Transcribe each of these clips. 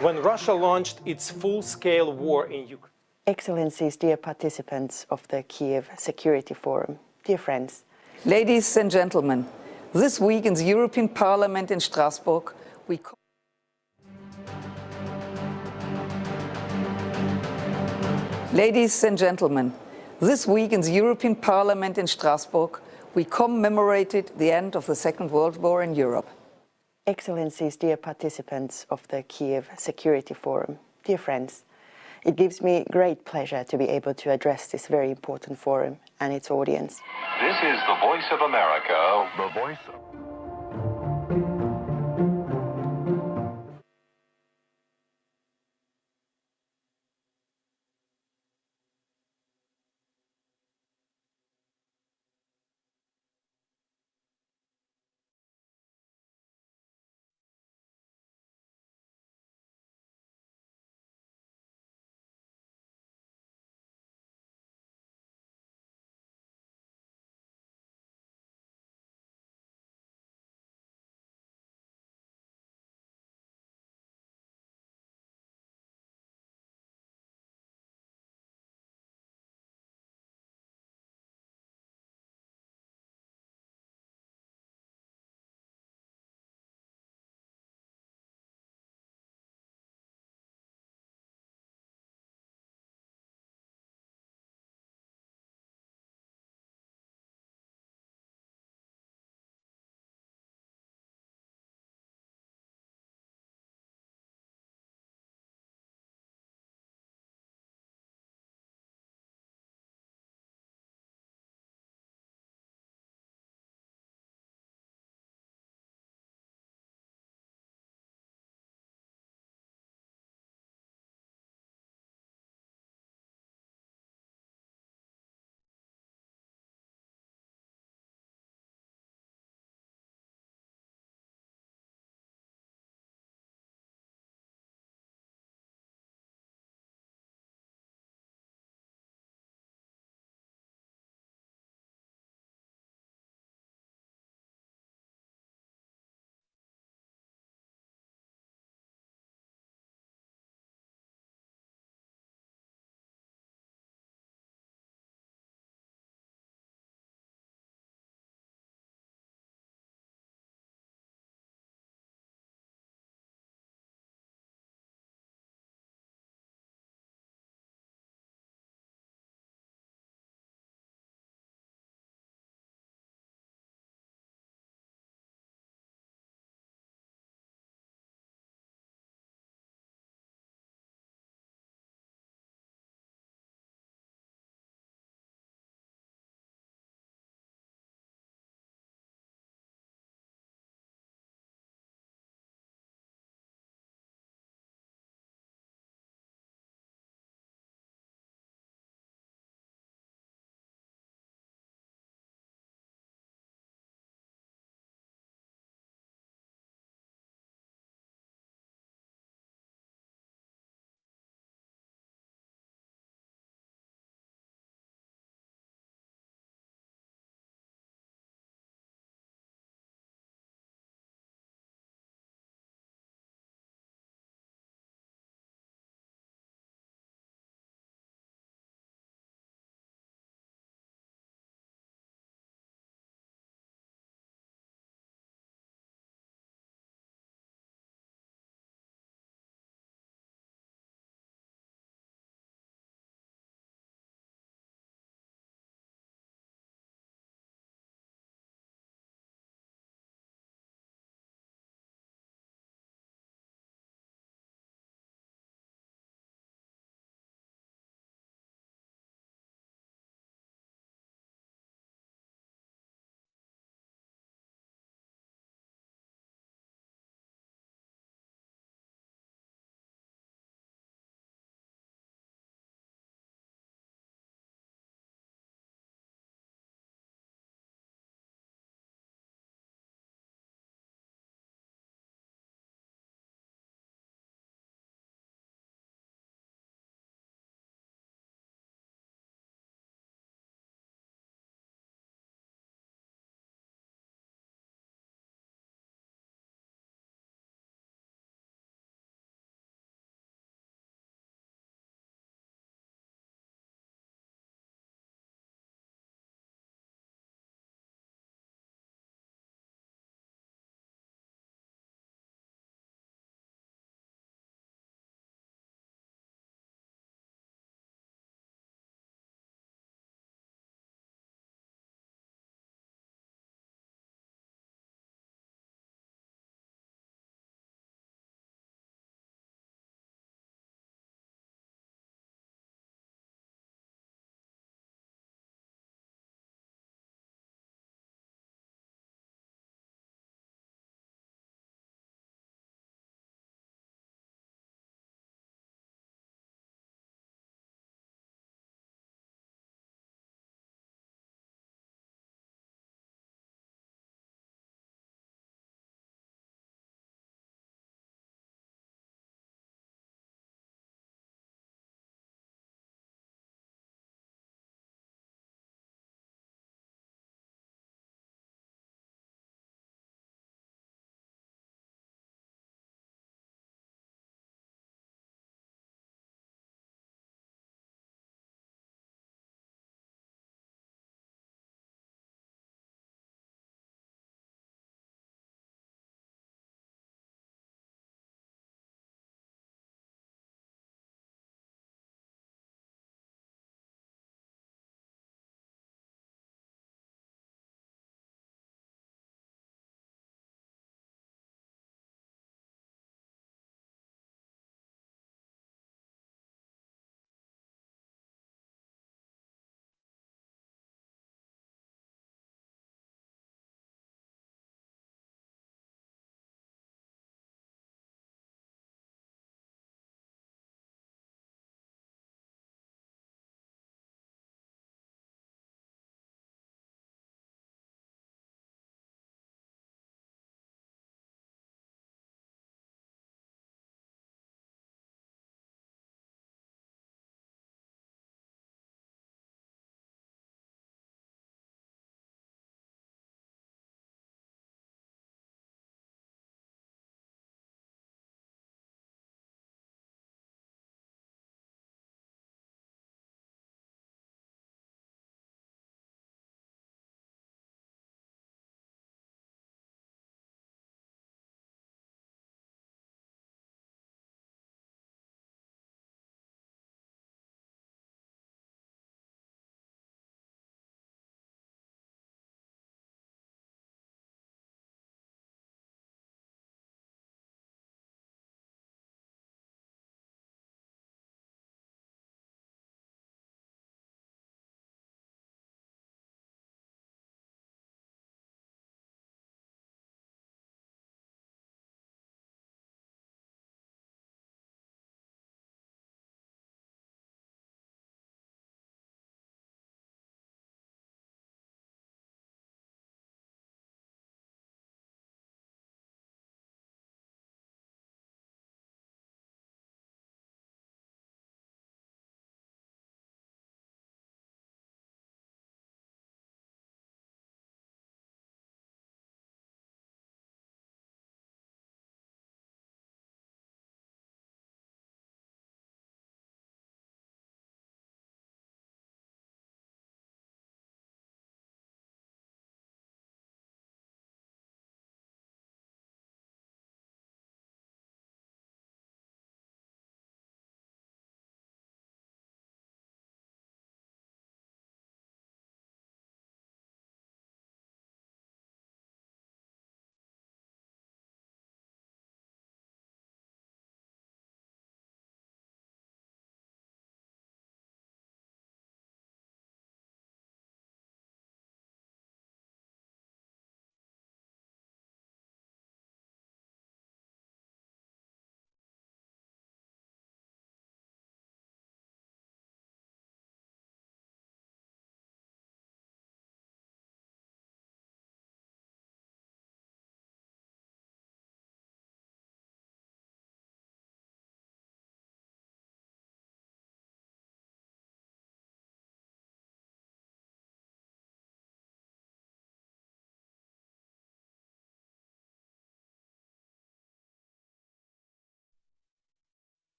When Russia launched its full-scale war in Ukraine. Excellencies, dear participants of the Kyiv Security Forum, dear friends. Ladies and gentlemen, this week in the European Parliament in Strasbourg, Ladies and gentlemen, this week in the European Parliament in Strasbourg, we commemorated the end of the Second World War in Europe. Excellencies, dear participants of the Kyiv Security Forum, dear friends, it gives me great pleasure to be able to address this very important forum and its audience. This is the Voice of America, the voice of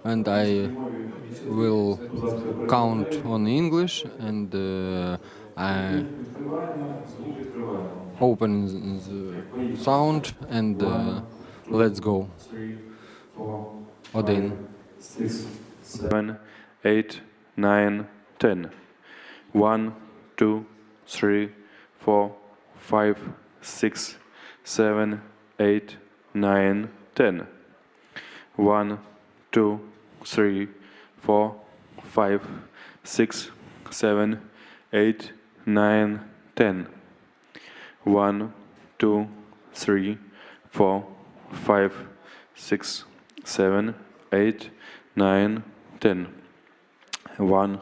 And I will count on English, and I open the sound, and let's go. 1, 7, 8, 9, 10. 1, 2, 3, 4, 5, 6, 7, 8, 9, 10. 1, 2, 3, 4, 5, 6, 7, 8, 9, 10. 1, 2, 3, 4, 5, 6, 7, 8, 9, 10. 1,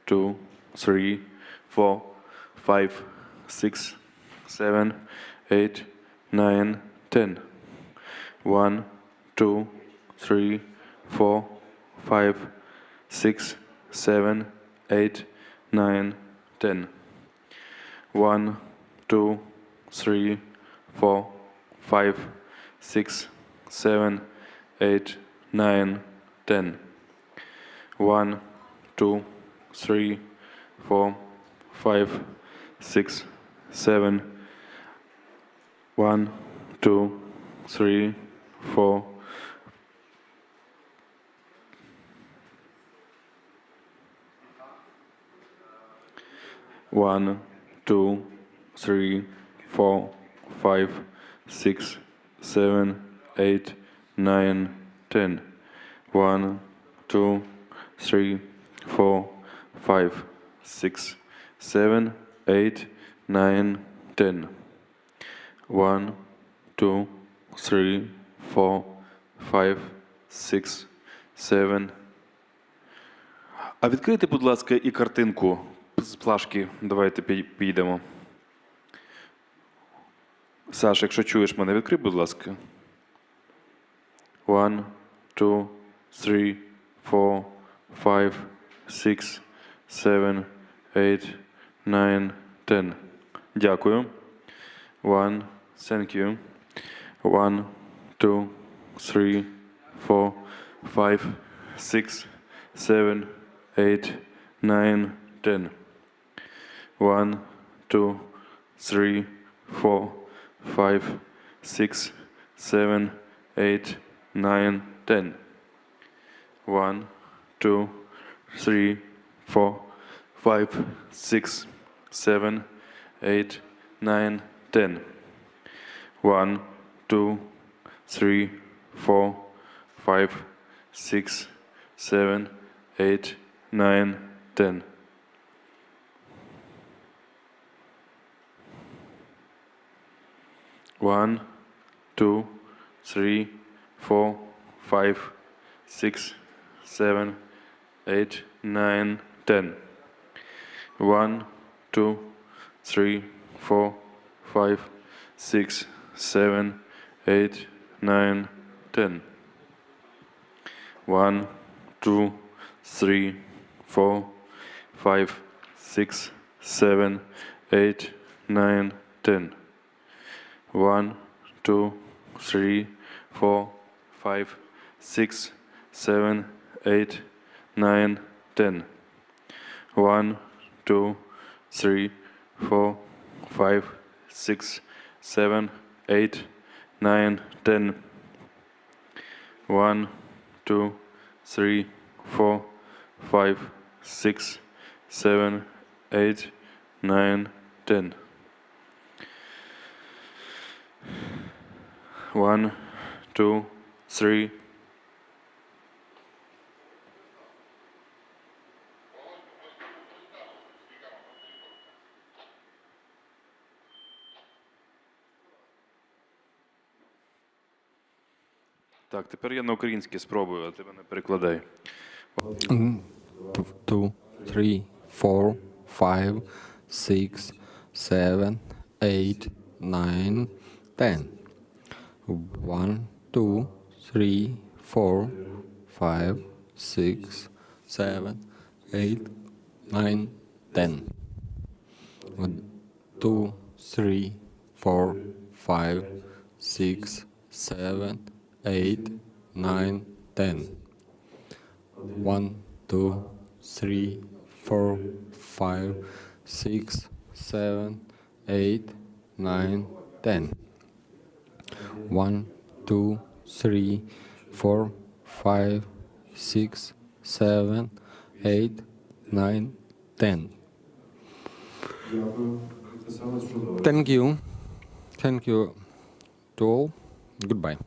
2, 3, 4, 5, 6, 7, 8, 9, 10. 1, 2, 3, 4, 5, 6, 7, 8, 9, 10. 1, 2, 3, 4, 5, 6, 7, 8, 9, 10. 1, 2, 3, 4, 5, 6, 7. 1, 2, 3, 4. 1, 2, 3, 4, 5, 6, 7, 8, 9, 10. 1, 2, 3, 4, 5, 6, 7, 8, 9, 10. 1, 2, 3, 4, 5, 6, 7. А відкрийте, будь ласка, і картинку з плашки. Давайте підемо. Саш, якщо чуєш мене, відкрий, будь ласка. 1, 2, 3, 4, 5, 6, 7, 8, 9, 10. Дякую. 1, thank you. 1, 2, 3, 4, 5, 6, 7, 8, 9, 10. 1, 2, 3, 4, 5, 6, 7, 8, 9, 10. 1, 2, 3, 4, 5, 6, 7, 8, 9, 10. 1, 2, 3, 4, 5, 6, 7, 8, 9, 10. 1, 2, 3, 4, 5, 6, 7, 8, 9, 10. 1, 2, 3, 4, 5, 6, 7, 8, 9, 10. 1, 2, 3, 4, 5, 6, 7, 8, 9, 10. 1, 2, 3, 4, 5, 6, 7, 8, 9, 10. 1, 2, 3, 4, 5, 6, 7, 8, 9, 10. 1, 2, 3, 4, 5, 6, 7, 8, 9, 10. 1, 2, 3. Так, тепер я на українській спробую, а ти мене перекладай. 2, 3, 4, 5, 6, 7, 8, 9, 10. 1, 2, 3, 4, 5, 6, 7, 8, 9, 10. 1, 2, 3, 4, 5, 6, 7, 8, 9, 10. 1, 2, 3, 4, 5, 6, 7, 8, 9, 10. 1, 2, 3, 4, 5, 6, 7, 8, 9, 10. Thank you. Thank you to all. Goodbye.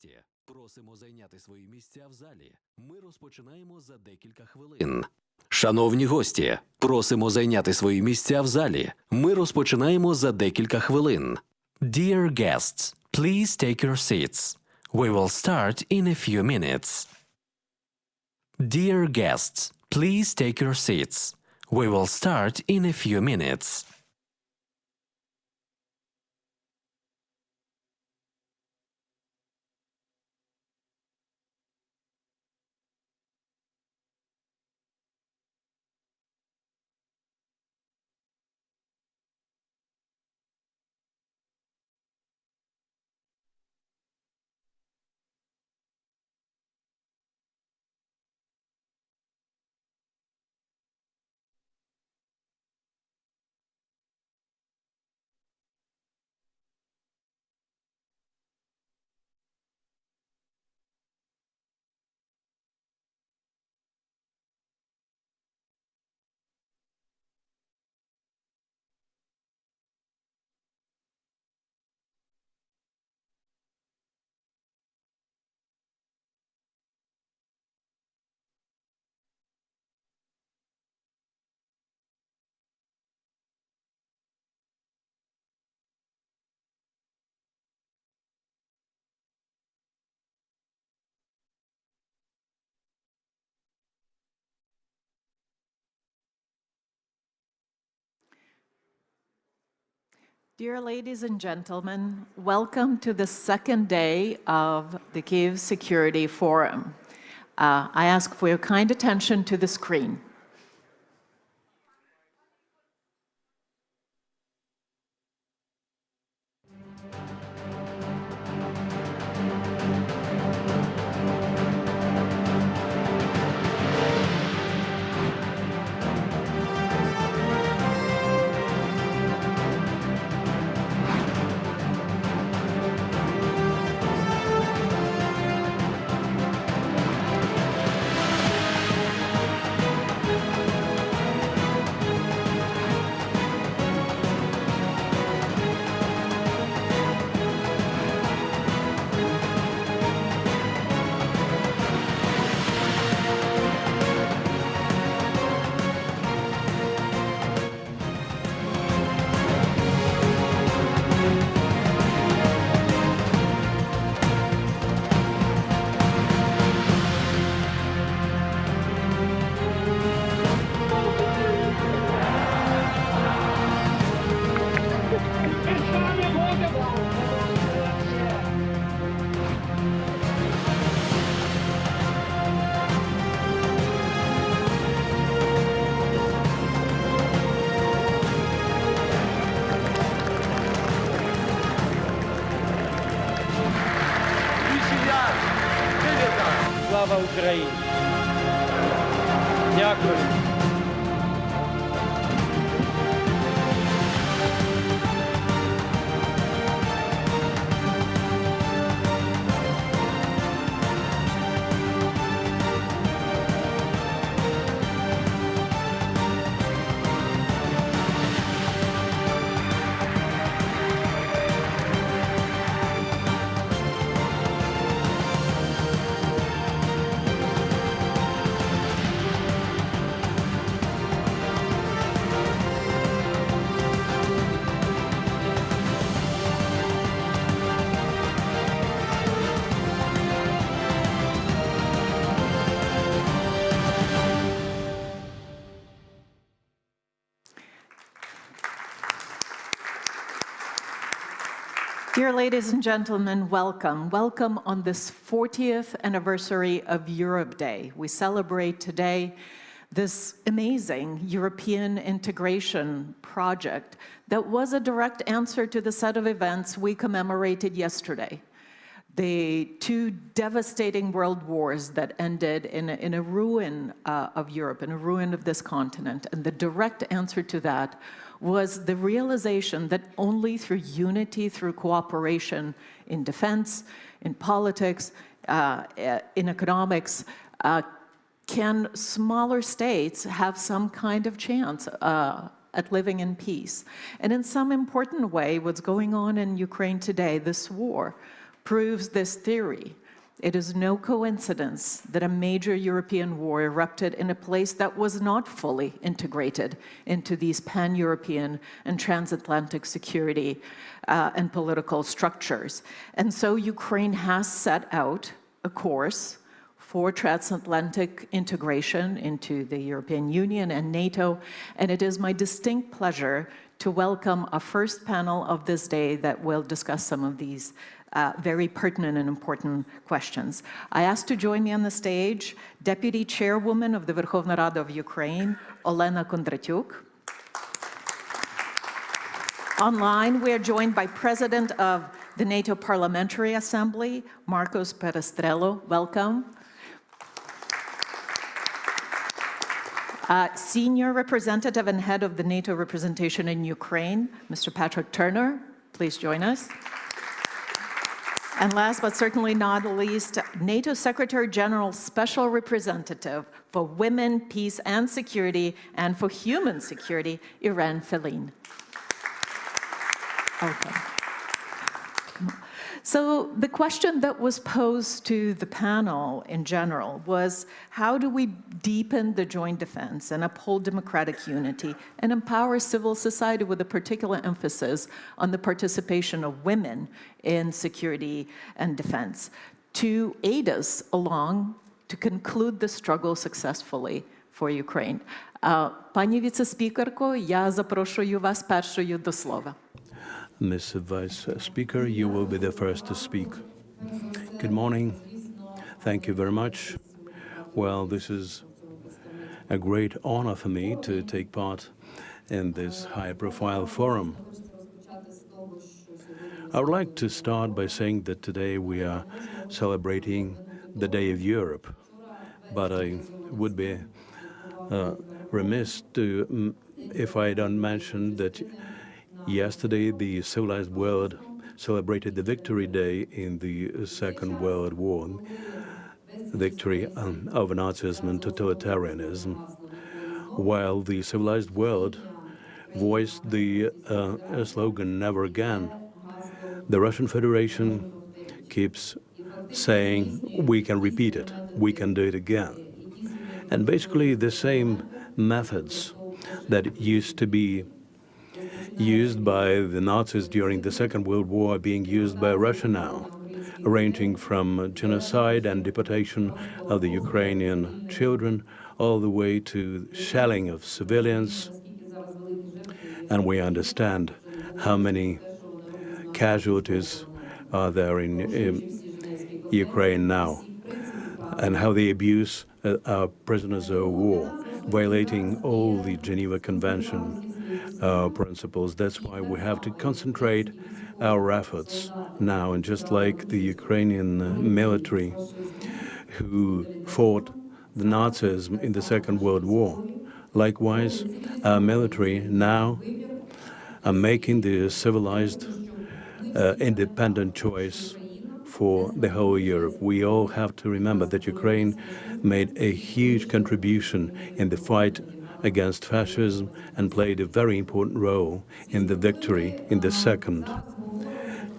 гості, просимо зайняти свої місця в залі. Ми розпочинаємо за декілька хвилин. Шановні гості, просимо зайняти свої місця в залі. Ми розпочинаємо за декілька хвилин. Dear guests, please take your seats. We will start in a few minutes. Dear guests, please take your seats. We will start in a few minutes. Dear ladies and gentlemen, welcome to the second day of the Kyiv Security Forum. I ask for your kind attention to the screen. Слава Україні! Дякую! Dear ladies and gentlemen, welcome. Welcome on this 40th anniversary of Europe Day. We celebrate today this amazing European integration project that was a direct answer to the set of events we commemorated yesterday. The two devastating world wars that ended in a ruin of Europe, in a ruin of this continent. And the direct answer to that was the realization that only through unity, through cooperation in defense, in politics, in economics, can smaller states have some kind of chance at living in peace. And in some important way, what's going on in Ukraine today, this war, proves this theory. It is no coincidence that a major European war erupted in a place that was not fully integrated into these pan-European and transatlantic security and political structures. And so Ukraine has set out a course for transatlantic integration into the European Union and NATO, and it is my distinct pleasure to welcome a first panel of this day that will discuss some of these very pertinent and important questions. I ask to join me on the stage Deputy Chairwoman of the Verkhovna Rada of Ukraine, Olena Kondratyuk. Online, we are joined by President of the NATO Parliamentary Assembly, Marcos Perestrello. Welcome. Senior Representative and Head of the NATO representation in Ukraine, Mr. Patrick Turner. Please join us. And last but certainly not least, NATO Secretary General Special Representative for Women, Peace and Security and for Human Security, Iran Feline. Okay. So the question that was posed to the panel in general was, how do we deepen the joint defense and uphold democratic unity and empower civil society with a particular emphasis on the participation of women in security and defense to aid us along to conclude the struggle successfully for Ukraine? Пані віце-спікерко, я запрошую вас першою до слова. Ms. Vice Speaker, you will be the first to speak. Good morning. Thank you very much. Well, this is a great honor for me to take part in this high-profile forum. I would like to start by saying that today we are celebrating the Day of Europe, but I would be remiss if I don't mention that yesterday, the civilized world celebrated the Victory Day in the Second World War, victory over Nazism and totalitarianism, while the civilized world voiced the slogan, "Never again." The Russian Federation keeps saying, "We can repeat it, we can do it again." And basically the same methods that used to be used by the Nazis during the Second World War are being used by Russia now, ranging from genocide and deportation of the Ukrainian children all the way to shelling of civilians. And we understand how many casualties are there in Ukraine now, and how they abuse our prisoners of war, violating all the Geneva Convention principles. That's why we have to concentrate our efforts now. And just like the Ukrainian military who fought the Nazism in the Second World War, likewise, our military now are making the civilized, independent choice for the whole Europe. We all have to remember that Ukraine made a huge contribution in the fight against fascism and played a very important role in the victory in the Second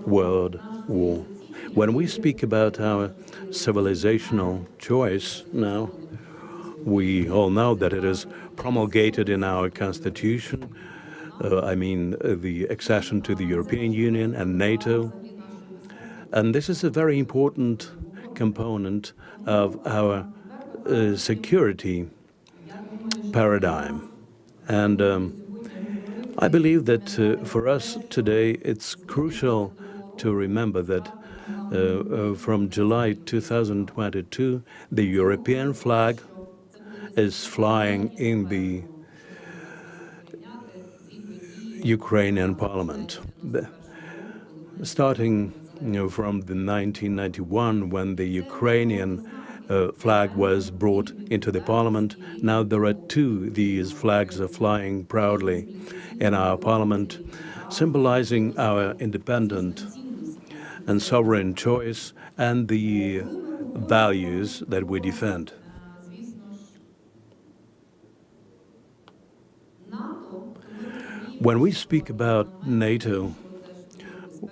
World War. When we speak about our civilizational choice now, we all know that it is promulgated in our Constitution, the accession to the European Union and NATO. And this is a very important component of our security paradigm. And I believe that for us today, it's crucial to remember that from July 2022, the European flag is flying in the Ukrainian parliament. Starting from the 1991, when the Ukrainian flag was brought into the parliament, now there are two. These flags are flying proudly in our parliament, symbolizing our independent and sovereign choice and the values that we defend. When we speak about NATO,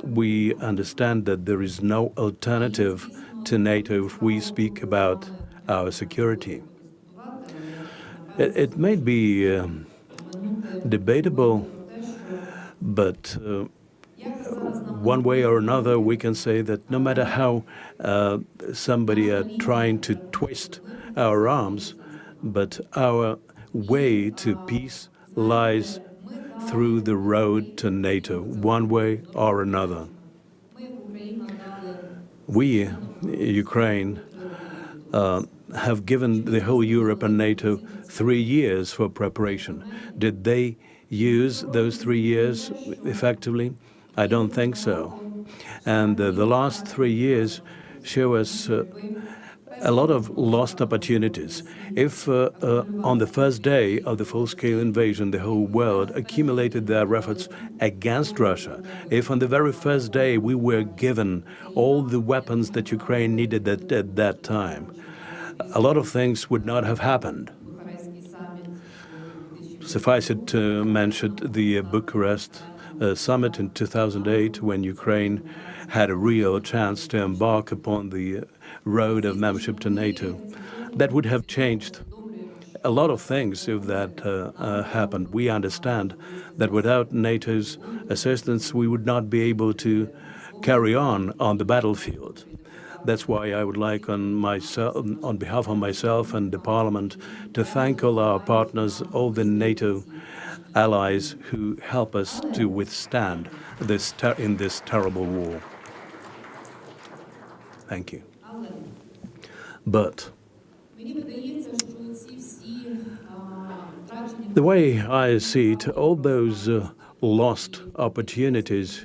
we understand that there is no alternative to NATO if we speak about our security. It may be debatable, but one way or another, we can say that no matter how somebody are trying to twist our arms, but our way to peace lies through the road to NATO, one way or another. We, Ukraine, have given the whole Europe and NATO 3 years for preparation. Did they use those 3 years effectively? I don't think so. And the last 3 years show us a lot of lost opportunities. If on the first day of the full-scale invasion, the whole world accumulated their efforts against Russia, if on the very first day we were given all the weapons that Ukraine needed at that time, a lot of things would not have happened. Suffice it to mention the Bucharest summit in 2008, when Ukraine had a real chance to embark upon the road of membership to NATO. That would have changed a lot of things if that happened. We understand that without NATO's assistance, we would not be able to carry on the battlefield. That's why I would like, on behalf of myself and the Parliament, to thank all our partners, all the NATO allies who help us to withstand in this terrible war. Thank you. But the way I see it, all those lost opportunities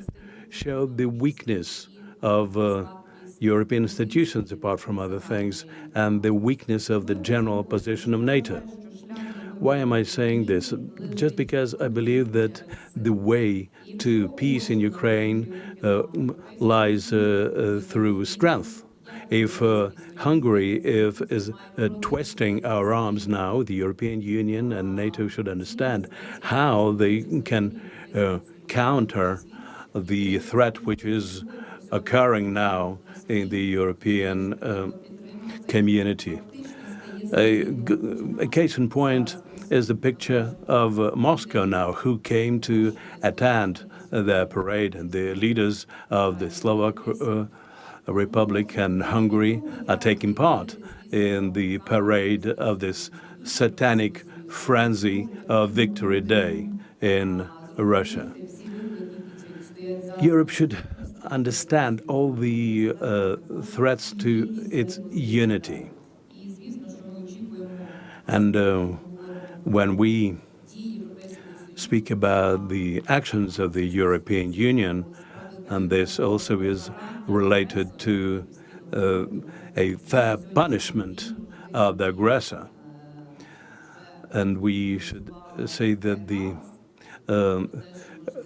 show the weakness of European institutions, apart from other things, and the weakness of the general position of NATO. Why am I saying this? Just because I believe that the way to peace in Ukraine lies through strength. If Hungary is twisting our arms now, the European Union and NATO should understand how they can counter the threat which is occurring now in the European community. A case in point is the picture of Moscow now, who came to attend their parade, and the leaders of the Slovak Republic and Hungary are taking part in the parade of this satanic frenzy of Victory Day in Russia. Europe should understand all the threats to its unity. And when we speak about the actions of the European Union, and this also is related to a fair punishment of the aggressor, and we should say that the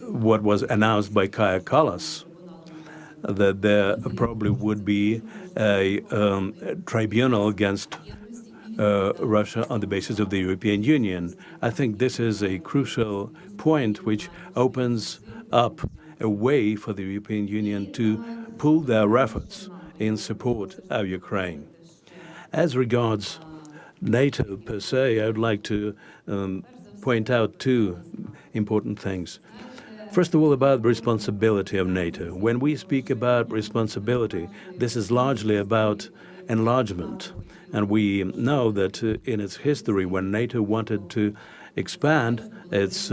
what was announced by Kaja Kallas, that there probably would be a tribunal against Russia on the basis of the European Union. I think this is a crucial point which opens up a way for the European Union to pool their efforts in support of Ukraine. As regards NATO per se, I would like to point out two important things. First of all, about the responsibility of NATO. When we speak about responsibility, this is largely about enlargement. And we know that in its history, when NATO wanted to expand its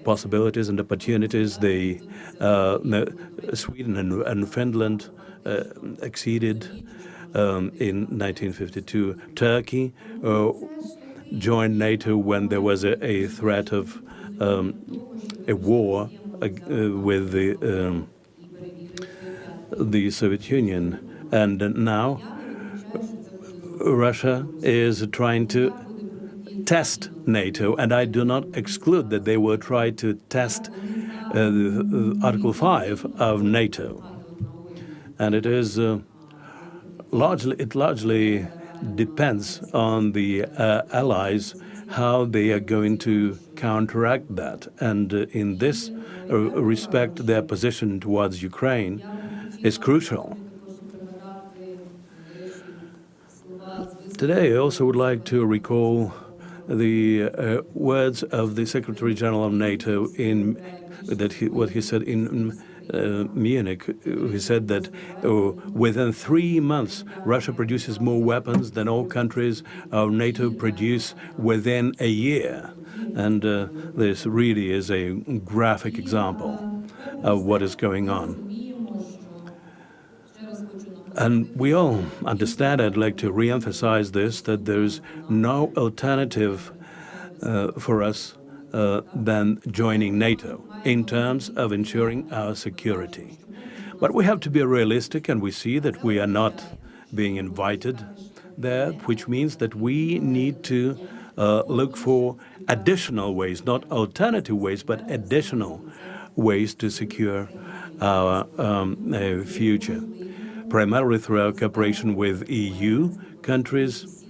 possibilities and opportunities, Sweden and Finland acceded in 1952. Turkey joined NATO when there was a threat of a war with the Soviet Union. And now Russia is trying to test NATO, and I do not exclude that they will try to test Article 5 of NATO. And it is largely depends on the allies how they are going to counteract that. And in this respect, their position towards Ukraine is crucial. Today, I also would like to recall the words of the Secretary General of NATO what he said in Munich. He said that within 3 months, Russia produces more weapons than all countries of NATO produce within a year. And this really is a graphic example of what is going on. And we all understand, I'd like to re-emphasize this, that there's no alternative for us than joining NATO in terms of ensuring our security. But we have to be realistic, and we see that we are not being invited there, which means that we need to look for additional ways, not alternative ways, but additional ways to secure our future, primarily through our cooperation with EU countries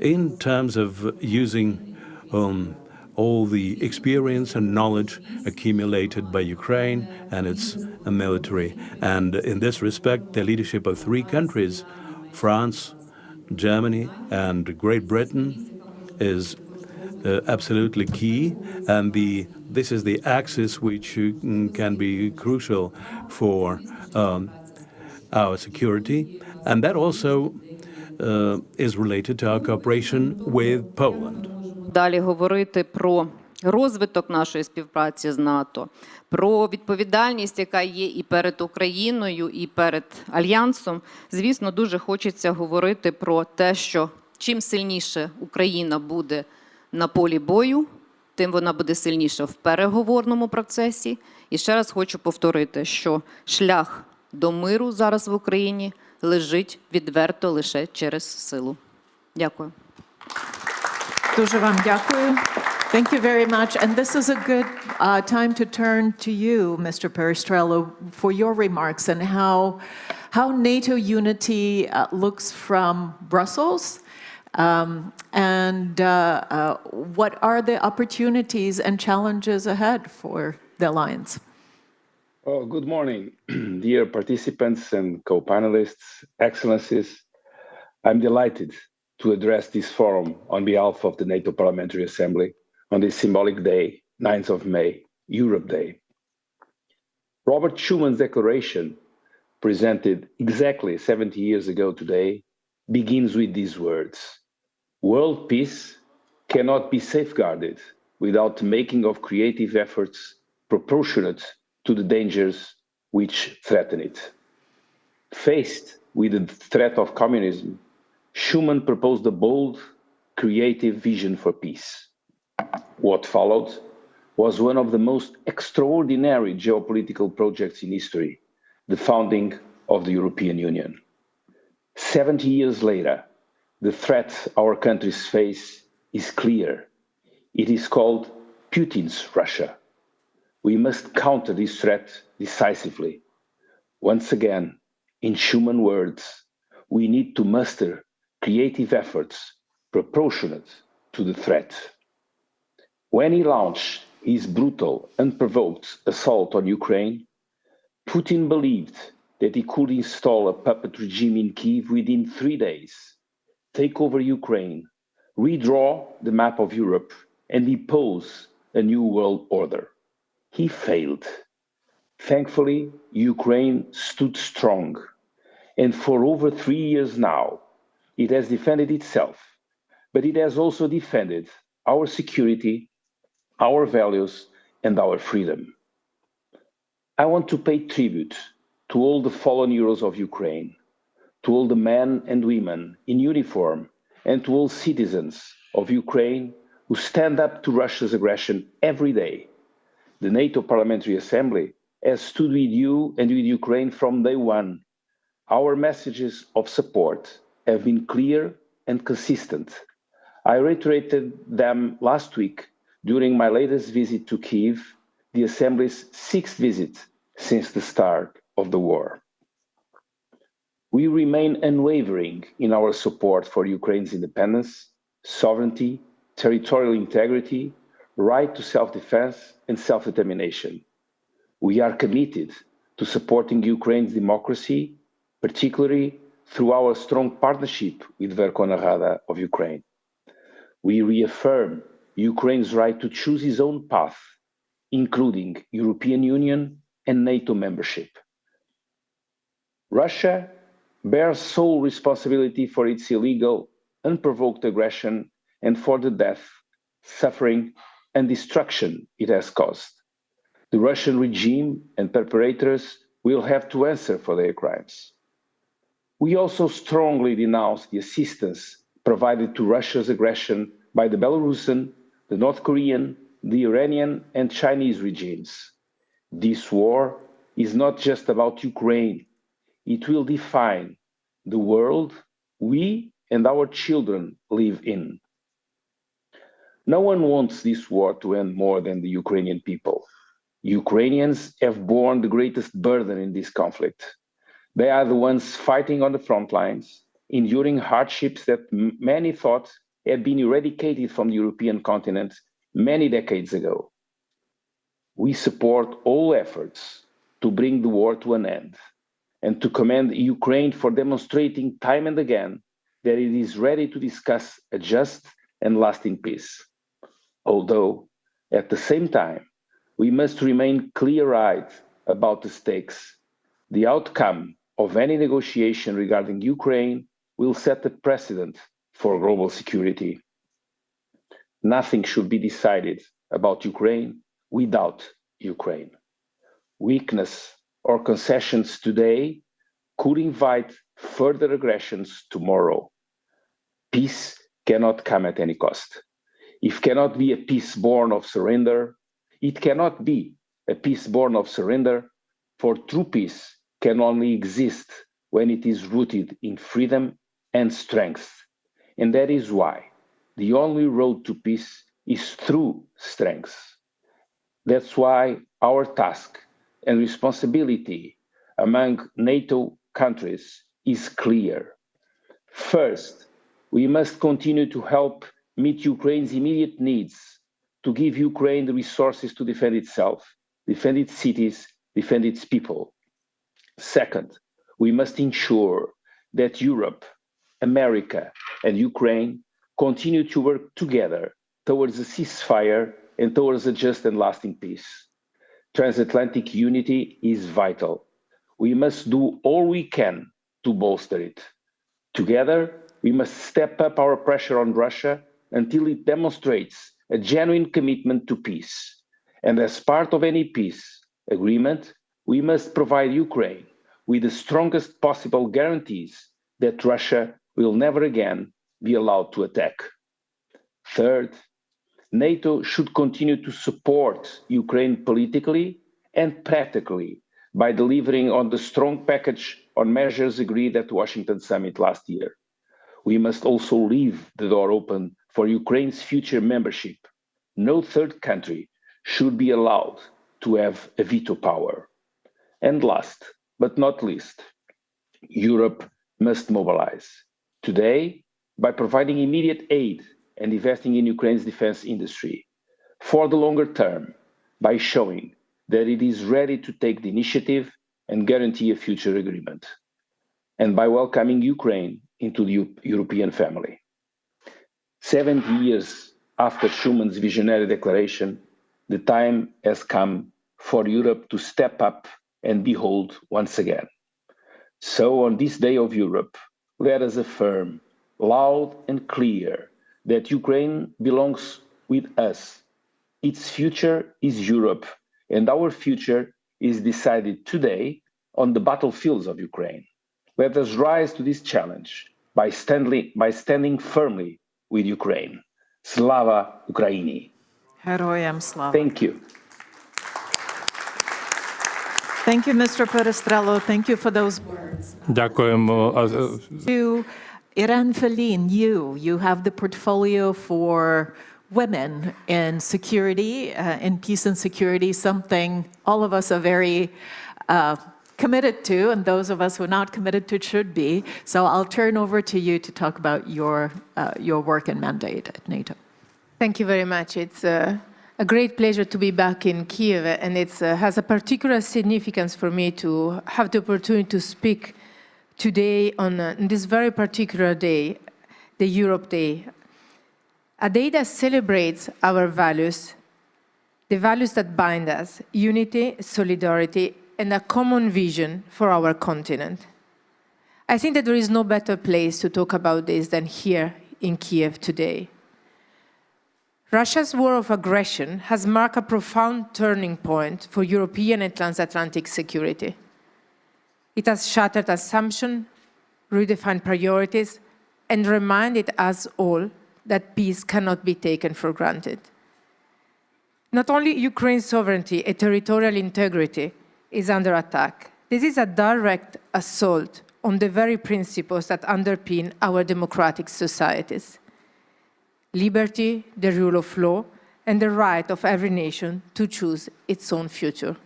in terms of using all the experience and knowledge accumulated by Ukraine and its military. And in this respect, the leadership of 3 countries, France, Germany, and Great Britain, is absolutely key. And this is the axis which can be crucial for our security. And that also is related to our cooperation with Poland. Далі говорити про розвиток нашої співпраці з НАТО, про відповідальність, яка є і перед Україною, і перед Альянсом. Звісно, дуже хочеться говорити про те, що чим сильніше Україна буде на полі бою, тим вона буде сильніша в переговорному процесі. І ще раз хочу повторити, що шлях до миру зараз в Україні лежить відверто лише через силу. Дякую. Дуже вам дякую. Thank you very much. And this is a good time to turn to you, Mr. Perestrello, for your remarks and how NATO unity looks from Brussels, and what are the opportunities and challenges ahead for the alliance? Oh, good morning, dear participants and co-panelists, excellencies. I'm delighted to address this forum on behalf of the NATO Parliamentary Assembly on this symbolic day, 9th of May, Europe Day. Robert Schuman's declaration, presented exactly 70 years ago today, begins with these words: world peace cannot be safeguarded without the making of creative efforts proportionate to the dangers which threaten it. Faced with the threat of communism, Schuman proposed a bold, creative vision for peace. What followed was one of the most extraordinary geopolitical projects in history, the founding of the European Union. 70 years later, the threat our countries face is clear. It is called Putin's Russia. We must counter this threat decisively. Once again, in Schuman words, we need to muster creative efforts proportionate to the threat. When he launched his brutal, unprovoked assault on Ukraine, Putin believed that he could install a puppet regime in Kyiv within 3 days, take over Ukraine, redraw the map of Europe, and impose a new world order. He failed. Thankfully, Ukraine stood strong, and for over 3 years now, it has defended itself, but it has also defended our security, our values, and our freedom. I want to pay tribute to all the fallen heroes of Ukraine, to all the men and women in uniform, and to all citizens of Ukraine who stand up to Russia's aggression every day. The NATO Parliamentary Assembly has stood with you and with Ukraine from day one. Our messages of support have been clear and consistent. I reiterated them last week during my latest visit to Kyiv, the Assembly's 6th visit since the start of the war. We remain unwavering in our support for Ukraine's independence, sovereignty, territorial integrity, right to self-defense, and self-determination. We are committed to supporting Ukraine's democracy, particularly through our strong partnership with Verkhovna Rada of Ukraine. We reaffirm Ukraine's right to choose its own path, including European Union and NATO membership. Russia bears sole responsibility for its illegal, unprovoked aggression and for the death, suffering, and destruction it has caused. The Russian regime and perpetrators will have to answer for their crimes. We also strongly denounce the assistance provided to Russia's aggression by the Belarusian, the North Korean, the Iranian, and Chinese regimes. This war is not just about Ukraine. It will define the world we and our children live in. No one wants this war to end more than the Ukrainian people. Ukrainians have borne the greatest burden in this conflict. They are the ones fighting on the front lines, enduring hardships that many thought had been eradicated from the European continent many decades ago. We support all efforts to bring the war to an end and to commend Ukraine for demonstrating time and again that it is ready to discuss a just and lasting peace. Although, at the same time, we must remain clear-eyed about the stakes. The outcome of any negotiation regarding Ukraine will set a precedent for global security. Nothing should be decided about Ukraine without Ukraine. Weakness or concessions today could invite further aggressions tomorrow. Peace cannot come at any cost. It cannot be a peace born of surrender. It cannot be a peace born of surrender, for true peace can only exist when it is rooted in freedom and strength. And that is why the only road to peace is through strength. That's why our task and responsibility among NATO countries is clear. First, we must continue to help meet Ukraine's immediate needs, to give Ukraine the resources to defend itself, defend its cities, defend its people. Second, we must ensure that Europe, America, and Ukraine continue to work together towards a ceasefire and towards a just and lasting peace. Transatlantic unity is vital. We must do all we can to bolster it. Together, we must step up our pressure on Russia until it demonstrates a genuine commitment to peace. And as part of any peace agreement, we must provide Ukraine with the strongest possible guarantees that Russia will never again be allowed to attack. Third, NATO should continue to support Ukraine politically and practically by delivering on the strong package on measures agreed at the Washington summit last year. We must also leave the door open for Ukraine's future membership. No third country should be allowed to have a veto power. And last but not least, Europe must mobilize. Today, by providing immediate aid and investing in Ukraine's defense industry. For the longer term, by showing that it is ready to take the initiative and guarantee a future agreement. And by welcoming Ukraine into the European family. 70 years after Schuman's visionary declaration, the time has come for Europe to step up and behold once again. So on this Day of Europe, let us affirm loud and clear that Ukraine belongs with us. Its future is Europe, and our future is decided today on the battlefields of Ukraine. Let us rise to this challenge by standing firmly with Ukraine. Slava Ukraini! Heroyam slava. Thank you. Thank you, Mr. Perestrello. Thank you for those words. Дякуємо. To Iran Felin, you have the portfolio for women in security, in peace and security, something all of us are very committed to, and those of us who are not committed to should be. So I'll turn over to you to talk about your work and mandate at NATO. Thank you very much. It's a great pleasure to be back in Kyiv, and it has a particular significance for me to have the opportunity to speak today on this very particular day, the Europe Day, a day that celebrates our values, the values that bind us, unity, solidarity, and a common vision for our continent. I think that there is no better place to talk about this than here in Kyiv today. Russia's war of aggression has marked a profound turning point for European and transatlantic security. It has shattered assumptions, redefined priorities, and reminded us all that peace cannot be taken for granted. Not only Ukraine's sovereignty and territorial integrity is under attack, this is a direct assault on the very principles that underpin our democratic societies: liberty, the rule of law, and the right of every nation to choose its own future.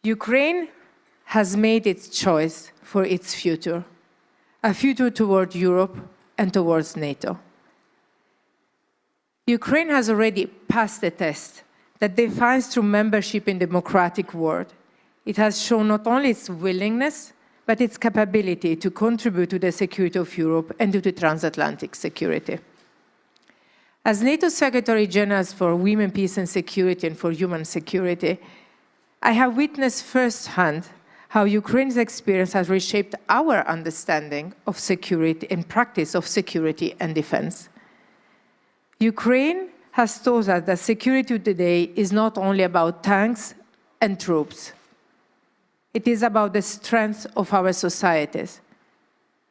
Ukraine has made its choice for its future, a future toward Europe and towards NATO. Ukraine has already passed the test that defines true membership in the democratic world. It has shown not only its willingness, but its capability to contribute to the security of Europe and to the transatlantic security. As NATO Secretary General for Women, Peace and Security and for Human Security, I have witnessed firsthand how Ukraine's experience has reshaped our understanding of security and practice of security and defense. Ukraine has taught us that security today is not only about tanks and troops. It is about the strength of our societies.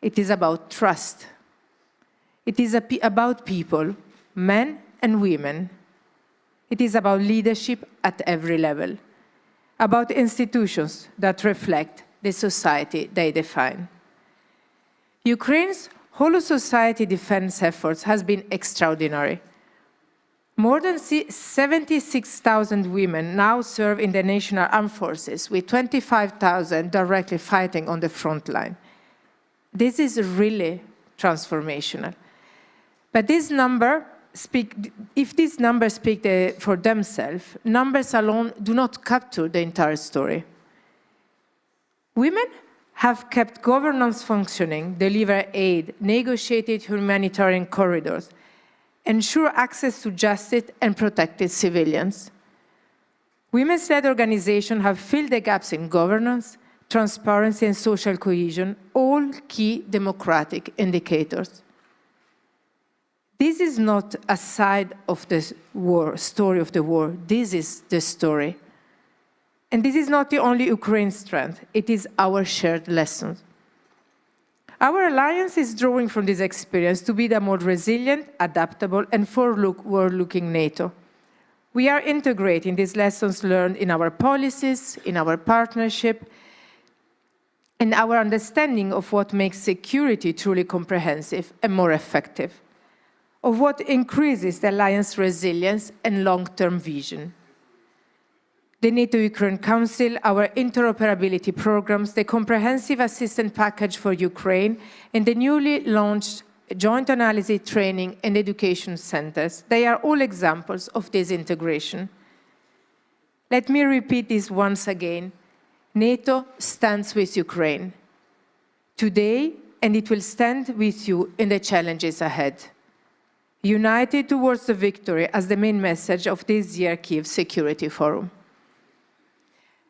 It is about trust. It is about people, men and women. It is about leadership at every level, about institutions that reflect the society they define. Ukraine's whole society defense efforts has been extraordinary. More than 76,000 women now serve in the national armed forces, with 25,000 directly fighting on the front line. This is really transformational. But if these numbers speak for themselves, numbers alone do not capture the entire story. Women have kept governance functioning, delivered aid, negotiated humanitarian corridors, ensure access to justice and protected civilians. Women's-led organizations have filled the gaps in governance, transparency and social cohesion, all key democratic indicators. This is not a side of the war, story of the war. This is the story. And this is not the only Ukraine's strength. It is our shared lesson. Our alliance is drawing from this experience to be the more resilient, adaptable, and forward-looking NATO. We are integrating these lessons learned in our policies, in our partnership, and our understanding of what makes security truly comprehensive and more effective, of what increases the alliance's resilience and long-term vision. The NATO-Ukraine Council, our interoperability programs, the comprehensive assistance package for Ukraine, and the newly launched joint analysis training and education centers, they are all examples of this integration. Let me repeat this once again. NATO stands with Ukraine today, and it will stand with you in the challenges ahead. United towards the victory as the main message of this year's Kyiv Security Forum.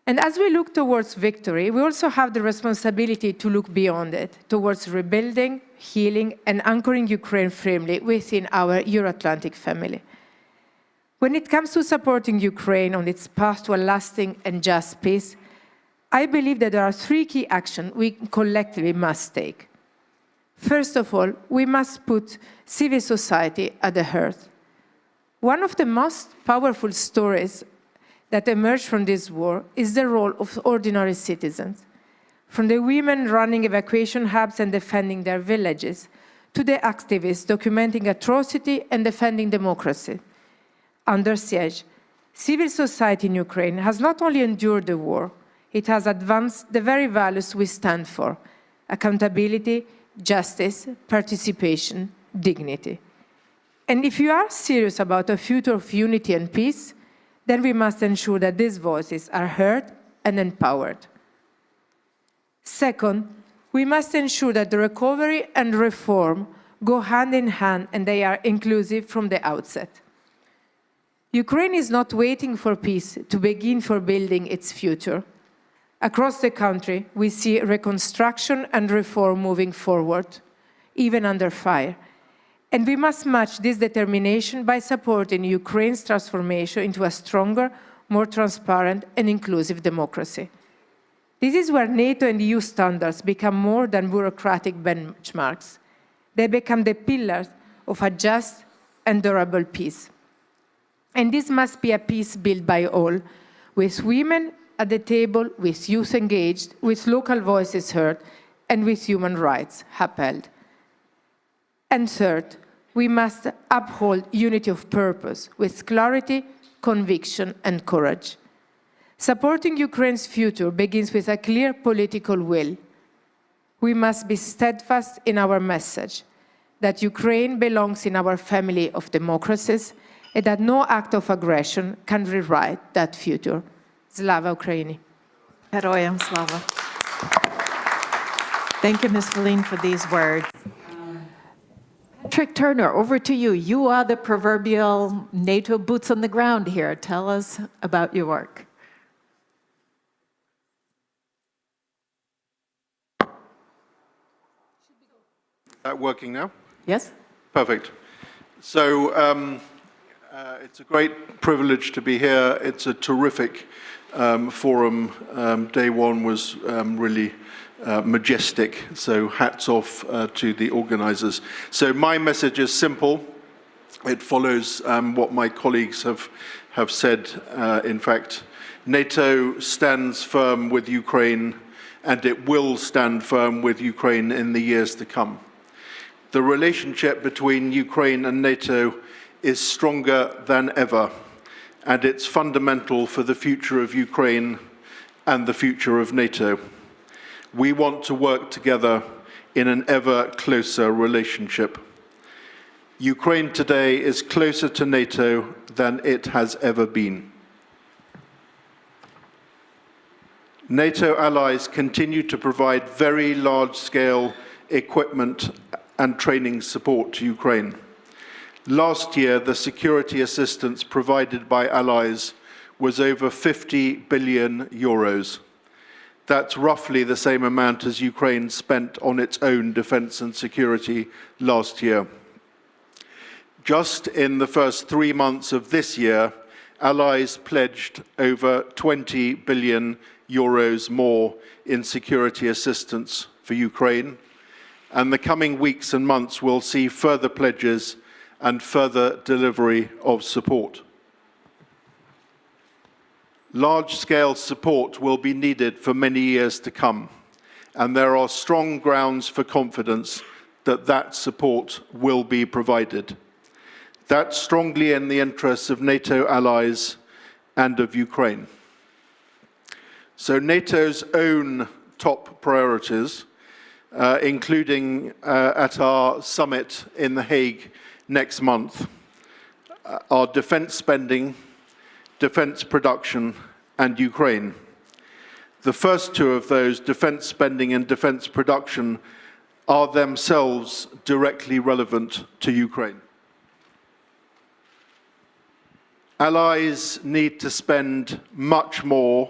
And as we look towards victory, we also have the responsibility to look beyond it, towards rebuilding, healing, and anchoring Ukraine firmly within our Euro-Atlantic family. When it comes to supporting Ukraine on its path to a lasting and just peace, I believe that there are three key actions we collectively must take. First of all, we must put civil society at the heart. One of the most powerful stories that emerged from this war is the role of ordinary citizens, from the women running evacuation hubs and defending their villages, to the activists documenting atrocity and defending democracy. Under siege, civil society in Ukraine has not only endured the war, it has advanced the very values we stand for: accountability, justice, participation, dignity. And if you are serious about a future of unity and peace, then we must ensure that these voices are heard and empowered. Second, we must ensure that the recovery and reform go hand in hand and they are inclusive from the outset. Ukraine is not waiting for peace to begin for building its future. Across the country, we see reconstruction and reform moving forward, even under fire. And we must match this determination by supporting Ukraine's transformation into a stronger, more transparent and inclusive democracy. This is where NATO and EU standards become more than bureaucratic benchmarks. They become the pillars of a just and durable peace. And this must be a peace built by all, with women at the table, with youth engaged, with local voices heard, and with human rights upheld. And third, we must uphold unity of purpose with clarity, conviction, and courage. Supporting Ukraine's future begins with a clear political will. We must be steadfast in our message that Ukraine belongs in our family of democracies and that no act of aggression can rewrite that future. Slava Ukraini. Heroyam slava. Thank you, Ms. Feline, for these words. Patrick Turner, over to you. You are the proverbial NATO boots on the ground here. Tell us about your work. Working now? Yes. Perfect. So it's a great privilege to be here. It's a terrific forum. Day one was really majestic, so hats off to the organizers. So my message is simple. It follows what my colleagues have said. In fact, NATO stands firm with Ukraine, and it will stand firm with Ukraine in the years to come. The relationship between Ukraine and NATO is stronger than ever, and it's fundamental for the future of Ukraine and the future of NATO. We want to work together in an ever closer relationship. Ukraine today is closer to NATO than it has ever been. NATO allies continue to provide very large-scale equipment and training support to Ukraine. Last year, the security assistance provided by allies was over 50 billion euros. That's roughly the same amount as Ukraine spent on its own defense and security last year. Just in the first 3 months of this year, allies pledged over 20 billion euros more in security assistance for Ukraine. And the coming weeks and months will see further pledges and further delivery of support. Large-scale support will be needed for many years to come, and there are strong grounds for confidence that that support will be provided. That's strongly in the interests of NATO allies and of Ukraine. So NATO's own top priorities, including at our summit in The Hague next month, are defense spending, defense production, and Ukraine. The first two of those, defense spending and defense production, are themselves directly relevant to Ukraine. Allies need to spend much more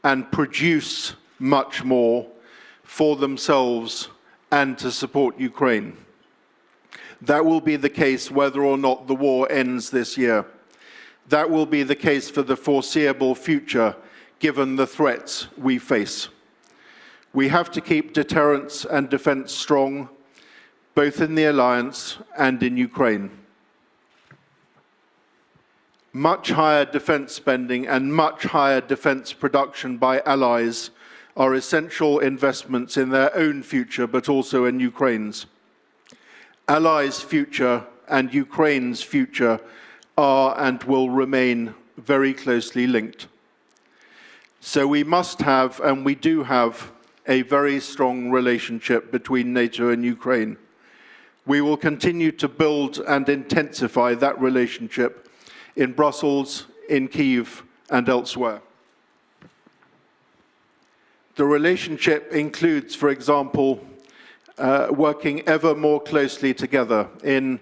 and produce much more for themselves and to support Ukraine. That will be the case whether or not the war ends this year. That will be the case for the foreseeable future, given the threats we face. We have to keep deterrence and defense strong, both in the alliance and in Ukraine. Much higher defense spending and much higher defense production by allies are essential investments in their own future, but also in Ukraine's. Allies' future and Ukraine's future are and will remain very closely linked. So we must have, and we do have, a very strong relationship between NATO and Ukraine. We will continue to build and intensify that relationship in Brussels, in Kyiv, and elsewhere. The relationship includes, for example, working ever more closely together in,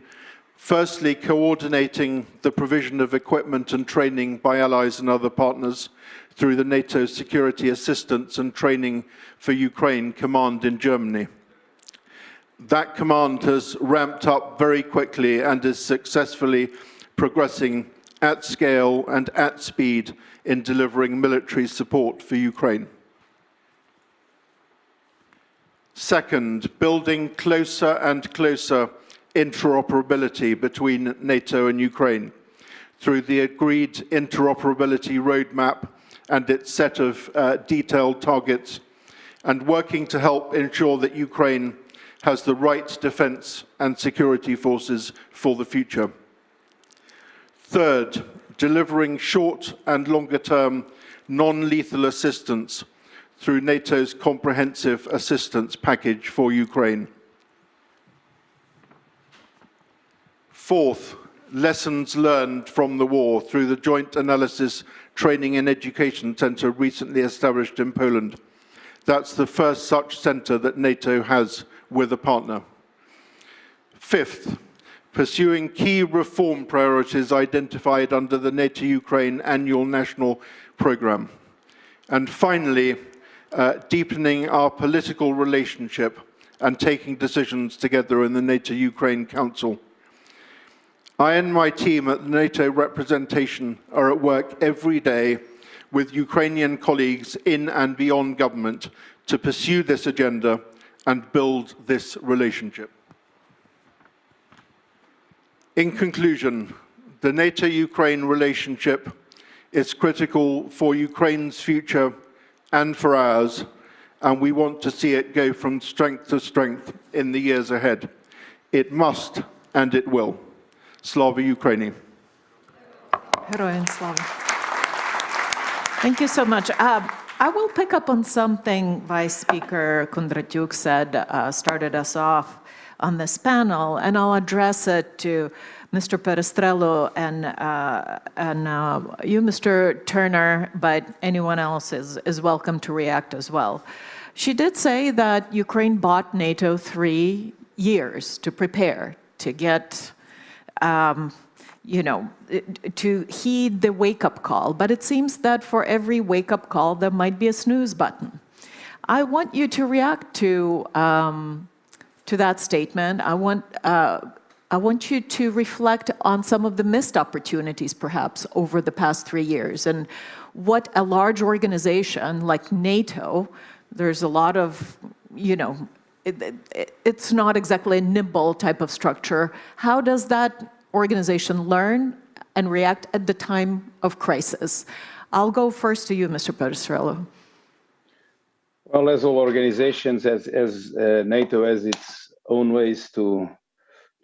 firstly, coordinating the provision of equipment and training by allies and other partners through the NATO Security Assistance and Training for Ukraine Command in Germany. That command has ramped up very quickly and is successfully progressing at scale and at speed in delivering military support for Ukraine. Second, building closer and closer interoperability between NATO and Ukraine through the agreed interoperability roadmap and its set of detailed targets, and working to help ensure that Ukraine has the right defense and security forces for the future. Third, delivering short and longer-term non-lethal assistance through NATO's comprehensive assistance package for Ukraine. Fourth, lessons learned from the war through the Joint Analysis, Training and Education Centre recently established in Poland. That's the first such centre that NATO has with a partner. Fifth, pursuing key reform priorities identified under the NATO-Ukraine Annual National Programme. And finally, deepening our political relationship and taking decisions together in the NATO-Ukraine Council. I and my team at the NATO representation are at work every day with Ukrainian colleagues in and beyond government to pursue this agenda and build this relationship. In conclusion, the NATO-Ukraine relationship is critical for Ukraine's future and for ours, and we want to see it go from strength to strength in the years ahead. It must and it will. Slava Ukraini. Heroin Slava. Thank you so much. I will pick up on something Vice Speaker Kondratyuk said, started us off on this panel, and I'll address it to Mr. Perestrello and you, Mr. Turner, but anyone else is welcome to react as well. She did say that Ukraine bought NATO 3 years to prepare, to get, to heed the wake-up call. But it seems that for every wake-up call, there might be a snooze button. I want you to react to that statement. I want you to reflect on some of the missed opportunities, perhaps, over the past 3 years, and what a large organization like NATO, there's a lot of, it's not exactly a nimble type of structure. How does that organization learn and react at the time of crisis? I'll go first to you, Mr. Perestrello. Well, as all organizations, as NATO has its own ways to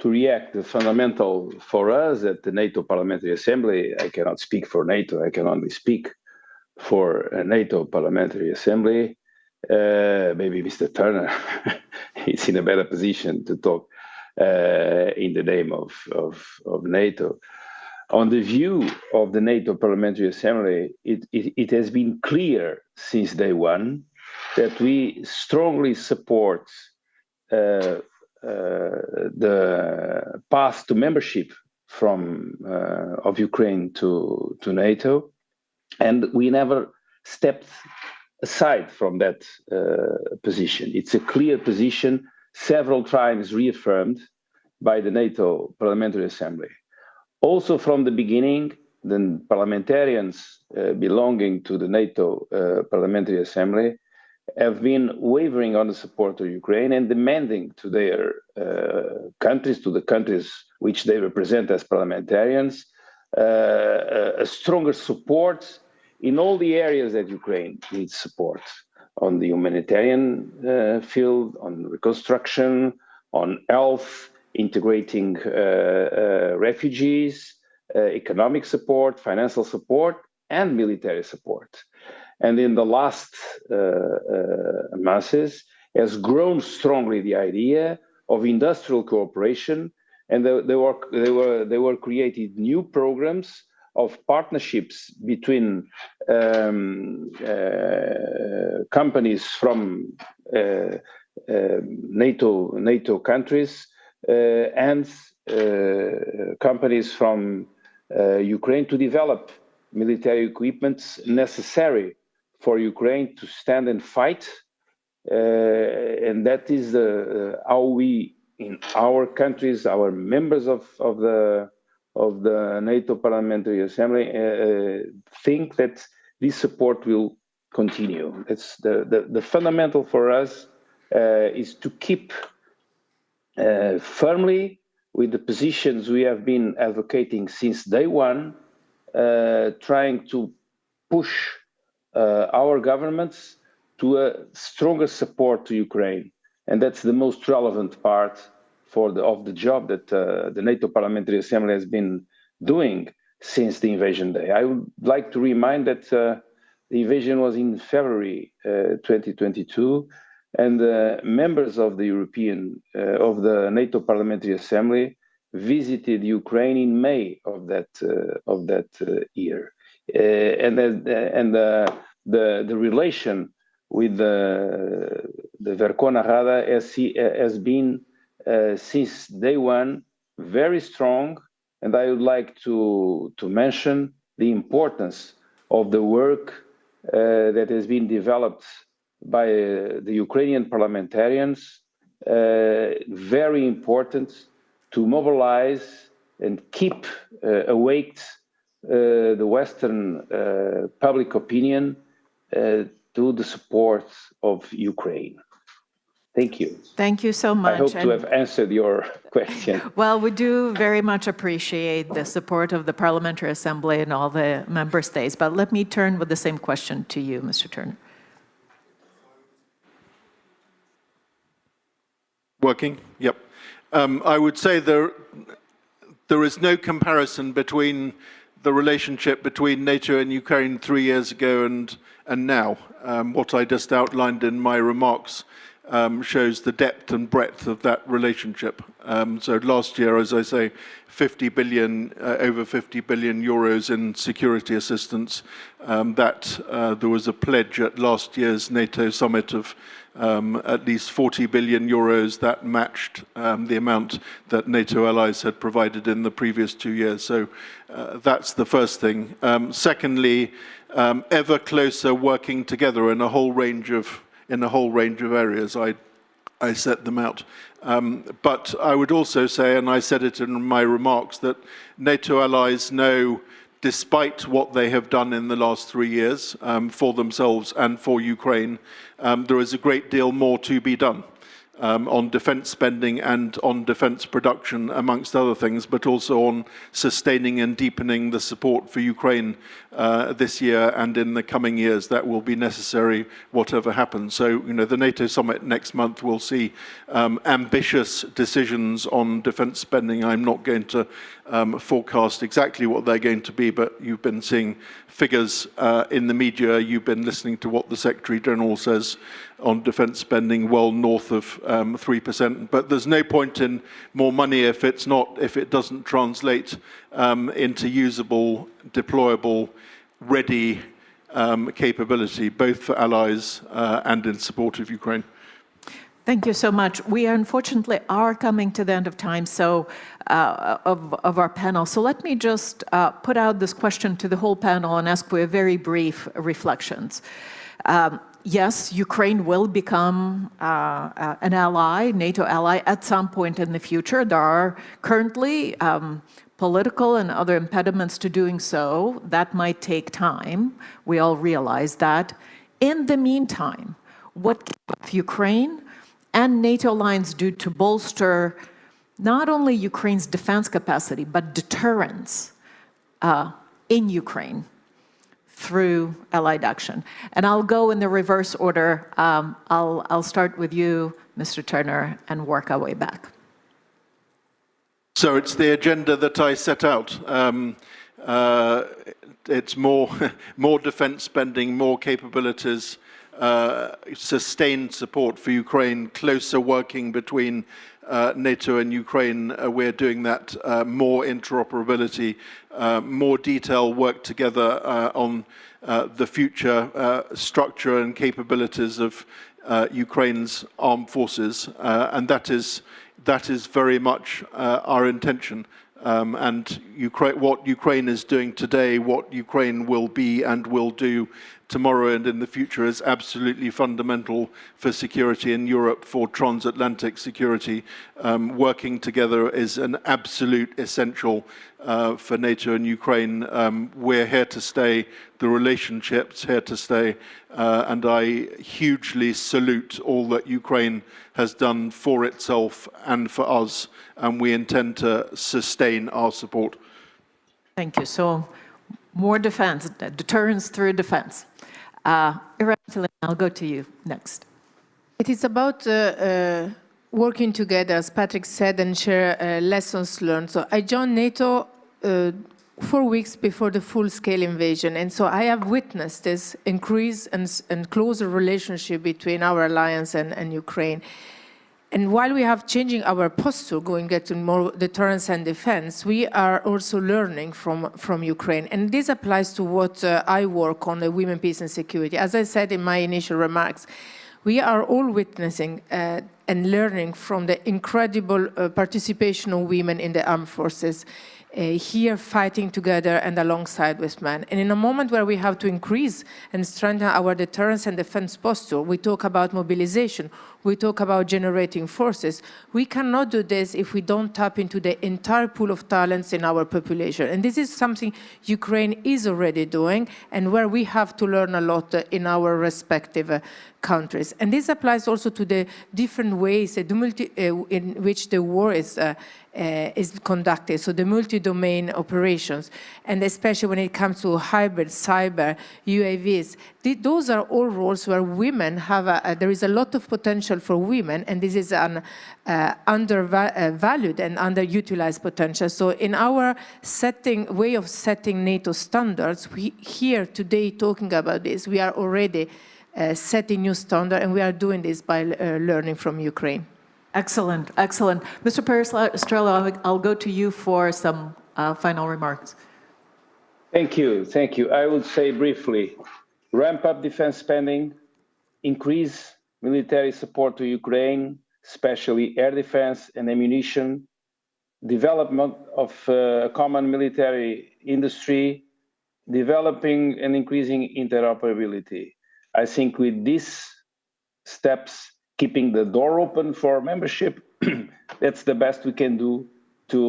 react. The fundamental for us at the NATO Parliamentary Assembly, I cannot speak for NATO, I can only speak for a NATO Parliamentary Assembly. Maybe Mr. Turner is in a better position to talk in the name of NATO. On the view of the NATO Parliamentary Assembly, it has been clear since day one that we strongly support the path to membership of Ukraine to NATO, and we never stepped aside from that position. It's a clear position, several times reaffirmed by the NATO Parliamentary Assembly. Also from the beginning, the parliamentarians belonging to the NATO Parliamentary Assembly have been wavering on the support of Ukraine and demanding to their countries, to the countries which they represent as parliamentarians, a stronger support in all the areas that Ukraine needs support, on the humanitarian field, on reconstruction, on health, integrating refugees, economic support, financial support, and military support. And in the last months has grown strongly the idea of industrial cooperation, and they were created new programs of partnerships between companies from NATO countries and companies from Ukraine to develop military equipment necessary for Ukraine to stand and fight. And that is how we, in our countries, our members of the NATO Parliamentary Assembly, think that this support will continue. It's the fundamental for us is to keep firmly with the positions we have been advocating since day one, trying to push our governments to a stronger support to Ukraine. And that's the most relevant part of the job that the NATO Parliamentary Assembly has been doing since the invasion day. I would like to remind that the invasion was in February 2022, and members of the of the NATO Parliamentary Assembly visited Ukraine in May of that year, and the relation with the Verkhovna Rada has been since day one very strong, and I would like to mention the importance of the work that has been developed by the Ukrainian parliamentarians, very important to mobilize and keep awake the Western public opinion to the support of Ukraine. Thank you. Thank you so much. I hope to have answered your question. Well, we do very much appreciate the support of the Parliamentary Assembly and all the member states, but let me turn with the same question to you, Mr. Turner. Working? Yep. I would say there is no comparison between the relationship between NATO and Ukraine 3 years ago and now. What I just outlined in my remarks shows the depth and breadth of that relationship. So last year, as I say, 50 billion, over 50 billion euros in security assistance. There was a pledge at last year's NATO summit of at least 40 billion euros that matched the amount that NATO allies had provided in the previous 2 years. So that's the first thing. Secondly, ever closer working together in a whole range of areas. I set them out. But I would also say, and I said it in my remarks, that NATO allies know, despite what they have done in the last 3 years for themselves and for Ukraine, there is a great deal more to be done on defense spending and on defense production, amongst other things, but also on sustaining and deepening the support for Ukraine this year and in the coming years. That will be necessary, whatever happens. So, the NATO summit next month will see ambitious decisions on defense spending. I'm not going to forecast exactly what they're going to be, but you've been seeing figures in the media. You've been listening to what the Secretary General says on defense spending, well north of 3%. But there's no point in more money if it doesn't translate into usable, deployable, ready capability, both for allies and in support of Ukraine. Thank you so much. We unfortunately are coming to the end of time of our panel. So let me just put out this question to the whole panel and ask for a very brief reflections. Yes, Ukraine will become an ally, NATO ally, at some point in the future. There are currently political and other impediments to doing so. That might take time. We all realize that. In the meantime, what can Ukraine and NATO alliance do to bolster not only Ukraine's defense capacity, but deterrence in Ukraine through allied action? And I'll go in the reverse order. I'll start with you, Mr. Turner, and work our way back. So it's the agenda that I set out. It's more defense spending, more capabilities, sustained support for Ukraine, closer working between NATO and Ukraine, we're doing that more interoperability, more detailed work together on the future structure and capabilities of Ukraine's armed forces, and that is very much our intention. And what Ukraine is doing today, what Ukraine will be and will do tomorrow and in the future is absolutely fundamental for security in Europe, for transatlantic security. Working together is an absolute essential for NATO and Ukraine. We're here to stay, the relationship's here to stay, and I hugely salute all that Ukraine has done for itself and for us, and we intend to sustain our support. Thank you. So more defense, deterrence through defense. I'll go to you next. It is about working together, as Patrick said, and share lessons learned. So I joined NATO 4 weeks before the full-scale invasion, and so I have witnessed this increase and closer relationship between our alliance and Ukraine. And while we have changing our posture, going to more deterrence and defense, we are also learning from Ukraine. And this applies to what I work on, the women, peace and security. As I said in my initial remarks, we are all witnessing and learning from the incredible participation of women in the armed forces, here fighting together and alongside with men. And in a moment where we have to increase and strengthen our deterrence and defense posture, we talk about mobilization, we talk about generating forces. We cannot do this if we don't tap into the entire pool of talents in our population. And this is something Ukraine is already doing, and where we have to learn a lot in our respective countries. And this applies also to the different ways in which the war is conducted, so the multi-domain operations, and especially when it comes to hybrid, cyber, UAVs. Those are all roles where women have there is a lot of potential for women, and this is an undervalued and underutilized potential. So in our way of setting NATO standards, we here today talking about this, we are already setting new standards, and we are doing this by learning from Ukraine. Excellent, excellent. Mr. Perestrello, I'll go to you for some final remarks. Thank you. Thank you. I would say briefly, ramp up defense spending, increase military support to Ukraine, especially air defense and ammunition, development of a common military industry, developing and increasing interoperability. I think with these steps, keeping the door open for membership, that's the best we can do to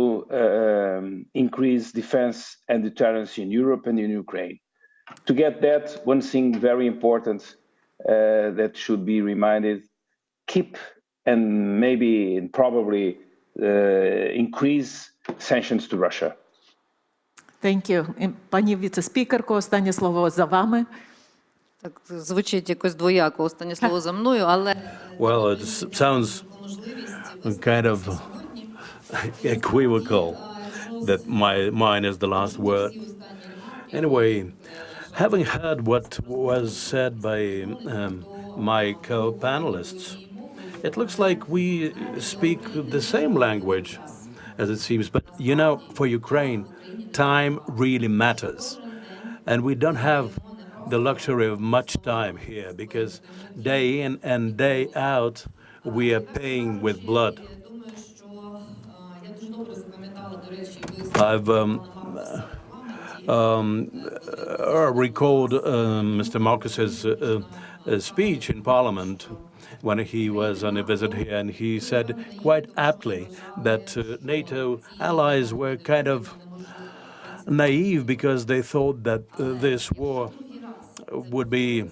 increase defense and deterrence in Europe and in Ukraine. To get that, one thing very important that should be reminded, keep and maybe and probably increase sanctions to Russia. Thank you. Пані віце-спікерко, останнє слово за вами. Так, звучить якось двояко, останнє слово за мною, але... Well, it sounds kind of equivocal that mine is the last word. Anyway, having heard what was said by my co-panelists, it looks like we speak the same language, as it seems. But, you know, for Ukraine, time really matters. And we don't have the luxury of much time here, because day in and day out, we are paying with blood. I've recalled Mr. Marcus's speech in Parliament when he was on a visit here, and he said quite aptly that NATO allies were kind of naive because they thought that this war would be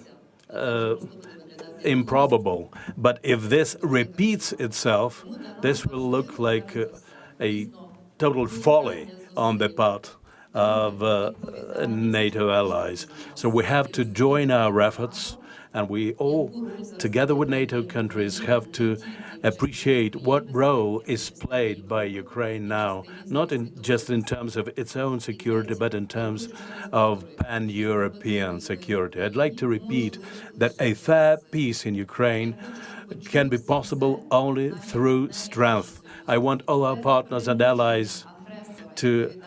improbable. But if this repeats itself, this will look like a total folly on the part of NATO allies. So we have to join our efforts And we all, together with NATO countries, have to appreciate what role is played by Ukraine now, not just in terms of its own security, but in terms of pan-European security. I'd like to repeat that a fair peace in Ukraine can be possible only through strength. I want all our partners and allies to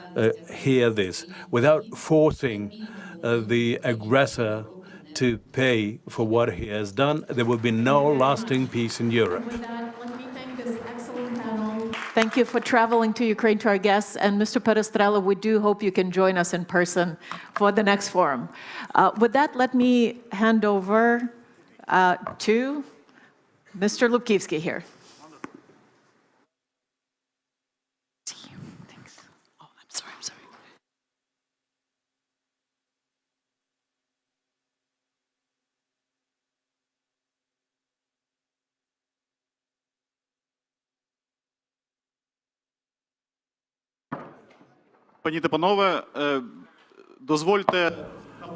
hear this, without forcing the aggressor to pay for what he has done. There will be no lasting peace in Europe. With that, let me thank this excellent panel. Thank you for traveling to Ukraine, to our guests. And Mr. Perestrella, we do hope you can join us in person for the next forum. With that, let me hand over to Mr. Lubkivsky here.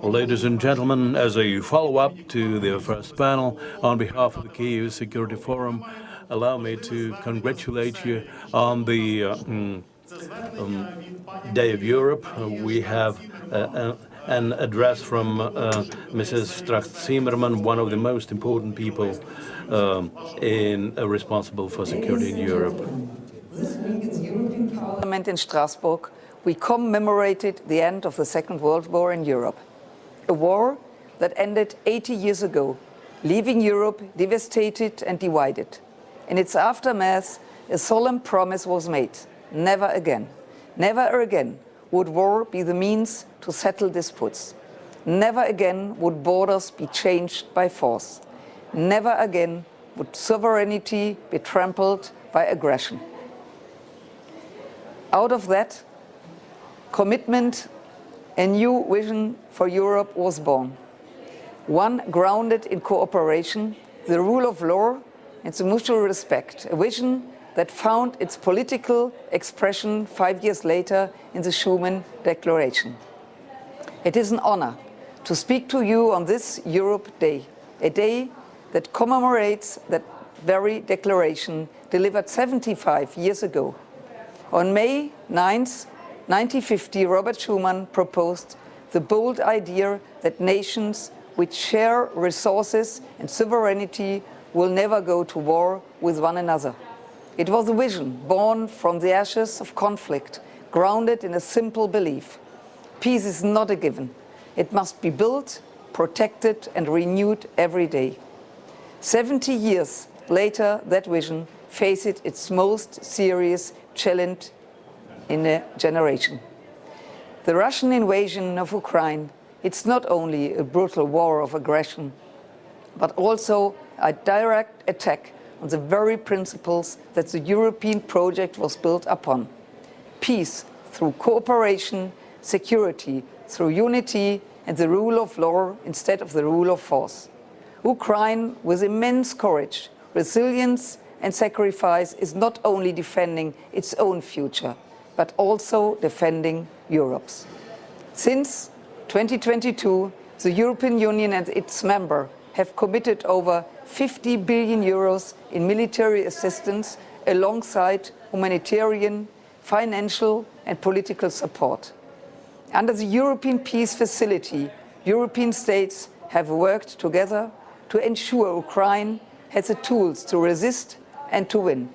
Ladies and gentlemen, as a follow-up to the first panel, on behalf of the Kyiv Security Forum, allow me to congratulate you on the Day of Europe. We have an address from Mrs. Strack-Zimmerman, one of the most important people responsible for security in Europe. This week in the European Parliament in Strasbourg, we commemorated the end of the Second World War in Europe. A war that ended 80 years ago, leaving Europe devastated and divided. In its aftermath, a solemn promise was made: never again. Never again would war be the means to settle disputes. Never again would borders be changed by force. Never again would sovereignty be trampled by aggression. Out of that commitment, a new vision for Europe was born. One grounded in cooperation, the rule of law, and the mutual respect. A vision that found its political expression 5 years later in the Schuman Declaration. It is an honor to speak to you on this Europe Day, a day that commemorates that very declaration delivered 75 years ago. On May 9th, 1950, Robert Schuman proposed the bold idea that nations which share resources and sovereignty will never go to war with one another. It was a vision born from the ashes of conflict, grounded in a simple belief: peace is not a given. It must be built, protected, and renewed every day. 70 years later, that vision faces its most serious challenge in a generation. The Russian invasion of Ukraine, it's not only a brutal war of aggression, but also a direct attack on the very principles that the European project was built upon. Peace through cooperation, security through unity, and the rule of law instead of the rule of force. Ukraine, with immense courage, resilience, and sacrifice, is not only defending its own future, but also defending Europe's. Since 2022, the European Union and its members have committed over 50 billion euros in military assistance alongside humanitarian, financial and political support. Under the European Peace Facility, European states have worked together to ensure Ukraine has the tools to resist and to win.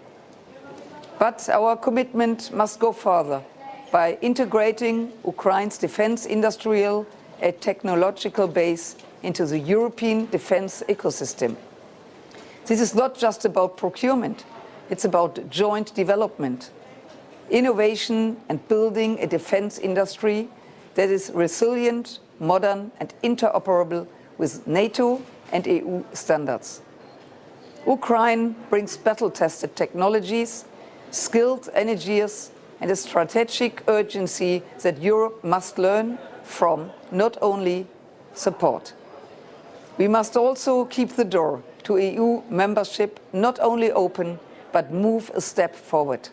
But our commitment must go further by integrating Ukraine's defense industrial and technological base into the European defense ecosystem. This is not just about procurement, it's about joint development, innovation and building a defense industry that is resilient, modern and interoperable with NATO and EU standards. Ukraine brings battle-tested technologies, skilled engineers and a strategic urgency that Europe must learn from, not only support. We must also keep the door to EU membership not only open, but move a step forward.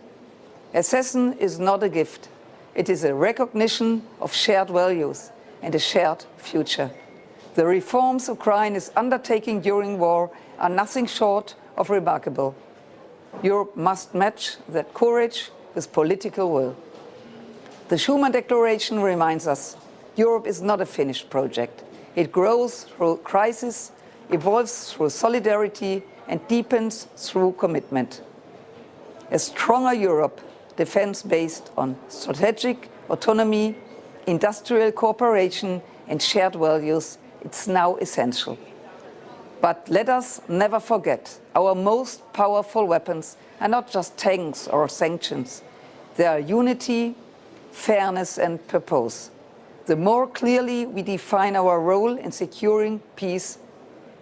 Accession is not a gift. It is a recognition of shared values and a shared future. The reforms Ukraine is undertaking during war are nothing short of remarkable. Europe must match that courage with political will. The Schuman Declaration reminds us Europe is not a finished project. It grows through crisis, evolves through solidarity, and deepens through commitment. A stronger Europe, defense based on strategic autonomy, industrial cooperation, and shared values, it's now essential. But let us never forget, our most powerful weapons are not just tanks or sanctions. They are unity, fairness, and purpose. The more clearly we define our role in securing peace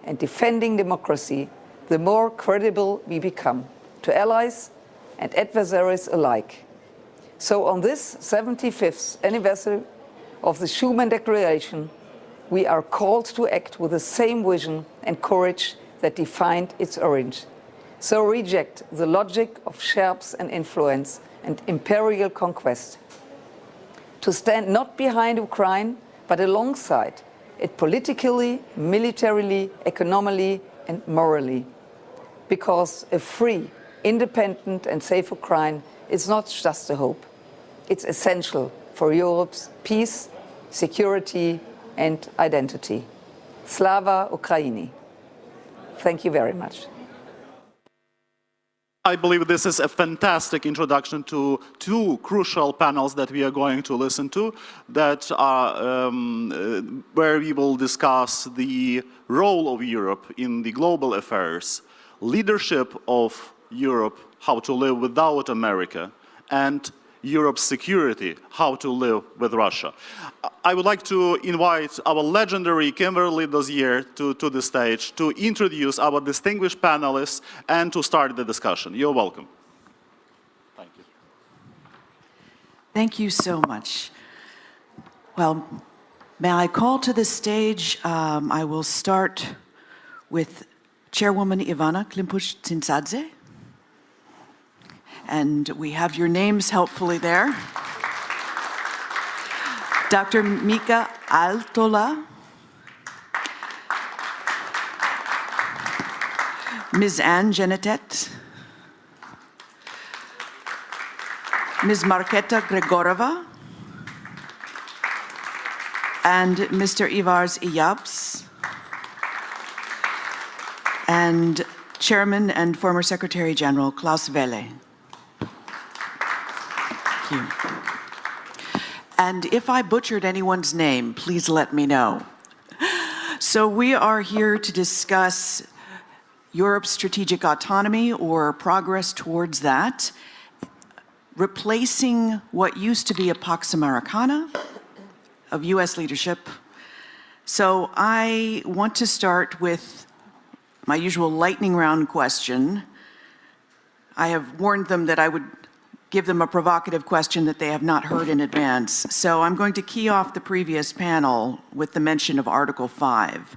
and defending democracy, the more credible we become to allies and adversaries alike. So on this 75th anniversary of the Schuman Declaration, we are called to act with the same vision and courage that defined its origin. So reject the logic of sharps and influence and imperial conquest. To stand not behind Ukraine, but alongside it politically, militarily, economically, and morally. Because a free, independent, and safe Ukraine is not just a hope. It's essential for Europe's peace, security, and identity. Slava Ukraini. Thank you very much. I believe this is a fantastic introduction to two crucial panels that we are going to listen to, that are where we will discuss the role of Europe in the global affairs, leadership of Europe, how to live without America, and Europe's security, how to live with Russia. I would like to invite our legendary Kimberly Dozier to the stage to introduce our distinguished panelists and to start the discussion. You're welcome. Thank you. Thank you so much. Well, may I call to the stage, I will start with Chairwoman Ivana Klimpouch-Tsintsadze. And we have your names helpfully there. Dr. Mika Aaltola, Ms. Anne Genetet, Ms. Marketa Gregorova, and Mr. Ivars Iyabs, and Chairman and former Secretary General Klaus Welle. Thank you. And if I butchered anyone's name, please let me know. So we are here to discuss Europe's strategic autonomy or progress towards that, replacing what used to be a Pax Americana of US leadership. So I want to start with my usual lightning round question. I have warned them that I would give them a provocative question that they have not heard in advance. So I'm going to key off the previous panel with the mention of Article 5.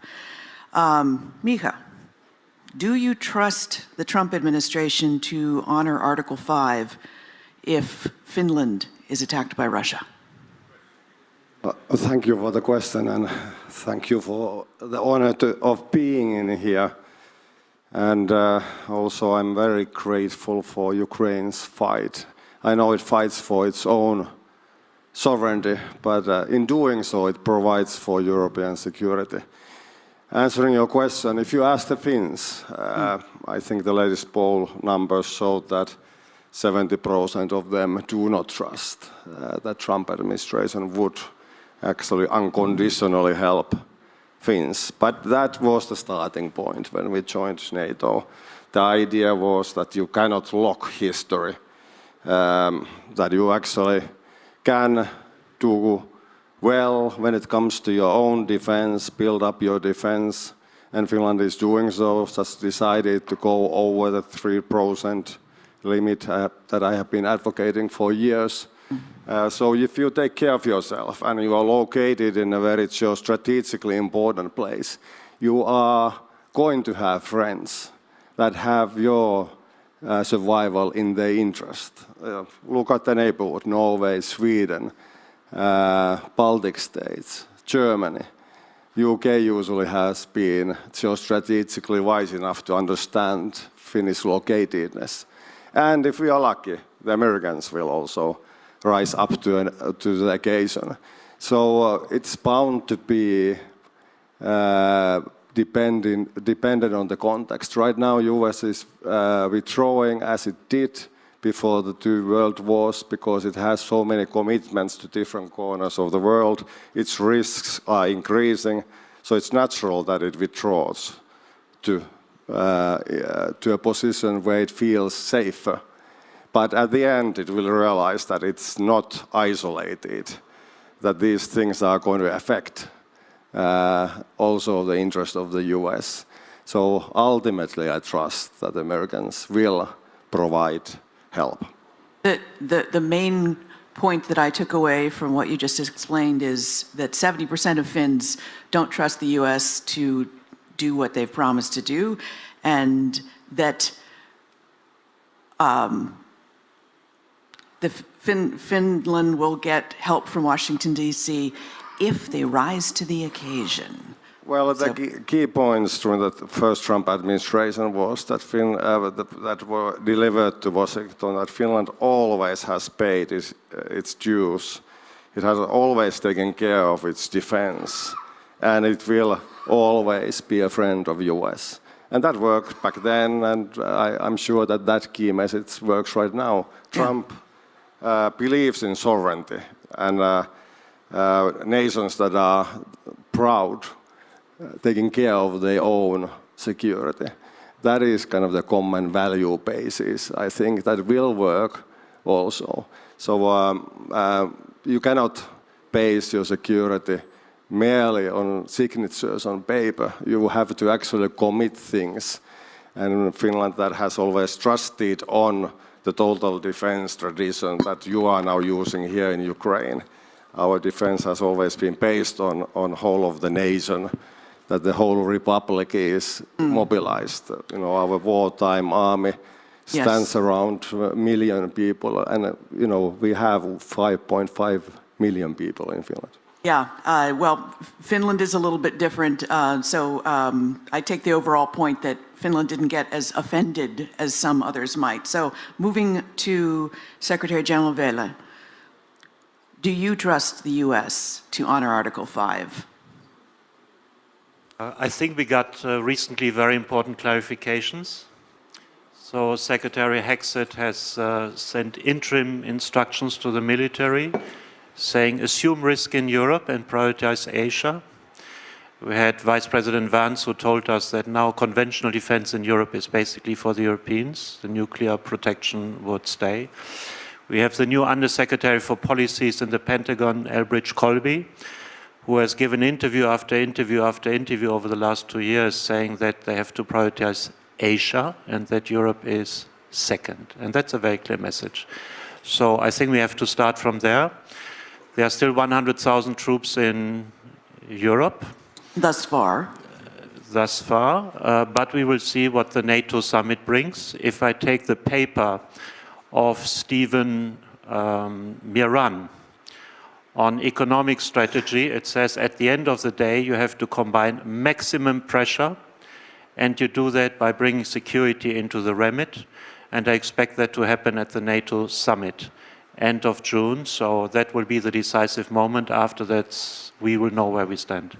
Mika, do you trust the Trump administration to honor Article 5 if Finland is attacked by Russia? Thank you for the question, and thank you for the honor of being in here. And also I'm very grateful for Ukraine's fight. I know it fights for its own sovereignty, but in doing so, it provides for European security. Answering your question, if you ask the Finns, I think the latest poll numbers showed that 70% of them do not trust that Trump administration would actually unconditionally help Finns. But that was the starting point when we joined NATO. The idea was that you cannot lock history, that you actually can do well when it comes to your own defense, build up your defense, and Finland is doing so, just decided to go over the 3% limit that I have been advocating for years. So if you take care of yourself and you are located in a very strategically important place, you are going to have friends that have your survival in their interest. Look at the neighborhood, Norway, Sweden, Baltic states, Germany. UK usually has been geostrategically wise enough to understand Finnish locatedness. And if we are lucky, the Americans will also rise up to the occasion. So it's bound to be dependent on the context. Right now, US is withdrawing as it did before the two world wars because it has so many commitments to different corners of the world. Its risks are increasing, so it's natural that it withdraws to a position where it feels safer. But at the end, it will realize that it's not isolated, that these things are going to affect also the interest of the US. So ultimately, I trust that the Americans will provide help. The main point that I took away from what you just explained is that 70% of Finns don't trust the US to do what they've promised to do, and that Finland will get help from Washington, D.C. if they rise to the occasion. Well, the key points during the first Trump administration was that that were delivered to Washington, that Finland always has paid its dues. It has always taken care of its defense, and it will always be a friend of US. And that worked back then, and I'm sure that that key message works right now. Trump believes in sovereignty, and nations that are proud taking care of their own security. That is kind of the common value basis. I think that will work also. So you cannot base your security merely on signatures on paper. You have to actually commit things. And Finland that has always trusted on the total defense tradition that you are now using here in Ukraine. Our defense has always been based on whole of the nation, that the whole republic is mobilized. You know, our wartime army stands around 1 million people, and you know, we have 5.5 million people in Finland. Yeah, well, Finland is a little bit different, so I take the overall point that Finland didn't get as offended as some others might. So moving to Secretary General Velle, do you trust the US to honor Article 5? I think we got recently very important clarifications. So Secretary Hexet has sent interim instructions to the military saying assume risk in Europe and prioritize Asia. We had Vice President Vance who told us that now conventional defense in Europe is basically for the Europeans. The nuclear protection would stay. We have the new Undersecretary for Policies in the Pentagon, Elbridge Colby, who has given interview after interview after interview over the last 2 years saying that they have to prioritize Asia and that Europe is second. And that's a very clear message. So I think we have to start from there. There are still 100,000 troops in Europe. Thus far. But we will see what the NATO summit brings. If I take the paper of Stephen Miran on economic strategy, it says at the end of the day you have to combine maximum pressure, and you do that by bringing security into the remit, and I expect that to happen at the NATO summit end of June, so that will be the decisive moment. After that we will know where we stand.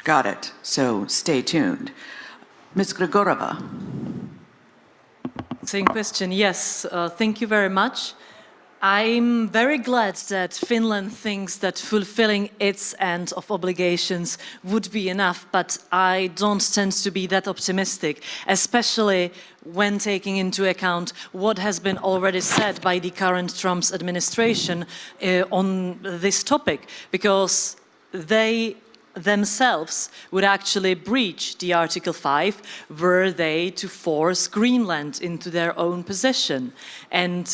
Got it. So stay tuned. Ms. Grigorova. Same question, yes. Thank you very much. I'm very glad that Finland thinks that fulfilling its end of obligations would be enough, but I don't tend to be that optimistic, especially when taking into account what has been already said by the current Trump's administration on this topic, because they themselves would actually breach the Article 5 were they to force Greenland into their own possession. And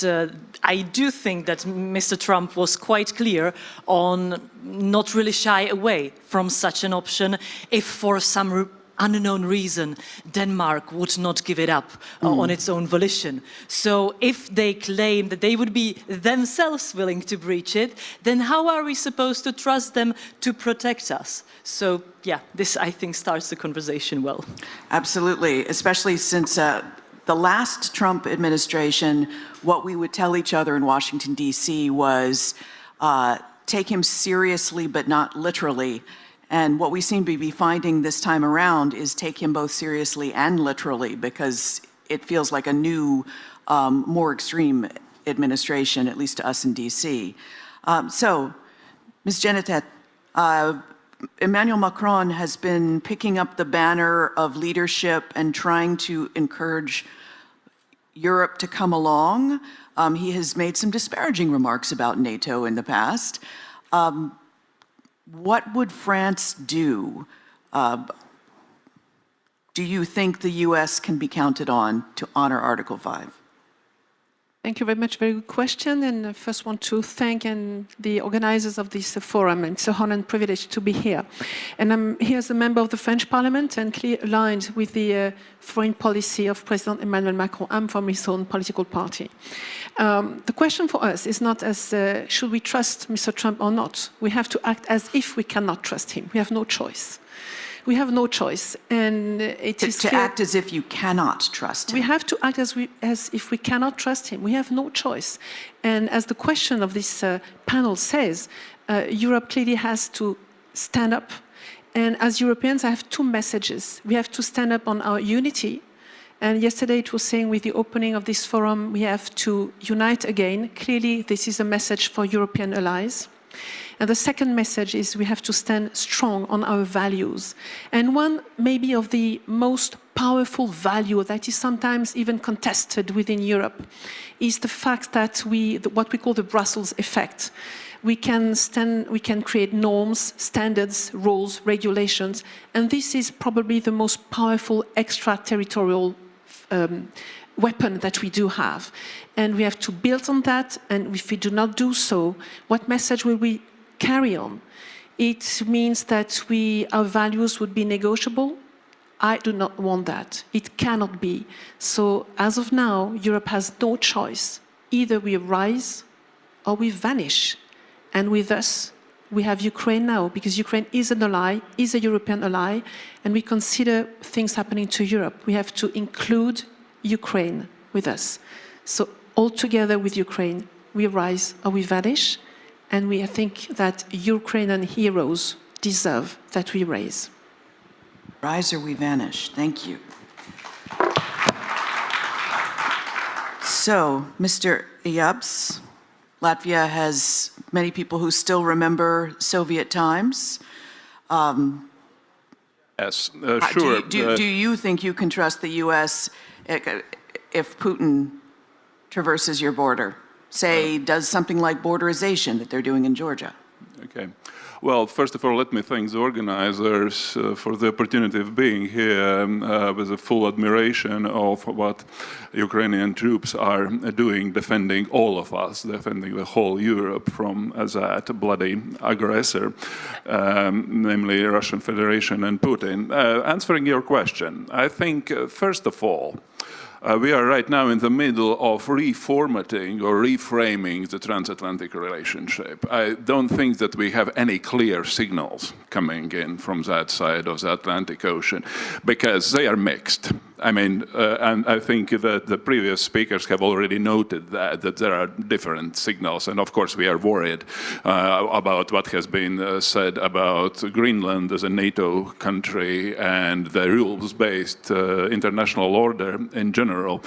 I do think that Mr. Trump was quite clear on not really shy away from such an option if for some unknown reason, Denmark would not give it up on its own volition. So if they claim that they would be themselves willing to breach it, then how are we supposed to trust them to protect us? So yeah, this I think starts the conversation well. Absolutely, especially since the last Trump administration, what we would tell each other in Washington, D.C. was take him seriously but not literally. And what we seem to be finding this time around is take him both seriously and literally, because it feels like a new, more extreme administration, at least to us in D.C. So, Ms. Genitet, Emmanuel Macron has been picking up the banner of leadership and trying to encourage Europe to come along. He has made some disparaging remarks about NATO in the past. What would France do? Do you think the US can be counted on to honor Article 5? Thank you very much. Very good question. And I first want to thank the organizers of this forum. It's an honor and privilege to be here. And I'm here as a member of the French Parliament and clearly aligned with the foreign policy of President Emmanuel Macron. I'm from his own political party. The question for us is not as should we trust Mr. Trump or not. We have to act as if we cannot trust him. We have no choice. We have no choice, and it is to act as if you cannot trust him. We have to act as if we cannot trust him. We have no choice, and as the question of this panel says, Europe clearly has to stand up. And as Europeans, I have two messages. We have to stand up on our unity. And yesterday it was saying with the opening of this forum, we have to unite again. Clearly, this is a message for European allies. And the second message is we have to stand strong on our values. And one maybe of the most powerful value that is sometimes even contested within Europe is the fact that what we call the Brussels effect. We can create norms, standards, rules, regulations, and this is probably the most powerful extraterritorial weapon that we do have. And we have to build on that, and if we do not do so, what message will we carry on? It means that our values would be negotiable. I do not want that. It cannot be. So as of now, Europe has no choice. Either we rise or we vanish. And with us, we have Ukraine now, because Ukraine is an ally, is a European ally, and we consider things happening to Europe. We have to include Ukraine with us. So all together with Ukraine, we rise or we vanish, and we think that Ukrainian heroes deserve that we raise. Rise or we vanish. Thank you. So, Mr. Iyabs, Latvia has many people who still remember Soviet times. Yes, sure. Do you think you can trust the U.S. if Putin traverses your border? Say, does something like borderization that they're doing in Georgia? Okay. Well, first of all, let me thank the organizers for the opportunity of being here with a full admiration of what Ukrainian troops are doing, defending all of us, defending the whole Europe from that bloody aggressor, namely Russian Federation and Putin. Answering your question, I think, first of all, we are right now in the middle of reformatting or reframing the transatlantic relationship. I don't think that we have any clear signals coming in from that side of the Atlantic Ocean, because they are mixed. I mean, and I think that the previous speakers have already noted that there are different signals. And of course, we are worried about what has been said about Greenland as a NATO country and the rules-based international order in general.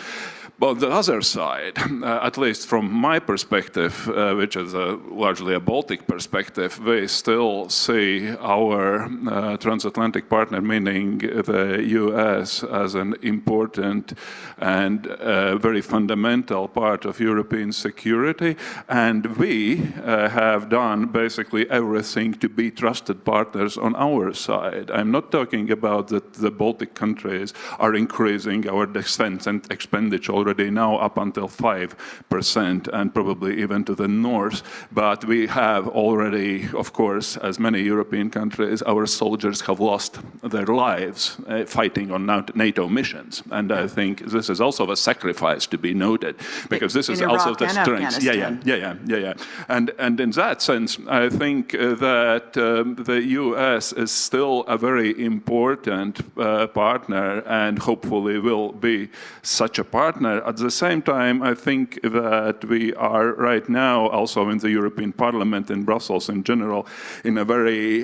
But the other side, at least from my perspective, which is largely a Baltic perspective, we still see our transatlantic partner, meaning the US, as an important and very fundamental part of European security. And we have done basically everything to be trusted partners on our side. I'm not talking about that the Baltic countries are increasing our defense and expenditure already now up until 5% and probably even to the north. But we have already, of course, as many European countries, our soldiers have lost their lives fighting on NATO missions. And I think this is also a sacrifice to be noted, because this is also the strength. Yeah. And in that sense, I think that the US is still a very important partner and hopefully will be such a partner. At the same time, I think that we are right now also in the European Parliament, in Brussels in general, in a very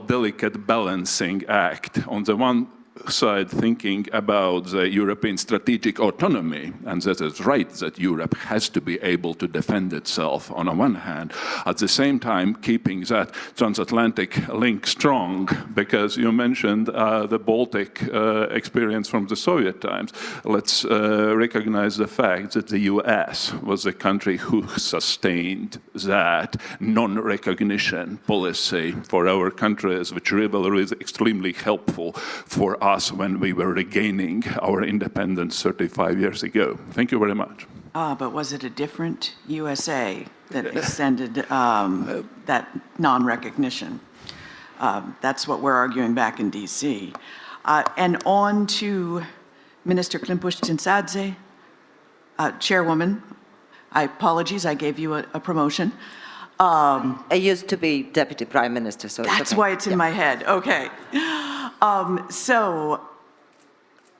delicate balancing act. On the one side, thinking about the European strategic autonomy, and that is right, that Europe has to be able to defend itself on the one hand, at the same time keeping that transatlantic link strong, because you mentioned the Baltic experience from the Soviet times. Let's recognize the fact that the US was the country who sustained that non-recognition policy for our countries, which really is extremely helpful for us when we were regaining our independence 35 years ago. Thank you very much. But was it a different USA that extended that non-recognition? That's what we're arguing back in DC. And on to Minister Klimpush-Tsintsadze, Chairwoman. Apologies, I gave you a promotion. I used to be Deputy Prime Minister, so that's why it's in my head. Okay. So,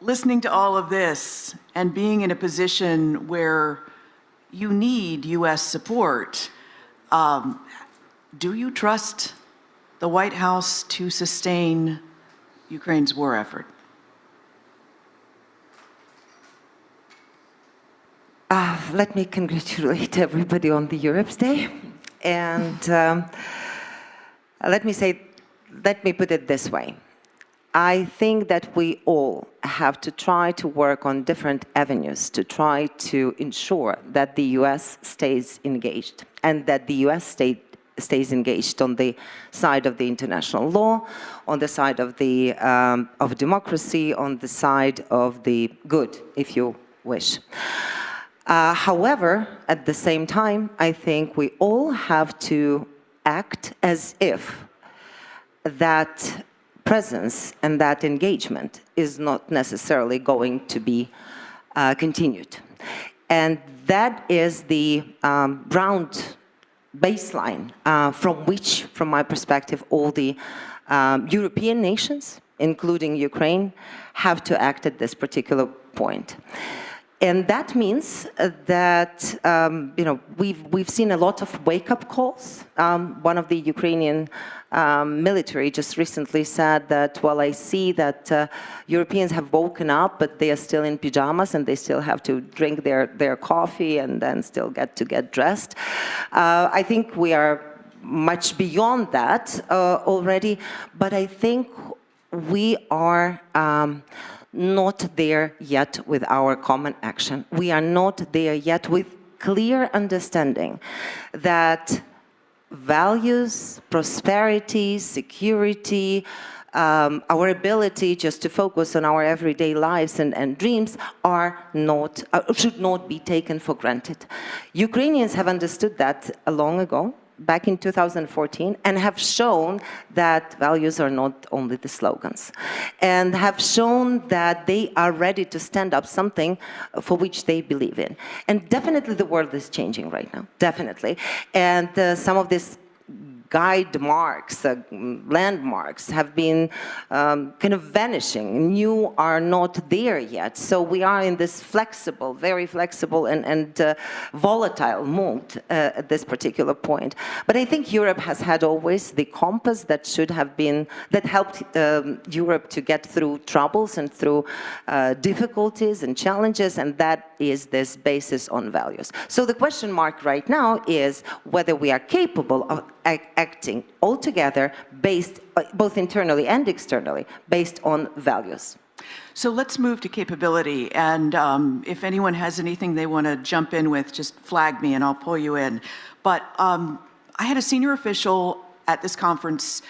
listening to all of this and being in a position where you need U.S. support, do you trust the White House to sustain Ukraine's war effort? Let me congratulate everybody on the Europe's Day. And let me put it this way. I think that we all have to try to work on different avenues to try to ensure that the US stays engaged, and that the US stays engaged on the side of the international law, on the side of the of democracy, on the side of the good, if you wish. However, at the same time, I think we all have to act as if that presence and that engagement is not necessarily going to be continued. And that is the ground baseline from which, from my perspective, all the European nations, including Ukraine, have to act at this particular point. And that means that we've seen a lot of wake-up calls. One of the Ukrainian military just recently said that, well, I see that Europeans have woken up, but they are still in pajamas and they still have to drink their coffee and then still get dressed. I think we are much beyond that already, but I think we are not there yet with our common action. We are not there yet with clear understanding that values, prosperity, security, our ability just to focus on our everyday lives and dreams should not be taken for granted. Ukrainians have understood that long ago, back in 2014, and have shown that values are not only the slogans, and have shown that they are ready to stand up something for which they believe in. And definitely the world is changing right now, definitely. And some of these guide marks, landmarks have been kind of vanishing. New are not there yet. So we are in this flexible, very flexible and volatile mood at this particular point. But I think Europe has had always the compass that should have been, that helped Europe to get through troubles and through difficulties and challenges, and that is this basis on values. So the question mark right now is whether we are capable of acting all together, based both internally and externally, based on values. So let's move to capability, and if anyone has anything they want to jump in with, just flag me and I'll pull you in. But I had a senior official at this conference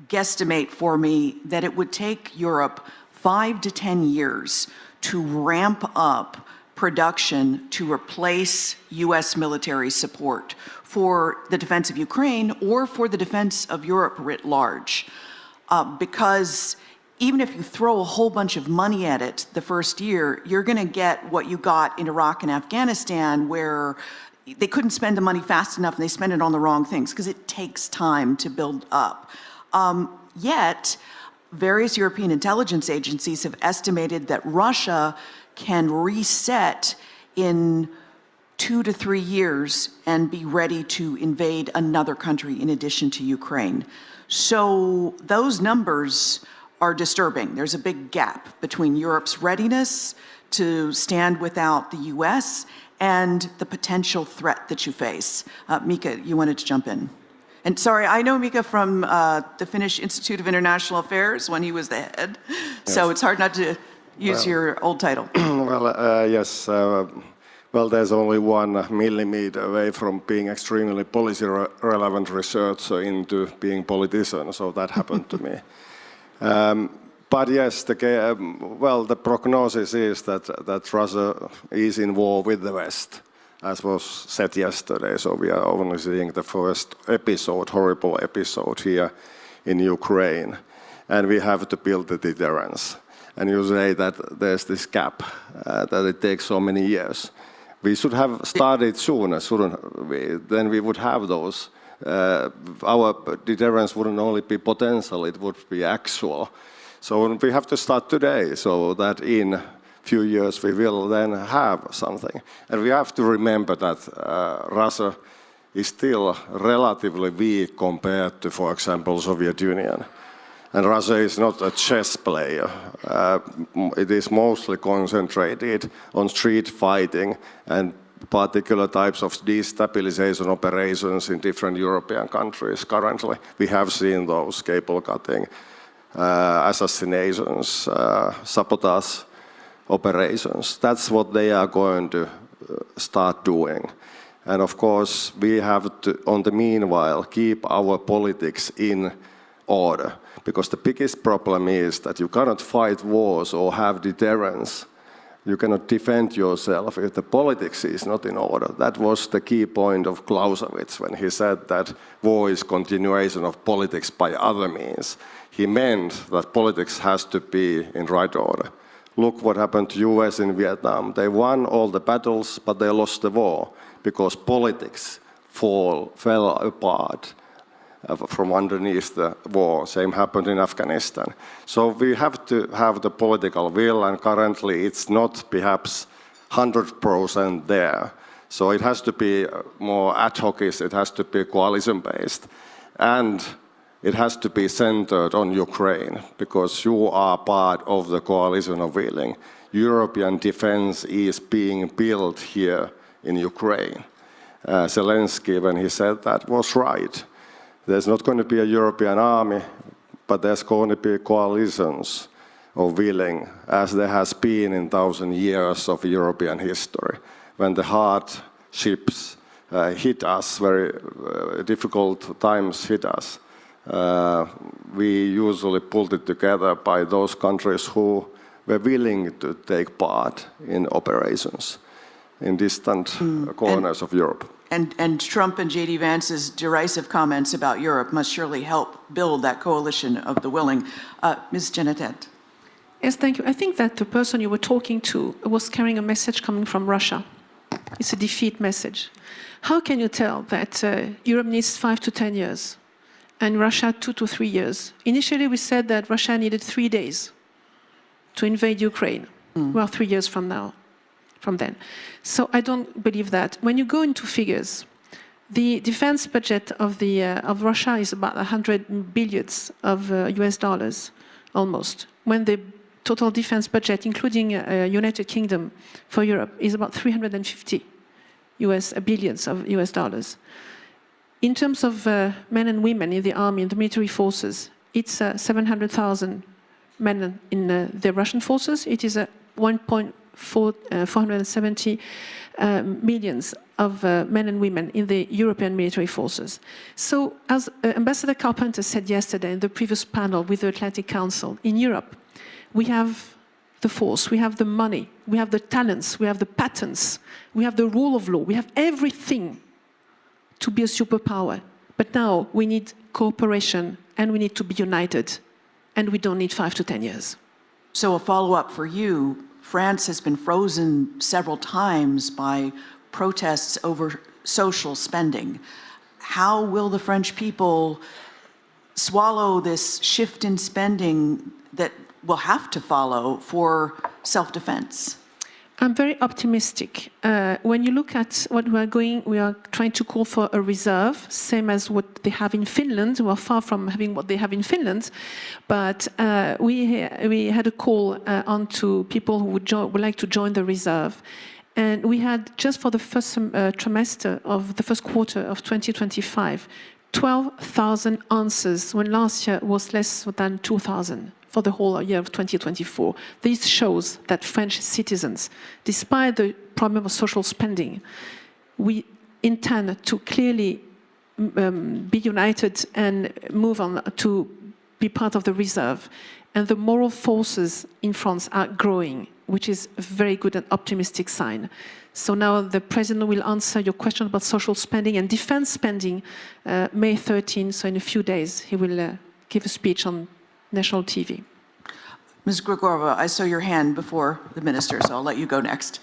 guesstimate for me that it would take Europe 5 to 10 years to ramp up production to replace US military support for the defense of Ukraine or for the defense of Europe writ large. Because even if you throw a whole bunch of money at it the first year, you're going to get what you got in Iraq and Afghanistan, where they couldn't spend the money fast enough and they spend it on the wrong things because it takes time to build up. Yet, various European intelligence agencies have estimated that Russia can reset in 2 to 3 years and be ready to invade another country in addition to Ukraine. So those numbers are disturbing. There's a big gap between Europe's readiness to stand without the US and the potential threat that you face. Mika, you wanted to jump in. And sorry, I know Mika from the Finnish Institute of International Affairs when he was the head, so it's hard not to use your old title. Yes. Well, there's only 1 millimeter away from being extremely policy-relevant researcher into being politician, so that happened to me. But yes, the prognosis is that Russia is in war with the West, as was said yesterday. So we are only seeing the first episode, horrible episode here in Ukraine, and we have to build the deterrence. And you say that there's this gap, that it takes so many years. We should have started sooner, shouldn't we? Then we would have those. Our deterrence wouldn't only be potential, it would be actual. So we have to start today, so that in a few years we will then have something. And we have to remember that Russia is still relatively weak compared to, for example, Soviet Union. And Russia is not a chess player. It is mostly concentrated on street fighting and particular types of destabilization operations in different European countries currently. We have seen those cable cutting, assassinations, sabotage operations. That's what they are going to start doing. And of course, we have to, on the meanwhile, keep our politics in order. Because the biggest problem is that you cannot fight wars or have deterrence. You cannot defend yourself if the politics is not in order. That was the key point of Clausewitz when he said that war is continuation of politics by other means. He meant that politics has to be in right order. Look what happened to US in Vietnam. They won all the battles, but they lost the war because politics fell apart from underneath the war. Same happened in Afghanistan. So we have to have the political will, and currently it's not perhaps 100% there. So it has to be more ad hoc, it has to be coalition-based, and it has to be centered on Ukraine, because you are part of the coalition of willing. European defense is being built here in Ukraine. Zelensky, when he said that, was right. There's not going to be a European army, but there's going to be coalitions of willing, as there has been in 1,000 years of European history. When the hardships hit us, very difficult times hit us, we usually pulled it together by those countries who were willing to take part in operations in distant corners of Europe. And Trump and J.D. Vance's derisive comments about Europe must surely help build that coalition of the willing. Ms. Genetet. Yes, thank you. I think that the person you were talking to was carrying a message coming from Russia. It's a defeat message. How can you tell that Europe needs 5 to 10 years and Russia 2 to 3 years? Initially, we said that Russia needed 3 days to invade Ukraine. Well, 3 years from now. From then. So I don't believe that. When you go into figures, the defense budget of Russia is about 100 billion of US dollars, almost. When the total defense budget, including United Kingdom for Europe, is about 350 billions of US dollars. In terms of men and women in the army, in the military forces, it's 700,000 men in the Russian forces. It is 470 millions of men and women in the European military forces. So, as Ambassador Carpenter said yesterday in the previous panel with the Atlantic Council, in Europe, we have the force, we have the money, we have the talents, we have the patents, we have the rule of law, we have everything to be a superpower. But now we need cooperation and we need to be united, and we don't need 5 to 10 years. So a follow-up for you, France has been frozen several times by protests over social spending. How will the French people swallow this shift in spending that will have to follow for self-defense? I'm very optimistic. When you look at what we are trying to call for a reserve, same as what they have in Finland. We are far from having what they have in Finland, but we had a call on to people who would like to join the reserve. And we had, just for the first trimester of the first quarter of 2025, 12,000 answers, when last year was less than 2,000 for the whole year of 2024. This shows that French citizens, despite the problem of social spending, we intend to clearly be united and move on to be part of the reserve. And the moral forces in France are growing, which is a very good and optimistic sign. So now the President will answer your question about social spending and defense spending May 13, so in a few days he will give a speech on national TV. Ms. Grigorova, I saw your hand before the minister, so I'll let you go next.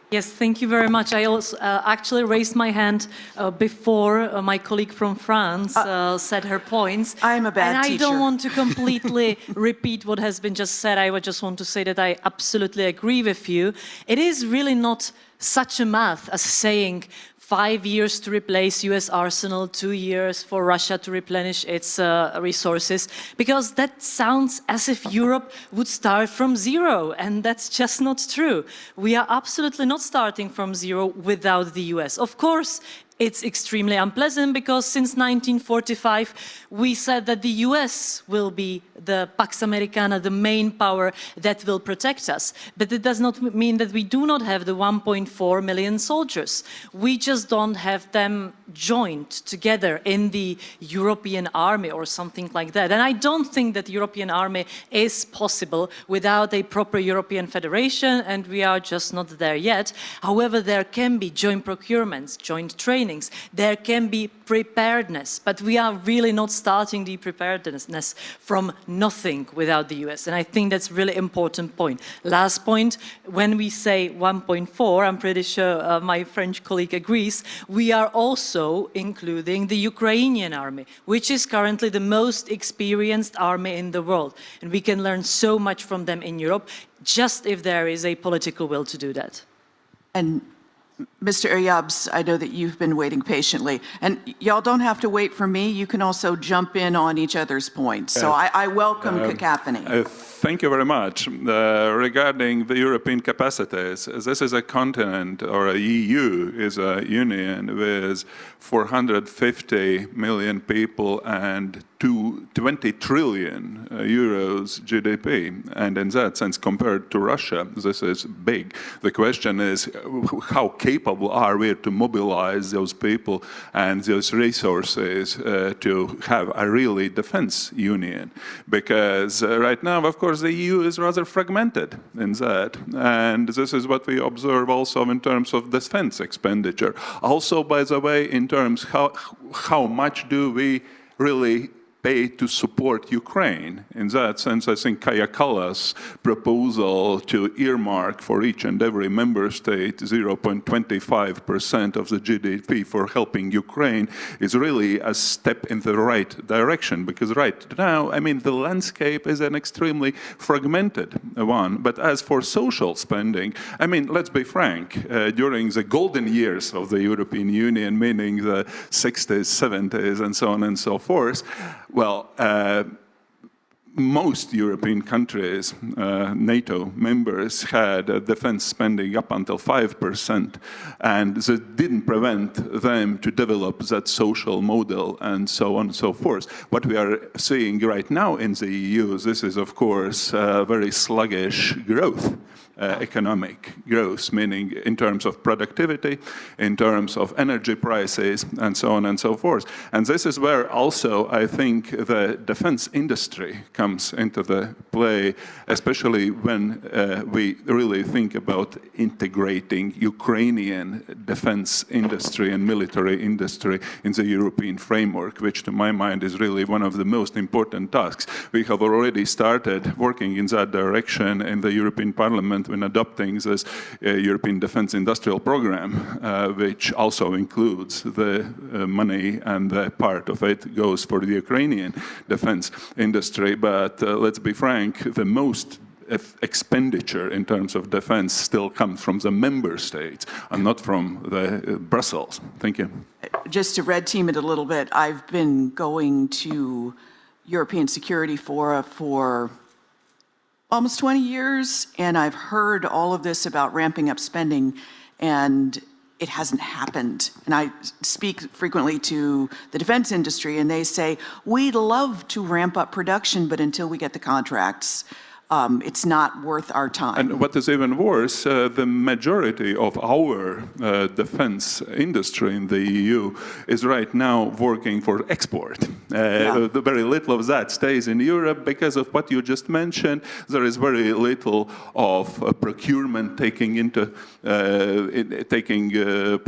Yes, thank you very much. I also actually raised my hand before my colleague from France said her points. I'm a bad teacher. And I don't want to completely repeat what has been just said. I just want to say that I absolutely agree with you. It is really not such a math as saying 5 years to replace US arsenal, 2 years for Russia to replenish its resources, because that sounds as if Europe would start from zero, and that's just not true. We are absolutely not starting from zero without the US. Of course, it's extremely unpleasant because since 1945 we said that the US will be the Pax Americana, the main power that will protect us. But it does not mean that we do not have the 1.4 million soldiers. We just don't have them joined together in the European army or something like that. And I don't think that the European army is possible without a proper European federation, and we are just not there yet. However, there can be joint procurements, joint training. There can be preparedness, but we are really not starting the preparedness from nothing without the US. And I think that's a really important point. Last point, when we say 1.4, I'm pretty sure my French colleague agrees, we are also including the Ukrainian army, which is currently the most experienced army in the world. And we can learn so much from them in Europe, just if there is a political will to do that. And Mr. Eryabs, I know that you've been waiting patiently, and y'all don't have to wait for me. You can also jump in on each other's points. So I welcome cacophony. Thank you very much. Regarding the European capacities, this is a continent, or a EU is a union with 450 million people and 20 trillion euros GDP. And in that sense, compared to Russia, this is big. The question is, how capable are we to mobilize those people and those resources to have a really defense union? Because right now, of course, the EU is rather fragmented in that. And this is what we observe also in terms of defense expenditure. Also, by the way, in terms how much do we really pay to support Ukraine. In that sense, I think Kaja Kallas' proposal to earmark for each and every member state 0.25% of the GDP for helping Ukraine is really a step in the right direction, because right now, I mean, the landscape is an extremely fragmented one. But as for social spending, I mean, let's be frank, during the golden years of the European Union, meaning the 60s, 70s, and so on and so forth, well, most European countries, NATO members, had defense spending up until 5%, and that didn't prevent them to develop that social model and so on and so forth. What we are seeing right now in the EU, this is, of course, very sluggish growth. Economic growth, meaning in terms of productivity, in terms of energy prices, and so on and so forth. And this is where also I think the defense industry comes comes into the play, especially when we really think about integrating Ukrainian defense industry and military industry in the European framework, which to my mind is really one of the most important tasks. We have already started working in that direction in the European Parliament when adopting this European Defense Industrial Program, which also includes the money, and the part of it goes for the Ukrainian defense industry. But let's be frank, the most expenditure in terms of defense still comes from the member states and not from the Brussels. Thank you. Just to red team it a little bit, I've been going to European Security Forum for almost 20 years, and I've heard all of this about ramping up spending, and it hasn't happened. And I speak frequently to the defense industry, and they say, we'd love to ramp up production, but until we get the contracts, it's not worth our time. And what is even worse, the majority of our defense industry in the EU is right now working for export. Very little of that stays in Europe because of what you just mentioned. There is very little of procurement taking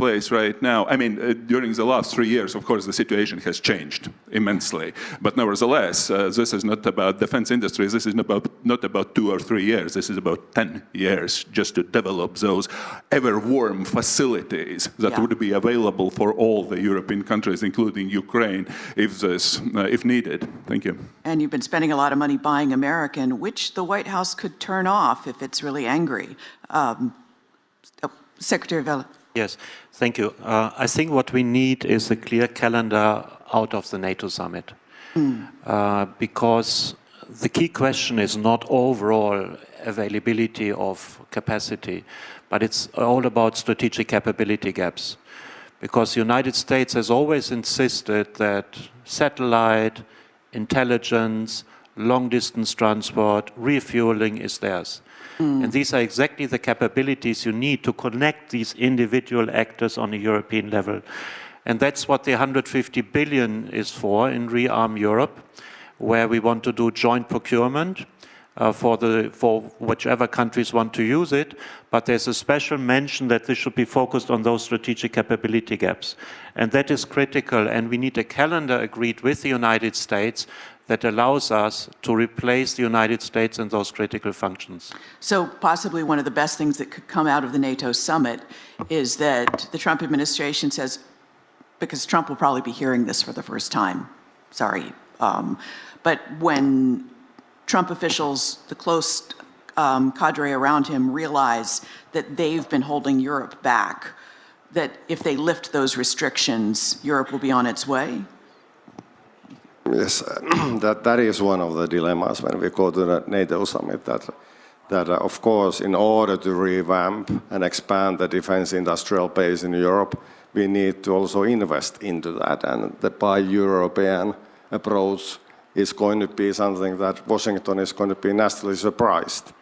place right now. I mean, during the last 3 years, of course, the situation has changed immensely. But nevertheless, this is not about defense industries. This is not about 2 or 3 years. This is about 10 years just to develop those ever-warm facilities that would be available for all the European countries, including Ukraine, if needed. Thank you. And you've been spending a lot of money buying American, which the White House could turn off if it's really angry. Secretary Vella. Yes, thank you. I think what we need is a clear calendar out of the NATO summit. Because the key question is not overall availability of capacity, but it's all about strategic capability gaps. Because the United States has always insisted that satellite, intelligence, long-distance transport, refueling is theirs. And these are exactly the capabilities you need to connect these individual actors on a European level. And that's what the 150 billion is for in Rearm Europe, where we want to do joint procurement for whichever countries want to use it. But there's a special mention that this should be focused on those strategic capability gaps. And that is critical. And we need a calendar agreed with the United States that allows us to replace the United States in those critical functions. So possibly one of the best things that could come out of the NATO summit is that the Trump administration says, because Trump will probably be hearing this for the first time, sorry, but when Trump officials, the close cadre around him, realize that they've been holding Europe back, that if they lift those restrictions, Europe will be on its way? Yes, that is one of the dilemmas when we go to the NATO summit, that of course, in order to revamp and expand the defense industrial base in Europe, we need to also invest into that, and the bi-European approach is going to be something that Washington is going to be naturally surprised.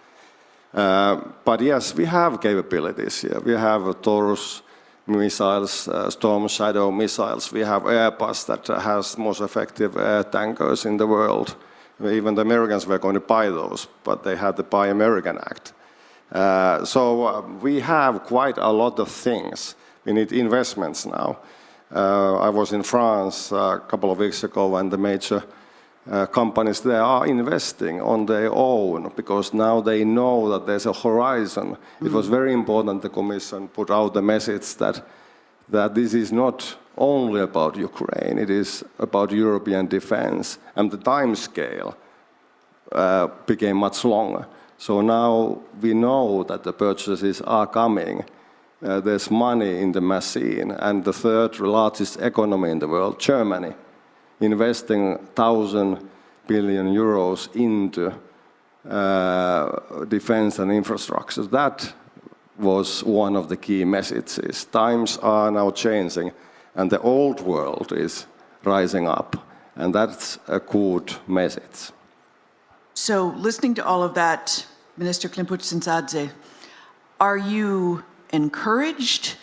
But yes, we have capabilities here. We have Taurus missiles, Storm Shadow missiles. We have Airbus that has most effective air tankers in the world. Even the Americans were going to buy those, but they had the Buy American Act. So we have quite a lot of things. We need investments now. I was in France a couple of weeks ago, and the major companies there are investing on their own because now they know that there's a horizon. It was very important the Commission put out the message that this is not only about Ukraine, it is about European defense, and the time scale became much longer. So now we know that the purchases are coming. There's money in the machine, and the third largest economy in the world, Germany, investing 1,000 billion euros into defense and infrastructure. That was one of the key messages. Times are now changing, and the old world is rising up, and that's a good message. So listening to all of that, Minister Klimpuch-Dzintsadze, are you encouraged?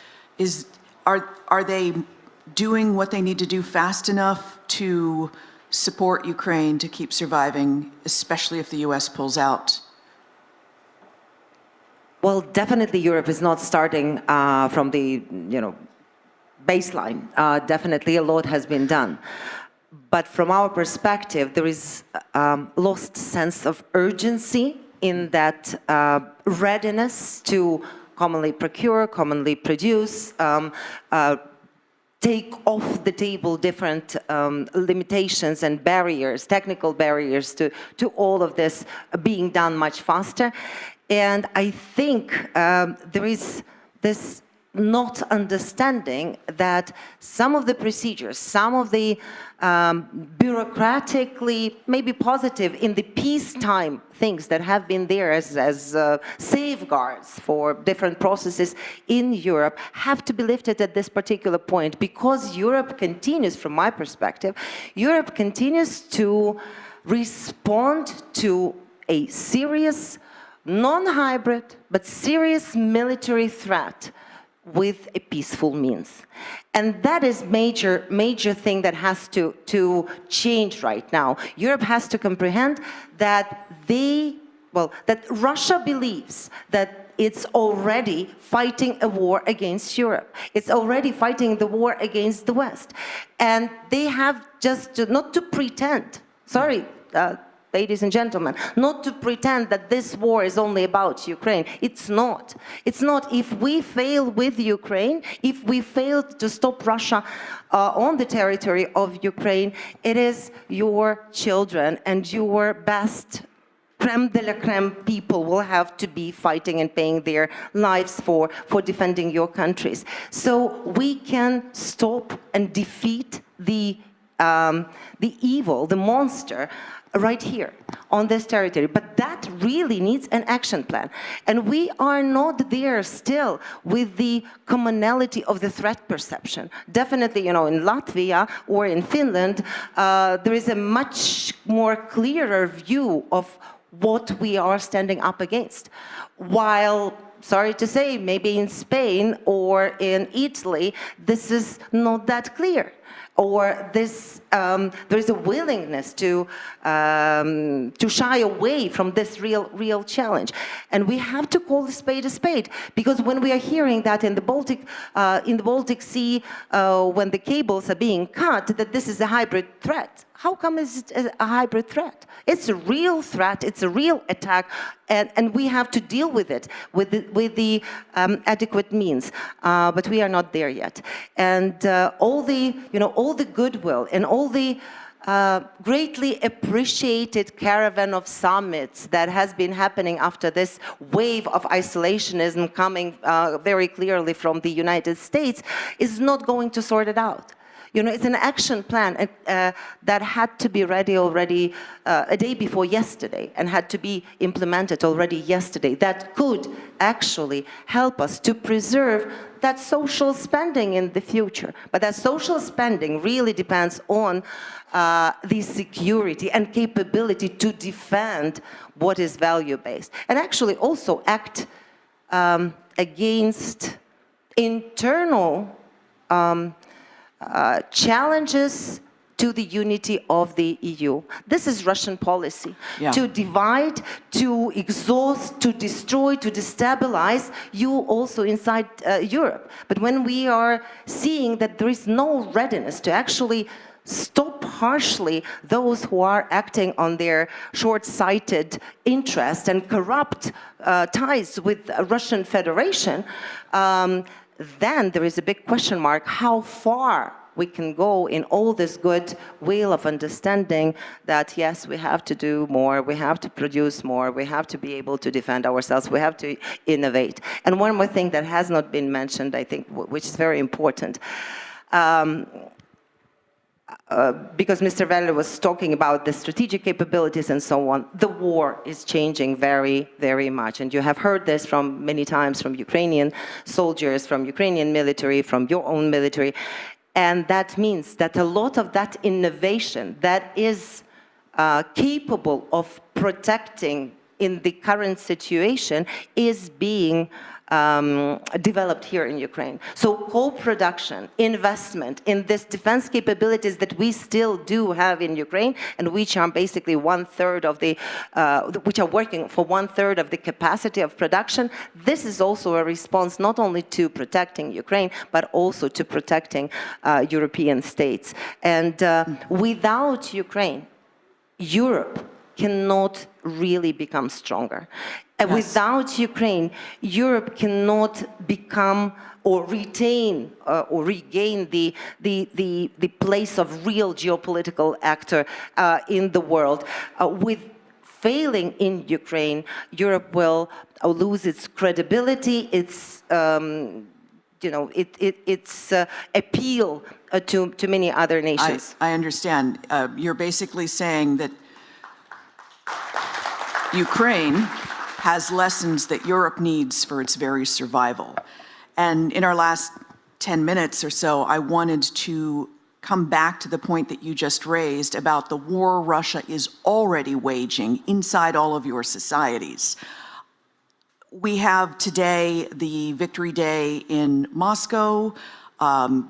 Are they doing what they need to do fast enough to support Ukraine to keep surviving, especially if the US pulls out? Well, definitely Europe is not starting from the, baseline. Definitely a lot has been done. But from our perspective, there is lost sense of urgency in that readiness to commonly procure, commonly produce, take off the table different limitations and barriers, technical barriers to all of this being done much faster. And I think there is this not understanding that some of the procedures, some of the bureaucratically, maybe positive in the peacetime things that have been there as safeguards for different processes in Europe have to be lifted at this particular point, because Europe continues, from my perspective, Europe continues to respond to a serious, non-hybrid, but serious military threat with a peaceful means. And that is major thing that has to change right now. Europe has to comprehend that that Russia believes that it's already fighting a war against Europe. It's already fighting the war against the West. And they have just not to pretend, sorry, ladies and gentlemen, not to pretend that this war is only about Ukraine. It's not. It's not. If we fail with Ukraine, if we fail to stop Russia on the territory of Ukraine, it is your children and your best creme de la creme people will have to be fighting and paying their lives for defending your countries. So we can stop and defeat the evil, the monster, right here on this territory. But that really needs an action plan. And we are not there still with the commonality of the threat perception. Definitely, in Latvia or in Finland, there is a much more clearer view of what we are standing up against. While, sorry to say, maybe in Spain or in Italy, this is not that clear. Or this, there is a willingness to shy away from this real challenge, and we have to call a spade, because when we are hearing that in the Baltic Sea, when the cables are being cut, that this is a hybrid threat. How come is it a hybrid threat? It's a real threat. It's a real attack, and we have to deal with it with the adequate means. But we are not there yet, and all the goodwill and all the greatly appreciated caravan of summits that has been happening after this wave of isolationism coming very clearly from the United States is not going to sort it out. It's an action plan that had to be ready already a day before yesterday and had to be implemented already yesterday. That could actually help us to preserve that social spending in the future. But that social spending really depends on the security and capability to defend what is value-based, and actually also act against internal challenges to the unity of the EU. This is Russian policy. Yeah. To divide, to exhaust, to destroy, to destabilize you also inside Europe. But when we are seeing that there is no readiness to actually stop harshly those who are acting on their short-sighted interest and corrupt ties with the Russian Federation, then there is a big question mark how far we can go in all this good will of understanding that, yes, we have to do more, we have to produce more, we have to be able to defend ourselves, we have to innovate. And one more thing that has not been mentioned, I think, which is very important, because Mr. Velle was talking about the strategic capabilities and so on, the war is changing very, very much. And you have heard this from many times from Ukrainian soldiers, from Ukrainian military, from your own military. And that means that a lot of that innovation that is capable of protecting in the current situation is being developed here in Ukraine. So co-production, investment in this defense capabilities that we still do have in Ukraine, and which are basically one-third of the, which are working for one-third of the capacity of production. This is also a response not only to protecting Ukraine, but also to protecting European states. And without Ukraine, Europe cannot really become stronger. Yes. Without Ukraine, Europe cannot become or retain or regain the place of real geopolitical actor in the world. With failing in Ukraine, Europe will lose its credibility, its its appeal to many other nations. I understand. You're basically saying that Ukraine has lessons that Europe needs for its very survival. And in our last 10 minutes or so, I wanted to come back to the point that you just raised about the war Russia is already waging inside all of your societies. We have today the Victory Day in Moscow.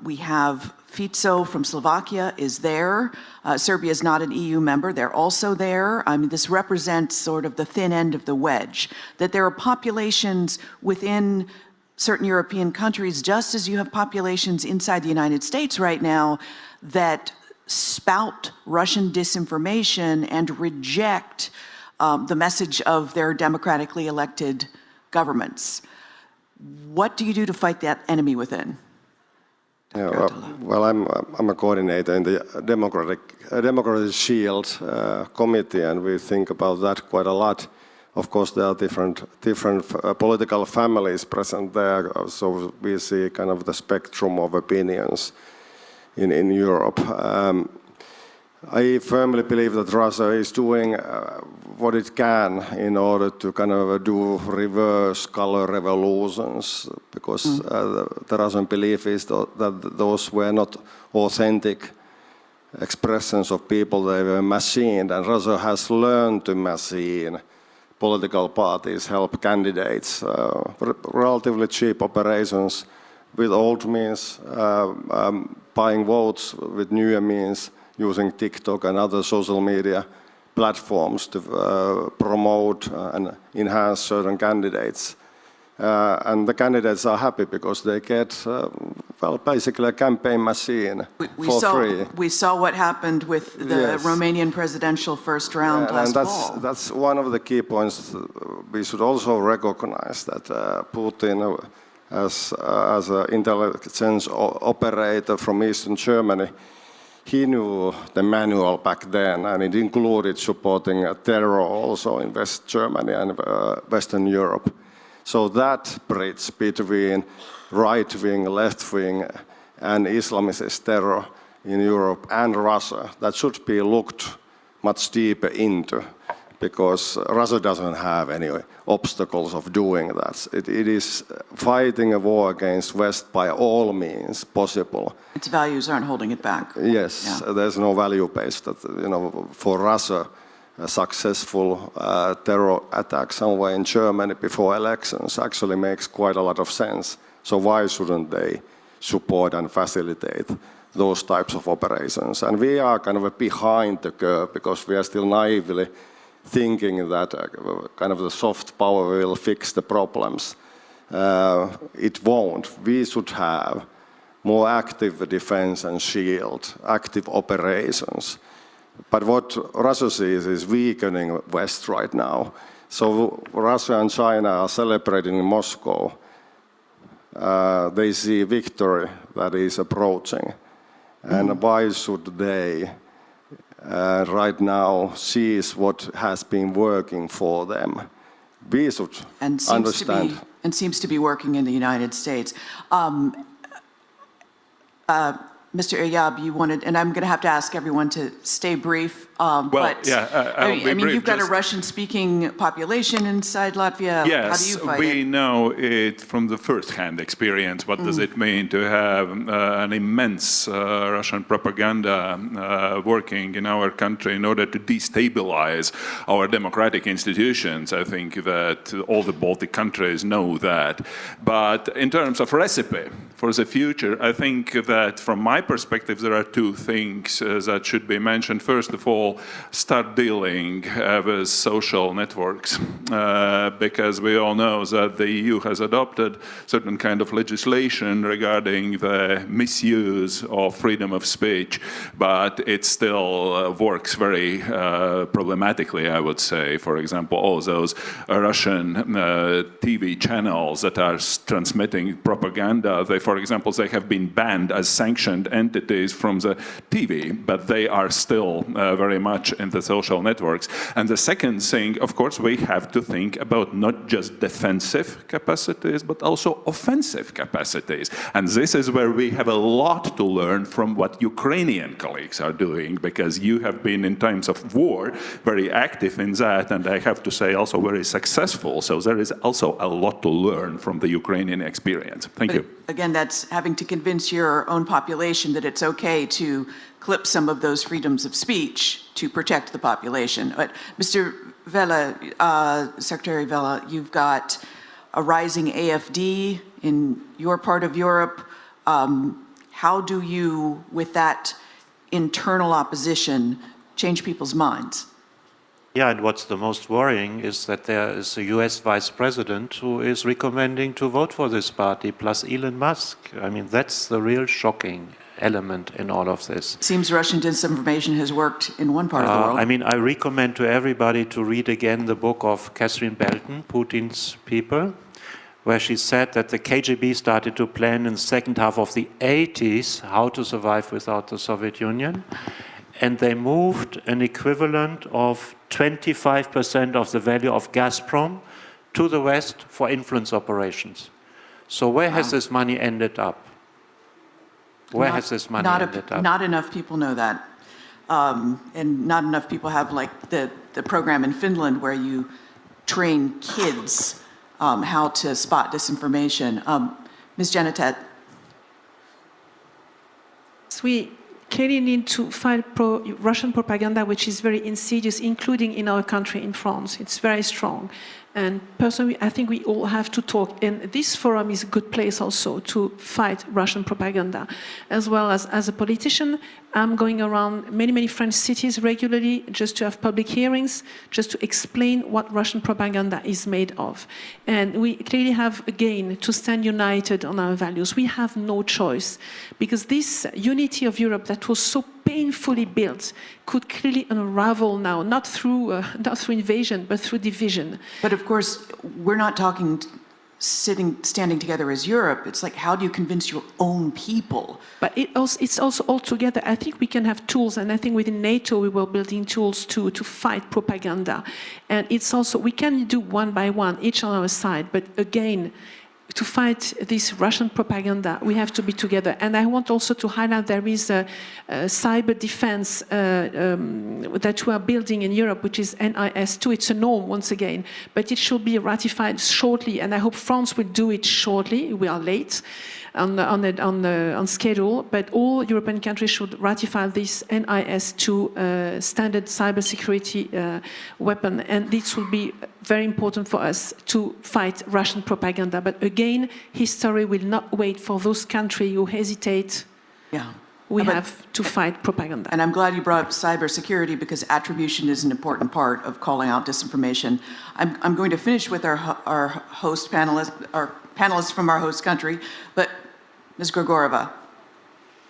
We have Fico from Slovakia is there. Serbia is not an EU member. They're also there. I mean, this represents sort of the thin end of the wedge, that there are populations within certain European countries, just as you have populations inside the United States right now that spout Russian disinformation and reject the message of their democratically elected governments. What do you do to fight that enemy within? Yeah, well, I'm a coordinator in the Democratic Shield Committee, and we think about that quite a lot. Of course, there are different political families present there, so we see kind of the spectrum of opinions in Europe. I firmly believe that Russia is doing what it can in order to kind of do reverse color revolutions, because the Russian belief is that those were not authentic expressions of people, they were machined, and Russia has learned to machine political parties, help candidates, relatively cheap operations with old means, buying votes with newer means, using TikTok and other social media platforms to promote and enhance certain candidates. And the candidates are happy because they get, well, basically a campaign machine for free. We saw what happened with the Romanian presidential first round last fall. That's one of the key points. We should also recognize that Putin, as an intelligence operator from Eastern Germany, he knew the manual back then, and it included supporting terror also in West Germany and Western Europe. So that bridge between right-wing, left-wing, and Islamist terror in Europe and Russia, that should be looked much deeper into, because Russia doesn't have any obstacles of doing that. It is fighting a war against West by all means possible. Its values aren't holding it back. Yes, there's no value-based. That, for Russia, a successful terror attack somewhere in Germany before elections actually makes quite a lot of sense. So why shouldn't they support and facilitate those types of operations? And we are kind of behind the curve because we are still naively thinking that kind of the soft power will fix the problems. It won't. We should have more active defense and shield, active operations. But what Russia sees is weakening West right now. So Russia and China are celebrating in Moscow. They see victory that is approaching. And why should they right now sees what has been working for them? We should understand. And seems to be working in the United States. Mr. Iyab, you wanted, and I'm going to have to ask everyone to stay brief I mean, you've got a Russian-speaking population inside Latvia. Yes, how do you fight we know it from the first-hand experience. What does it mean to have an immense Russian propaganda working in our country in order to destabilize our democratic institutions? I think that all the Baltic countries know that. But in terms of recipe for the future, I think that from my perspective, there are two things that should be mentioned. First of all, start dealing with social networks, because we all know that the EU has adopted certain kind of legislation regarding the misuse of freedom of speech, but it still works very problematically, I would say. For example, all those Russian TV channels that are transmitting propaganda, for example, they have been banned as sanctioned entities from the TV, but they are still very much in the social networks. And the second thing, of course, we have to think about not just defensive capacities, but also offensive capacities. And this is where we have a lot to learn from what Ukrainian colleagues are doing, because you have been in times of war very active in that, and I have to say also very successful. So there is also a lot to learn from the Ukrainian experience. Thank you. Again, that's having to convince your own population that it's okay to clip some of those freedoms of speech to protect the population. But Mr. Vella, Secretary Vella, you've got a rising AfD in your part of Europe. How do you, with that internal opposition, change people's minds? Yeah, and what's the most worrying is that there is a US vice president who is recommending to vote for this party, plus Elon Musk. I mean, that's the real shocking element in all of this. Seems Russian disinformation has worked in one part of the world. I mean, I recommend to everybody to read again the book of Catherine Belton, Putin's People, where she said that the KGB started to plan in the second half of the 80s how to survive without the Soviet Union. And they moved an equivalent of 25% of the value of Gazprom to the West for influence operations. So where has this money ended up? Where has this money ended up? Not enough people know that. And not enough people have, like, the program in Finland where you train kids how to spot disinformation. Ms. Janitet. We clearly need to fight Russian propaganda, which is very insidious, including in our country, in France. It's very strong. And personally, I think we all have to talk. And this forum is a good place also to fight Russian propaganda. As well as a politician, I'm going around many French cities regularly just to have public hearings, just to explain what Russian propaganda is made of. And we clearly have, again, to stand united on our values. We have no choice, because this unity of Europe that was so painfully built could clearly unravel now, not through invasion, but through division. But of course, we're not talking standing together as Europe. It's like, how do you convince your own people? But it's also all together. I think we can have tools, and I think within NATO we will building tools to fight propaganda. And it's also, we can do one by one, each on our side, but again, to fight this Russian propaganda, we have to be together. And I want also to highlight there is a cyber defense that we are building in Europe, which is NIS2. It's a norm, once again, but it should be ratified shortly, and I hope France will do it shortly. We are late on schedule, but all European countries should ratify this NIS2 standard cybersecurity weapon, and this will be very important for us to fight Russian propaganda. But again, history will not wait for those countries who hesitate. Yeah. We have to fight propaganda. And I'm glad you brought up cybersecurity, because attribution is an important part of calling out disinformation. I'm going to finish with our host panelists from our host country, but Ms. Grigorova.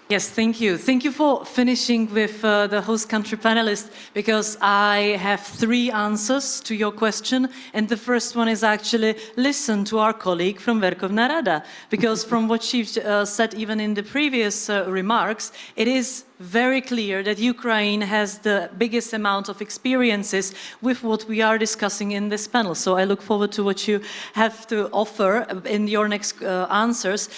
Yes, thank you. Thank you for finishing with the host country panelists, because I have 3 answers to your question. And the first one is actually listen to our colleague from Verkhovna Rada, because from what she said even in the previous remarks, it is very clear that Ukraine has the biggest amount of experiences with what we are discussing in this panel. So I look forward to what you have to offer in your next answers.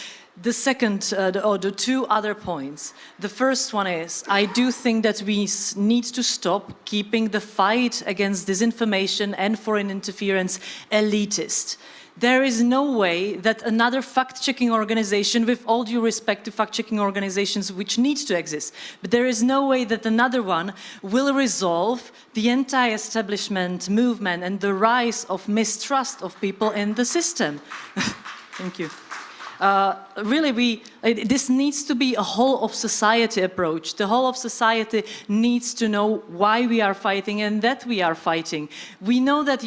The second, or the two other points. The first one is, I do think that we need to stop keeping the fight against disinformation and foreign interference elitist. There is no way that another fact-checking organization, with all due respect to fact-checking organizations which need to exist, but there is no way that another one will resolve the anti-establishment movement and the rise of mistrust of people in the system. Thank you. Really, this needs to be a whole of society approach. The whole of society needs to know why we are fighting and that we are fighting. We know that,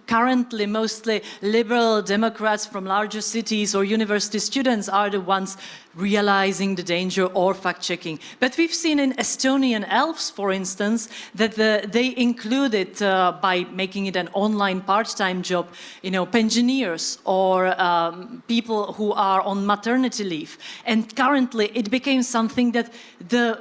currently mostly liberal Democrats from larger cities or university students are the ones realizing the danger or fact-checking. But we've seen in Estonian elves, for instance, that they included, by making it an online part-time job, pensioners or people who are on maternity leave. And currently it became something that the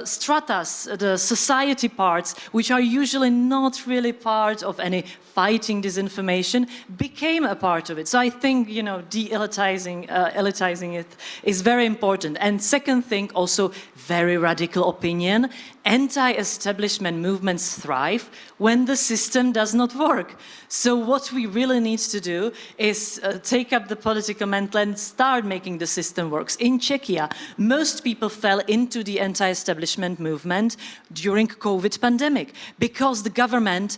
stratas, the society parts, which are usually not really part of any fighting disinformation, became a part of it. So I think, elitizing it is very important. And second thing, also very radical opinion, anti-establishment movements thrive when the system does not work. So what we really need to do is take up the political mantle and start making the system work. In Czechia, most people fell into the anti-establishment movement during COVID pandemic because the government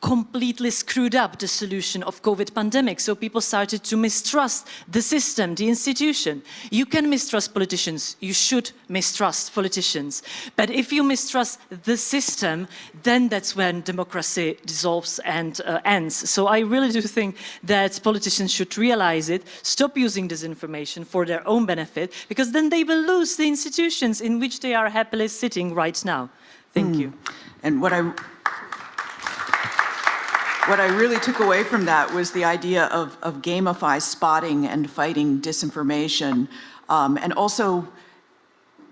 completely screwed up the solution of COVID pandemic. So people started to mistrust the system, the institution. You can mistrust politicians. You should mistrust politicians. But if you mistrust the system, then that's when democracy dissolves and ends. So I really do think that politicians should realize it, stop using disinformation for their own benefit, because then they will lose the institutions in which they are happily sitting right now. Thank you. And what I really took away from that was the idea of gamify spotting and fighting disinformation, and also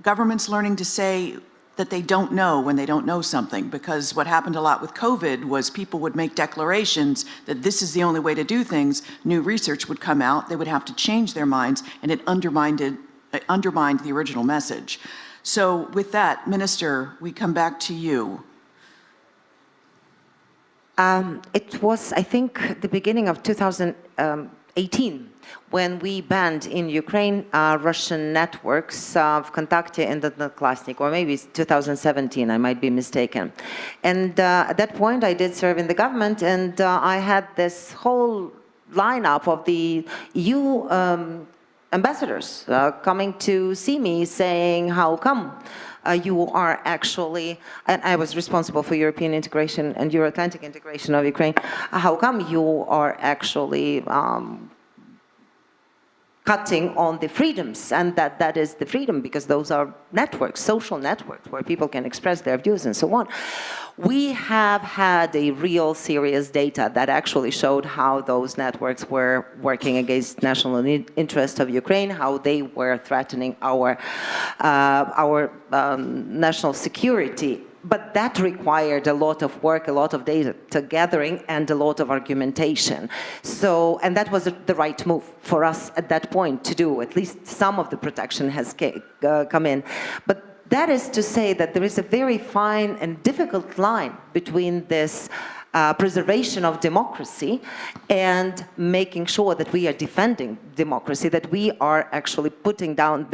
governments learning to say that they don't know when they don't know something, because what happened a lot with COVID was people would make declarations that this is the only way to do things, new research would come out, they would have to change their minds, and it undermined the original message. So with that, Minister, we come back to you. It was, I think, the beginning of 2018 when we banned in Ukraine Russian networks of Kontakte and Odnoklassnik, or maybe it's 2017, I might be mistaken. And at that point, I did serve in the government, and I had this whole lineup of the EU ambassadors coming to see me saying, how come you are actually, and I was responsible for European integration and Euro-Atlantic integration of Ukraine, how come you are actually cutting on the freedoms, and that is the freedom, because those are networks, social networks, where people can express their views and so on. We have had a real serious data that actually showed how those networks were working against national interest of Ukraine, how they were threatening our national security. But that required a lot of work, a lot of data gathering, and a lot of argumentation. So, and that was the right move for us at that point to do. At least some of the protection has come in. But that is to say that there is a very fine and difficult line between this preservation of democracy and making sure that we are defending democracy, that we are actually putting up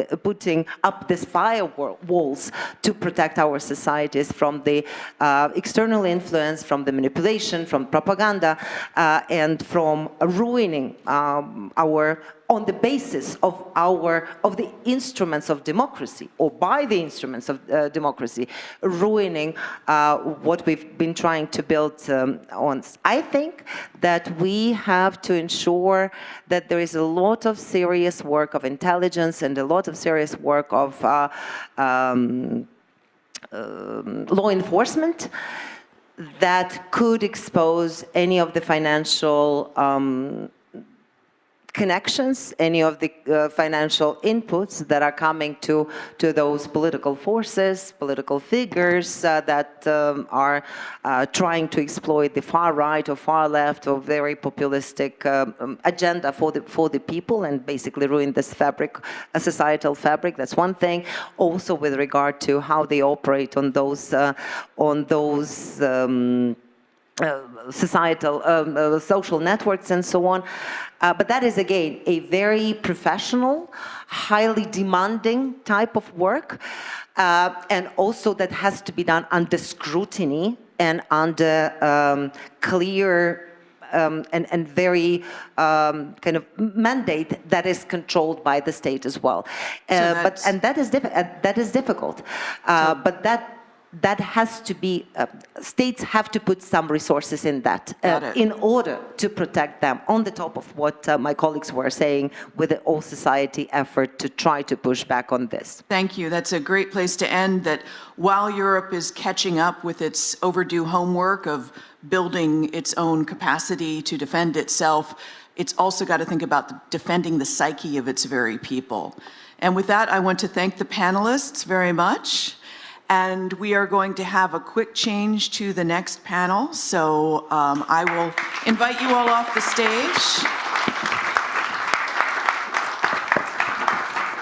these firewalls to protect our societies from the external influence, from the manipulation, from propaganda, and from ruining on the basis of the instruments of democracy, or by the instruments of democracy, ruining what we've been trying to build on. I think that we have to ensure that there is a lot of serious work of intelligence and a lot of serious work of law enforcement that could expose any of the financial connections, any of the financial inputs that are coming to those political forces, political figures that are trying to exploit the far right or far left or very populistic agenda for the people and basically ruin this fabric, a societal fabric. That's one thing. Also with regard to how they operate on those societal, social networks and so on. But that is, again, a very professional, highly demanding type of work, and also that has to be done under scrutiny and under clear and very kind of mandate that is controlled by the state as well. But that is difficult. But that has to be, states have to put some resources in that in order to protect them, on the top of what my colleagues were saying with the all-society effort to try to push back on this. Thank you. That's a great place to end, that while Europe is catching up with its overdue homework of building its own capacity to defend itself, it's also got to think about defending the psyche of its very people. And with that, I want to thank the panelists very much. And we are going to have a quick change to the next panel. So I will invite you all off the stage.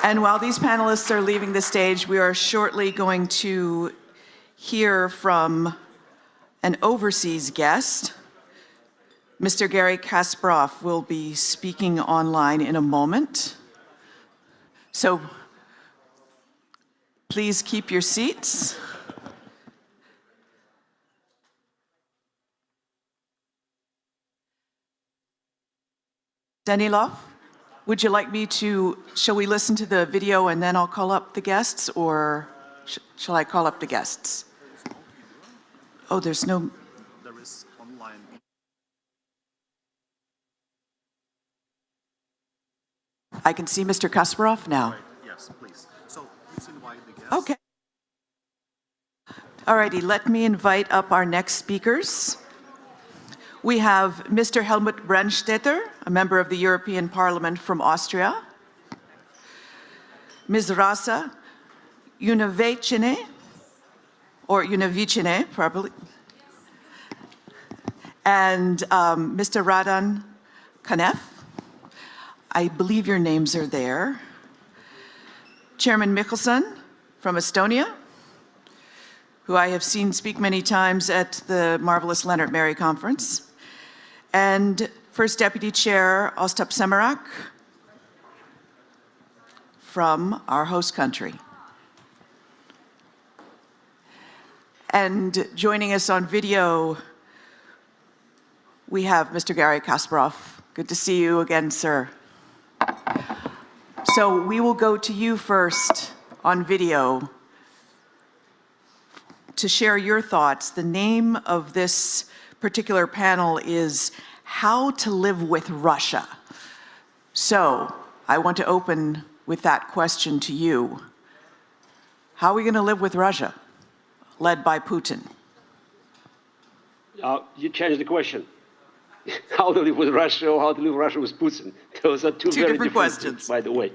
And while these panelists are leaving the stage, we are shortly going to hear from an overseas guest. Mr. Garry Kasparov will be speaking online in a moment. So please keep your seats. Danilov, would you like me to, shall we listen to the video and then I'll call up the guests, or shall I call up the guests? Oh, there's no... There is online. I can see Mr. Kasparov now. Yes, please. So please invite the guests. Okay. All righty, let me invite up our next speakers. We have Mr. Helmut Brandstätter, a member of the European Parliament from Austria. Ms. Rasa Unavecine, or Unavicine, probably. And Mr. Radan Kanev. I believe your names are there. Chairman Michelson from Estonia, who I have seen speak many times at the marvelous Leonard Mary Conference. And First Deputy Chair Ostap Semarak from our host country. And joining us on video, we have Mr. Garry Kasparov. Good to see you again, sir. So we will go to you first on video to share your thoughts. The name of this particular panel is How to Live with Russia. So I want to open with that question to you. How are we going to live with Russia, led by Putin? You changed the question. How to live with Russia or how to live with Russia with Putin. Those are two very different questions, by the way.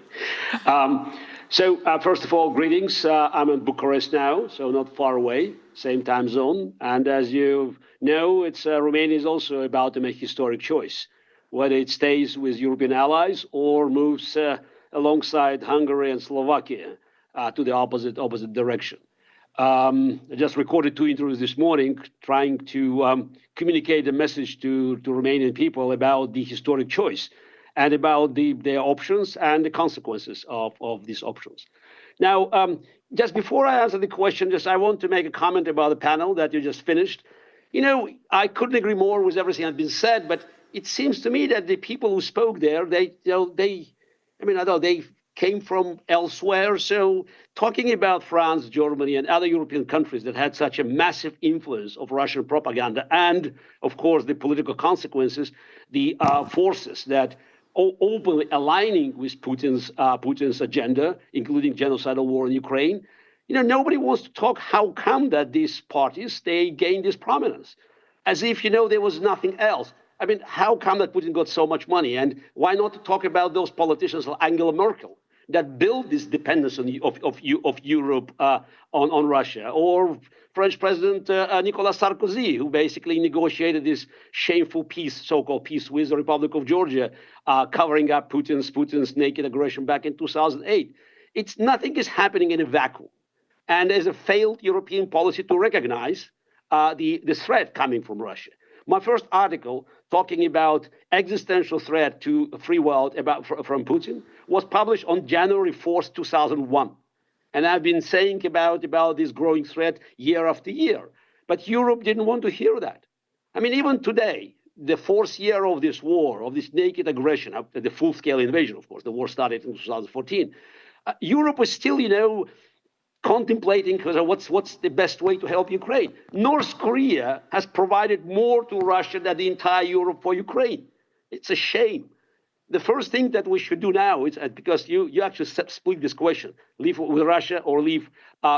First of all, greetings. I'm in Bucharest now, so not far away, same time zone. And as you know, Romania is also about to make a historic choice, whether it stays with European allies or moves alongside Hungary and Slovakia to the opposite direction. I just recorded 2 interviews this morning trying to communicate a message to Romanian people about the historic choice and about their options and the consequences of these options. Now, just before I answer the question, I want to make a comment about the panel that you just finished. You know, I couldn't agree more with everything that has been said, but it seems to me that the people who spoke there, they came from elsewhere. So talking about France, Germany, and other European countries that had such a massive influence of Russian propaganda and, of course, the political consequences, the forces that openly aligning with Putin's agenda, including genocidal war in Ukraine, you know, nobody wants to talk how come that these parties, they gained this prominence, as if, you know, there was nothing else. I mean, how come that Putin got so much money? And why not talk about those politicians like Angela Merkel that built this dependence of Europe on Russia, or French President Nicolas Sarkozy, who basically negotiated this shameful peace, so-called peace, with the Republic of Georgia, covering up Putin's naked aggression back in 2008. Nothing is happening in a vacuum, and there's a failed European policy to recognize the threat coming from Russia. My first article talking about existential threat to the free world from Putin was published on January 4th, 2001. And I've been saying about this growing threat year after year. But Europe didn't want to hear that. I mean, even today, the fourth year of this war, of this naked aggression, after the full-scale invasion, of course, the war started in 2014, Europe was still, contemplating what's the best way to help Ukraine. North Korea has provided more to Russia than the entire Europe for Ukraine. It's a shame. The first thing that we should do now is, because you actually split this question, leave with Russia or leave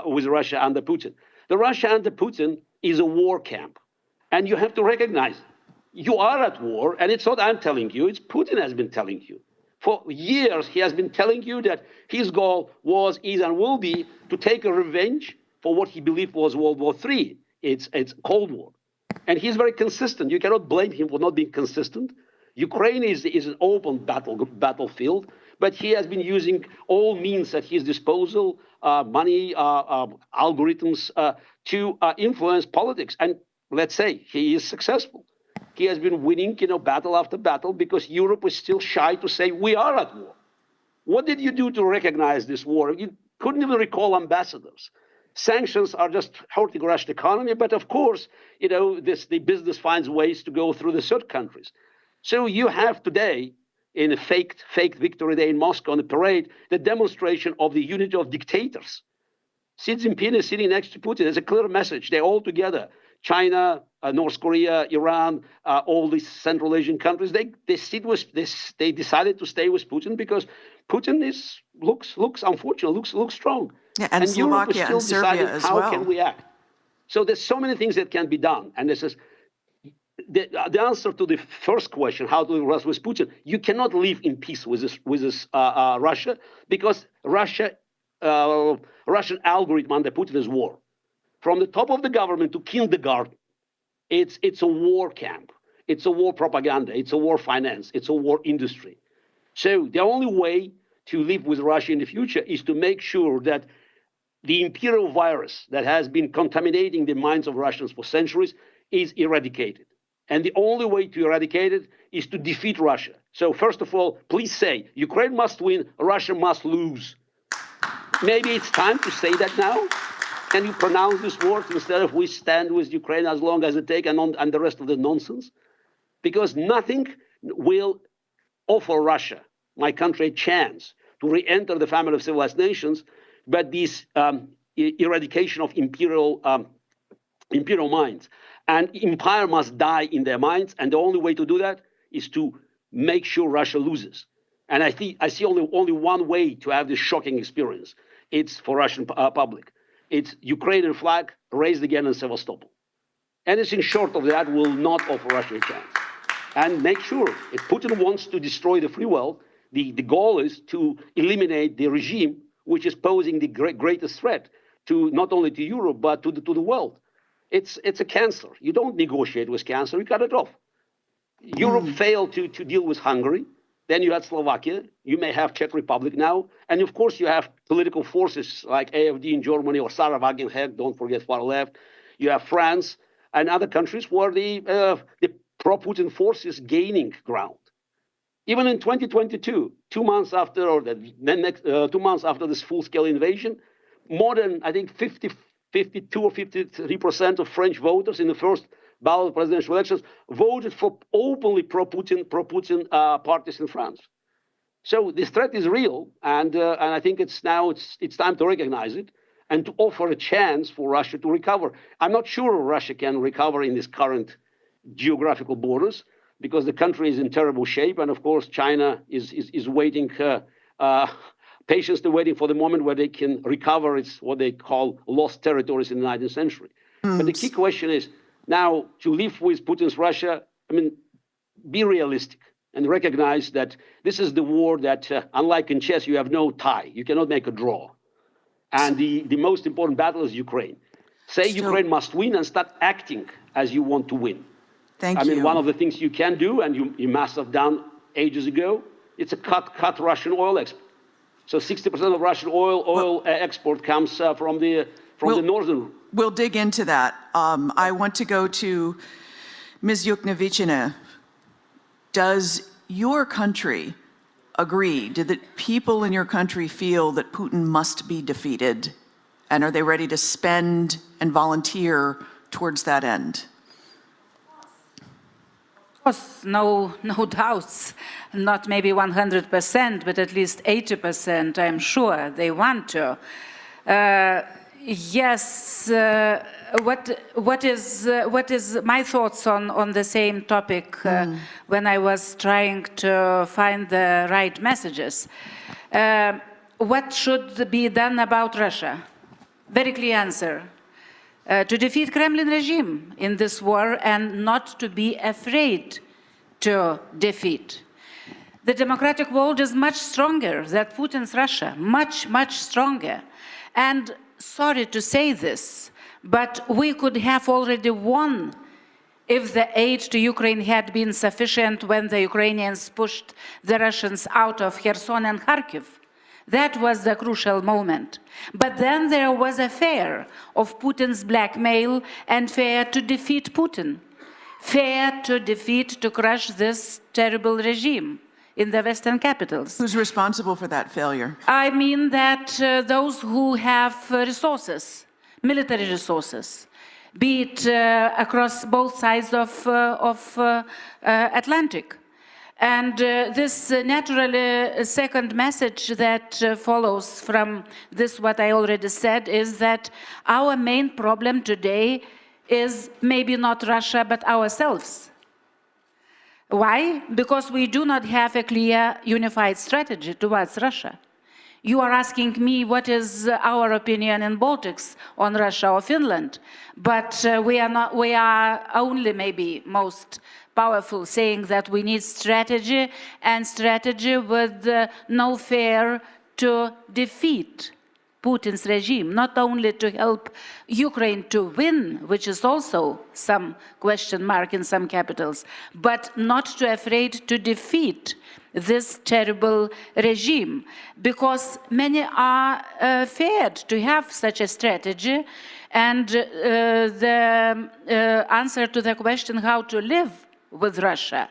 with Russia under Putin. The Russia under Putin is a war camp. And you have to recognize you are at war, and it's not I'm telling you, it's Putin has been telling you. For years, he has been telling you that his goal was, is, and will be to take a revenge for what he believed was World War III. It's Cold War. And he's very consistent. You cannot blame him for not being consistent. Ukraine is an open battlefield, but he has been using all means at his disposal, money, algorithms, to influence politics. And let's say he is successful. He has been winning, battle after battle, because Europe is still shy to say we are at war. What did you do to recognize this war? You couldn't even recall ambassadors. Sanctions are just hurting Russian economy, but of course, the business finds ways to go through the third countries. So you have today, in a faked victory day in Moscow on the parade, the demonstration of the unity of dictators. Xi Jinping is sitting next to Putin. There's a clear message. They're all together. China, North Korea, Iran, all these Central Asian countries, they decided to stay with Putin because Putin looks unfortunate, looks strong. Yeah, and Slovakia and Serbia as well. How can we act? So there's so many things that can be done. And this is the answer to the first question, how to live with Putin. You cannot live in peace with Russia, because Russian algorithm under Putin is war. From the top of the government to kindergarten, it's a war camp. It's a war propaganda. It's a war finance. It's a war industry. So the only way to live with Russia in the future is to make sure that the imperial virus that has been contaminating the minds of Russians for centuries is eradicated. And the only way to eradicate it is to defeat Russia. So first of all, please say, Ukraine must win, Russia must lose. Maybe it's time to say that now. Can you pronounce these words instead of we stand with Ukraine as long as it takes and the rest of the nonsense? Because nothing will offer Russia, my country, a chance to re-enter the family of civilized nations, but this eradication of imperial minds. And empire must die in their minds, and the only way to do that is to make sure Russia loses. And I see only one way to have this shocking experience. It's for Russian public. It's Ukrainian flag raised again in Sevastopol. Anything short of that will not offer Russia a chance. And make sure, if Putin wants to destroy the free world, the goal is to eliminate the regime which is posing the greatest threat to not only to Europe, but to the world. It's a cancer. You don't negotiate with cancer, you cut it off. Europe failed to deal with Hungary. Then you had Slovakia. You may have Czech Republic now. And of course, you have political forces like AfD in Germany or Sarah Wagenknecht, don't forget far left. You have France and other countries where the pro-Putin force is gaining ground. Even in 2022, 2 months after, or the next 2 months after this full-scale invasion, more than, I think, 52 or 53% of French voters in the first ballot presidential elections voted for openly pro-Putin parties in France. So this threat is real, and I think it's time to recognize it and to offer a chance for Russia to recover. I'm not sure Russia can recover in this current geographical borders, because the country is in terrible shape, and of course China is waiting, patiently waiting for the moment where they can recover its what they call lost territories in the 19th century. But the key question is now to live with Putin's Russia. I mean, be realistic and recognize that this is the war that, unlike in chess, you have no tie. You cannot make a draw. And the most important battle is Ukraine. Say Ukraine must win and start acting as you want to win. Thank you. I mean, one of the things you can do, and you must have done ages ago, it's a cut Russian oil export. So 60% of Russian oil export comes from the northern. We'll dig into that. I want to go to Ms. Yuknevichina. Does your country agree? Do the people in your country feel that Putin must be defeated? And are they ready to spend and volunteer towards that end? Of course, no doubts, not maybe 100%, but at least 80%, I'm sure they want to. Yes, what is my thoughts on the same topic when I was trying to find the right messages? What should be done about Russia? Very clear answer. To defeat Kremlin regime in this war and not to be afraid to defeat. The democratic world is much stronger than Putin's Russia, much, much stronger. And sorry to say this, but we could have already won if the aid to Ukraine had been sufficient when the Ukrainians pushed the Russians out of Kherson and Kharkiv. That was the crucial moment. But then there was a fear of Putin's blackmail and fear to defeat Putin, fear to defeat, to crush this terrible regime in the Western capitals. Who's responsible for that failure? I mean that those who have resources, military resources, be it across both sides of Atlantic. And this naturally second message that follows from this, what I already said, is that our main problem today is maybe not Russia, but ourselves. Why? Because we do not have a clear, unified strategy towards Russia. You are asking me what is our opinion in Baltics on Russia or Finland, but we are only maybe most powerful saying that we need strategy, and strategy with no fear to defeat Putin's regime, not only to help Ukraine to win, which is also some question mark in some capitals, but not to afraid to defeat this terrible regime, because many are feared to have such a strategy, and the answer to the question how to live with Russia.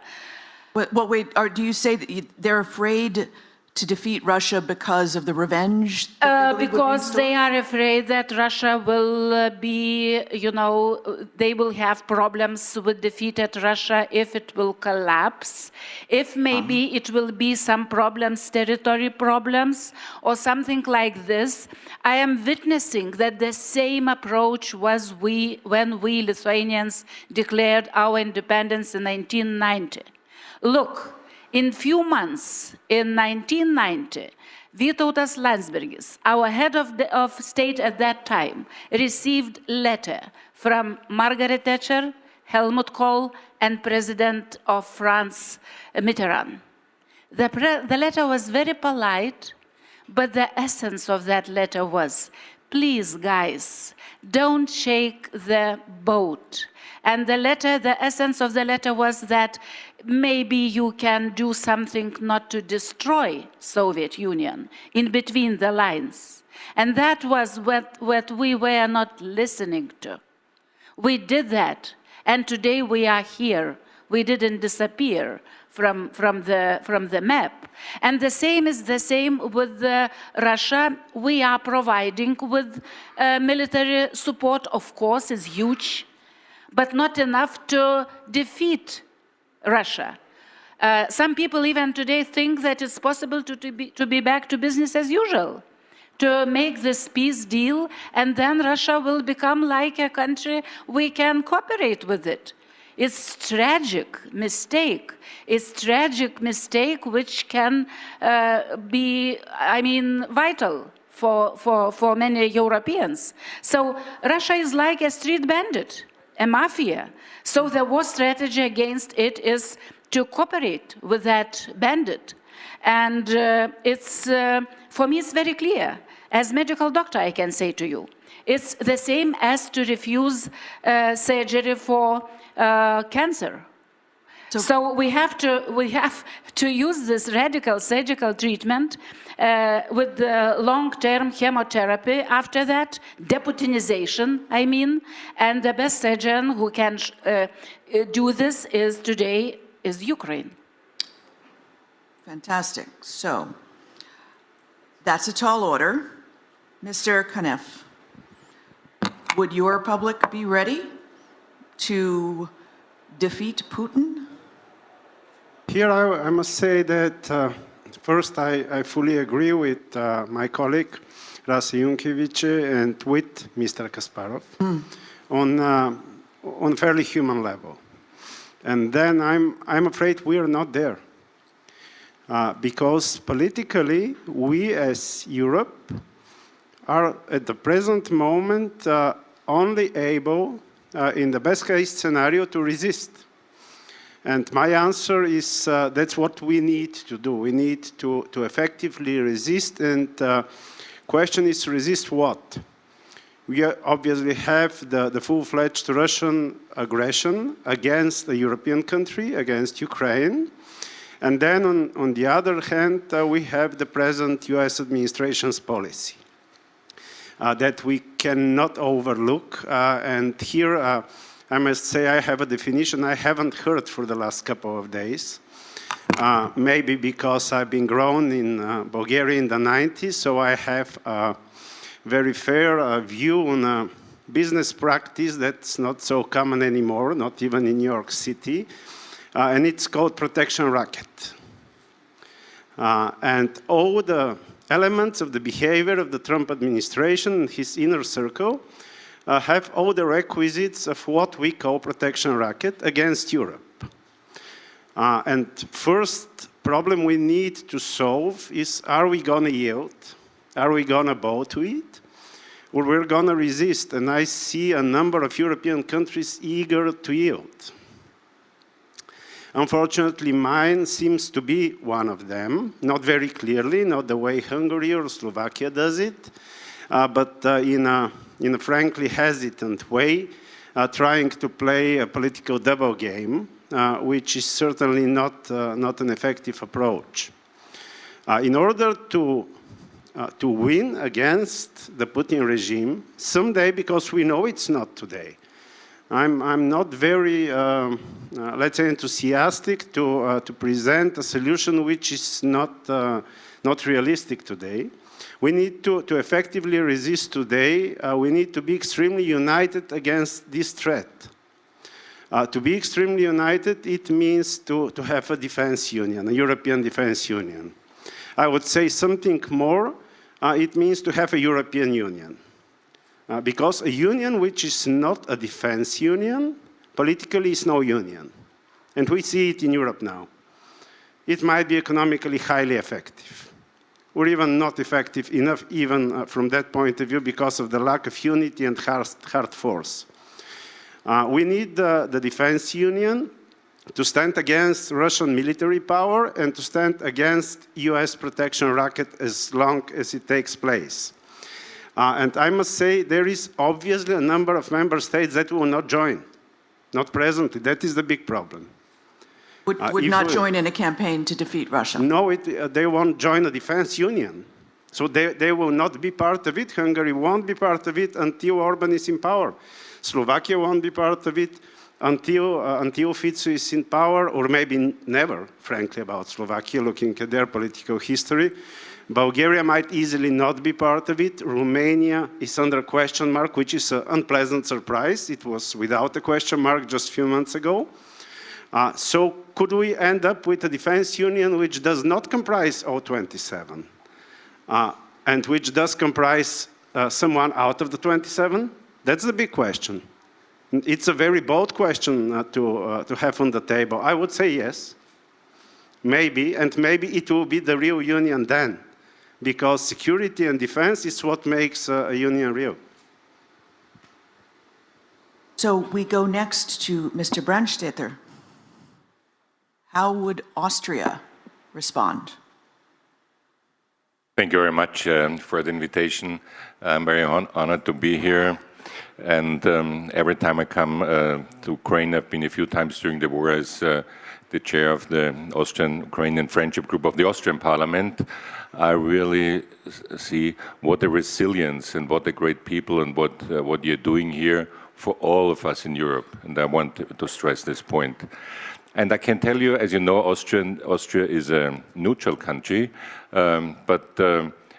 Well, wait, do you say that they're afraid to defeat Russia because of the revenge? Because they are afraid that Russia will be, you know, they will have problems with defeated Russia if it will collapse, if maybe it will be some problems, territory problems, or something like this. I am witnessing that the same approach was when we Lithuanians declared our independence in 1990. Look, in few months, in 1990, Vytautas Landsbergis, our head of state at that time, received a letter from Margaret Thatcher, Helmut Kohl, and President of France, Mitterrand. The letter was very polite, but the essence of that letter was, please, guys, don't shake the boat. And the essence of the letter was that maybe you can do something not to destroy Soviet Union in between the lines. And that was what we were not listening to. We did that, and today we are here. We didn't disappear from the map. And the same is the same with Russia. We are providing with military support, of course, is huge, but not enough to defeat Russia. Some people even today think that it's possible to be back to business as usual, to make this peace deal, and then Russia will become like a country we can cooperate with it. It's tragic mistake. It's tragic mistake which can be, I mean, vital for many Europeans. So Russia is like a street bandit, a mafia. So the war strategy against it is to cooperate with that bandit. And for me, it's very clear. As medical doctor, I can say to you, it's the same as to refuse surgery for cancer. So we have to use this radical surgical treatment with the long-term chemotherapy. After that, deputinization, I mean, and the best surgeon who can do this today is Ukraine. Fantastic. So that's a tall order. Mr. Kanev, would your public be ready to defeat Putin? Here I must say that first I fully agree with my colleague Yatsenyuk and with Mr. Kasparov on fairly human level. And then I'm afraid we are not there. Because politically, we as Europe are at the present moment only able, in the best case scenario, to resist. And my answer is that's what we need to do. We need to effectively resist, and question is, resist what? We obviously have the full-fledged Russian aggression against a European country, against Ukraine. And then on the other hand, we have the present US administration's policy that we cannot overlook. And here, I must say I have a definition I haven't heard for the last couple of days. Maybe because I've been grown in Bulgaria in the 90s, so I have a very fair view on business practice that's not so common anymore, not even in New York City. And it's called protection racket. And all the elements of the behavior of the Trump administration and his inner circle have all the requisites of what we call protection racket against Europe. And first problem we need to solve is, are we going to yield? Are we going to bow to it? Or we're going to resist? And I see a number of European countries eager to yield. Unfortunately, mine seems to be one of them, not very clearly, not the way Hungary or Slovakia does it, but in a frankly hesitant way, trying to play a political double game, which is certainly not an effective approach. In order to win against the Putin regime, someday, because we know it's not today, I'm not very, let's say, enthusiastic to present a solution which is not realistic today. We need to effectively resist today. We need to be extremely united against this threat. To be extremely united, it means to have a defense union, a European defense union. I would say something more. It means to have a European Union. Because a union which is not a defense union, politically is no union. And we see it in Europe now. It might be economically highly effective, or even not effective enough, even from that point of view, because of the lack of unity and hard force. We need the defense union to stand against Russian military power and to stand against US protection racket as long as it takes place. And I must say, there is obviously a number of member states that will not join, not presently. That is the big problem. Would not join in a campaign to defeat Russia? No, they won't join a defense union. So they will not be part of it. Hungary won't be part of it until Orban is in power. Slovakia won't be part of it until Fico is in power, or maybe never, frankly, about Slovakia, looking at their political history. Bulgaria might easily not be part of it. Romania is under question mark, which is an unpleasant surprise. It was without a question mark just a few months ago. So could we end up with a defense union which does not comprise all 27, and which does comprise someone out of the 27? That's the big question. It's a very bold question to have on the table. I would say yes, maybe, and maybe it will be the real union then, because security and defense is what makes a union real. So we go next to Mr. Brandstetter. how would Austria respond? Thank you very much for the invitation. I'm very honored to be here. And every time I come to Ukraine, I've been a few times during the war as the chair of the Austrian-Ukrainian Friendship Group of the Austrian Parliament. I really see what a resilience and what a great people and what you're doing here for all of us in Europe. And I want to stress this point. And I can tell you, as you know, Austria is a neutral country, but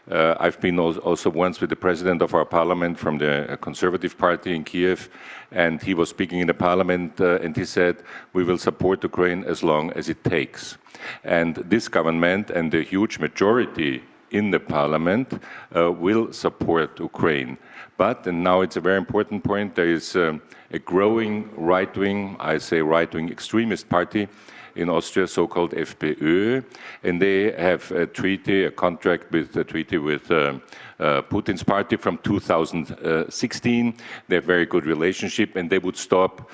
I've been also once with the president of our parliament from the Conservative Party in Kyiv, and he was speaking in the parliament, and he said, we will support Ukraine as long as it takes. And this government and the huge majority in the parliament will support Ukraine. But, and now it's a very important point, there is a growing right-wing, I say right-wing extremist party in Austria, so-called FPÖ, and they have a treaty, a contract with Putin's party from 2016. They have a very good relationship, and they would stop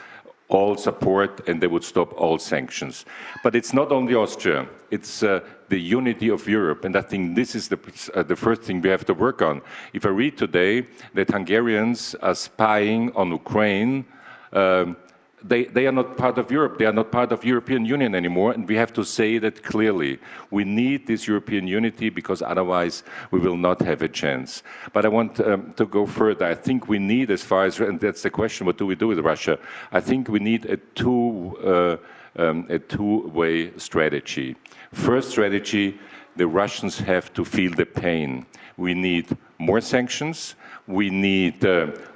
all support and they would stop all sanctions. But it's not only Austria, it's the unity of Europe, and I think this is the first thing we have to work on. If I read today that Hungarians are spying on Ukraine, they are not part of Europe, they are not part of European Union anymore, and we have to say that clearly. We need this European unity because otherwise we will not have a chance. But I want to go further. I think we need, as far as, and that's the question, what do we do with Russia? I think we need a two-way strategy. First strategy, the Russians have to feel the pain. We need more sanctions. We need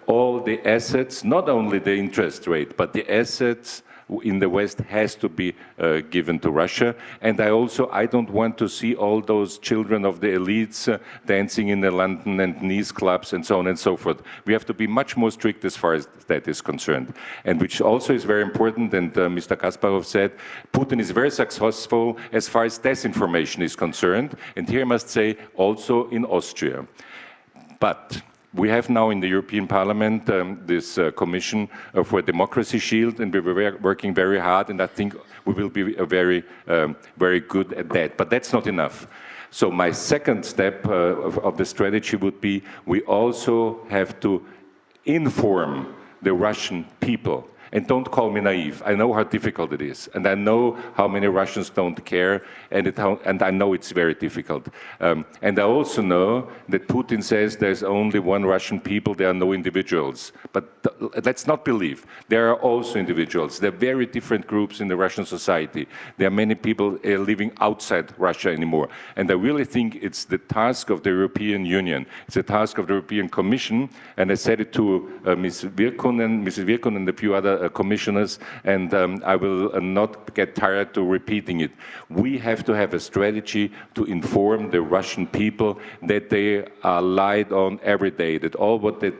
all the assets, not only the interest rate, but the assets in the West has to be given to Russia. And I don't want to see all those children of the elites dancing in the London and Nice clubs and so on and so forth. We have to be much more strict as far as that is concerned. And which also is very important, and Mr. Kasparov said, Putin is very successful as far as disinformation is concerned. And here I must say, also in Austria. But we have now in the European Parliament this Commission for Democracy Shield, and we're working very hard, and I think we will be very good at that. But that's not enough. So my second step of the strategy would be we also have to inform the Russian people. And don't call me naive. I know how difficult it is. And I know how many Russians don't care. And I know it's very difficult. And I also know that Putin says there's only one Russian people, there are no individuals. But let's not believe. There are also individuals. There are very different groups in the Russian society. There are many people living outside Russia anymore. And I really think it's the task of the European Union. It's the task of the European Commission. And I said it to Mrs. Virkkunen and a few other commissioners, and I will not get tired to repeating it. We have to have a strategy to inform the Russian people that they are lied on every day, that all what they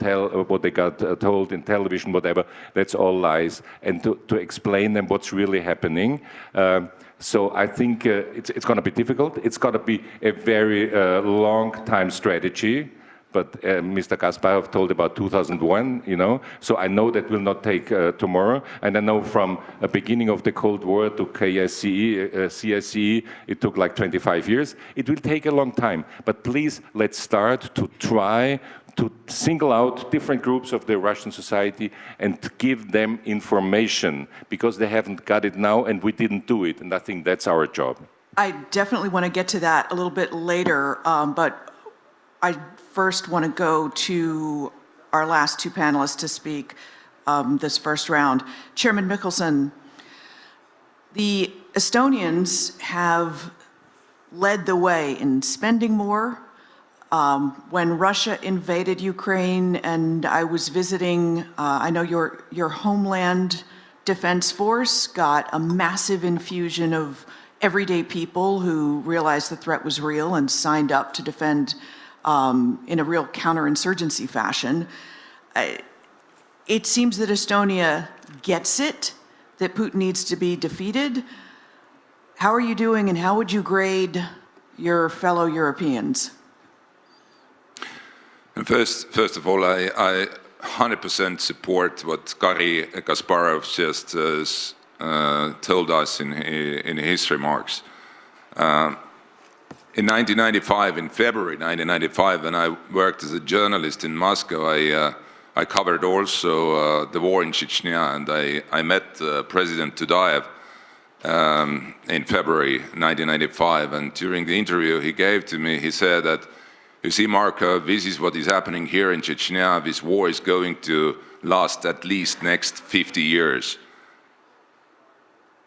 got told in television, whatever, that's all lies, and to explain them what's really happening. So I think it's going to be difficult. It's going to be a very long time strategy. But Mr. Kasparov told about 2001, you know, so I know that will not take tomorrow. And I know from the beginning of the Cold War to CSCE, it took like 25 years. It will take a long time. But please, let's start to try to single out different groups of the Russian society and give them information, because they haven't got it now and we didn't do it. And I think that's our job. I definitely want to get to that a little bit later, but I first want to go to our last two panelists to speak this first round. Chairman Mickelson, the Estonians have led the way in spending more. When Russia invaded Ukraine and I was visiting, I know your homeland defense force got a massive infusion of everyday people who realized the threat was real and signed up to defend in a real counterinsurgency fashion. It seems that Estonia gets it, that Putin needs to be defeated. How are you doing, and how would you grade your fellow Europeans? First of all, I 100% support what Garri Kasparov just told us in his remarks. In 1995, in February 1995, when I worked as a journalist in Moscow, I covered also the war in Chechnya, and I met President Tudayev in February 1995, and during the interview he gave to me, he said that, you see, Marco, this is what is happening here in Chechnya. This war is going to last at least next 50 years.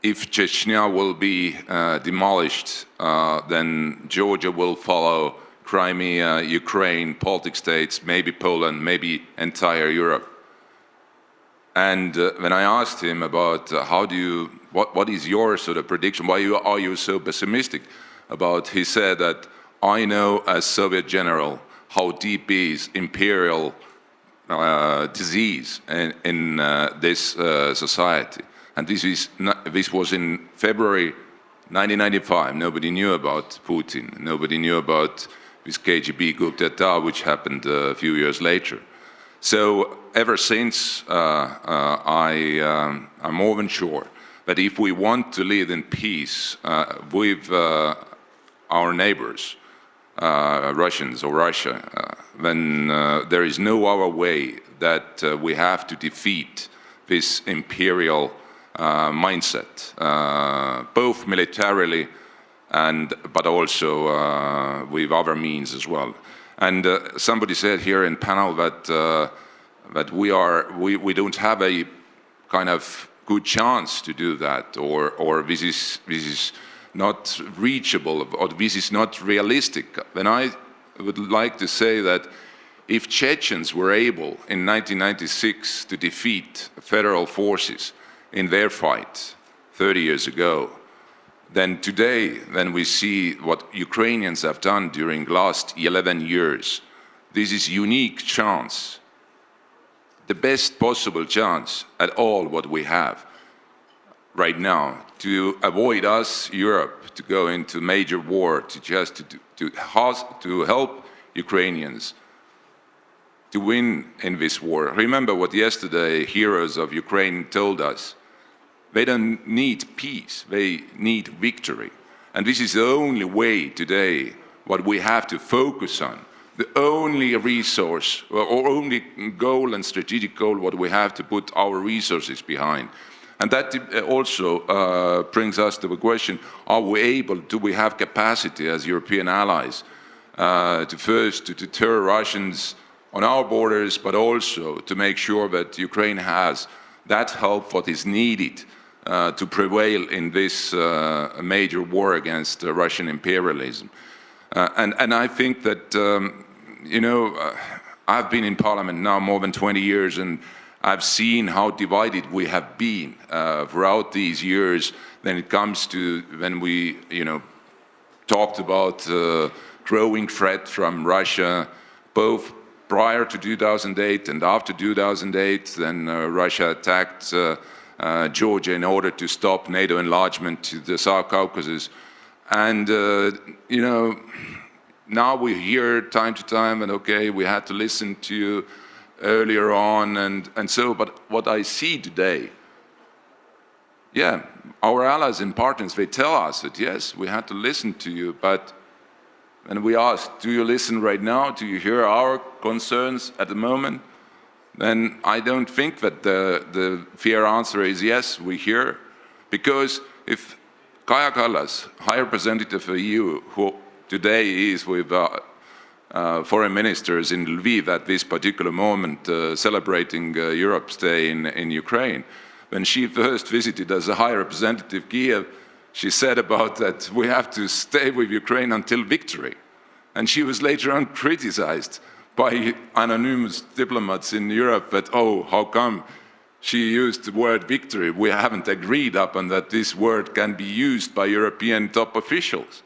If Chechnya will be demolished, then Georgia will follow, Crimea, Ukraine, Baltic states, maybe Poland, maybe entire Europe. And when I asked him about what is your sort of prediction, why are you so pessimistic about, he said that, I know as Soviet general how deep is imperial disease in this society. And this was in February 1995. Nobody knew about Putin. Nobody knew about this KGB coup d'etat, which happened a few years later. So ever since, I'm more than sure that if we want to live in peace with our neighbors, Russians or Russia, then there is no other way that we have to defeat this imperial mindset, both militarily but also with other means as well. And somebody said here in panel that that we don't have a kind of good chance to do that, or this is not reachable, or this is not realistic. Then I would like to say that if Chechens were able in 1996 to defeat federal forces in their fight 30 years ago, then today, when we see what Ukrainians have done during the last 11 years, this is unique chance, the best possible chance at all what we have right now to avoid us, Europe, to go into major war, to help Ukrainians to win in this war. Remember what yesterday heroes of Ukraine told us. They don't need peace, they need victory. And this is the only way today what we have to focus on. The only resource, or only goal and strategic goal what we have to put our resources behind. And that also brings us to the question, do we have capacity as European allies to deter Russians on our borders, but also to make sure that Ukraine has that help what is needed to prevail in this major war against Russian imperialism. And I think that, you know, I've been in Parliament now more than 20 years, and I've seen how divided we have been throughout these years when it comes to, when we, you know, talked about growing threat from Russia, both prior to 2008 and after 2008, then Russia attacked Georgia in order to stop NATO enlargement to the South Caucasus. And, you know, now we hear time to time, and okay, we had to listen to you earlier on, and so, but what I see today, yeah, our allies and partners, they tell us that, yes, we had to listen to you, but when we ask, do you listen right now? Do you hear our concerns at the moment? Then I don't think that the fair answer is yes, we hear. Because if Kaja Kallas, High Representative of the EU, who today is with foreign ministers in Lviv at this particular moment, celebrating Europe's Day in Ukraine, when she first visited as a High Representative Kyiv, she said about that we have to stay with Ukraine until victory. And she was later on criticized by anonymous diplomats in Europe that, oh, how come she used the word victory? We haven't agreed upon that this word can be used by European top officials.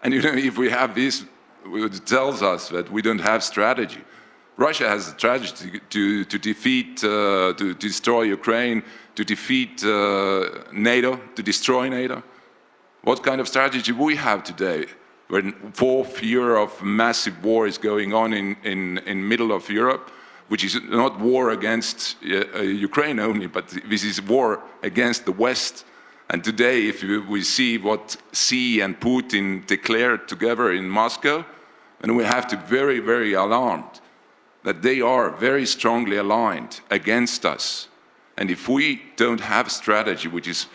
And you know, if we have this, it tells us that we don't have strategy. Russia has a strategy to defeat, to destroy Ukraine, to defeat NATO, to destroy NATO. What kind of strategy we have today, when fourth year of massive war is going on in middle of Europe, which is not war against Ukraine only, but this is war against the West. And today, if we see what Xi and Putin declared together in Moscow, and we have to be very, very alarmed that they are very strongly aligned against us. And if we don't have a strategy, which is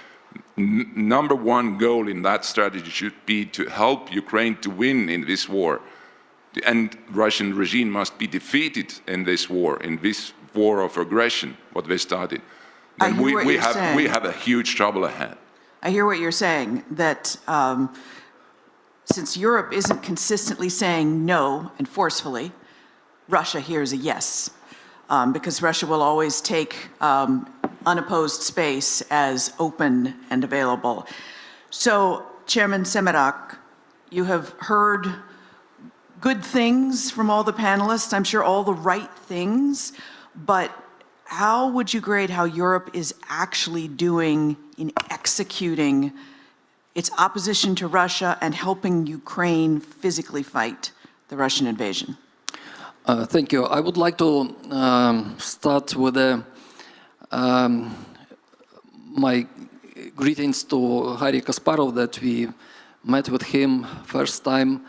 number one goal in that strategy should be to help Ukraine to win in this war, and Russian regime must be defeated in this war of aggression, what they started, then we have a huge trouble ahead. I hear what you're saying, that since Europe isn't consistently saying no and forcefully, Russia hears a yes, because Russia will always take unopposed space as open and available. So, Chairman Semerak, you have heard good things from all the panelists, I'm sure all the right things, but how would you grade how Europe is actually doing in executing its opposition to Russia and helping Ukraine physically fight the Russian invasion? Thank you. I would like to start with my greetings to Harry Kasparov, that we met with him first time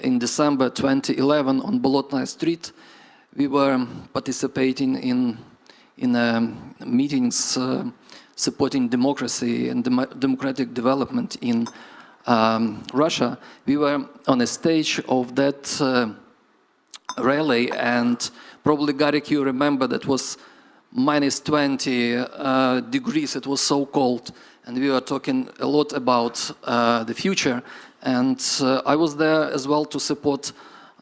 in December 2011 on Bolotnaya Street. We were participating in meetings supporting democracy and democratic development in Russia. We were on a stage of that rally, and probably, Garrick, you remember that was minus 20 degrees. It was so cold, and we were talking a lot about the future. And I was there as well to support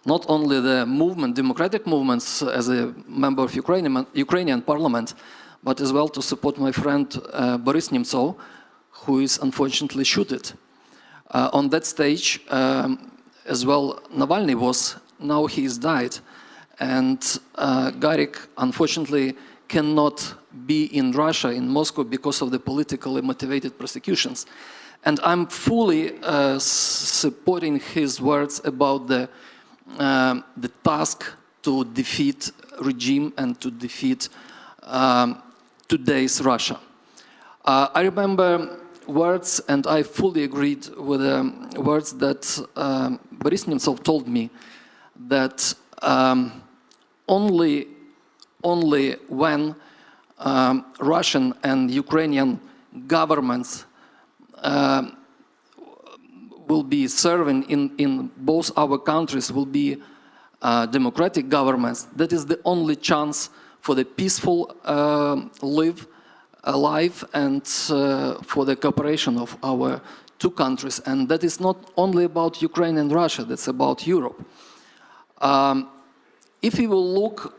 not only the movement, democratic movements, as a member of Ukrainian parliament, but as well to support my friend Boris Nemtsov, who is unfortunately shot. On that stage, as well, Navalny was. Now he is died, and Garrick unfortunately cannot be in Russia, in Moscow, because of the politically motivated persecutions. And I'm fully supporting his words about the task to defeat regime and to defeat today's Russia. I remember words, and I fully agreed with the words that Boris Nemtsov told me, that only when Russian and Ukrainian governments will be serving in both our countries, will be democratic governments, that is the only chance for the peaceful life and for the cooperation of our two countries. And that is not only about Ukraine and Russia, that's about Europe. If we will look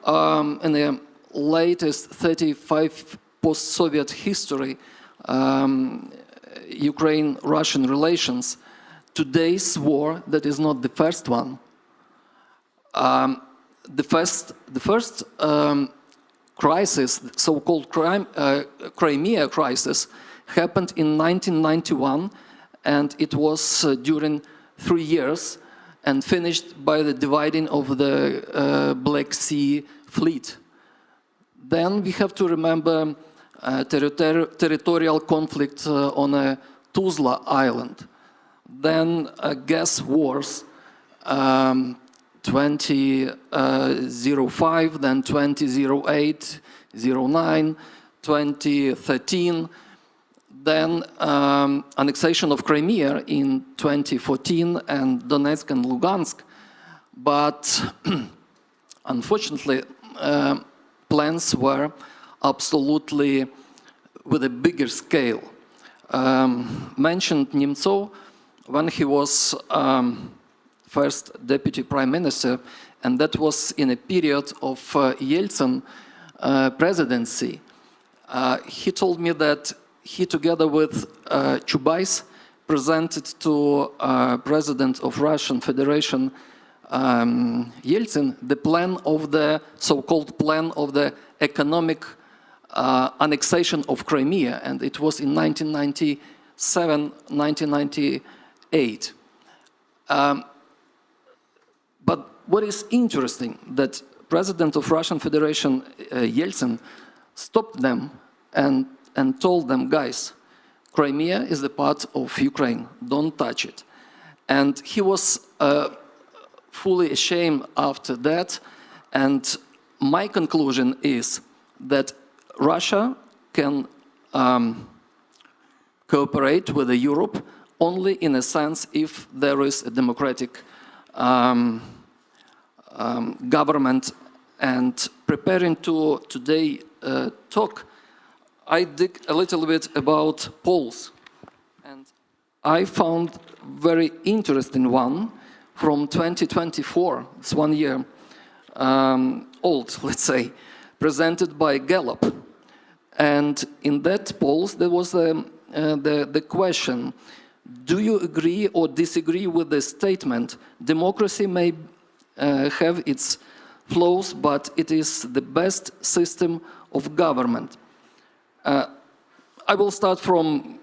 in the latest 35 post-Soviet history, Ukraine-Russian relations, today's war, that is not the first one. The first crisis, so-called Crimea crisis, happened in 1991, and it was during 3 years, and finished by the dividing of the Black Sea fleet. Then we have to remember territorial conflict on Tuzla Island. Then gas wars, 2005, then 2008, 09, 2013, then annexation of Crimea in 2014 and Donetsk and Lugansk. But unfortunately, plans were absolutely with a bigger scale. Mentioned Nemtsov when he was first deputy prime minister, and that was in a period of Yeltsin presidency. He told me that he, together with Chubais, presented to President of Russian Federation Yeltsin the plan of the so-called plan of the economic annexation of Crimea, and it was in 1997, 1998. But what is interesting that President of Russian Federation, Yeltsin, stopped them and told them, guys, Crimea is a part of Ukraine, don't touch it. And he was fully ashamed after that. And my conclusion is that Russia can cooperate with Europe only in a sense if there is a democratic government. And preparing to today talk, I dig a little bit about polls. And I found very interesting one from 2024, it's 1 year old, let's say, presented by Gallup. And in that polls, there was the question, do you agree or disagree with the statement, democracy may have its flaws, but it is the best system of government? I will start from,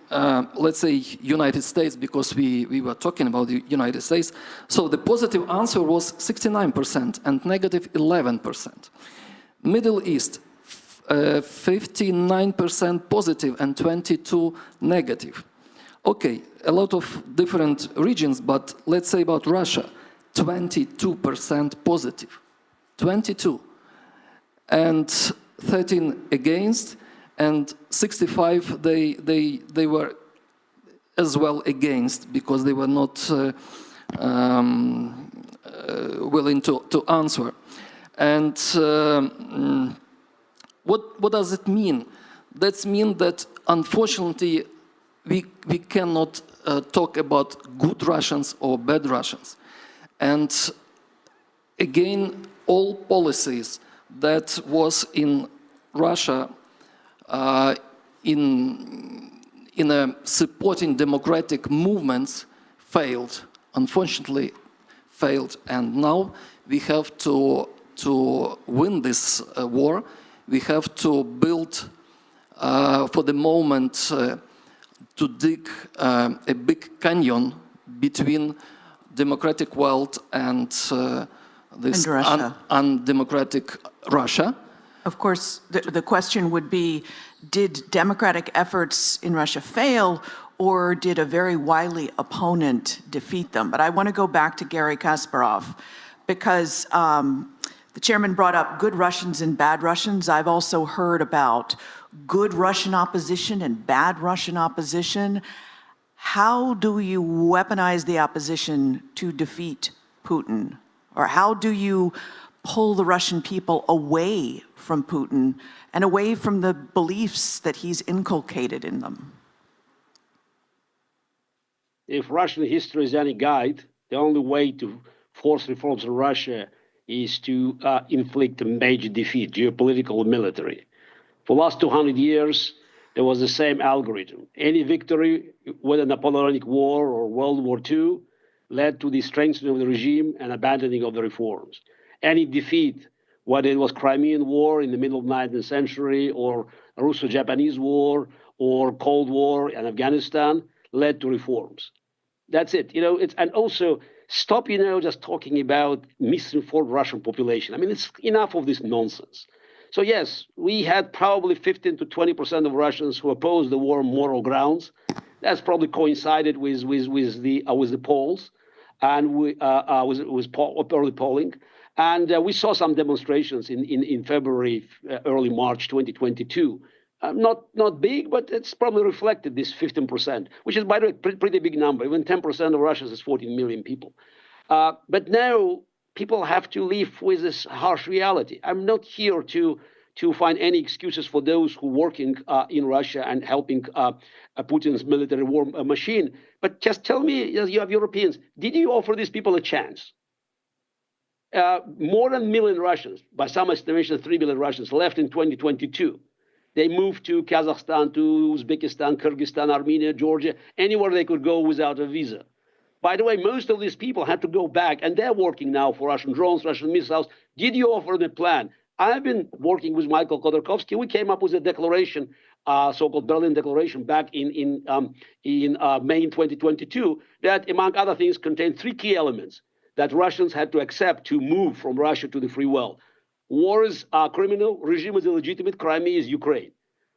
let's say, United States, because we were talking about the United States. So the positive answer was 69% and negative 11%. Middle East, 59% positive and 22 negative. Okay, a lot of different regions, but let's say about Russia, 22% positive, 22, and 13 against, and 65 they were as well against, because they were not willing to answer. And what does it mean? That means that unfortunately we cannot talk about good Russians or bad Russians. And again, all policies that was in Russia in supporting democratic movements failed, unfortunately failed. And now we have to win this war. We have to build, for the moment, to dig a big canyon between democratic world and this undemocratic Russia. Of course, the question would be, did democratic efforts in Russia fail, or did a very wily opponent defeat them? But I want to go back to Garry Kasparov, because the chairman brought up good Russians and bad Russians. I've also heard about good Russian opposition and bad Russian opposition. How do you weaponize the opposition to defeat Putin? Or how do you pull the Russian people away from Putin and away from the beliefs that he's inculcated in them? If Russian history is any guide, the only way to force reforms in Russia is to inflict a major defeat, geopolitical and military. For the last 200 years, there was the same algorithm. Any victory, whether Napoleonic War or World War II, led to the strengthening of the regime and abandoning of the reforms. Any defeat, whether it was Crimean War in the middle of the 19th century, or Russo-Japanese War, or Cold War in Afghanistan, led to reforms. That's it. And also stop, just talking about misinformed Russian population. I mean, it's enough of this nonsense. So yes, we had probably 15 to 20% of Russians who opposed the war on moral grounds. That's probably coincided with the polls and with early polling. And we saw some demonstrations in February, early March 2022. Not big, but it's probably reflected this 15%, which is, by the way, pretty big number. Even 10% of Russians is 14 million people. But now people have to live with this harsh reality. I'm not here to find any excuses for those who are working in Russia and helping Putin's military war machine. But just tell me, you have Europeans, did you offer these people a chance? More than 1 million Russians, by some estimation 3 million Russians, left in 2022. They moved to Kazakhstan, to Uzbekistan, Kyrgyzstan, Armenia, Georgia, anywhere they could go without a visa. By the way, most of these people had to go back, and they're working now for Russian drones, Russian missiles. Did you offer them a plan? I've been working with Michael Khodorkovsky. We came up with a declaration, so-called Berlin Declaration, back in May 2022, that, among other things, contained 3 key elements that Russians had to accept to move from Russia to the free world. War is a criminal, regime is illegitimate, Crimea is Ukraine.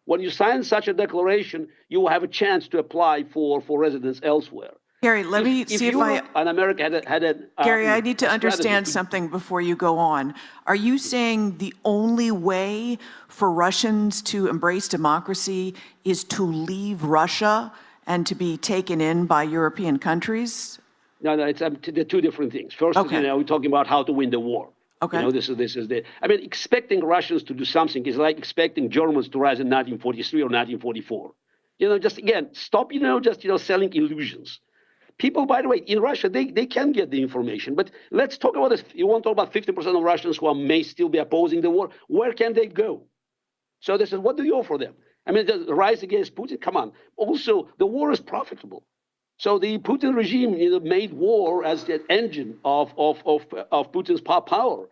When you sign such a declaration, you will have a chance to apply for residence elsewhere. Gary, let me see if Europe and America had a Gary, I need to understand strategy. something before you go on. Are you saying the only way for Russians to embrace democracy is to leave Russia and to be taken in by European countries? No, it's they're two different things. First, Okay. we're talking about how to win the war. Okay. This is the. I mean, expecting Russians to do something is like expecting Germans to rise in 1943 or 1944. Just again, stop. Selling illusions. People, by the way, in Russia, they can get the information. But let's talk about this. You want to talk about 50% of Russians who may still be opposing the war. Where can they go? So this is, what do you offer them? I mean, the rise against Putin, come on. Also, the war is profitable. So the Putin regime made war as the engine of Putin's power.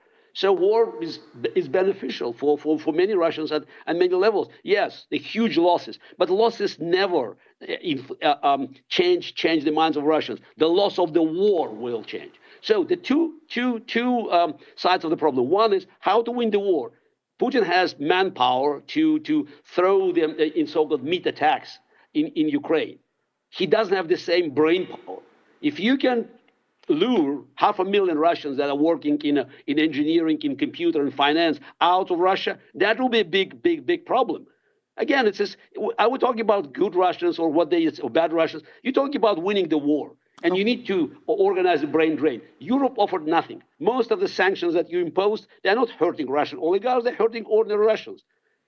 So war is beneficial for many Russians at many levels. Yes, the huge losses, but losses never change the minds of Russians. The loss of the war will change. So the two sides of the problem. One is how to win the war. Putin has manpower to throw them in so-called meat attacks in Ukraine. He doesn't have the same brain power. If you can lure 500,000 Russians that are working in engineering, in computer and finance out of Russia, that will be a big problem. Again, it's just, are we talking about good Russians or or bad Russians? You're talking about winning the war. And you need to organize a brain drain. Europe offered nothing. Most of the sanctions that you imposed, they're not hurting Russian oligarchs, they're hurting ordinary Russians.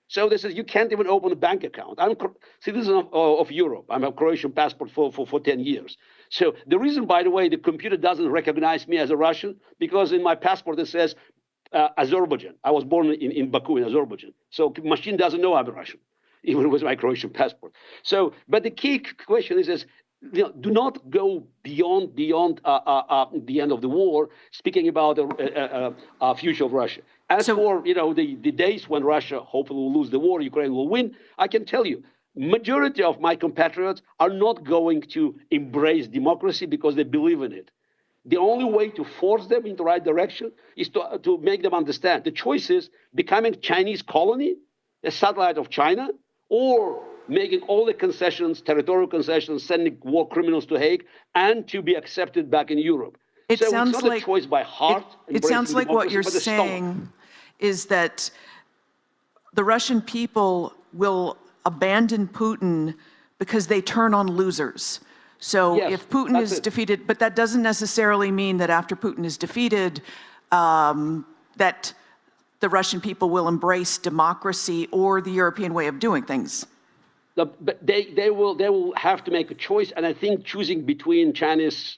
So this is, you can't even open a bank account. I'm a citizen of Europe. I'm a Croatian passport for 10 years. So the reason, by the way, the computer doesn't recognize me as a Russian, because in my passport it says Azerbaijan. I was born in Baku in Azerbaijan. So the machine doesn't know I'm a Russian, even with my Croatian passport. So, but the key question is do not go beyond the end of the war, speaking about a future of Russia. As for the days when Russia hopefully will lose the war, Ukraine will win, I can tell you, majority of my compatriots are not going to embrace democracy because they believe in it. The only way to force them in the right direction is to make them understand. The choice is becoming Chinese colony, a satellite of China, or making all the concessions, territorial concessions, sending war criminals to Hague, and to be accepted back in Europe. It so sounds it's not like a choice by heart. It sounds like what democracy, you're but the saying is that the Russian people will abandon Putin because they turn on losers. So Yes, if Putin that's is it. defeated, but that doesn't necessarily mean that after Putin is defeated, that the Russian people will embrace democracy or the European way of doing things. But they will have to make a choice, and I think choosing between China's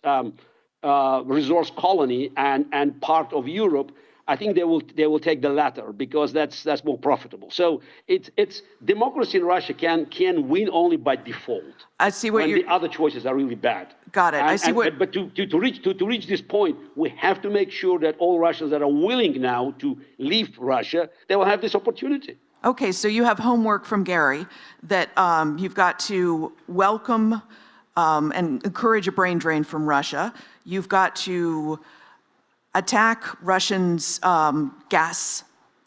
resource colony and part of Europe, I think they will take the latter because that's more profitable. So it's democracy in Russia can win only by default. I see what when you're. the other choices are really bad. Got it. I see what. But to reach this point, we have to make sure that all Russians that are willing now to leave Russia, they will have this opportunity. Okay, so you have homework from Gary that you've got to welcome and encourage a brain drain from Russia. You've got to attack Russians' gas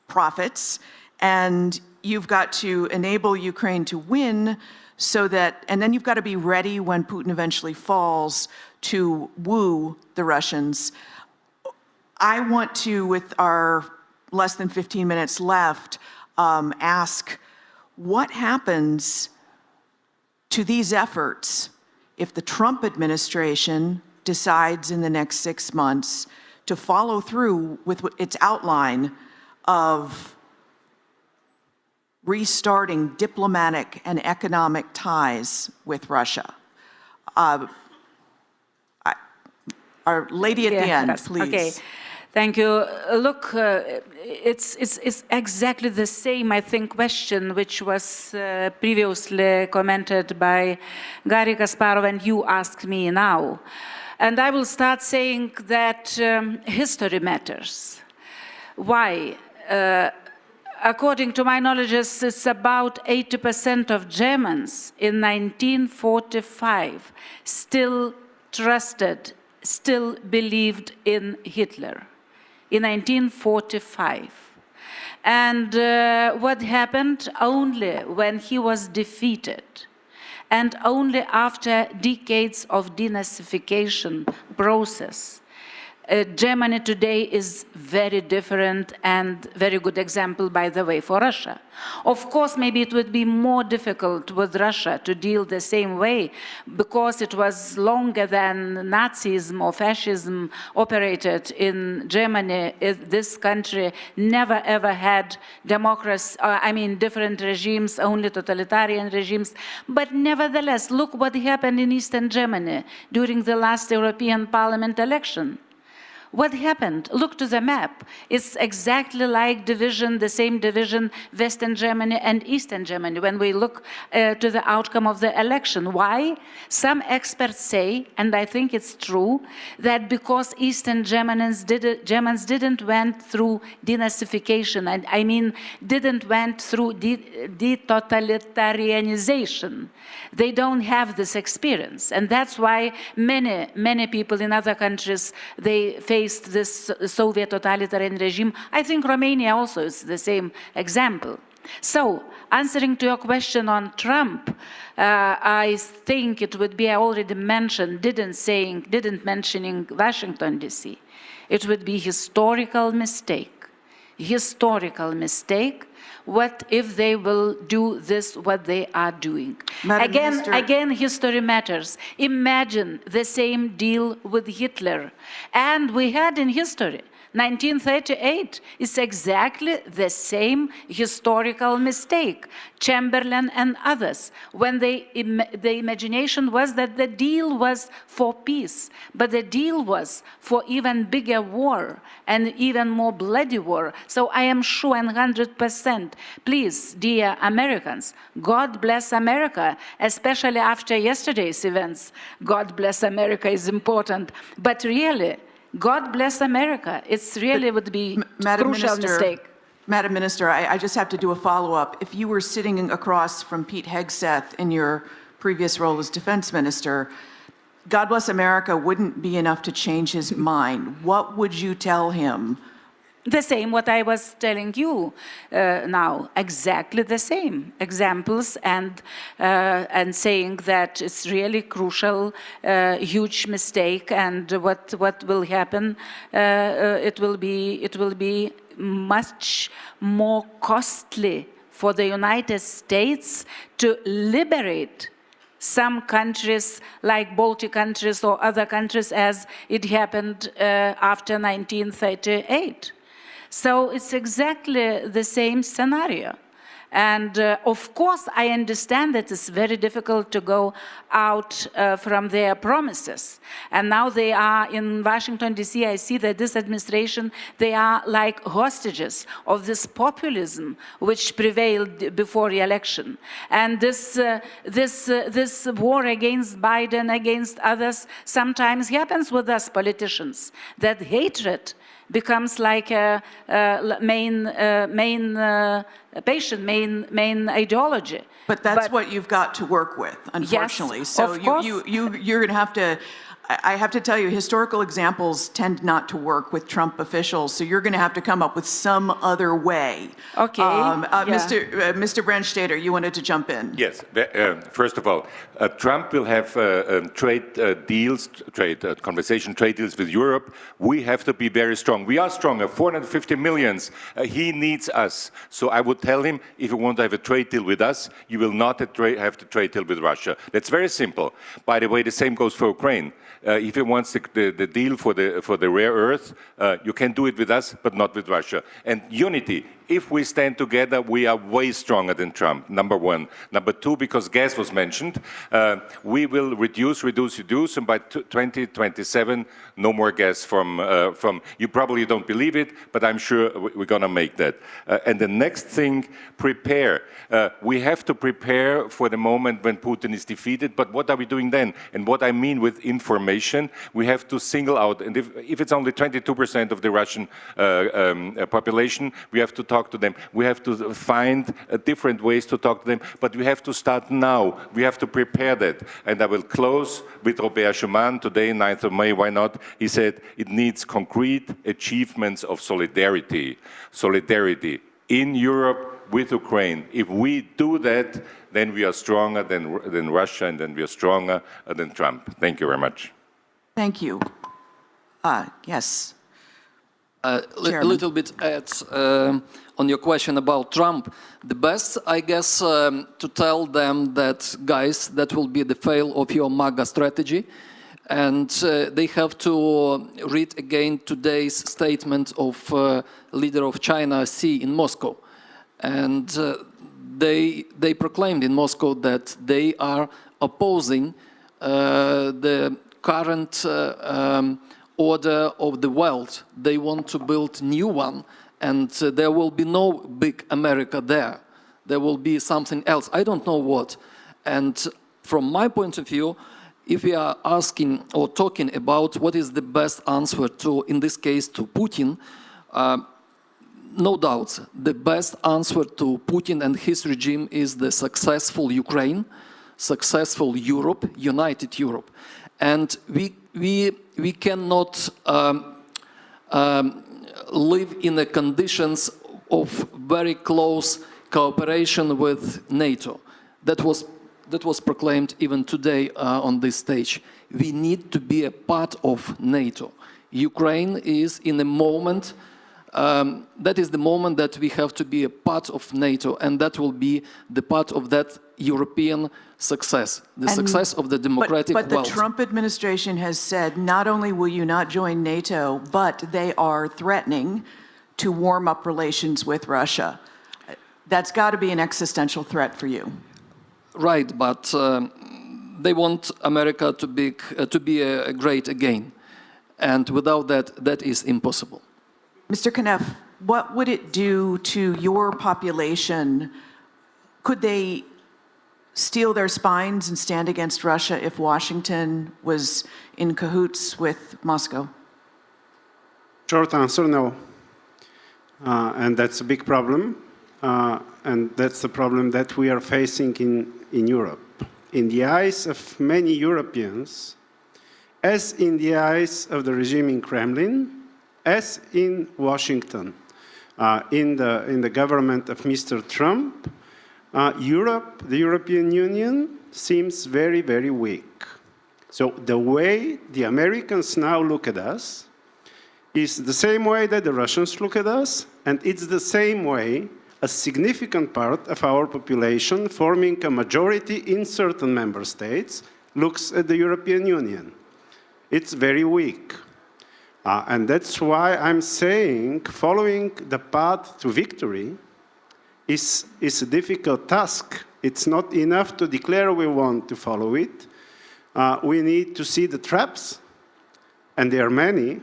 profits, and you've got to enable Ukraine to win so that, and then you've got to be ready when Putin eventually falls to woo the Russians. I want to, with our less than 15 minutes left, ask what happens to these efforts if the Trump administration decides in the next 6 months to follow through with its outline of restarting diplomatic and economic ties with Russia. Our lady at the end, please. Okay. Thank you. Look, it's exactly the same, I think, question which was previously commented by Garry Kasparov, and you asked me now. And I will start saying that history matters. Why? According to my knowledge, it's about 80% of Germans in 1945 still trusted, still believed in Hitler. In 1945. And what happened only when he was defeated, and only after decades of denazification process, Germany today is very different and very good example, by the way, for Russia. Of course, maybe it would be more difficult with Russia to deal the same way because it was longer than Nazism or fascism operated in Germany. This country never ever had democracy, different regimes, only totalitarian regimes. But nevertheless, look what happened in Eastern Germany during the last European Parliament election. What happened? Look to the map. It's exactly like division, the same division, Western Germany and Eastern Germany, when we look to the outcome of the election. Why? Some experts say, and I think it's true, that because Eastern Germans didn't went through denazification, and I mean didn't went through detotalitarianization. They don't have this experience, and that's why many people in other countries, they faced this Soviet totalitarian regime. I think Romania also is the same example. So, answering to your question on Trump, I think it would be, I already mentioned, didn't mentioning Washington, D.C. It would be historical mistake. Historical mistake. What if they will do this, what they are doing? Again, history matters. Imagine the same deal with Hitler. And we had in history, 1938 is exactly the same historical mistake. Chamberlain and others, when the imagination was that the deal was for peace, but the deal was for even bigger war and even more bloody war. So I am sure 100%, please, dear Americans, God bless America, especially after yesterday's events. God bless America is important, but really, God bless America. It's really would be a crucial mistake. Madam Minister, I just have to do a follow-up. If you were sitting across from Pete Hegseth in your previous role as defense minister, God bless America wouldn't be enough to change his mind. What would you tell him? The same what I was telling you now, exactly the same examples, and saying that it's really crucial, huge mistake, and what will happen? It will be much more costly for the United States to liberate some countries like Baltic countries or other countries as it happened after 1938. So it's exactly the same scenario. And of course, I understand that it's very difficult to go out from their promises. And now they are in Washington, D.C. I see that this administration, they are like hostages of this populism which prevailed before the election. And this war against Biden, against others, sometimes happens with us politicians, that hatred becomes like a main ideology. But that's what you've got to work with, unfortunately. Yes, so of course. you're going to have to, I have to tell you, historical examples tend not to work with Trump officials, so you're going to have to come up with some other way. Okay. Mr. Brandstatter, you wanted to jump in. Yes. First of all, Trump will have trade deals with Europe. We have to be very strong. We are stronger, 450 million. He needs us. So I would tell him, if you want to have a trade deal with us, you will not have to trade deal with Russia. That's very simple. By the way, the same goes for Ukraine. If he wants the deal for the rare earth, you can do it with us, but not with Russia. And unity. If we stand together, we are way stronger than Trump, number one. Number two, because gas was mentioned, we will reduce, and by 2027, no more gas from, you probably don't believe it, but I'm sure we're going to make that. And the next thing, prepare. We have to prepare for the moment when Putin is defeated, but what are we doing then? And what I mean with information, we have to single out, and if it's only 22% of the Russian population, we have to talk to them. We have to find different ways to talk to them, but we have to start now. We have to prepare that. And I will close with Robert Schuman today, 9th of May, why not? He said it needs concrete achievements of solidarity. Solidarity. in Europe with Ukraine. If we do that, then we are stronger than Russia, and then we are stronger than Trump. Thank you very much. Thank you. Yes. A little bit on your question about Trump. The best, I guess, to tell them that, guys, that will be the fail of your MAGA strategy. And they have to read again today's statement of leader of China, Xi, in Moscow. And they proclaimed in Moscow that they are opposing the current order of the world. They want to build a new one, and there will be no big America there. There will be something else. I don't know what. And from my point of view, if we are asking or talking about what is the best answer to, in this case, to Putin, no doubt, the best answer to Putin and his regime is the successful Ukraine, successful Europe, united Europe. And we cannot live in the conditions of very close cooperation with NATO. That was proclaimed even today on this stage. We need to be a part of NATO. Ukraine is in a moment, that is the moment that we have to be a part of NATO, and that will be the part of that European success, the success of the democratic world. But the Trump administration has said not only will you not join NATO, but they are threatening to warm up relations with Russia. That's got to be an existential threat for you. Right, but they want America to be great again. And without that, that is impossible. Mr. Kneff, what would it do to your population? Could they steel their spines and stand against Russia if Washington was in cahoots with Moscow? Short answer, no. And that's a big problem. And that's the problem that we are facing in Europe. In the eyes of many Europeans, as in the eyes of the regime in Kremlin, as in Washington, in the government of Mr. Trump, Europe, the European Union, seems very, very weak. So the way the Americans now look at us is the same way that the Russians look at us, and it's the same way a significant part of our population, forming a majority in certain member states, looks at the European Union. It's very weak. And that's why I'm saying following the path to victory is a difficult task. It's not enough to declare we want to follow it. We need to see the traps, and there are many,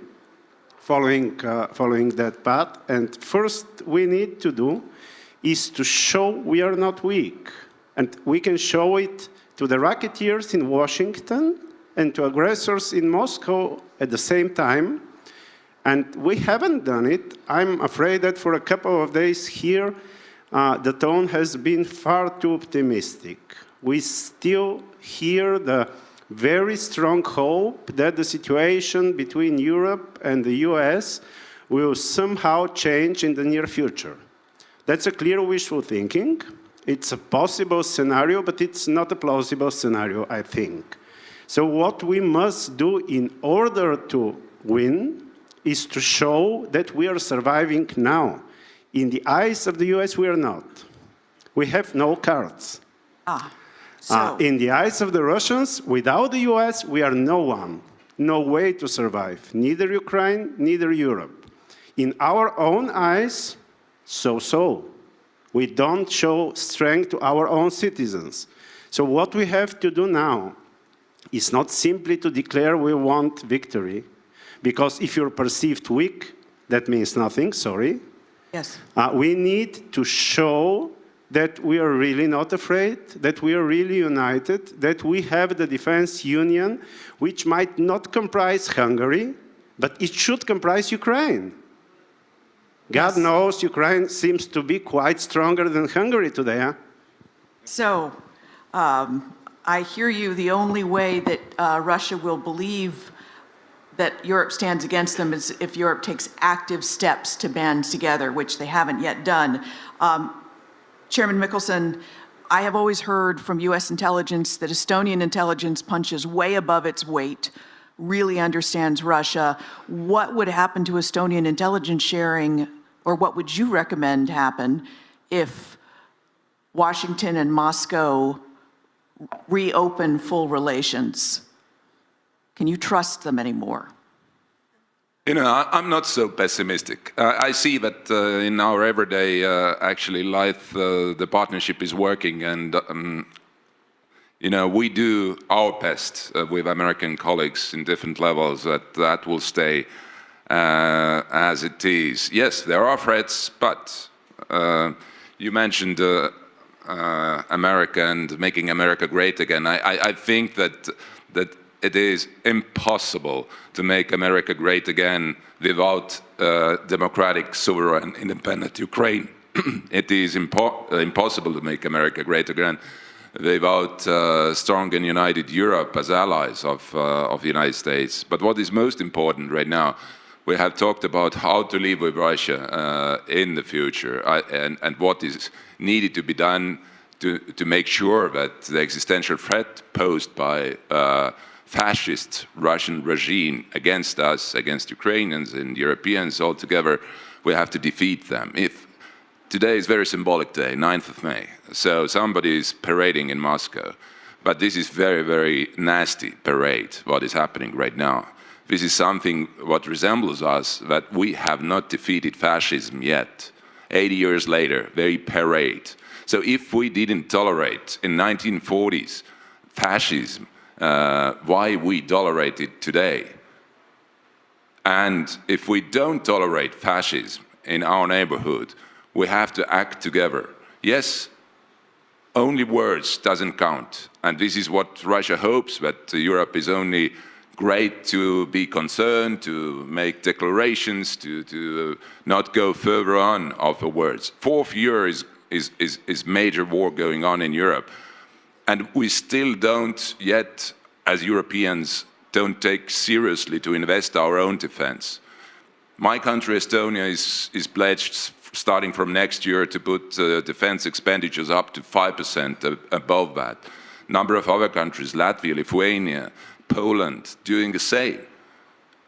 following that path. And first we need to do is to show we are not weak. And we can show it to the racketeers in Washington and to aggressors in Moscow at the same time. And we haven't done it. I'm afraid that for a couple of days here, the tone has been far too optimistic. We still hear the very strong hope that the situation between Europe and the US will somehow change in the near future. That's a clear wishful thinking. It's a possible scenario, but it's not a plausible scenario, I think. So what we must do in order to win is to show that we are surviving now. In the eyes of the US, we are not. We have no cards. In the eyes of the Russians, without the US, we are no one. No way to survive. Neither Ukraine, neither Europe. In our own eyes, so-so. We don't show strength to our own citizens. So what we have to do now is not simply to declare we want victory, because if you're perceived weak, that means nothing, sorry. Yes. We need to show that we are really not afraid, that we are really united, that we have the defense union, which might not comprise Hungary, but it should comprise Ukraine. God knows Ukraine seems to be quite stronger than Hungary today. Huh? So, I hear you. The only way that Russia will believe that Europe stands against them is if Europe takes active steps to band together, which they haven't yet done. Chairman Mickelson, I have always heard from US intelligence that Estonian intelligence punches way above its weight, really understands Russia. What would happen to Estonian intelligence sharing, or what would you recommend happen if Washington and Moscow reopen full relations? Can you trust them anymore? You know, I'm not so pessimistic. I see that in our everyday actually life, the partnership is working, and you know, we do our best with American colleagues in different levels that will stay as it is. Yes, there are threats, but you mentioned America and making America great again. I think that it is impossible to make America great again without democratic, sovereign, independent Ukraine. It is impossible to make America great again without strong and united Europe as allies of the United States. But what is most important right now, we have talked about how to live with Russia in the future and what is needed to be done to make sure that the existential threat posed by fascist Russian regime against us, against Ukrainians and Europeans altogether, we have to defeat them. Today is a very symbolic day, 9th of May, so somebody is parading in Moscow, but this is very, very nasty parade, what is happening right now. This is something what resembles us, that we have not defeated fascism yet. 80 years later, very parade. So if we didn't tolerate in 1940s fascism, why we tolerate it today? And if we don't tolerate fascism in our neighborhood, we have to act together. Yes, only words doesn't count. And this is what Russia hopes, that Europe is only great to be concerned, to make declarations, to not go further on of the words. 4th year is major war going on in Europe. And we still don't yet, as Europeans, don't take seriously to invest our own defense. My country, Estonia, is pledged starting from next year to put defense expenditures up to 5% above that. Number of other countries, Latvia, Lithuania, Poland, doing the same.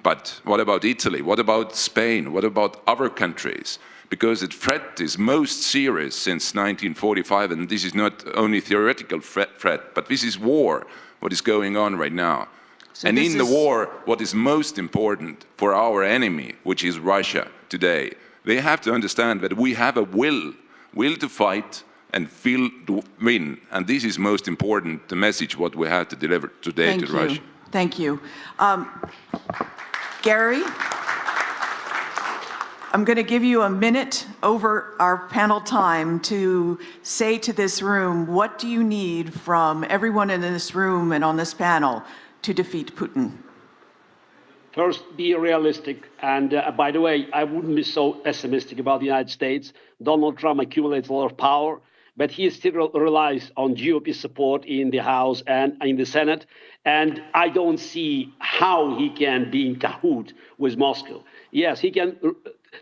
But what about Italy? What about Spain? What about other countries? Because the threat is most serious since 1945, and this is not only theoretical threat, but this is war, what is going on right now. So and in the war, what is most important for our enemy, which is Russia today, they have to understand that we have a will to fight and will to win. And this is most important, the message what we have to deliver today to Russia. Thank you. Gary? I'm going to give you a minute over our panel time to say to this room, what do you need from everyone in this room and on this panel to defeat Putin? First, be realistic. And by the way, I wouldn't be so pessimistic about the United States. Donald Trump accumulates a lot of power, but he still relies on GOP support in the House and in the Senate. And I don't see how he can be in cahoot with Moscow. Yes, he can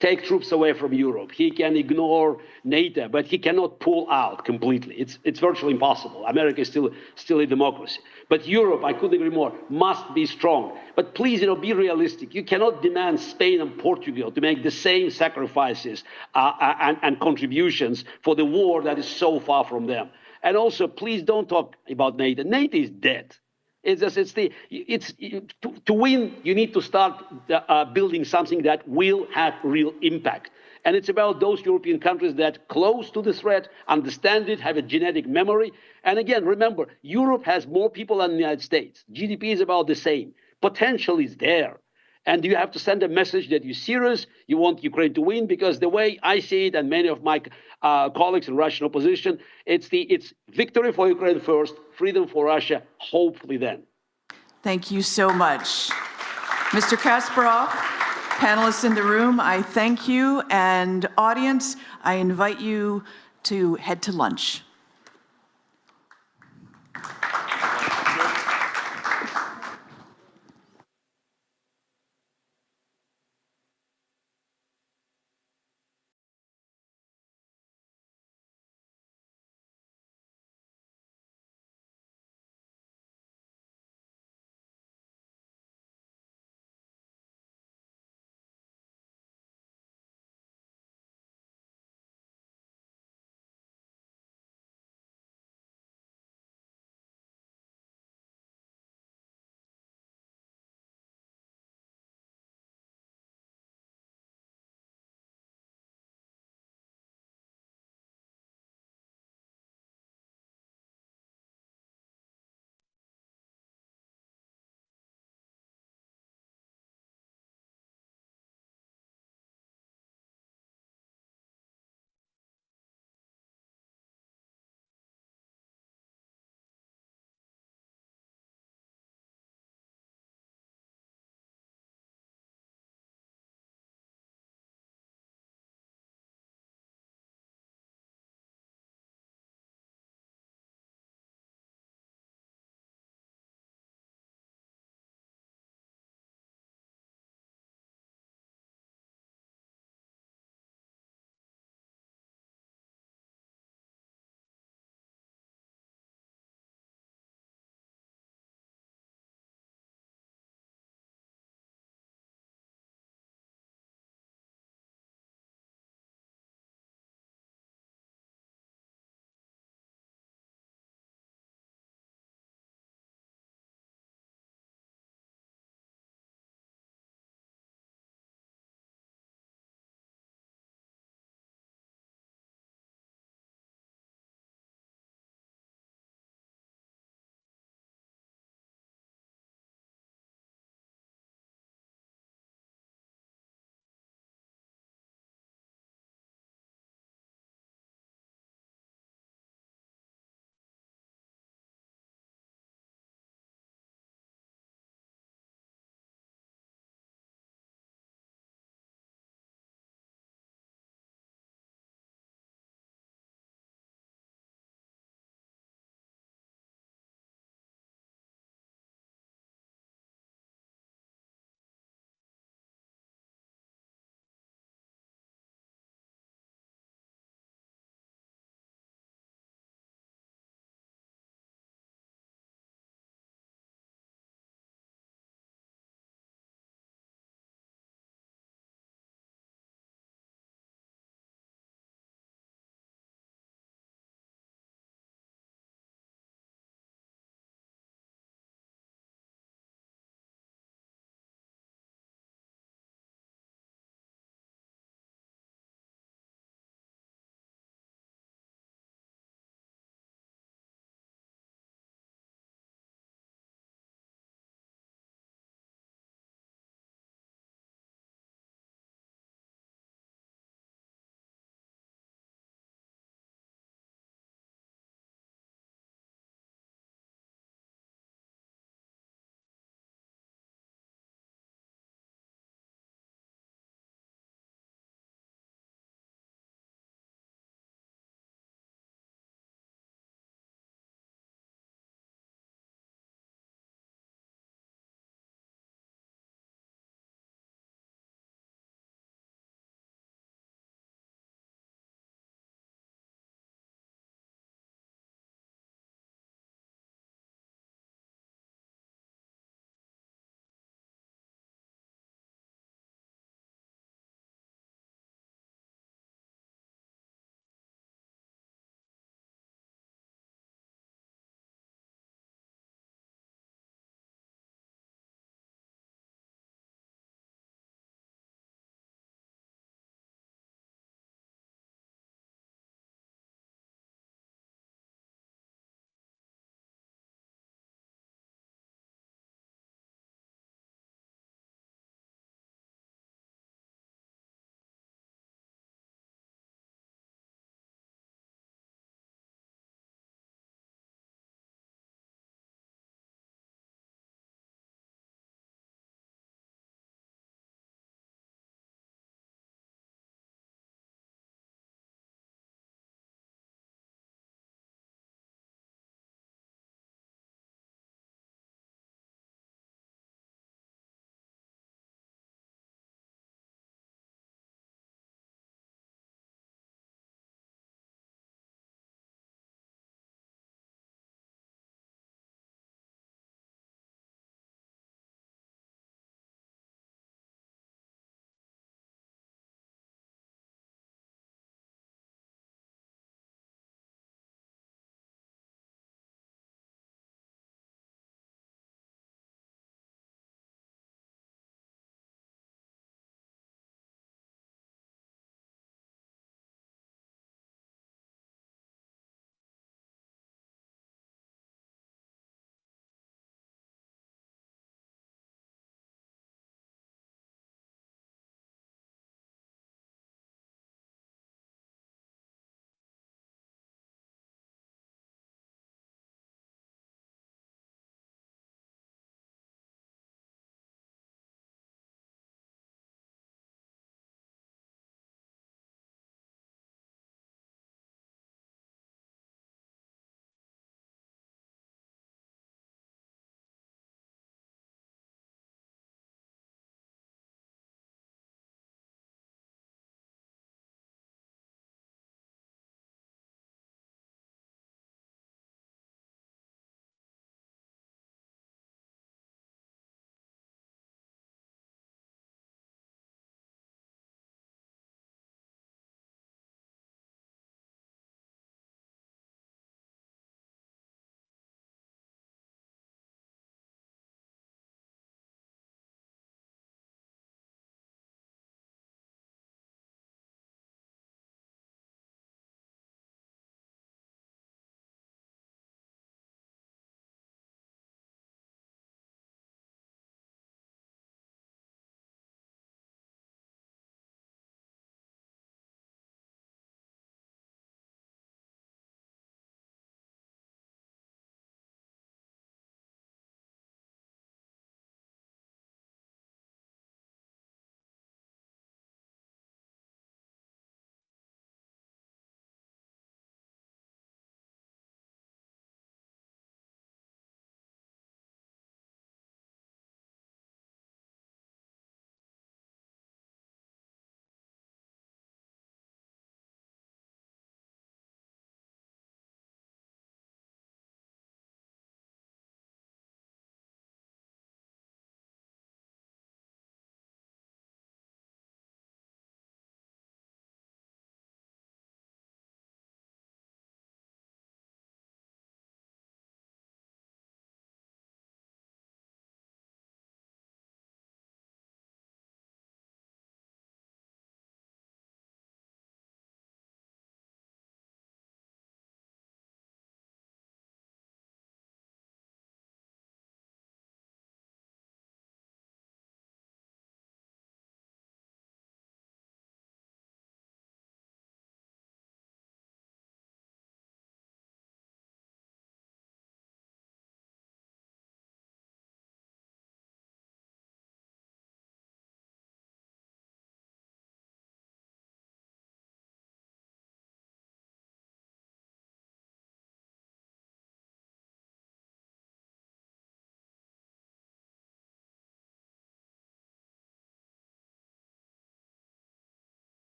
take troops away from Europe. He can ignore NATO, but he cannot pull out completely. It's virtually impossible. America is still a democracy. But Europe, I couldn't agree more, must be strong. But please, be realistic. You cannot demand Spain and Portugal to make the same sacrifices and contributions for the war that is so far from them. And also, please don't talk about NATO. NATO is dead. To win, you need to start building something that will have real impact. And it's about those European countries that close to the threat, understand it, have a genetic memory. And again, remember, Europe has more people than the United States. GDP is about the same. Potential is there. And you have to send a message that you're serious, you want Ukraine to win, because the way I see it, and many of my colleagues in Russian opposition, it's victory for Ukraine first, freedom for Russia, hopefully then. Thank you so much. Mr. Kasparov, panelists in the room, I thank you. And audience, I invite you to head to lunch.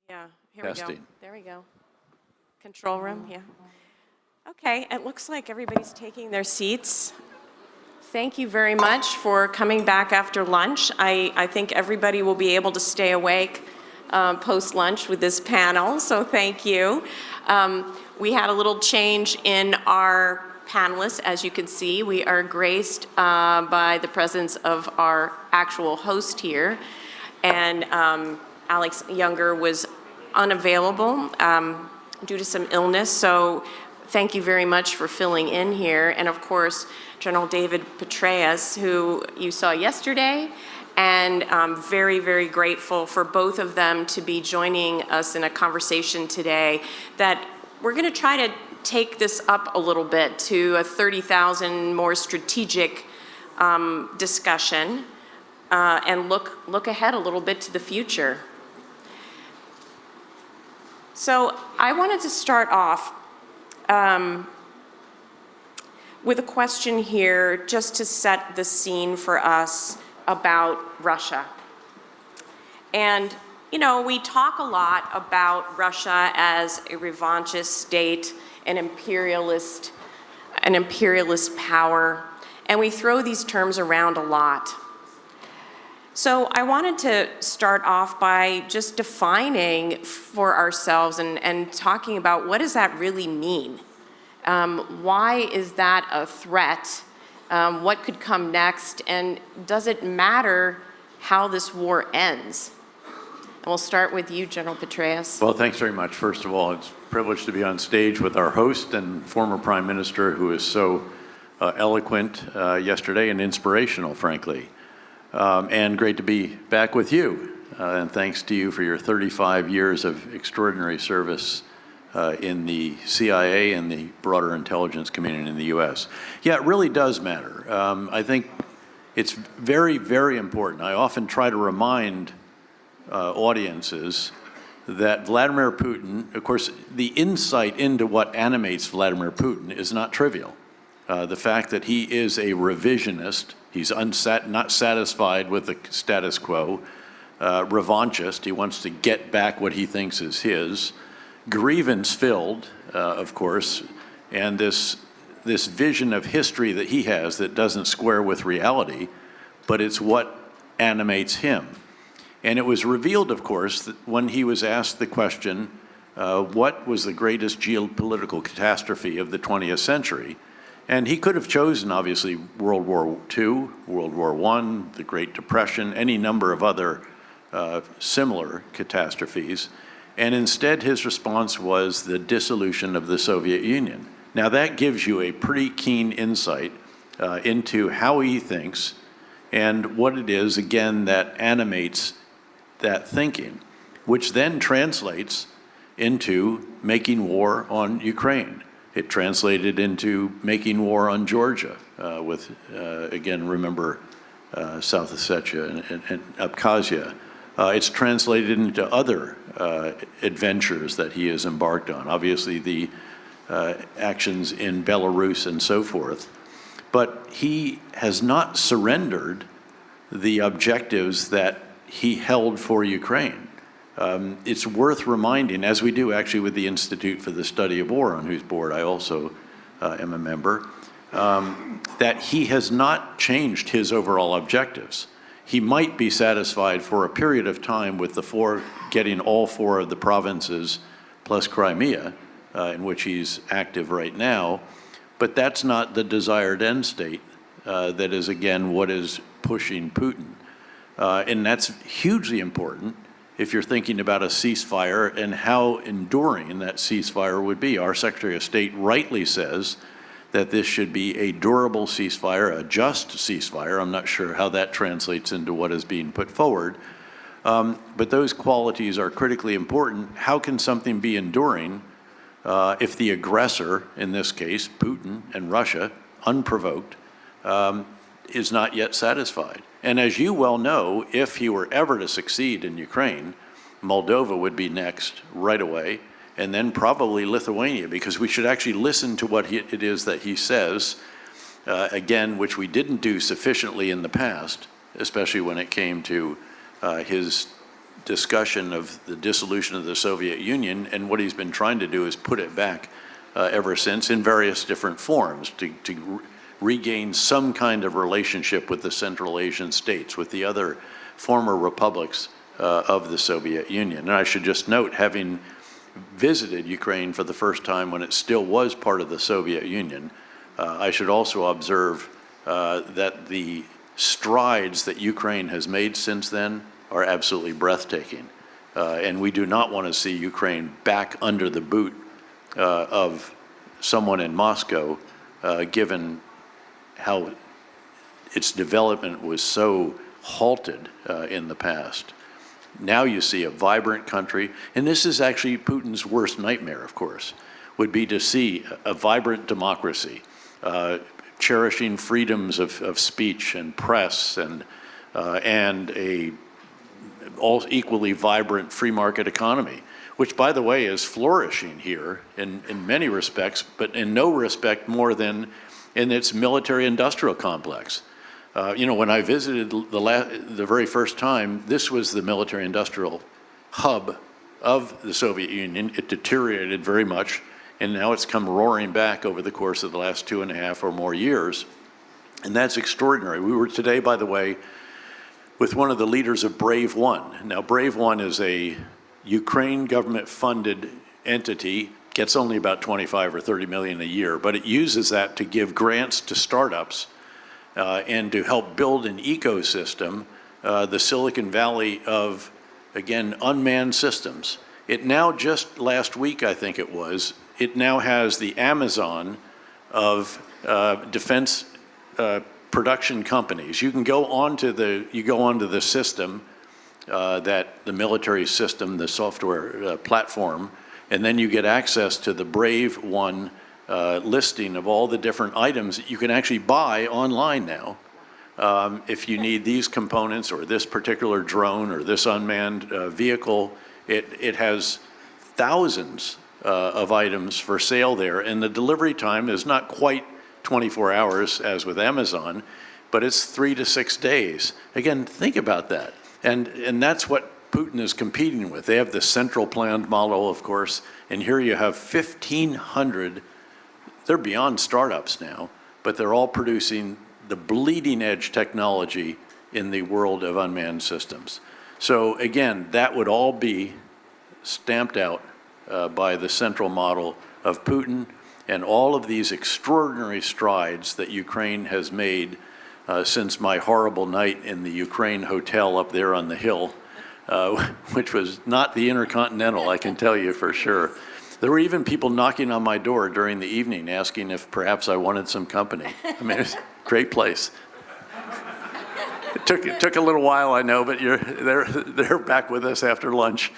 Yeah, here Testing. we go. There we go. Control room, yeah. Okay, it looks like everybody's taking their seats. Thank you very much for coming back after lunch. I think everybody will be able to stay awake post-lunch with this panel, so thank you. We had a little change in our panelists. As you can see, we are graced by the presence of our actual host here. And Alex Younger was unavailable due to some illness, so thank you very much for filling in here. And of course, General David Petraeus, who you saw yesterday, and I'm very, very grateful for both of them to be joining us in a conversation today that we're going to try to take this up a little bit to a 30,000 more strategic discussion and look ahead a little bit to the future. So I wanted to start off with a question here just to set the scene for us about Russia. And, you know, we talk a lot about Russia as a revanchist state, an imperialist power, and we throw these terms around a lot. So I wanted to start off by just defining for ourselves and talking about what does that really mean? Why is that a threat? What could come next? And does it matter how this war ends? And we'll start with you, General Petraeus. Well, thanks very much. First of all, it's a privilege to be on stage with our host and former Prime Minister, who is so eloquent yesterday and inspirational, frankly. And great to be back with you. And thanks to you for your 35 years of extraordinary service in the CIA and the broader intelligence community in the U.S. Yeah, it really does matter. I think it's very, very important. I often try to remind audiences that Vladimir Putin, of course, the insight into what animates Vladimir Putin is not trivial. The fact that he is a revisionist, he's not satisfied with the status quo, revanchist, he wants to get back what he thinks is his, grievance-filled, of course, and this vision of history that he has that doesn't square with reality, but it's what animates him. And it was revealed, of course, that when he was asked the question, what was the greatest geopolitical catastrophe of the 20th century? And he could have chosen, obviously, World War II, World War I, the Great Depression, any number of other similar catastrophes. And instead, his response was the dissolution of the Soviet Union. Now, that gives you a pretty keen insight into how he thinks and what it is, again, that animates that thinking, which then translates into making war on Ukraine. It translated into making war on Georgia with, again, remember, South Ossetia and Abkhazia. It's translated into other adventures that he has embarked on, obviously the actions in Belarus and so forth. But he has not surrendered the objectives that he held for Ukraine. It's worth reminding, as we do actually with the Institute for the Study of War, on whose board I also am a member, that he has not changed his overall objectives. He might be satisfied for a period of time with getting all 4 of the provinces plus Crimea, in which he's active right now, but that's not the desired end state. That is, again, what is pushing Putin. And that's hugely important if you're thinking about a ceasefire and how enduring that ceasefire would be. Our Secretary of State rightly says that this should be a durable ceasefire, a just ceasefire. I'm not sure how that translates into what is being put forward. But those qualities are critically important. How can something be enduring if the aggressor, in this case, Putin and Russia, unprovoked, is not yet satisfied? And as you well know, if he were ever to succeed in Ukraine, Moldova would be next right away, and then probably Lithuania, because we should actually listen to what it is that he says, again, which we didn't do sufficiently in the past, especially when it came to his discussion of the dissolution of the Soviet Union, and what he's been trying to do is put it back ever since in various different forms to regain some kind of relationship with the Central Asian states, with the other former republics of the Soviet Union. And I should just note, having visited Ukraine for the first time when it still was part of the Soviet Union, I should also observe that the strides that Ukraine has made since then are absolutely breathtaking. And we do not want to see Ukraine back under the boot of someone in Moscow, given how its development was so halted in the past. Now you see a vibrant country, and this is actually Putin's worst nightmare, of course, would be to see a vibrant democracy, cherishing freedoms of speech and press, and a all equally vibrant free market economy, which, by the way, is flourishing here in many respects, but in no respect more than in its military-industrial complex. You know, when I visited the very first time, this was the military-industrial hub of the Soviet Union. It deteriorated very much, and now it's come roaring back over the course of the last 2.5 or more years. And that's extraordinary. We were today, by the way, with one of the leaders of Brave One. Now, Brave One is a Ukraine government-funded entity, gets only about 25 or 30 million a year, but it uses that to give grants to startups and to help build an ecosystem, the Silicon Valley of, again, unmanned systems. It now, just last week, I think it was, it now has the Amazon of defense production companies. You can go onto the system, that the military system, the software platform, and then you get access to the Brave One listing of all the different items that you can actually buy online now. If you need these components or this particular drone or this unmanned vehicle, it has thousands of items for sale there, and the delivery time is not quite 24 hours as with Amazon, but it's 3 to 6 days. Again, think about that. And that's what Putin is competing with. They have the central planned model, of course, and here you have 1,500. They're beyond startups now, but they're all producing the bleeding edge technology in the world of unmanned systems. So again, that would all be stamped out by the central model of Putin, and all of these extraordinary strides that Ukraine has made since my horrible night in the Ukraine hotel up there on the hill, which was not the Intercontinental, I can tell you for sure. There were even people knocking on my door during the evening asking if perhaps I wanted some company. I mean, it's a great place. It took a little while, I know, but they're back with us after lunch.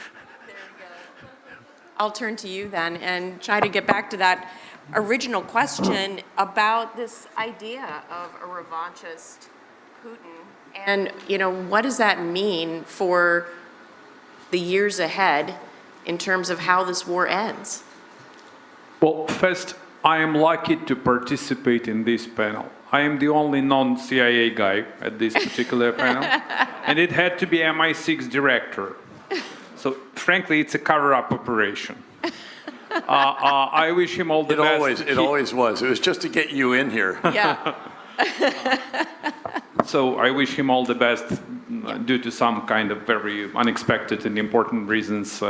There you go. I'll turn to you then and try to get back to that original question about this idea of a revanchist Putin. And, you know, what does that mean for the years ahead in terms of how this war ends? Well, first, I am lucky to participate in this panel. I am the only non-CIA guy at this particular panel, and it had to be MI6 director. So, frankly, it's a cover-up operation. I wish him all the best. It always was. It was just to get you in here. Yeah. So I wish him all the best. Due to some kind of very unexpected and important reasons,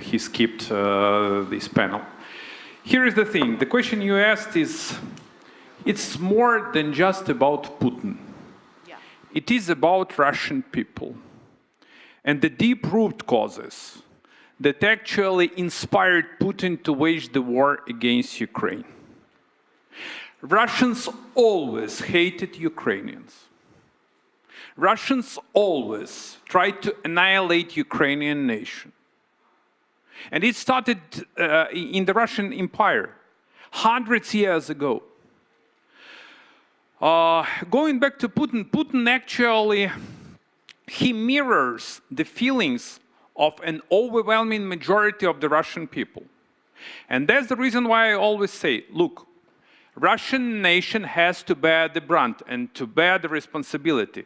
he skipped this panel. Here is the thing. The question you asked is, it's more than just about Putin. Yeah. It is about Russian people and the deep root causes that actually inspired Putin to wage the war against Ukraine. Russians always hated Ukrainians. Russians always tried to annihilate Ukrainian nation. And it started in the Russian Empire, hundreds of years ago. Going back to Putin, Putin actually, he mirrors the feelings of an overwhelming majority of the Russian people. And that's the reason why I always say, look, Russian nation has to bear the brunt and to bear the responsibility.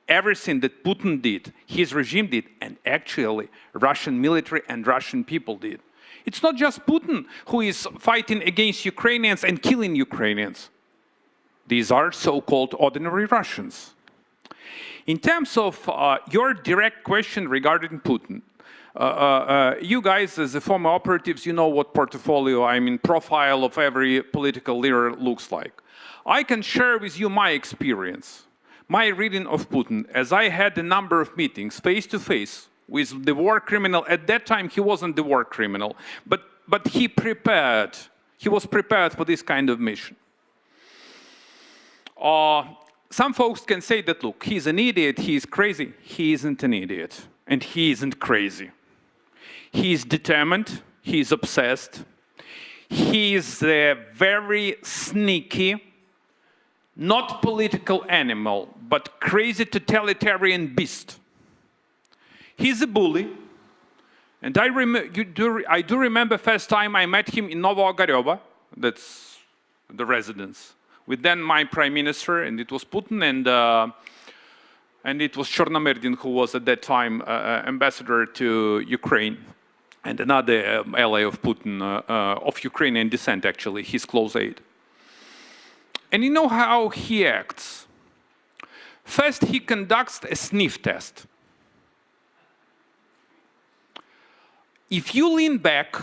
everything that Putin did, his regime did, and actually Russian military and Russian people did. It's not just Putin who is fighting against Ukrainians and killing Ukrainians. These are so-called ordinary Russians. In terms of your direct question regarding Putin, you guys, as the former operatives, you know what portfolio, profile of every political leader looks like. I can share with you my experience, my reading of Putin, as I had a number of meetings face-to-face with the war criminal. At that time, he wasn't the war criminal, but he prepared. He was prepared for this kind of mission. Some folks can say that, look, he's an idiot, he's crazy. He isn't an idiot, and he isn't crazy. He's determined, he's obsessed. He's a very sneaky, not political animal, but crazy totalitarian beast. He's a bully, and I do remember first time I met him in Novo-Ogarevo, that's the residence, with then my prime minister, and it was Putin, and it was Chernomyrdin, who was at that time ambassador to Ukraine, and another ally of Putin, of Ukrainian descent actually, his close aide. And you know how he acts? First, he conducts a sniff test. If you lean back,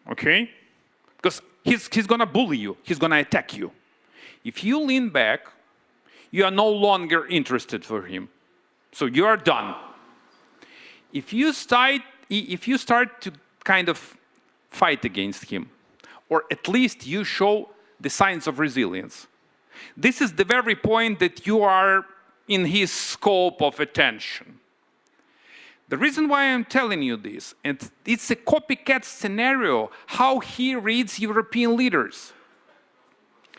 okay, because he's gonna bully you, he's gonna attack you. If you lean back, you are no longer interested for him. So you are done. If you start to kind of fight against him, or at least you show the signs of resilience, this is the very point that you are in his scope of attention. The reason why I'm telling you this, and it's a copycat scenario, how he reads European leaders.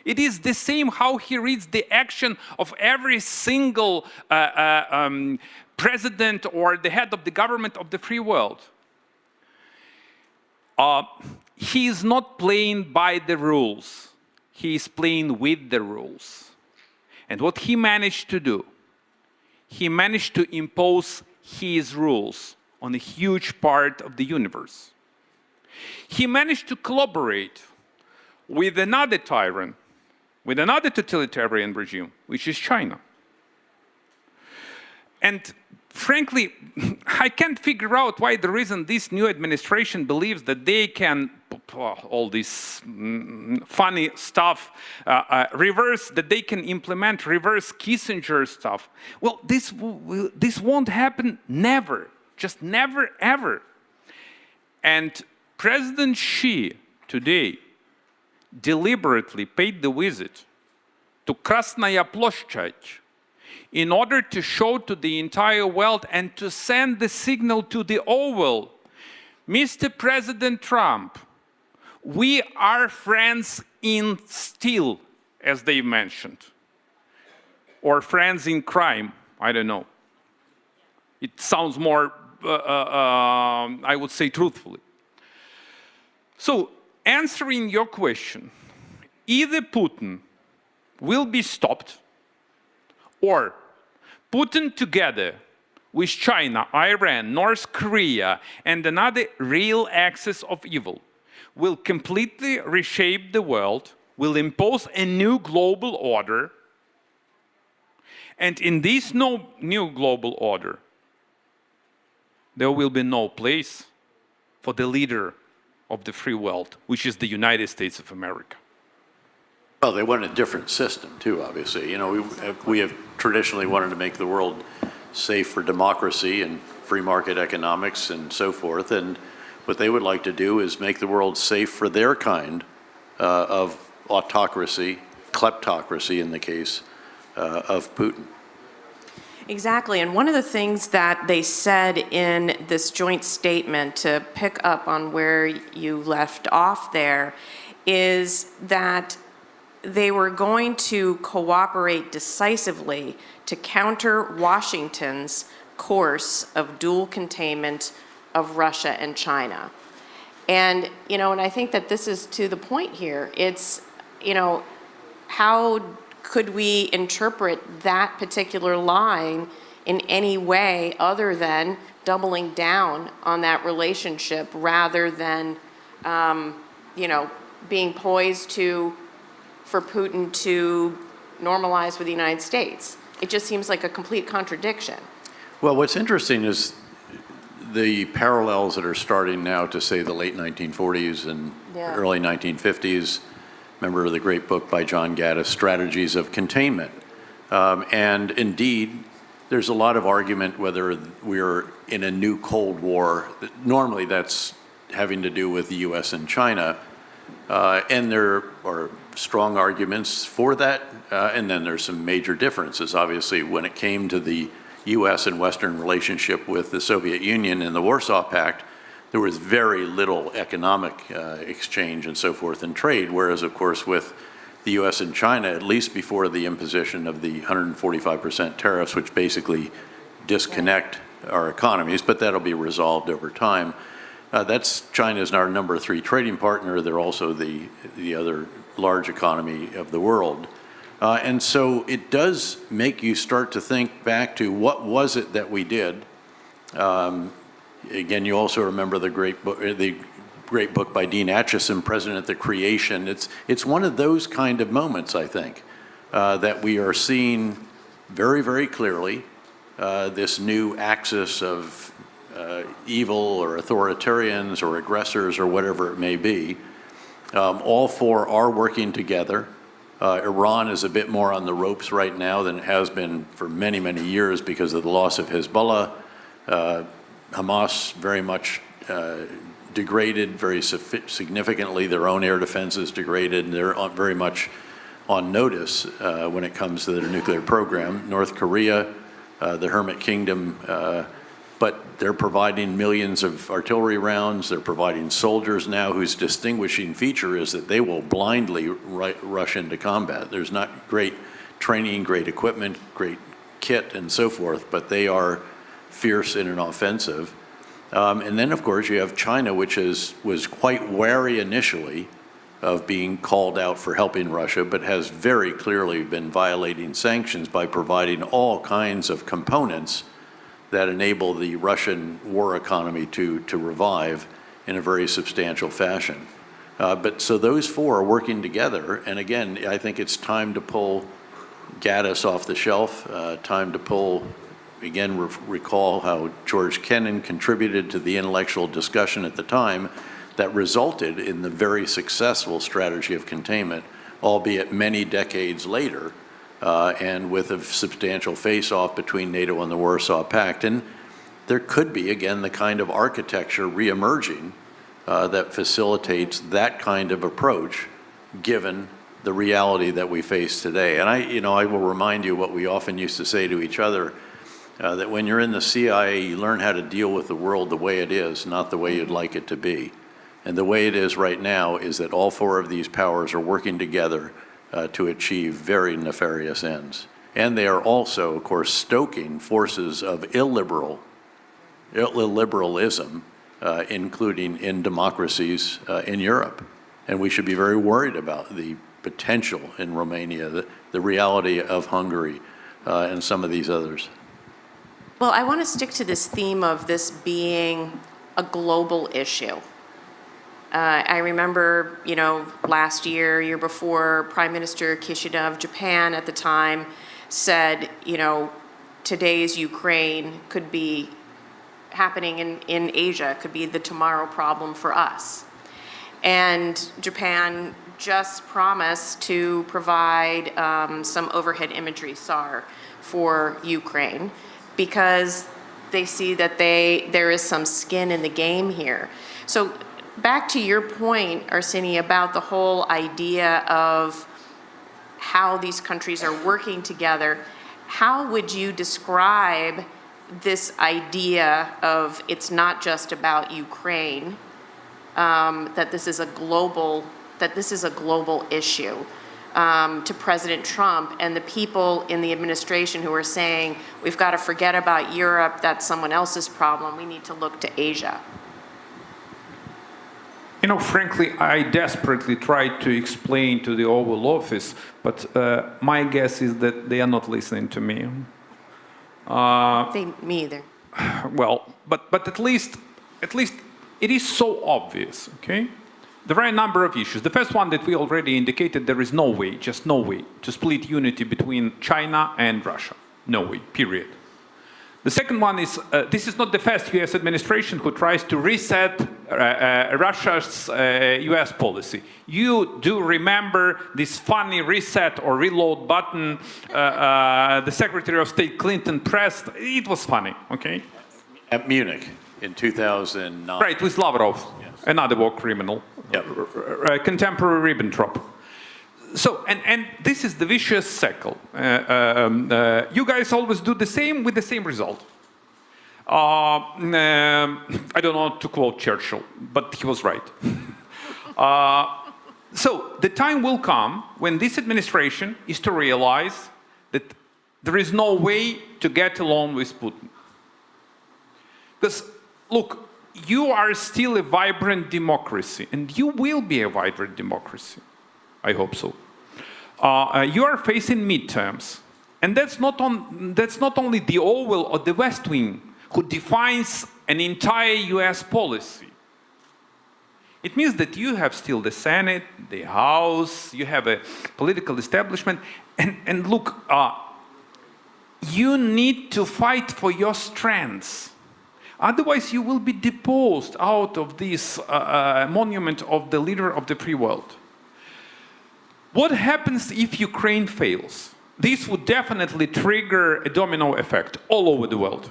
It is the same how he reads the action of every single president or the head of the government of the free world. He is not playing by the rules. He is playing with the rules. And what he managed to do, he managed to impose his rules on a huge part of the universe. He managed to collaborate with another tyrant, with another totalitarian regime, which is China. And frankly, I can't figure out why the reason this new administration believes that they can, all this funny stuff, that they can implement reverse Kissinger stuff. Well, this won't happen never, just never, ever. And President Xi today deliberately paid the visit to Krasnaya Ploshchad in order to show to the entire world and to send the signal to the Oval, Mr. President Trump, we are friends in steel, as they mentioned, or friends in crime, I don't know. It sounds more, I would say, truthfully. So, answering your question, either Putin will be stopped, or Putin together with China, Iran, North Korea, and another real axis of evil will completely reshape the world, will impose a new global order, and in this new global order, there will be no place for the leader of the free world, which is the United States of America. Well, they want a different system too, obviously. You know, we have traditionally wanted to make the world safe for democracy and free market economics and so forth. And what they would like to do is make the world safe for their kind of autocracy, kleptocracy in the case of Putin. Exactly, and one of the things that they said in this joint statement, to pick up on where you left off there, is that they were going to cooperate decisively to counter Washington's course of dual containment of Russia and China. And, and I think that this is to the point here. It's, how could we interpret that particular line in any way other than doubling down on that relationship rather than, being poised for Putin to normalize with the United States. It just seems like a complete contradiction. Well, what's interesting is the parallels that are starting now to, say, the late 1940s and early 1950s. Remember the great book by John Gaddis, Strategies of Containment. And indeed, there's a lot of argument whether we're in a new Cold War. Normally that's having to do with the US and China. And there are strong arguments for that. And then there's some major differences. Obviously, when it came to the US and Western relationship with the Soviet Union and the Warsaw Pact, there was very little economic exchange and so forth and trade, whereas, of course, with the US and China, at least before the imposition of the 145% tariffs, which basically disconnect our economies, but that'll be resolved over time. China's our number 3 trading partner. They're also the other large economy of the world. And so it does make you start to think back to what was it that we did. Again, you also remember the great book by Dean Acheson, President of the Creation. It's one of those kind of moments, I think, that we are seeing very, very clearly this new axis of evil or authoritarians or aggressors or whatever it may be. All 4 are working together. Iran is a bit more on the ropes right now than it has been for many, many years because of the loss of Hezbollah. Hamas very much degraded very significantly. Their own air defense is degraded, and they're very much on notice when it comes to their nuclear program. North Korea, the Hermit Kingdom, but they're providing millions of artillery rounds. They're providing soldiers now whose distinguishing feature is that they will blindly rush into combat. There's not great training, great equipment, great kit, and so forth, but they are fierce in an offensive. And then, of course, you have China, which was quite wary initially of being called out for helping Russia, but has very clearly been violating sanctions by providing all kinds of components that enable the Russian war economy to revive in a very substantial fashion. But so those 4 are working together, and again, I think it's time to pull Gaddis off the shelf, time to pull, again, recall how George Kennan contributed to the intellectual discussion at the time that resulted in the very successful strategy of containment, albeit many decades later, and with a substantial face-off between NATO and the Warsaw Pact. And there could be, again, the kind of architecture reemerging that facilitates that kind of approach, given the reality that we face today. And I will remind you what we often used to say to each other, that when you're in the CIA, you learn how to deal with the world the way it is, not the way you'd like it to be. And the way it is right now is that all 4 of these powers are working together to achieve very nefarious ends. And they are also, of course, stoking forces of illiberalism, including in democracies in Europe. And we should be very worried about the potential in Romania, the reality of Hungary, and some of these others. Well, I want to stick to this theme of this being a global issue. I remember, last year before, Prime Minister Kishida of Japan at the time said, today's Ukraine could be happening in Asia, could be the tomorrow problem for us. And Japan just promised to provide some overhead imagery, SAR, for Ukraine, because they see that there is some skin in the game here. So back to your point, Arseniy, about the whole idea of how these countries are working together, how would you describe this idea of it's not just about Ukraine, that this is a global issue, to President Trump and the people in the administration who are saying, we've got to forget about Europe, that's someone else's problem, we need to look to Asia? Frankly, I desperately tried to explain to the Oval Office, but my guess is that they are not listening to me. Me either. Well, but at least it is so obvious, okay? There are a number of issues. The first one that we already indicated, there is no way, just no way, to split unity between China and Russia. No way, period. The second one is, this is not the first US administration who tries to reset Russia's US policy. You do remember this funny reset or reload button the Secretary of State Clinton pressed. It was funny, okay? At Munich in 2009. Right, with Lavrov, yes. Another war criminal, yep. Contemporary Ribbentrop. So, and this is the vicious cycle. You guys always do the same with the same result. I don't want to quote Churchill, but he was right. So the time will come when this administration is to realize that there is no way to get along with Putin. Because, look, you are still a vibrant democracy, and you will be a vibrant democracy. I hope so. You are facing midterms, and that's not only the Orwell or the West Wing who defines an entire US policy. It means that you have still the Senate, the House, you have a political establishment, and look, you need to fight for your strengths. Otherwise, you will be deposed out of this monument of the leader of the free world. What happens if Ukraine fails? This would definitely trigger a domino effect all over the world.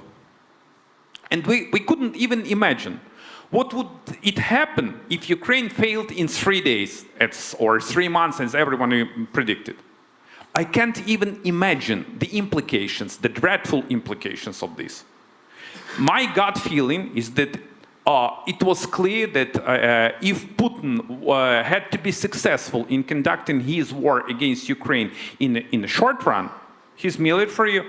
And we couldn't even imagine what would it happen if Ukraine failed in 3 days or 3 months, as everyone predicted. I can't even imagine the implications, the dreadful implications of this. My gut feeling is that it was clear that if Putin had to be successful in conducting his war against Ukraine in the short run, his military,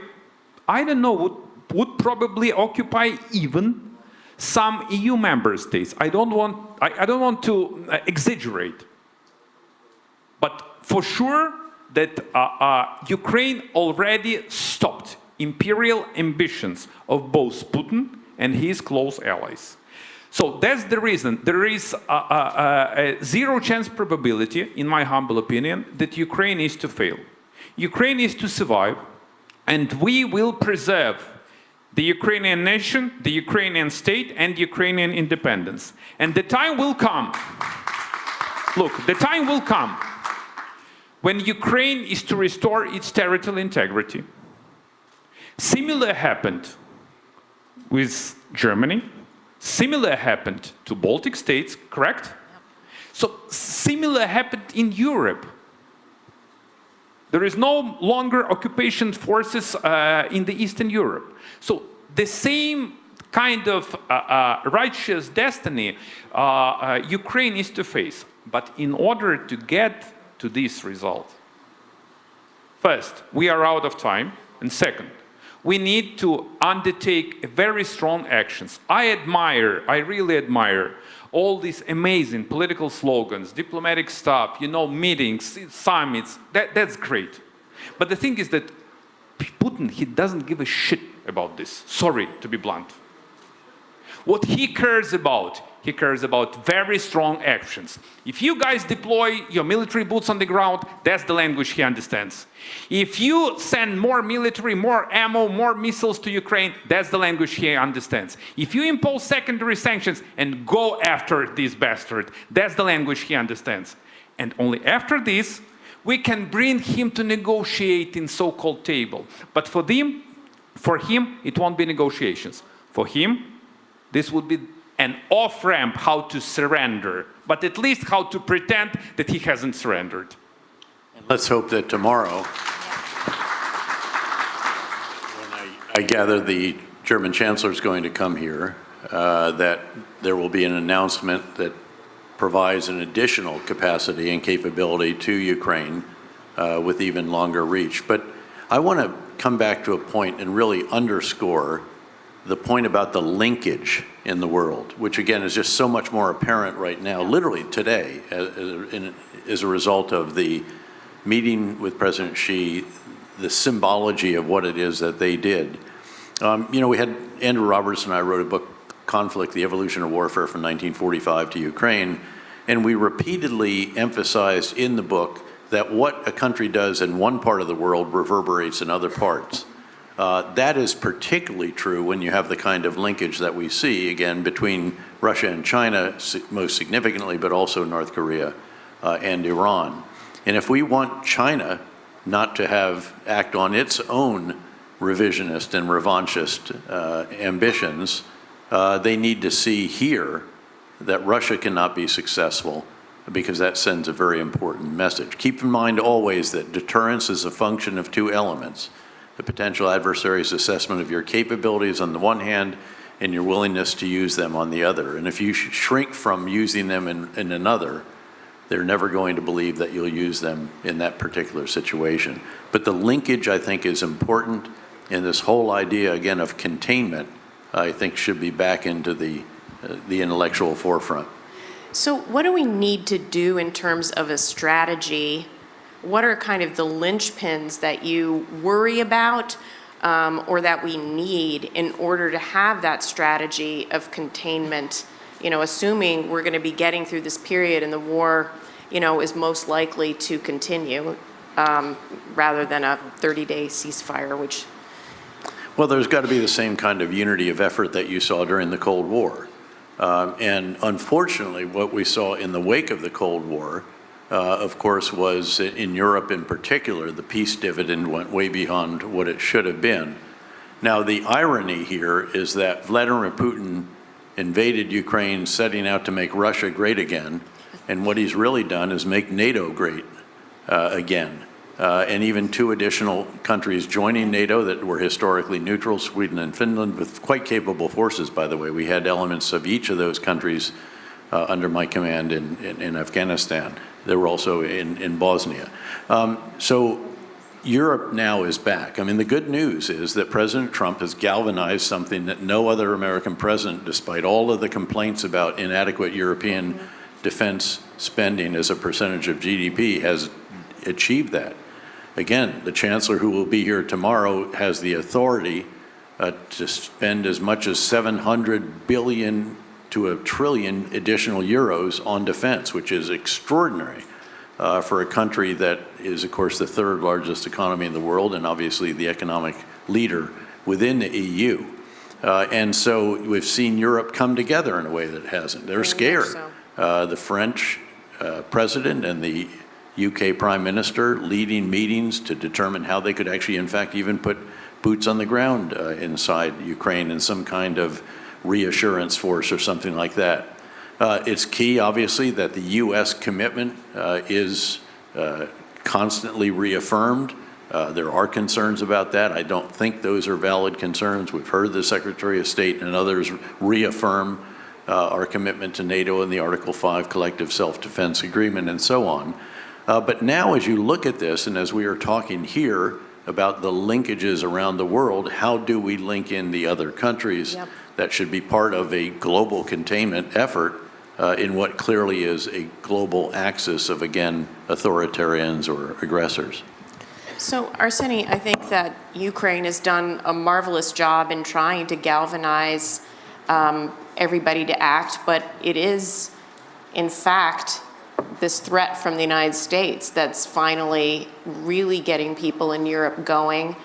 I don't know, would probably occupy even some EU member states. I don't want to exaggerate, but for sure that Ukraine already stopped imperial ambitions of both Putin and his close allies. So that's the reason. There is a zero chance probability, in my humble opinion, that Ukraine is to fail. Ukraine is to survive, and we will preserve the Ukrainian nation, the Ukrainian state, and Ukrainian independence. And the time will come, look, the time will come when Ukraine is to restore its territorial integrity. Similar happened with Germany. Similar happened to Baltic states, correct? Yep. So similar happened in Europe. There is no longer occupation forces in the Eastern Europe. So the same kind of righteous destiny Ukraine is to face. But in order to get to this result, first, we are out of time, and second, we need to undertake very strong actions. I really admire all these amazing political slogans, diplomatic stuff, you know, meetings, summits, that's great. But the thing is that Putin, he doesn't give a shit about this. Sorry to be blunt. What he cares about very strong actions. If you guys deploy your military boots on the ground, that's the language he understands. If you send more military, more ammo, more missiles to Ukraine, that's the language he understands. If you impose secondary sanctions and go after this bastard, that's the language he understands. And only after this, we can bring him to negotiate in so-called table. But for him, it won't be negotiations. For him, this would be an off-ramp how to surrender, but at least how to pretend that he hasn't surrendered. And let's hope that tomorrow, when I gather the German Chancellor is going to come here, that there will be an announcement that provides an additional capacity and capability to Ukraine with even longer reach. But I want to come back to a point and really underscore the point about the linkage in the world, which again is just so much more apparent right now, literally today, as a result of the meeting with President Xi, the symbology of what it is that they did. We had Andrew Roberts and I wrote a book, Conflict, the Evolution of Warfare from 1945 to Ukraine, and we repeatedly emphasized in the book that what a country does in one part of the world reverberates in other parts. That is particularly true when you have the kind of linkage that we see, again, between Russia and China, most significantly, but also North Korea and Iran. And if we want China not to act on its own revisionist and revanchist ambitions, they need to see here that Russia cannot be successful, because that sends a very important message. Keep in mind always that deterrence is a function of two elements: the potential adversary's assessment of your capabilities on the one hand, and your willingness to use them on the other. And if you shrink from using them in another, they're never going to believe that you'll use them in that particular situation. But the linkage, I think, is important, and this whole idea, again, of containment, I think, should be back into the intellectual forefront. So what do we need to do in terms of a strategy? What are kind of the linchpins that you worry about or that we need in order to have that strategy of containment, assuming we're going to be getting through this period and the war, is most likely to continue rather than a 30-day ceasefire, which... Well, there's got to be the same kind of unity of effort that you saw during the Cold War. And unfortunately, what we saw in the wake of the Cold War, of course, was in Europe in particular, the peace dividend went way beyond what it should have been. Now, the irony here is that Vladimir Putin invaded Ukraine setting out to make Russia great again, and what he's really done is make NATO great again. And even two additional countries joining NATO that were historically neutral, Sweden and Finland, with quite capable forces, by the way. We had elements of each of those countries under my command in Afghanistan. They were also in Bosnia. So Europe now is back. I mean, the good news is that President Trump has galvanized something that no other American president, despite all of the complaints about inadequate European defense spending as a percentage of GDP, has achieved that. Again, the chancellor who will be here tomorrow has the authority to spend as much as 700 billion to a trillion additional euros on defense, which is extraordinary for a country that is, of course, the third largest economy in the world and obviously the economic leader within the EU. And so we've seen Europe come together in a way that it hasn't. They're scared. The French president and the UK Prime Minister leading meetings to determine how they could actually, in fact, even put boots on the ground inside Ukraine in some kind of reassurance force or something like that. It's key, obviously, that the U.S. commitment is constantly reaffirmed. There are concerns about that. I don't think those are valid concerns. We've heard the Secretary of State and others reaffirm our commitment to NATO and the Article 5 Collective Self-Defense Agreement and so on. But now as you look at this, and as we are talking here about the linkages around the world, how do we link in the other countries that should be part of a global containment effort in what clearly is a global axis of, again, authoritarians or aggressors? So, Arseniy, I think that Ukraine has done a marvelous job in trying to galvanize everybody to act, but it is, in fact, this threat from the United States that's finally really getting people in Europe going.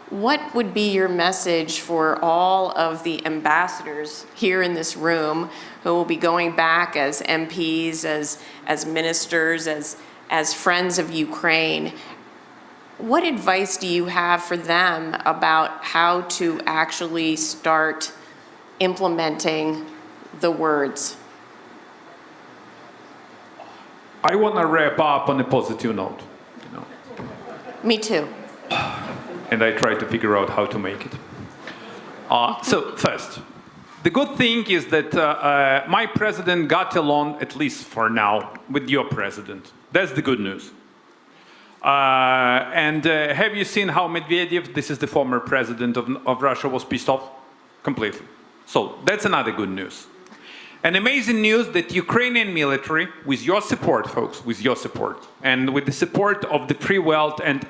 What would be your message for all of the ambassadors here in this room who will be going back as MPs, as ministers, as friends of Ukraine? What advice do you have for them about how to actually start implementing the words? I want to wrap up on a positive note. Me too. And I try to figure out how to make it. So first, the good thing is that my president got along, at least for now, with your president. That's the good news. And have you seen how Medvedev, this is the former president of Russia, was pissed off? Completely. So that's another good news. An amazing news that Ukrainian military, with your support, folks, with your support, and with the support of the free world and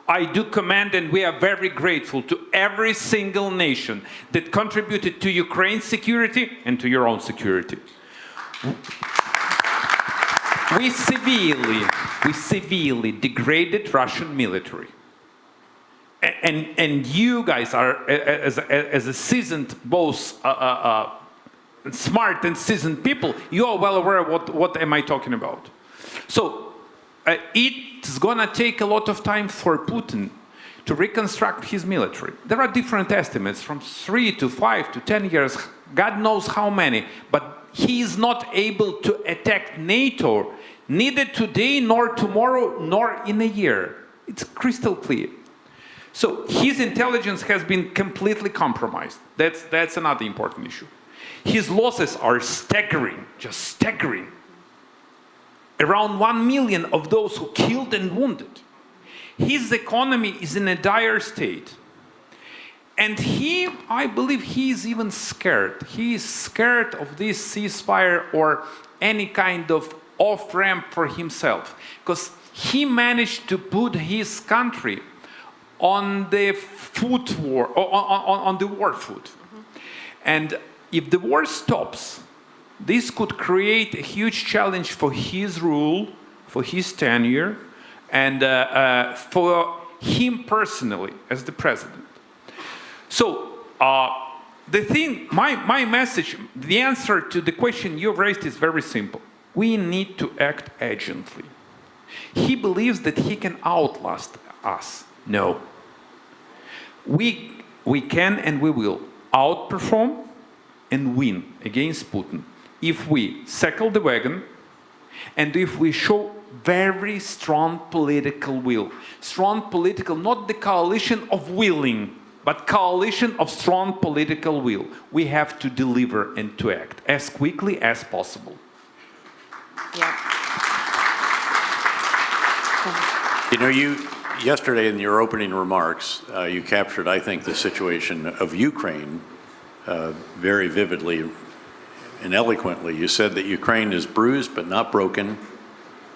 I do commend, and we are very grateful to every single nation that contributed to Ukraine's security and to your own security. We severely degraded Russian military. And you guys are, as a seasoned, both smart and seasoned people, you are well aware of what am I talking about. So it's gonna take a lot of time for Putin to reconstruct his military. There are different estimates, from 3 to 5 to 10 years, God knows how many, but he is not able to attack NATO, neither today, nor tomorrow, nor in a year. It's crystal clear. So his intelligence has been completely compromised. That's another important issue. His losses are staggering, just staggering. Around 1 million of those who killed and wounded. His economy is in a dire state. And I believe he is even scared. He is scared of this ceasefire or any kind of off-ramp for himself. Because he managed to put his country on the foot war, on the war foot. And if the war stops, this could create a huge challenge for his rule, for his tenure, and for him personally as the president. So the thing, my message, the answer to the question you've raised is very simple. We need to act urgently. He believes that he can outlast us. No. We can and we will outperform and win against Putin if we circle the wagon and if we show very strong political will. Strong political, not the coalition of willing, but coalition of strong political will. We have to deliver and to act as quickly as possible. Yeah. You know, yesterday in your opening remarks, you captured, I think, the situation of Ukraine very vividly and eloquently. You said that Ukraine is bruised but not broken,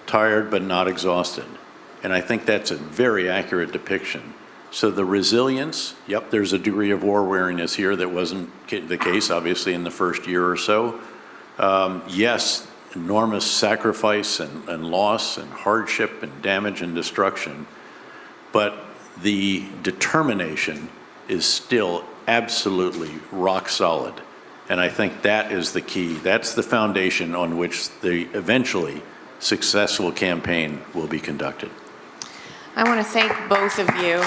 tired but not exhausted. And I think that's a very accurate depiction. So the resilience, yep, there's a degree of war weariness here that wasn't the case, obviously, in the first year or so. Yes, enormous sacrifice and loss and hardship and damage and destruction. But the determination is still absolutely rock solid. And I think that is the key. That's the foundation on which the eventually successful campaign will be conducted. I want to thank both of you.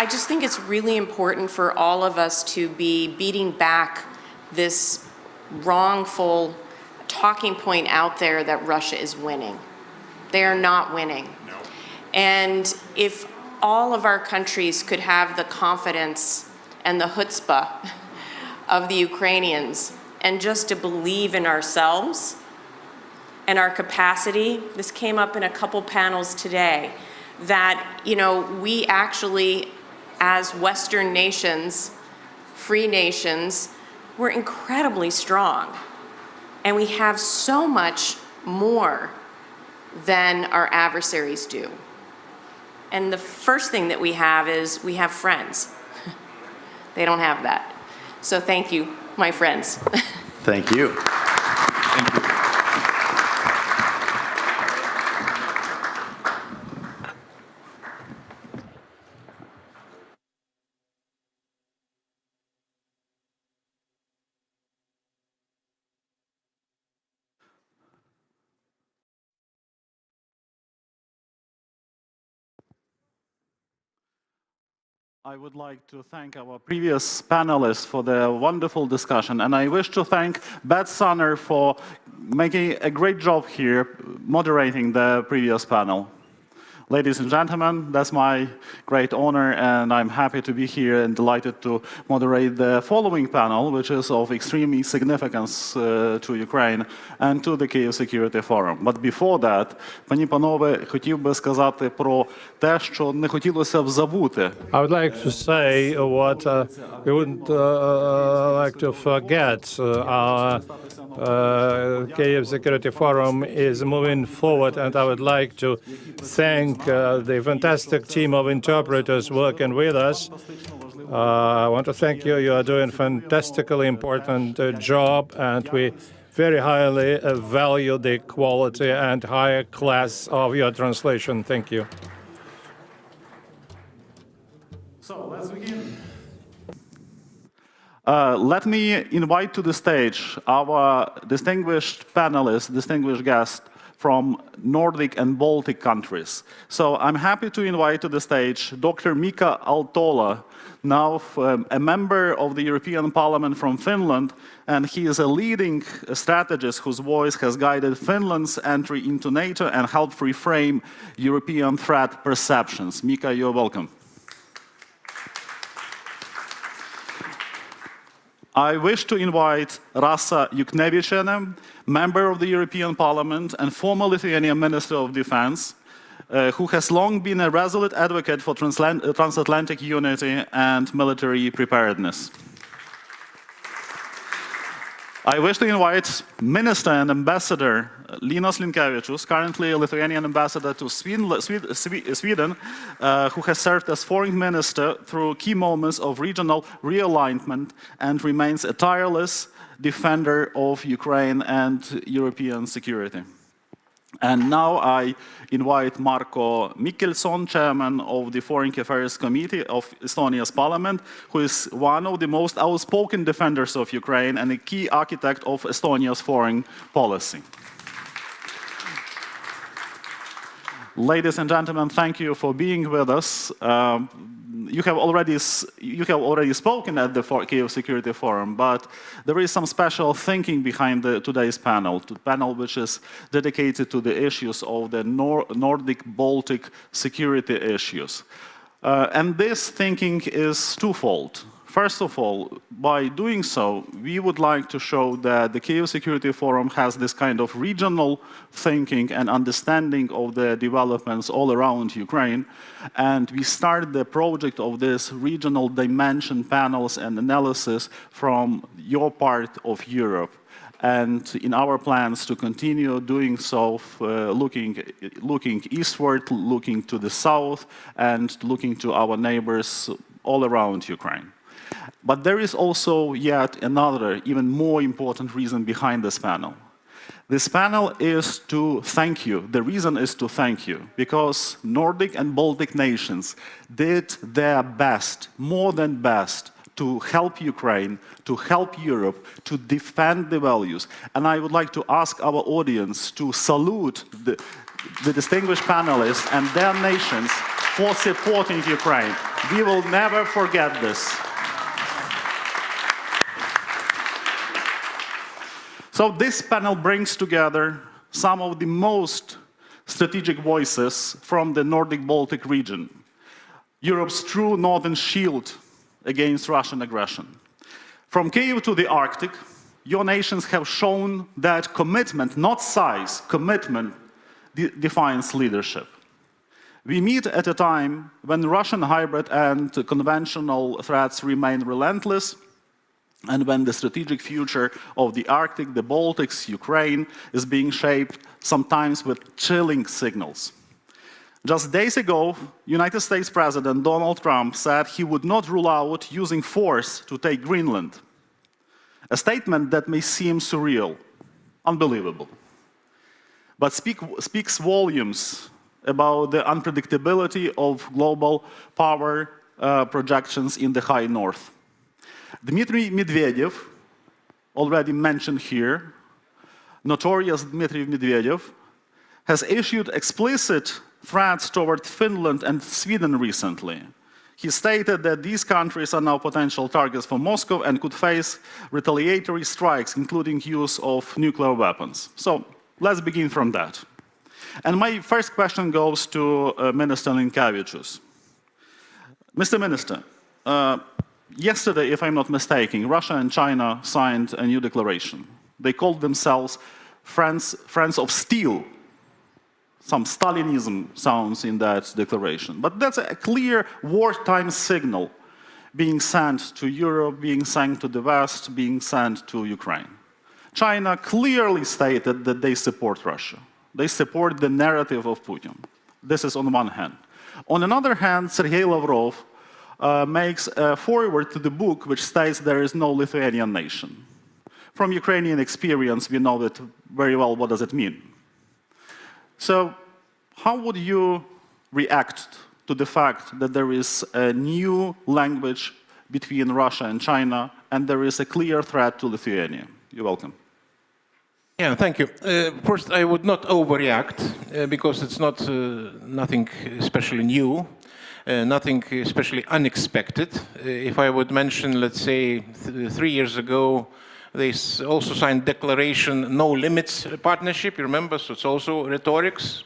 I just think it's really important for all of us to be beating back this wrongful talking point out there that Russia is winning. They are not winning. No. And if all of our countries could have the confidence and the chutzpah of the Ukrainians and just to believe in ourselves and our capacity, this came up in a couple panels today, that, you know, we actually, as Western nations, free nations, we're incredibly strong. And we have so much more than our adversaries do. And the first thing that we have is we have friends. They don't have that. So thank you, my friends. Thank you. Thank you. I would like to thank our previous panelists for the wonderful discussion, and I wish to thank Beth Sunner for making a great job here moderating the previous panel. Ladies and gentlemen, that's my great honor, and I'm happy to be here and delighted to moderate the following panel, which is of extreme significance to Ukraine and to the Kyiv Security Forum. But before that, пані панове, хотів би сказати про те, що не хотілося б забути. I would like to say what we wouldn't like to forget. Our Kyiv Security Forum is moving forward, and I would like to thank the fantastic team of interpreters working with us. I want to thank you. You are doing a fantastically important job, and we very highly value the quality and higher class of your translation. Thank you. So let's begin. Let me invite to the stage our distinguished panelists, distinguished guests from Nordic and Baltic countries. So I'm happy to invite to the stage Dr. Mika Aaltola, now a member of the European Parliament from Finland, and he is a leading strategist whose voice has guided Finland's entry into NATO and helped reframe European threat perceptions. Mika, you're welcome. I wish to invite Rasa Juknevičienė, member of the European Parliament and former Lithuanian Minister of Defense, who has long been a resolute advocate for transatlantic unity and military preparedness. I wish to invite Minister and Ambassador Linas Linkevičius, currently a Lithuanian ambassador to Sweden, who has served as foreign minister through key moments of regional realignment and remains a tireless defender of Ukraine and European security. And now I invite Marko Mihkelson, chairman of the Foreign Affairs Committee of Estonia's parliament, who is one of the most outspoken defenders of Ukraine and a key architect of Estonia's foreign policy. Ladies and gentlemen, thank you for being with us. You have already spoken at the Kyiv Security Forum, but there is some special thinking behind today's panel, which is dedicated to the issues of the Nordic-Baltic security issues. And this thinking is twofold. First of all, by doing so, we would like to show that the Kyiv Security Forum has this kind of regional thinking and understanding of the developments all around Ukraine. And we start the project of this regional dimension panels and analysis from your part of Europe. And in our plans to continue doing so, looking eastward, looking to the south, and looking to our neighbors all around Ukraine. But there is also yet another, even more important reason behind this panel. This panel is to thank you. The reason is to thank you, because Nordic and Baltic nations did their best, more than best, to help Ukraine, to help Europe, to defend the values. And I would like to ask our audience to salute the distinguished panelists and their nations for supporting Ukraine. We will never forget this. So this panel brings together some of the most strategic voices from the Nordic-Baltic region, Europe's true northern shield against Russian aggression. From Kyiv to the Arctic, your nations have shown that commitment, not size, commitment defines leadership. We meet at a time when Russian hybrid and conventional threats remain relentless, and when the strategic future of the Arctic, the Baltics, Ukraine is being shaped sometimes with chilling signals. Just days ago, United States President Donald Trump said he would not rule out using force to take Greenland. A statement that may seem surreal, unbelievable, but speaks volumes about the unpredictability of global power projections in the high north. Dmitry Medvedev, already mentioned here, notorious Dmitry Medvedev, has issued explicit threats toward Finland and Sweden recently. He stated that these countries are now potential targets for Moscow and could face retaliatory strikes, including use of nuclear weapons. So let's begin from that. And my first question goes to Minister Linkevičius. Mr. Minister, yesterday, if I'm not mistaken, Russia and China signed a new declaration. They called themselves Friends of Steel. Some Stalinism sounds in that declaration. But that's a clear wartime signal being sent to Europe, being sent to the West, being sent to Ukraine. China clearly stated that they support Russia. They support the narrative of Putin. This is on one hand. On another hand, Sergei Lavrov makes a foreword to the book which states there is no Lithuanian nation. From Ukrainian experience, we know that very well what does it mean. So how would you react to the fact that there is a new language between Russia and China, and there is a clear threat to Lithuania? You're welcome. Yeah, thank you. First, I would not overreact because it's not nothing especially new, nothing especially unexpected. If I would mention, let's say, 3 years ago, they also signed declaration, no limits partnership, you remember, so it's also rhetorics.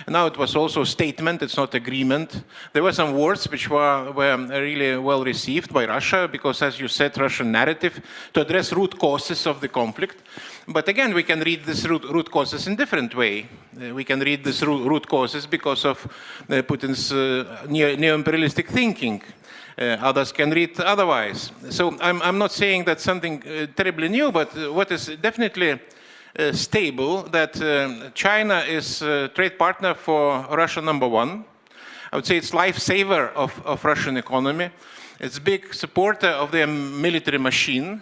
Now it was also a statement, it's not agreement. There were some words which were really well received by Russia because, as you said, Russian narrative to address root causes of the conflict. But again, we can read this root causes in different way. We can read this root causes because of Putin's neo-imperialistic thinking. Others can read otherwise. So I'm not saying that's something terribly new, but what is definitely stable, that China is a trade partner for Russia #1. I would say it's lifesaver of Russian economy. It's big supporter of their military machine,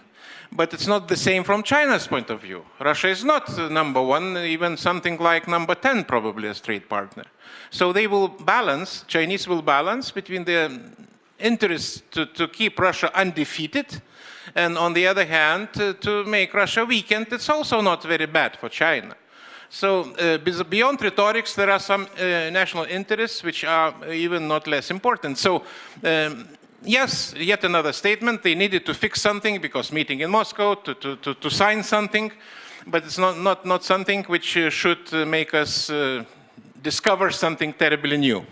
but it's not the same from China's point of view. Russia is not #1, even something like #10 probably as trade partner. So they will balance, Chinese will balance between their interest to keep Russia undefeated, and on the other hand, to make Russia weakened. It's also not very bad for China. So beyond rhetorics, there are some national interests which are even not less important. So yes, yet another statement. They needed to fix something because meeting in Moscow to sign something, but it's not something which should make us discover something terribly new.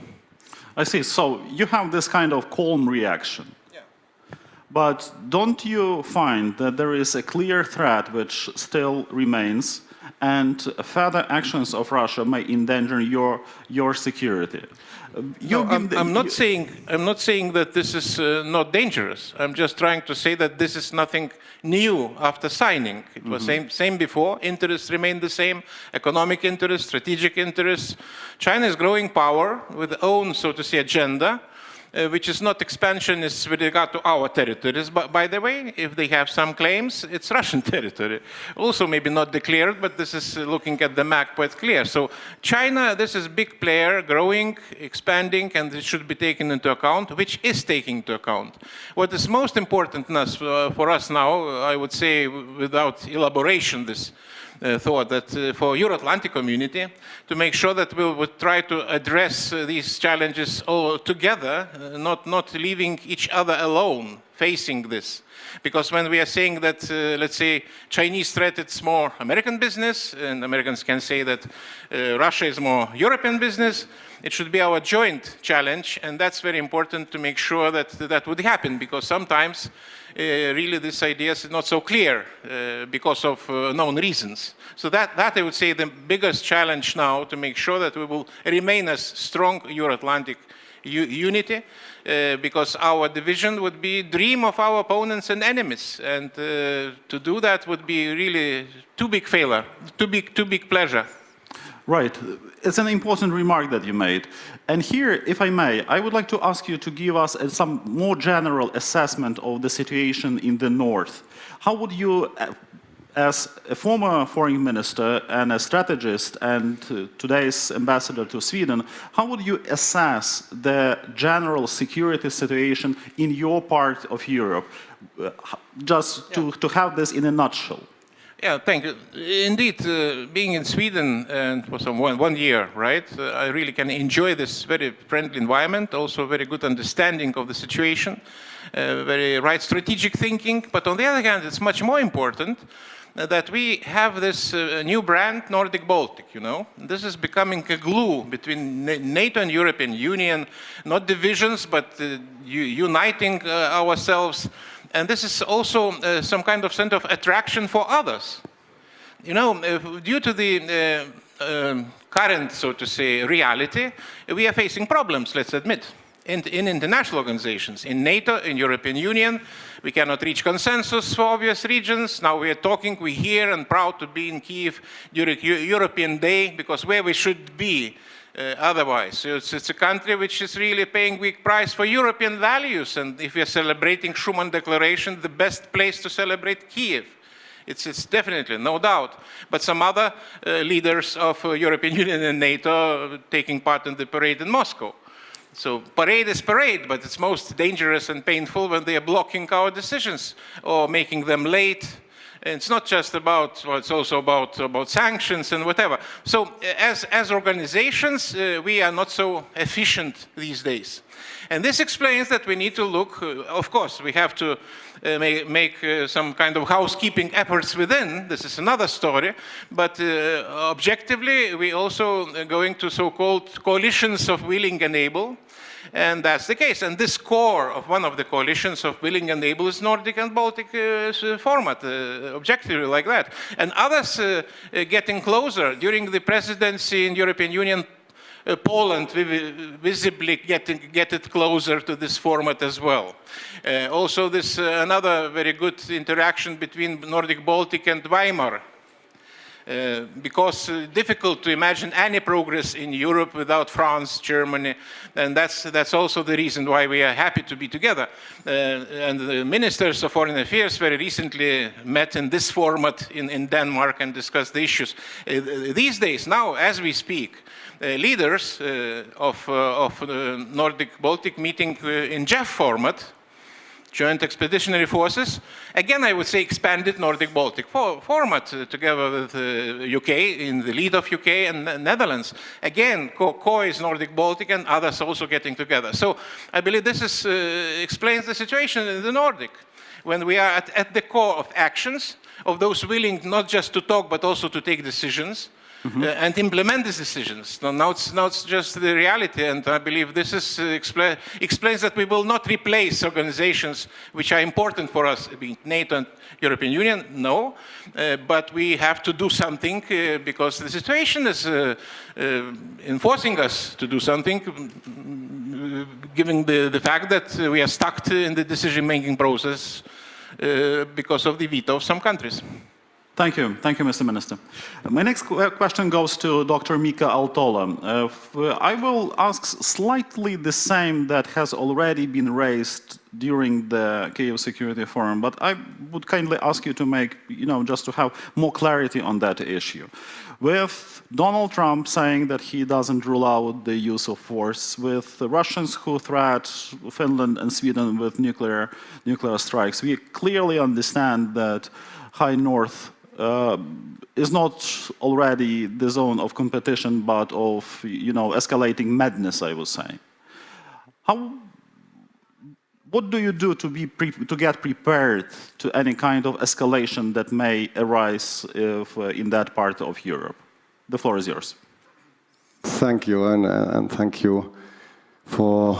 I see. So you have this kind of calm reaction. Yeah. But don't you find that there is a clear threat which still remains, and further actions of Russia may endanger your security? I'm not saying that this is not dangerous. I'm just trying to say that this is nothing new after signing. It was same before. Interests remain the same. Economic interests, strategic interests. China is growing power with their own, so to say, agenda, which is not expansionist with regard to our territories. But by the way, if they have some claims, it's Russian territory. Also maybe not declared, but this is looking at the map quite clear. So China, this is a big player, growing, expanding, and it should be taken into account, which is taken into account. What is most important for us now, I would say without elaboration, this thought that for Euro-Atlantic community, to make sure that we would try to address these challenges all together, not leaving each other alone facing this. Because when we are saying that, let's say, Chinese threat, it's more American business, and Americans can say that Russia is more European business, it should be our joint challenge, and that's very important to make sure that that would happen, because sometimes really this idea is not so clear because of known reasons. So that I would say the biggest challenge now, to make sure that we will remain as strong Euro-Atlantic unity, because our division would be dream of our opponents and enemies, and to do that would be really too big failure, too big pleasure. Right. It's an important remark that you made. And here, if I may, I would like to ask you to give us some more general assessment of the situation in the north. How would you, as a former foreign minister and a strategist and today's ambassador to Sweden, how would you assess the general security situation in your part of Europe? Just to have this in a nutshell. Yeah, thank you. Indeed, being in Sweden and for some one year, right, I really can enjoy this very friendly environment, also very good understanding of the situation, very right strategic thinking. But on the other hand, it's much more important that we have this new brand, Nordic Baltic, you know. This is becoming a glue between NATO and European Union, not divisions, but uniting ourselves. And this is also some kind of center of attraction for others. You know, due to the current, so to say, reality, we are facing problems, let's admit. In international organizations, in NATO, in European Union, we cannot reach consensus for obvious reasons. Now we are talking, we're here and proud to be in Kyiv during European Day, because where we should be otherwise. So it's a country which is really paying big price for European values, and if we are celebrating Schuman Declaration, the best place to celebrate Kyiv. It's definitely, no doubt. But some other leaders of European Union and NATO taking part in the parade in Moscow. So parade is parade, but it's most dangerous and painful when they are blocking our decisions or making them late. And it's not just about, well, it's also about sanctions and whatever. So as organizations, we are not so efficient these days. And this explains that we need to look, of course, we have to make some kind of housekeeping efforts within. This is another story. But objectively, we also going to so-called coalitions of willing and able. And that's the case. And this core of one of the coalitions of willing and able is Nordic and Baltic format, objectively like that. And others getting closer. During the presidency in European Union, Poland visibly get it closer to this format as well. Also, this another very good interaction between Nordic Baltic and Weimar. Because difficult to imagine any progress in Europe without France, Germany, and that's also the reason why we are happy to be together. And the ministers of foreign affairs very recently met in this format in Denmark and discussed the issues. These days, now as we speak, leaders of the Nordic-Baltic meeting in JEF format, Joint Expeditionary Forces, again I would say expanded Nordic-Baltic format together with UK, in the lead of UK and Netherlands. Again, core is Nordic-Baltic and others also getting together. So I believe this explains the situation in the Nordic, when we are at the core of actions, of those willing not just to talk but also to take decisions. And implement these decisions. Now it's just the reality, and I believe this is explains that we will not replace organizations which are important for us, being NATO and European Union, no, but we have to do something because the situation is enforcing us to do something, given the fact that we are stuck in the decision-making process because of the veto of some countries. Thank you, Mr. Minister. My next question goes to Dr. Mika Aaltola. I will ask slightly the same that has already been raised during the Kyiv Security Forum, but I would kindly ask you to make, just to have more clarity on that issue. With Donald Trump saying that he doesn't rule out the use of force, with the Russians who threat Finland and Sweden with nuclear strikes, we clearly understand that High North is not already the zone of competition, but of, escalating madness, I would say. What do you do to get prepared to any kind of escalation that may arise in that part of Europe? The floor is yours. Thank you, and thank you for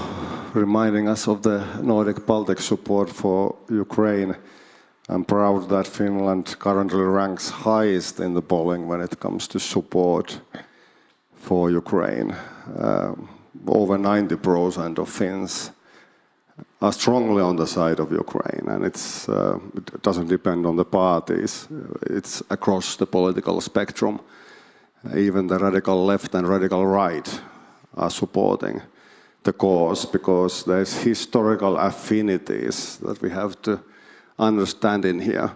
reminding us of the Nordic-Baltic support for Ukraine. I'm proud that Finland currently ranks highest in the polling when it comes to support for Ukraine. Over 90% of Finns are strongly on the side of Ukraine, and it doesn't depend on the parties. It's across the political spectrum. Even the radical left and radical right are supporting the cause because there's historical affinities that we have to understand in here.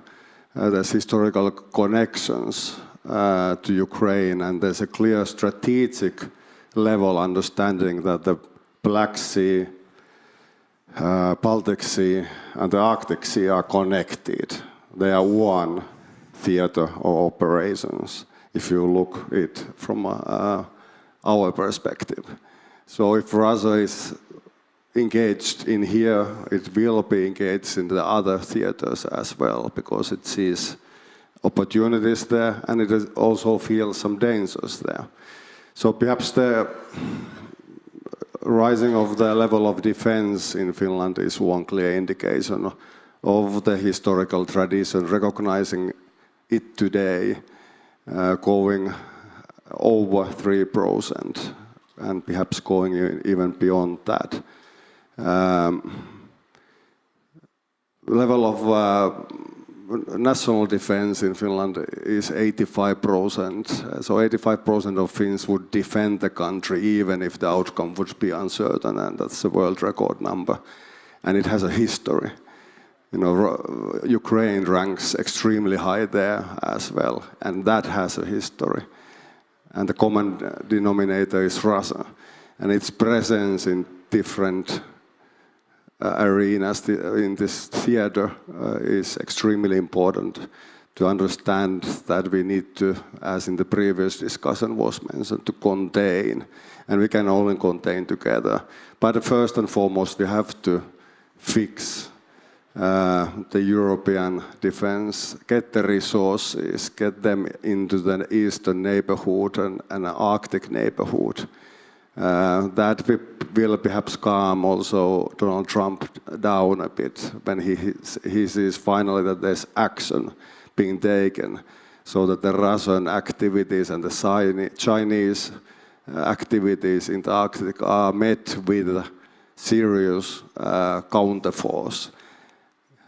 There's historical connections to Ukraine, and there's a clear strategic level understanding that the Black Sea, Baltic Sea, and the Arctic Sea are connected. They are one theater of operations, if you look at it from our perspective. So if Russia is engaged in here, it will be engaged in the other theaters as well, because it sees opportunities there, and it also feels some dangers there. So perhaps the rising of the level of defense in Finland is one clear indication of the historical tradition, recognizing it today, going over 3%, and perhaps going even beyond that. Level of national defense in Finland is 85%. So 85% of Finns would defend the country even if the outcome would be uncertain, and that's a world record number. And it has a history. You know, Ukraine ranks extremely high there as well, and that has a history. And the common denominator is Russia, and its presence in different arenas in this theater is extremely important to understand that we need to, as in the previous discussion was mentioned, to contain, and we can only contain together. But first and foremost, we have to fix the European defense, get the resources, get them into the eastern neighborhood and Arctic neighborhood. That will perhaps calm also Donald Trump down a bit when he sees finally that there's action being taken, so that the Russian activities and the Chinese activities in the Arctic are met with serious counterforce.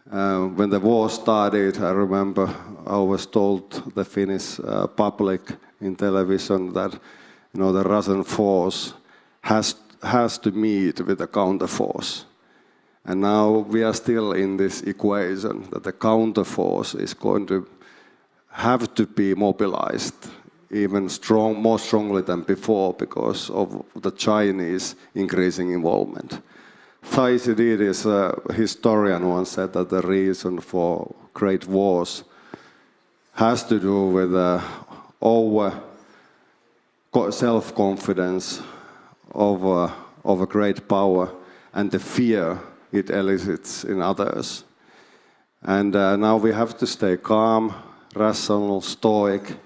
When the war started, I remember I was told the Finnish public in television that the Russian force has to meet with the counterforce. And now we are still in this equation that the counterforce is going to have to be mobilized even more strongly than before because of the Chinese increasing involvement. Thucydides, a historian, once said that the reason for great wars has to do with over self-confidence of a great power and the fear it elicits in others. And now we have to stay calm, rational, stoic,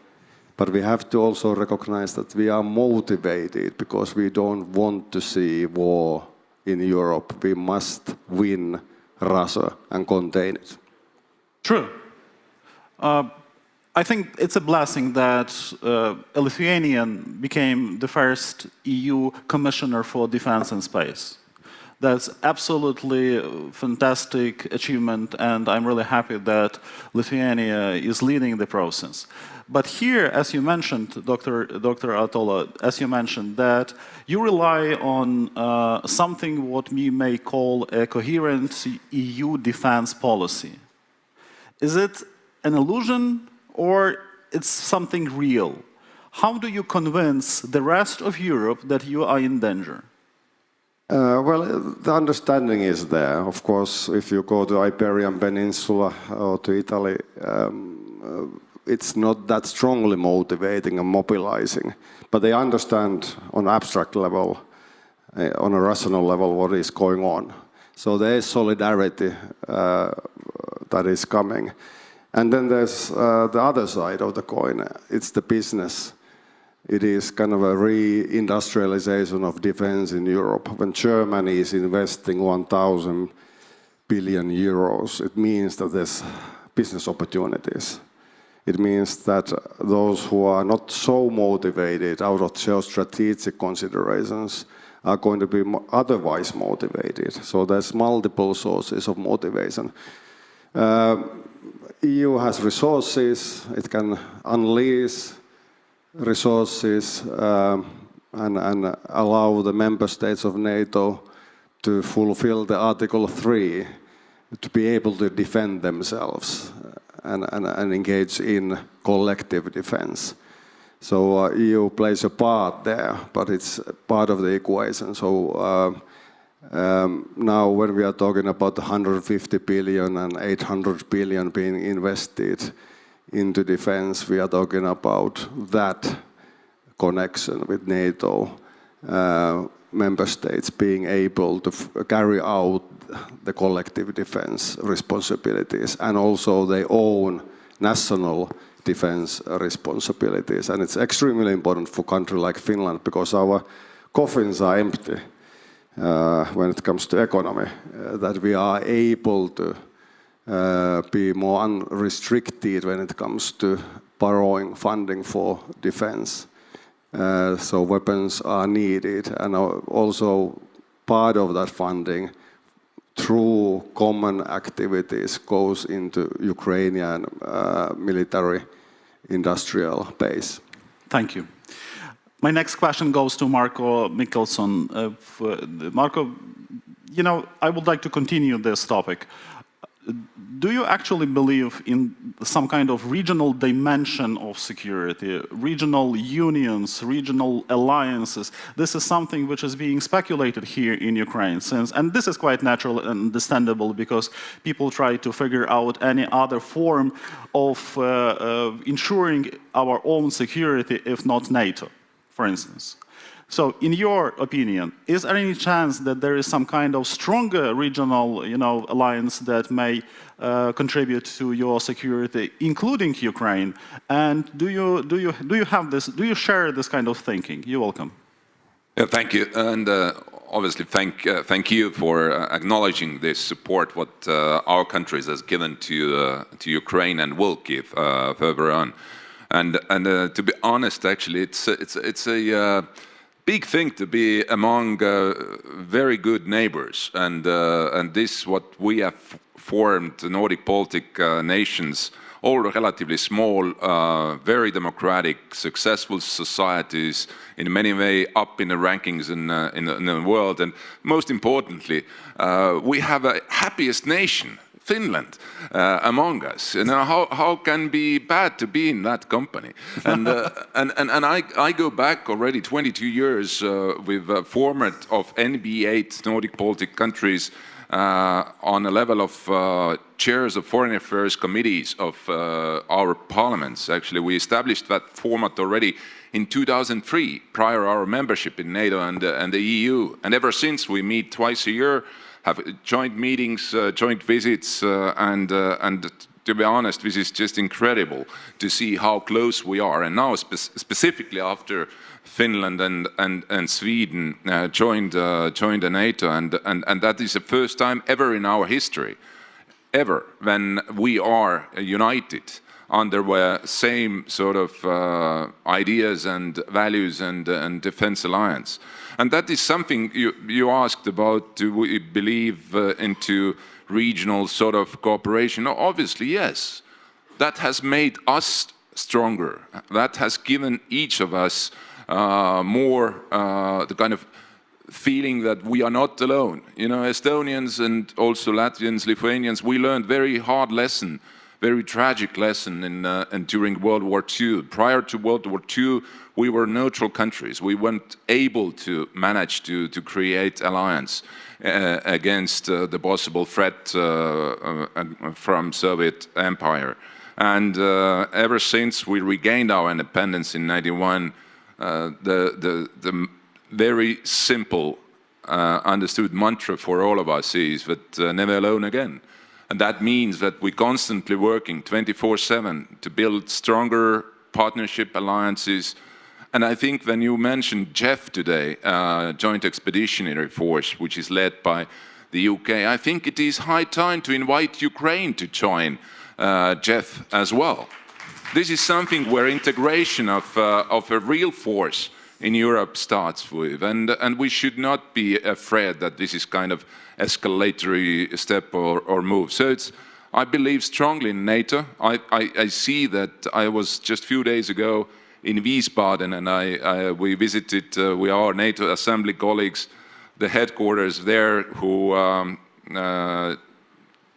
but we have to also recognize that we are motivated because we don't want to see war in Europe. We must win Russia and contain it. True. I think it's a blessing that a Lithuanian became the first EU Commissioner for Defense and Space. That's absolutely a fantastic achievement, and I'm really happy that Lithuania is leading the process. But here, as you mentioned, Dr. Atola, as you mentioned, that you rely on something what we may call a coherent EU defense policy. Is it an illusion or it's something real? How do you convince the rest of Europe that you are in danger? Well, the understanding is there. Of course, if you go to Iberian Peninsula or to Italy, it's not that strongly motivating and mobilizing. But they understand on abstract level, on a rational level, what is going on. So there is solidarity that is coming. And then there's the other side of the coin. It's the business. It is kind of a re-industrialization of defense in Europe. When Germany is investing 1,000 billion euros, it means that there's business opportunities. It means that those who are not so motivated out of geostrategic considerations are going to be otherwise motivated. So there's multiple sources of motivation. EU has resources. It can unleash resources and allow the member states of NATO to fulfill the Article 3, to be able to defend themselves and engage in collective defense. So EU plays a part there, but it's part of the equation. So now when we are talking about 150 billion and 800 billion being invested into defense, we are talking about that connection with NATO, member states being able to carry out the collective defense responsibilities and also their own national defense responsibilities. And it's extremely important for a country like Finland because our coffins are empty when it comes to economy, that we are able to be more unrestricted when it comes to borrowing funding for defense. So weapons are needed, and also part of that funding through common activities goes into Ukrainian military industrial base. Thank you. My next question goes to Marco Mikkelson. Marco, you know, I would like to continue this topic. Do you actually believe in some kind of regional dimension of security, regional unions, regional alliances? This is something which is being speculated here in Ukraine since, and this is quite natural and understandable because people try to figure out any other form of ensuring our own security, if not NATO, for instance. So, in your opinion, is there any chance that there is some kind of stronger regional, alliance that may contribute to your security, including Ukraine? And do you have this? Do you share this kind of thinking? You're welcome. Yeah, thank you, and obviously thank you for acknowledging this support what our countries has given to Ukraine and will give further on. And to be honest, actually, it's a big thing to be among very good neighbors, and this what we have formed, the Nordic Baltic nations, all relatively small, very democratic, successful societies, in many ways up in the rankings in the world, and most importantly, we have a happiest nation, Finland, among us. You know, how can be bad to be in that company? And I go back already 22 years with a format of NB8 Nordic Baltic countries on a level of chairs of foreign affairs committees of our parliaments. Actually, we established that format already in 2003, prior our membership in NATO and the EU. And ever since, we meet twice a year, have joint meetings, joint visits, and to be honest, this is just incredible to see how close we are. And now, specifically after Finland and Sweden joined the NATO, and that is the first time ever in our history, ever, when we are united under the same sort of ideas and values and defense alliance. And that is something you asked about, do we believe into regional sort of cooperation? Obviously, yes. That has made us stronger. That has given each of us more the kind of feeling that we are not alone. You know, Estonians and also Latvians, Lithuanians, we learned very hard lesson, very tragic lesson during World War II. Prior to World War II, we were neutral countries. We weren't able to manage to create alliance against the possible threat from Soviet Empire. And ever since we regained our independence in '91, the very simple understood mantra for all of us is that never alone again. And that means that we're constantly working 24/7 to build stronger partnership alliances. And I think when you mentioned JEF today, Joint Expeditionary Force, which is led by the UK, I think it is high time to invite Ukraine to join JEF as well. This is something where integration of a real force in Europe starts with, and we should not be afraid that this is kind of escalatory step or move. So I believe strongly in NATO. I see that. I was just a few days ago in Wiesbaden, and we visited, we are NATO Assembly colleagues, the headquarters there, who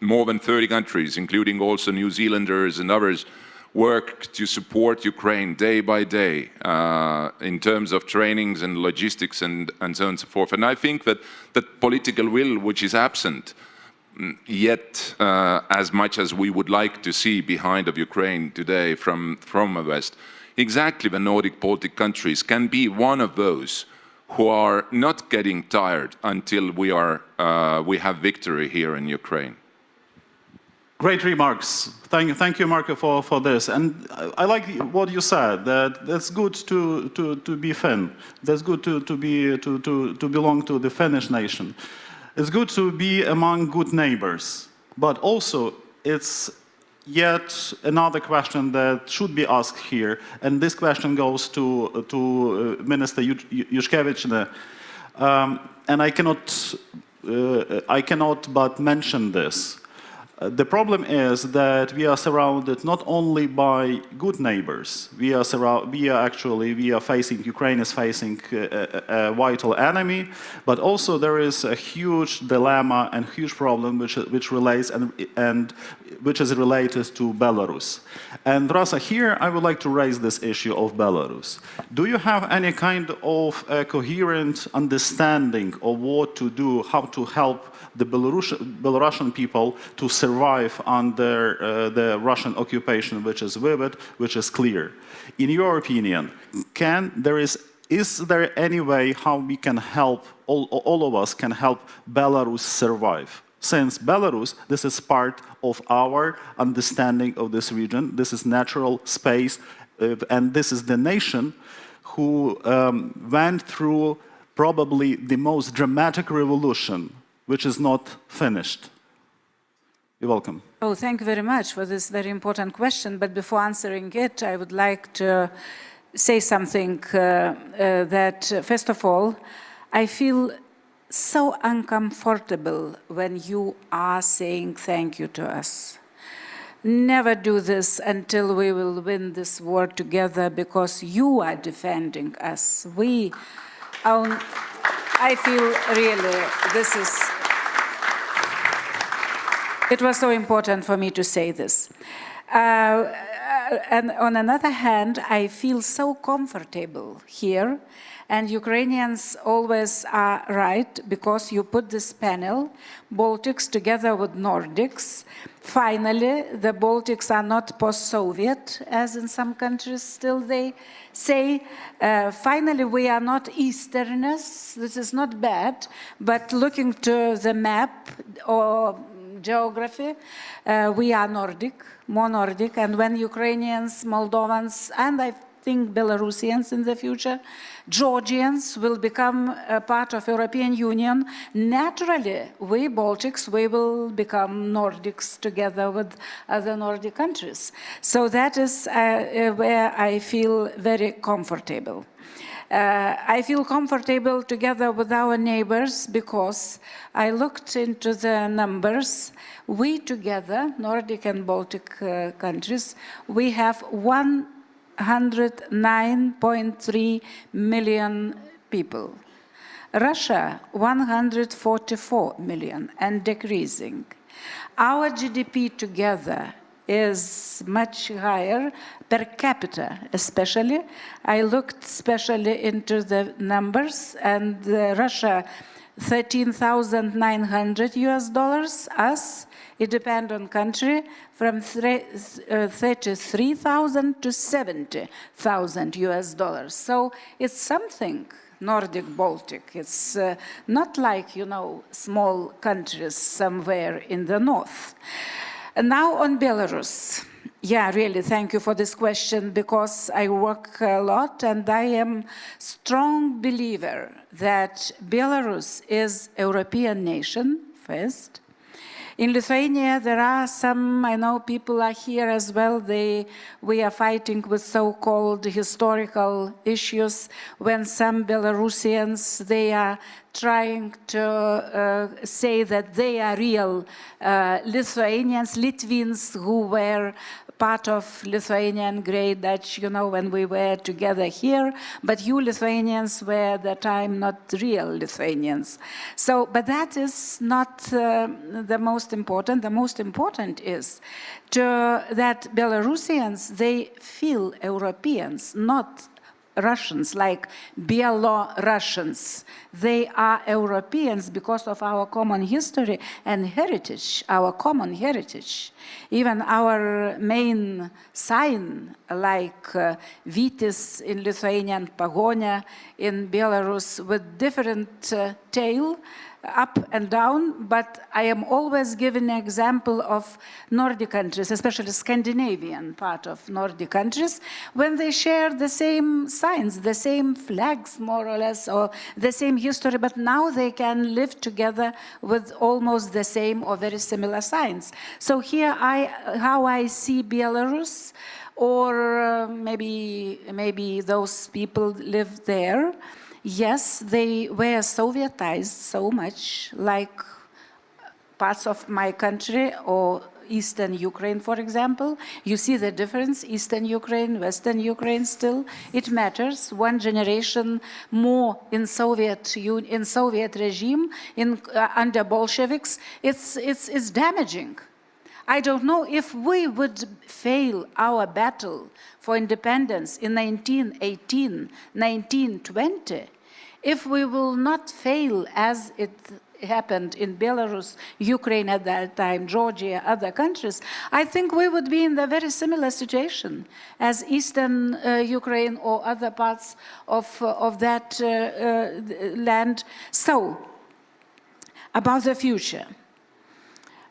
more than 30 countries, including also New Zealanders and others, work to support Ukraine day by day in terms of trainings and logistics and so on and so forth. And I think that that political will, which is absent yet as much as we would like to see behind of Ukraine today from the West, exactly the Nordic Baltic countries can be one of those who are not getting tired until we have victory here in Ukraine. Great remarks. Thank you, Marco, for this. And I like what you said, that it's good to be Finn. That's good to belong to the Finnish nation. It's good to be among good neighbors. But also, it's yet another question that should be asked here. And this question goes to Minister Yushkevich. And I cannot but mention this. The problem is that we are surrounded not only by good neighbors. Ukraine is facing a vital enemy, but also there is a huge dilemma and huge problem which relates and which is related to Belarus. And Rasa, here I would like to raise this issue of Belarus. Do you have any kind of a coherent understanding of what to do, how to help the Belarusian people to survive under the Russian occupation, which is vivid, which is clear? In your opinion, is there any way how we can help, all of us can help Belarus survive? Since Belarus, this is part of our understanding of this region, this is natural space, and this is the nation who went through probably the most dramatic revolution, which is not finished. You're welcome. Oh, thank you very much for this very important question. But before answering it, I would like to say something that, first of all, I feel so uncomfortable when you are saying thank you to us. Never do this until we will win this war together, because you are defending us. I feel really this is... It was so important for me to say this. And on another hand, I feel so comfortable here. And Ukrainians always are right, because you put this panel, Baltics together with Nordics. Finally, the Baltics are not post-Soviet, as in some countries still they say. Finally, we are not Easterners. This is not bad. But looking to the map or geography, we are Nordic, more Nordic. And when Ukrainians, Moldovans, and I think Belarusians in the future, Georgians will become a part of European Union, naturally, we Baltics, we will become Nordics together with other Nordic countries. So that is where I feel very comfortable. I feel comfortable together with our neighbors because I looked into the numbers. We together, Nordic and Baltic countries, we have 109.3 million people. Russia, 144 million and decreasing. Our GDP together is much higher per capita, especially. I looked especially into the numbers, and Russia, $13,900 US, us, it depends on country, from 33,000 to 70,000 US. So it's something, Nordic, Baltic. It's not like, you know, small countries somewhere in the north. And now on Belarus. Yeah, really, thank you for this question, because I work a lot and I am strong believer that Belarus is a European nation, first. In Lithuania, there are some, I know people are here as well, we are fighting with so-called historical issues when some Belarusians, they are trying to say that they are real Lithuanians, Latvians who were part of Lithuanian Great Dutch, you know, when we were together here, but you Lithuanians were at the time not real Lithuanians. So, but that is not the most important. The most important is that Belarusians, they feel Europeans, not Russians, like Belarusians. They are Europeans because of our common history and heritage, our common heritage. Even our main sign, like Vytis in Lithuanian, Pagonia in Belarus, with different tail, up and down, but I am always giving an example of Nordic countries, especially Scandinavian part of Nordic countries, when they share the same signs, the same flags, more or less, or the same history, but now they can live together with almost the same or very similar signs. So here, how I see Belarus, or maybe those people live there. Yes, they were Sovietized so much, like parts of my country or Eastern Ukraine, for example. You see the difference, Eastern Ukraine, Western Ukraine still. It matters. One generation more in Soviet regime, under Bolsheviks, it's damaging. I don't know if we would fail our battle for independence in 1918, 1920, if we will not fail as it happened in Belarus, Ukraine at that time, Georgia, other countries, I think we would be in a very similar situation as Eastern Ukraine or other parts of that land. So, about the future.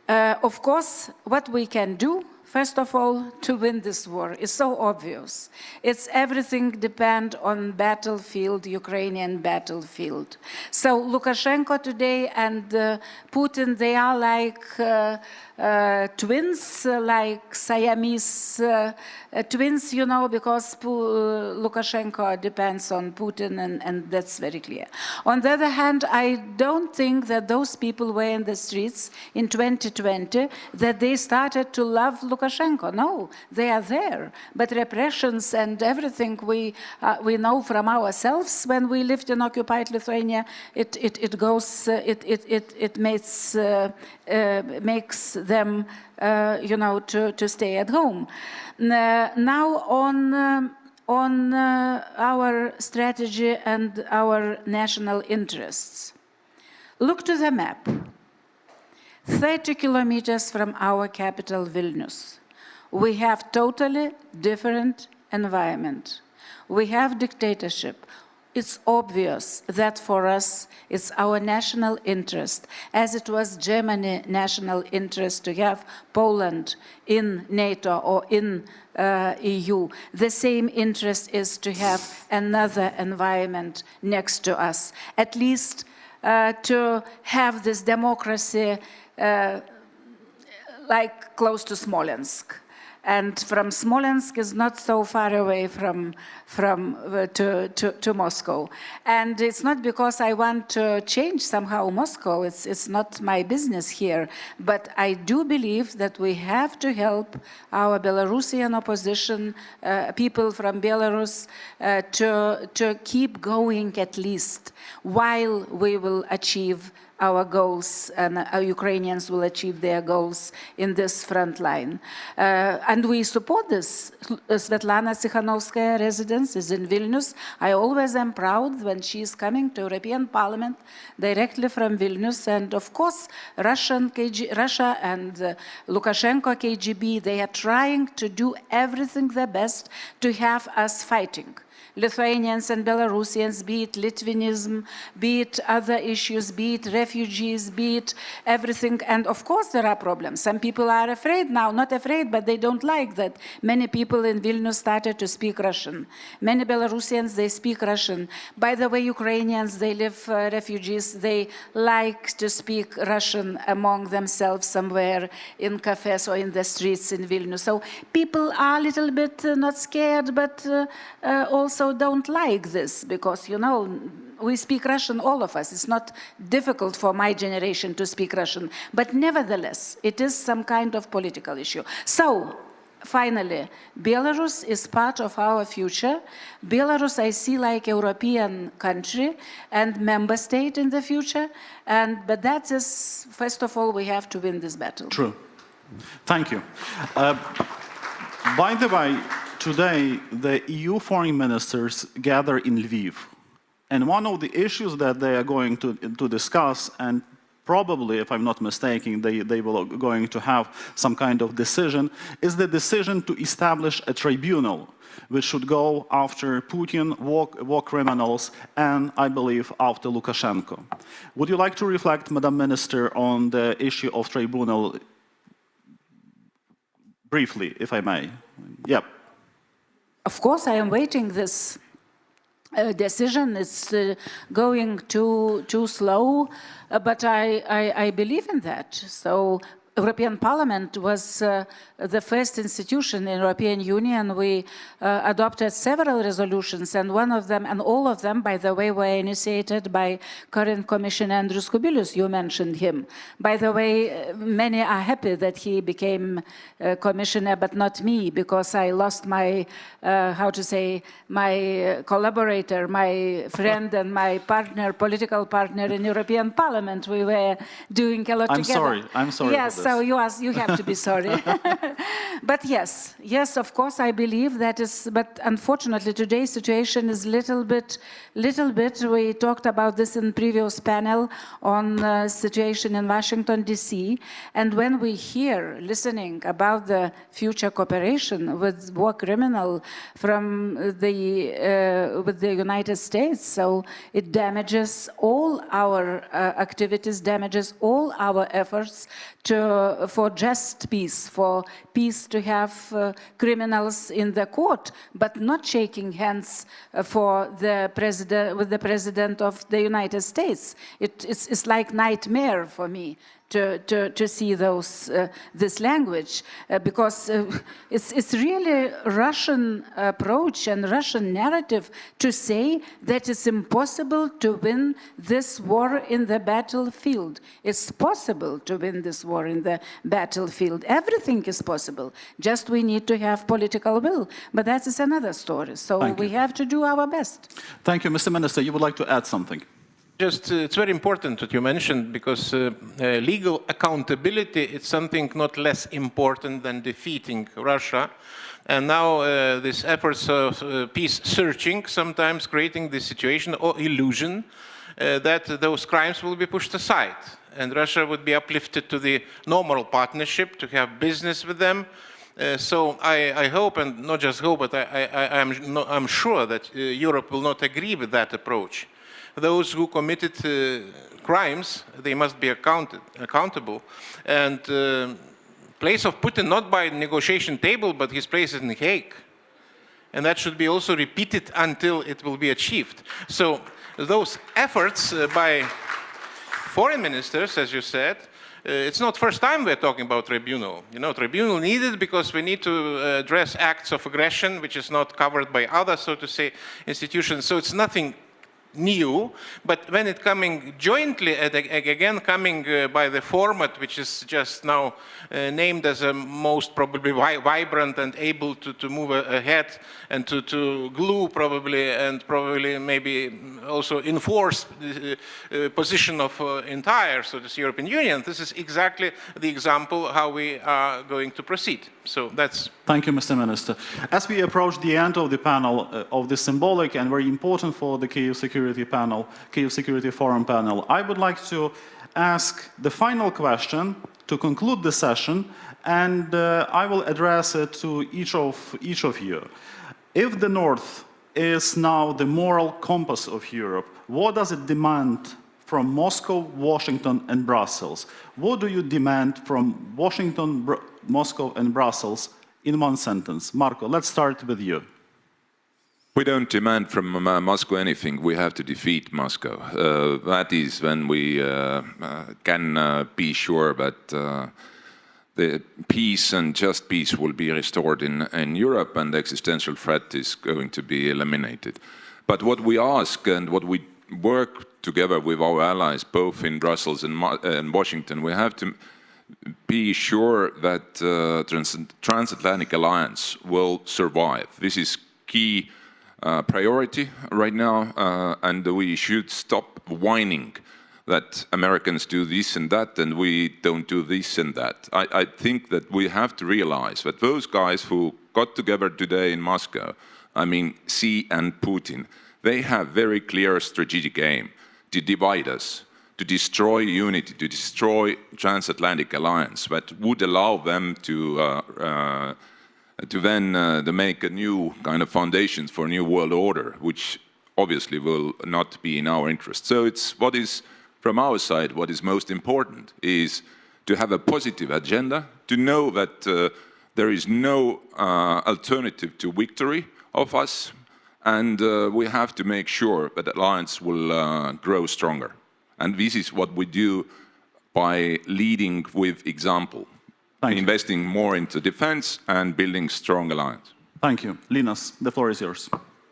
Of course, what we can do, first of all, to win this war is so obvious. It's everything depends on battlefield, Ukrainian battlefield. So Lukashenko today and Putin, they are like twins, like Siamese twins, you know, because Lukashenko depends on Putin, and that's very clear. On the other hand, I don't think that those people were in the streets in 2020, that they started to love Lukashenko. No, they are there. But repressions and everything we know from ourselves when we lived in occupied Lithuania, it makes them, you know, to stay at home. Now on our strategy and our national interests. Look to the map. 30 kilometers from our capital, Vilnius, we have totally different environment. We have dictatorship. It's obvious that for us, it's our national interest, as it was Germany's national interest to have Poland in NATO or in EU. The same interest is to have another environment next to us, at least to have this democracy like close to Smolensk. And from Smolensk is not so far away to Moscow. And it's not because I want to change somehow Moscow, it's not my business here, but I do believe that we have to help our Belarusian opposition, people from Belarus, to keep going at least, while we will achieve our goals, and our Ukrainians will achieve their goals in this front line. And we support this. Svetlana Tsikhanovskaya residence is in Vilnius. I always am proud when she is coming to European Parliament directly from Vilnius. And of course, Russia and Lukashenko KGB, they are trying to do everything their best to have us fighting. Lithuanians and Belarusians, be it Litvinism, be it other issues, be it refugees, be it everything. And of course there are problems. Some people are afraid now, not afraid, but they don't like that many people in Vilnius started to speak Russian. Many Belarusians, they speak Russian. By the way, Ukrainians, they live refugees, they like to speak Russian among themselves somewhere in cafes or in the streets in Vilnius. So people are a little bit not scared, but also don't like this, because, you know, we speak Russian, all of us. It's not difficult for my generation to speak Russian, but nevertheless, it is some kind of political issue. So, finally, Belarus is part of our future. Belarus I see like a European country and member state in the future, but that is, first of all, we have to win this battle. True. Thank you. By the way, today, the EU foreign ministers gather in Lviv. And one of the issues that they are going to discuss and probably, if I'm not mistaken, they will going to have some kind of decision, is the decision to establish a tribunal which should go after Putin, war criminals, and I believe after Lukashenko. Would you like to reflect, Madam Minister, on the issue of tribunal briefly, if I may? Yep. Of course, I am waiting this decision. It's going too slow, but I believe in that. So European Parliament was the first institution in European Union. We adopted several resolutions, and one of them, and all of them, by the way, were initiated by current Commissioner Andrius Kubilius. You mentioned him. By the way, many are happy that he became commissioner, but not me, because I lost my, how to say, my collaborator, my friend, and my partner, political partner in European Parliament. We were doing a lot together. I'm sorry. Yes, for this. so you have to be sorry. But yes, of course, I believe that is, but unfortunately today's situation is little bit, we talked about this in previous panel on situation in Washington, D.C., and when we hear, listening about the future cooperation with war criminal from with the United States, so it damages all our activities, damages all our efforts for just peace, for peace to have criminals in the court, but not shaking hands with the President of the United States. It's like nightmare for me to see this language, because it's really Russian approach and Russian narrative to say that it's impossible to win this war in the battlefield. It's possible to win this war in the battlefield. Everything is possible. Just we need to have political will. But that is another story. So we have to do our best. Thank you, Mr. Minister. You would like to add something? Just, it's very important that you mentioned, because legal accountability is something not less important than defeating Russia. And now these efforts of peace searching, sometimes creating the situation or illusion that those crimes will be pushed aside. And Russia would be uplifted to the normal partnership, to have business with them. So I hope, and not just hope, but I'm sure that Europe will not agree with that approach. Those who committed crimes, they must be accountable. And place of Putin not by negotiation table, but his place is in The Hague. And that should be also repeated until it will be achieved. So those efforts by foreign ministers, as you said, it's not first time we're talking about tribunal. You know, tribunal needed because we need to address acts of aggression, which is not covered by other, so to say, institutions. So it's nothing new, but when it coming jointly, again coming by the format which is just now named as a most probably vibrant and able to move ahead and to glue probably, and probably maybe also enforce the position of entire, so this European Union, this is exactly the example how we are going to proceed. So that's... Thank you, Mr. Minister. As we approach the end of the panel, of the symbolic and very important for the Kyiv Security Forum panel, I would like to ask the final question to conclude the session, and I will address it to each of you. If the North is now the moral compass of Europe, what does it demand from Moscow, Washington, and Brussels? What do you demand from Washington, Moscow, and Brussels in one sentence? Marco, let's start with you. We don't demand from Moscow anything. We have to defeat Moscow. That is when we can be sure that the peace and just peace will be restored in Europe, and the existential threat is going to be eliminated. But what we ask and what we work together with our allies, both in Brussels and Washington, we have to be sure that transatlantic alliance will survive. This is key priority right now, and we should stop whining that Americans do this and that and we don't do this and that. I think that we have to realize that those guys who got together today in Moscow, I mean Xi and Putin, they have very clear strategic aim to divide us, to destroy unity, to destroy transatlantic alliance that would allow them to then make a new kind of foundations for a new world order, which obviously will not be in our interest. So it's what is, from our side, what is most important is to have a positive agenda, to know that there is no alternative to victory of us, and we have to make sure that the alliance will grow stronger. And this is what we do by leading with example, investing more into defense and building strong alliance. Thank you. Linas, the floor is yours.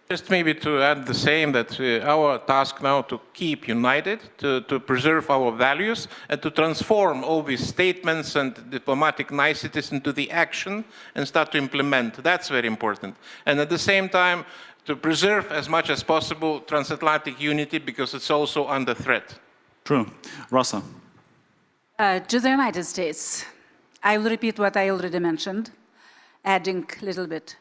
Just maybe to add the same, that our task now to keep united, to preserve our values, and to transform all these statements and diplomatic niceties into the action and start to implement. That's very important. And at the same time, to preserve as much as possible transatlantic unity, because it's also under threat. True. Rosa. To the United States, I will repeat what I already mentioned, adding a little bit.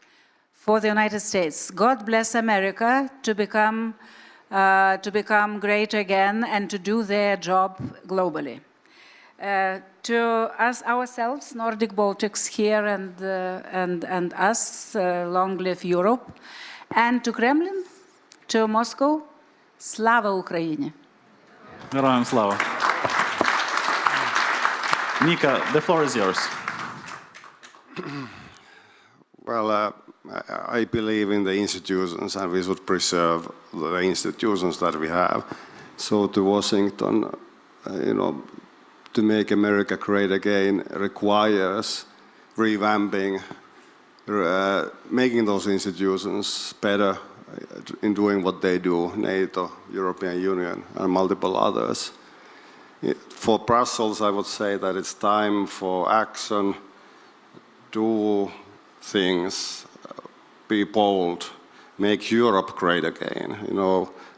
For the United States, God bless America to become great again and to do their job globally. To us ourselves, Nordic Baltics here and us, long live Europe, and to Kremlin, to Moscow, Slava Ukraini. Героям слава. Nika, the floor is yours. Well, I believe in the institutions, and we should preserve the institutions that we have. So to Washington, to make America great again requires revamping, making those institutions better in doing what they do, NATO, European Union, and multiple others. For Brussels, I would say that it's time for action, do things, be bold, make Europe great again.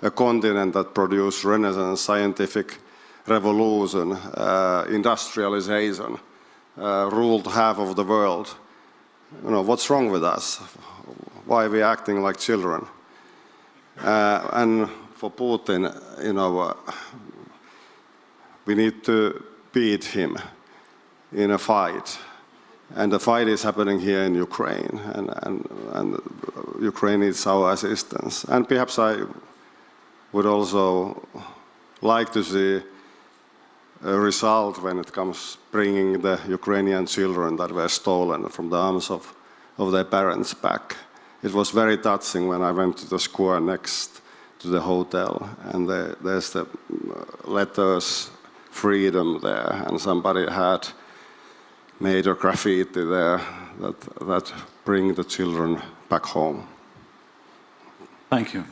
A continent that produced Renaissance, scientific revolution, industrialization, ruled half of the world. What's wrong with us? Why are we acting like children? And for Putin, we need to beat him in a fight. And the fight is happening here in Ukraine, and Ukraine needs our assistance. And perhaps I would also like to see a result when it comes bringing the Ukrainian children that were stolen from the arms of their parents back. It was very touching when I went to the square next to the hotel, and there's the letters, freedom there, and somebody had made a graffiti there that bring the children back home. Thank you.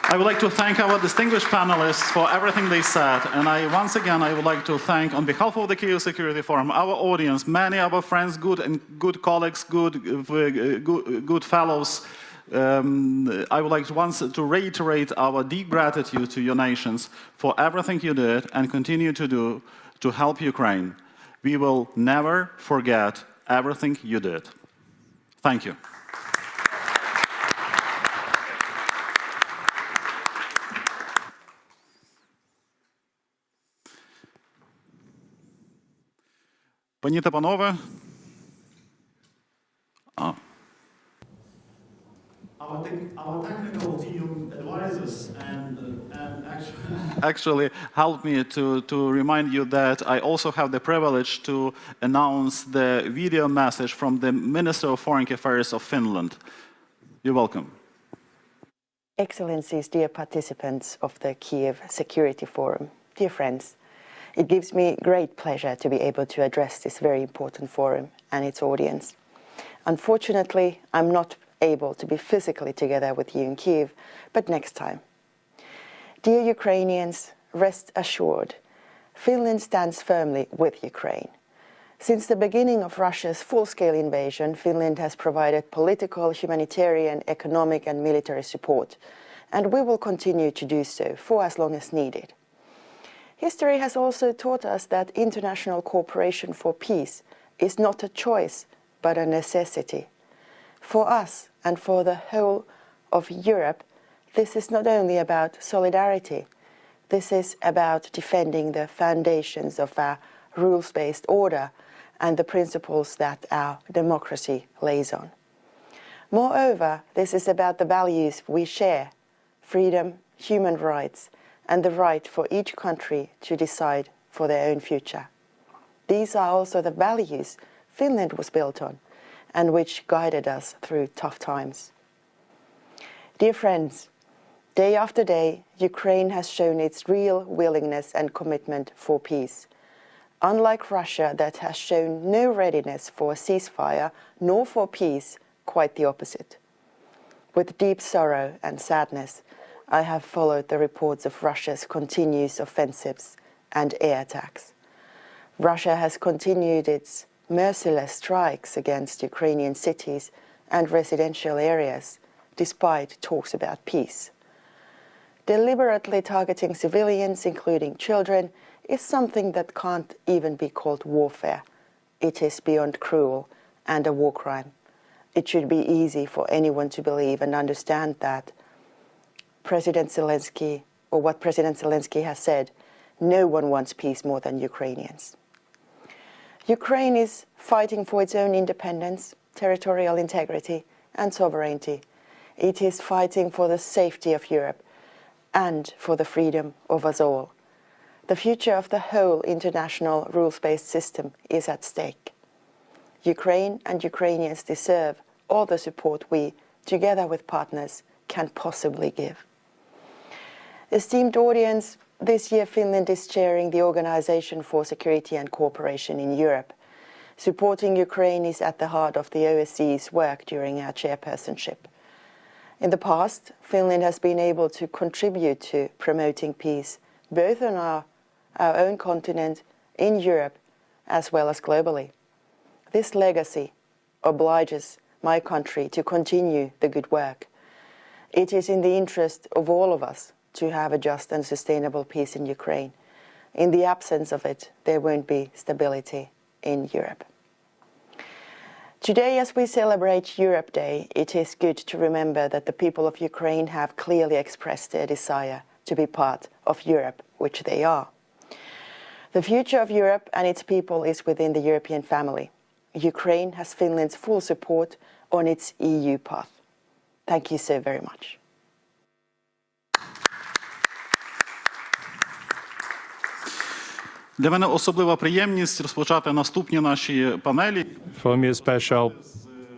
I would like to thank our distinguished panelists for everything they said, and once again I would like to thank, on behalf of the Kyiv Security Forum, our audience, many of our friends, good colleagues, good fellows. I would like to reiterate our deep gratitude to your nations for everything you did and continue to do to help Ukraine. We will never forget everything you did. Thank you. Пані та панове. Our technical team advisors actually helped me to remind you that I also have the privilege to announce the video message from the Minister of Foreign Affairs of Finland. You're welcome. Excellencies, dear participants of the Kyiv Security Forum, dear friends, it gives me great pleasure to be able to address this very important forum and its audience. Unfortunately, I'm not able to be physically together with you in Kyiv, but next time. Dear Ukrainians, rest assured, Finland stands firmly with Ukraine. Since the beginning of Russia's full-scale invasion, Finland has provided political, humanitarian, economic and military support, and we will continue to do so for as long as needed. History has also taught us that international cooperation for peace is not a choice, but a necessity. For us and for the whole of Europe, this is not only about solidarity, This is about defending the foundations of our rules-based order and the principles that our democracy lays on. Moreover, this is about the values we share: freedom, human rights, and the right for each country to decide for their own future. These are also the values Finland was built on and which guided us through tough times. Dear friends, day after day, Ukraine has shown its real willingness and commitment for peace. Unlike Russia, that has shown no readiness for a ceasefire nor for peace, quite the opposite. With deep sorrow and sadness, I have followed the reports of Russia's continuous offensives and air attacks. Russia has continued its merciless strikes against Ukrainian cities and residential areas, despite talks about peace. Deliberately targeting civilians, including children, is something that can't even be called warfare. It is beyond cruel and a war crime. It should be easy for anyone to believe and understand that President Zelensky, or what President Zelensky has said, no one wants peace more than Ukrainians. Ukraine is fighting for its own independence, territorial integrity, and sovereignty. It is fighting for the safety of Europe and for the freedom of us all. The future of the whole international rules-based system is at stake. Ukraine and Ukrainians deserve all the support we, together with partners, can possibly give. Esteemed audience, this year Finland is chairing the Organization for Security and Cooperation in Europe. Supporting Ukraine is at the heart of the OSCE's work during our chairpersonship. In the past, Finland has been able to contribute to promoting peace, both on our own continent, in Europe, as well as globally. This legacy obliges my country to continue the good work. It is in the interest of all of us to have a just and sustainable peace in Ukraine. In the absence of it, there won't be stability in Europe. Today, as we celebrate Europe Day, it is good to remember that the people of Ukraine have clearly expressed their desire to be part of Europe, which they are. The future of Europe and its people is within the European family. Ukraine has Finland's full support on its EU path. Thank you so very much. Для мене особлива приємність розпочати наступні наші панелі. For me, a special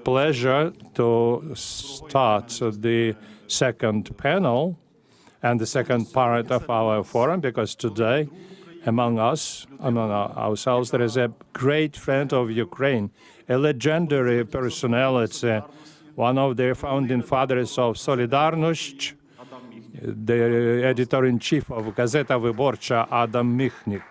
pleasure to start the second panel and the second part of our forum, because today, among ourselves, there is a great friend of Ukraine, a legendary personality, one of the founding fathers of Solidarność, the editor-in-chief of Gazeta Wyborcza, Adam Michnik.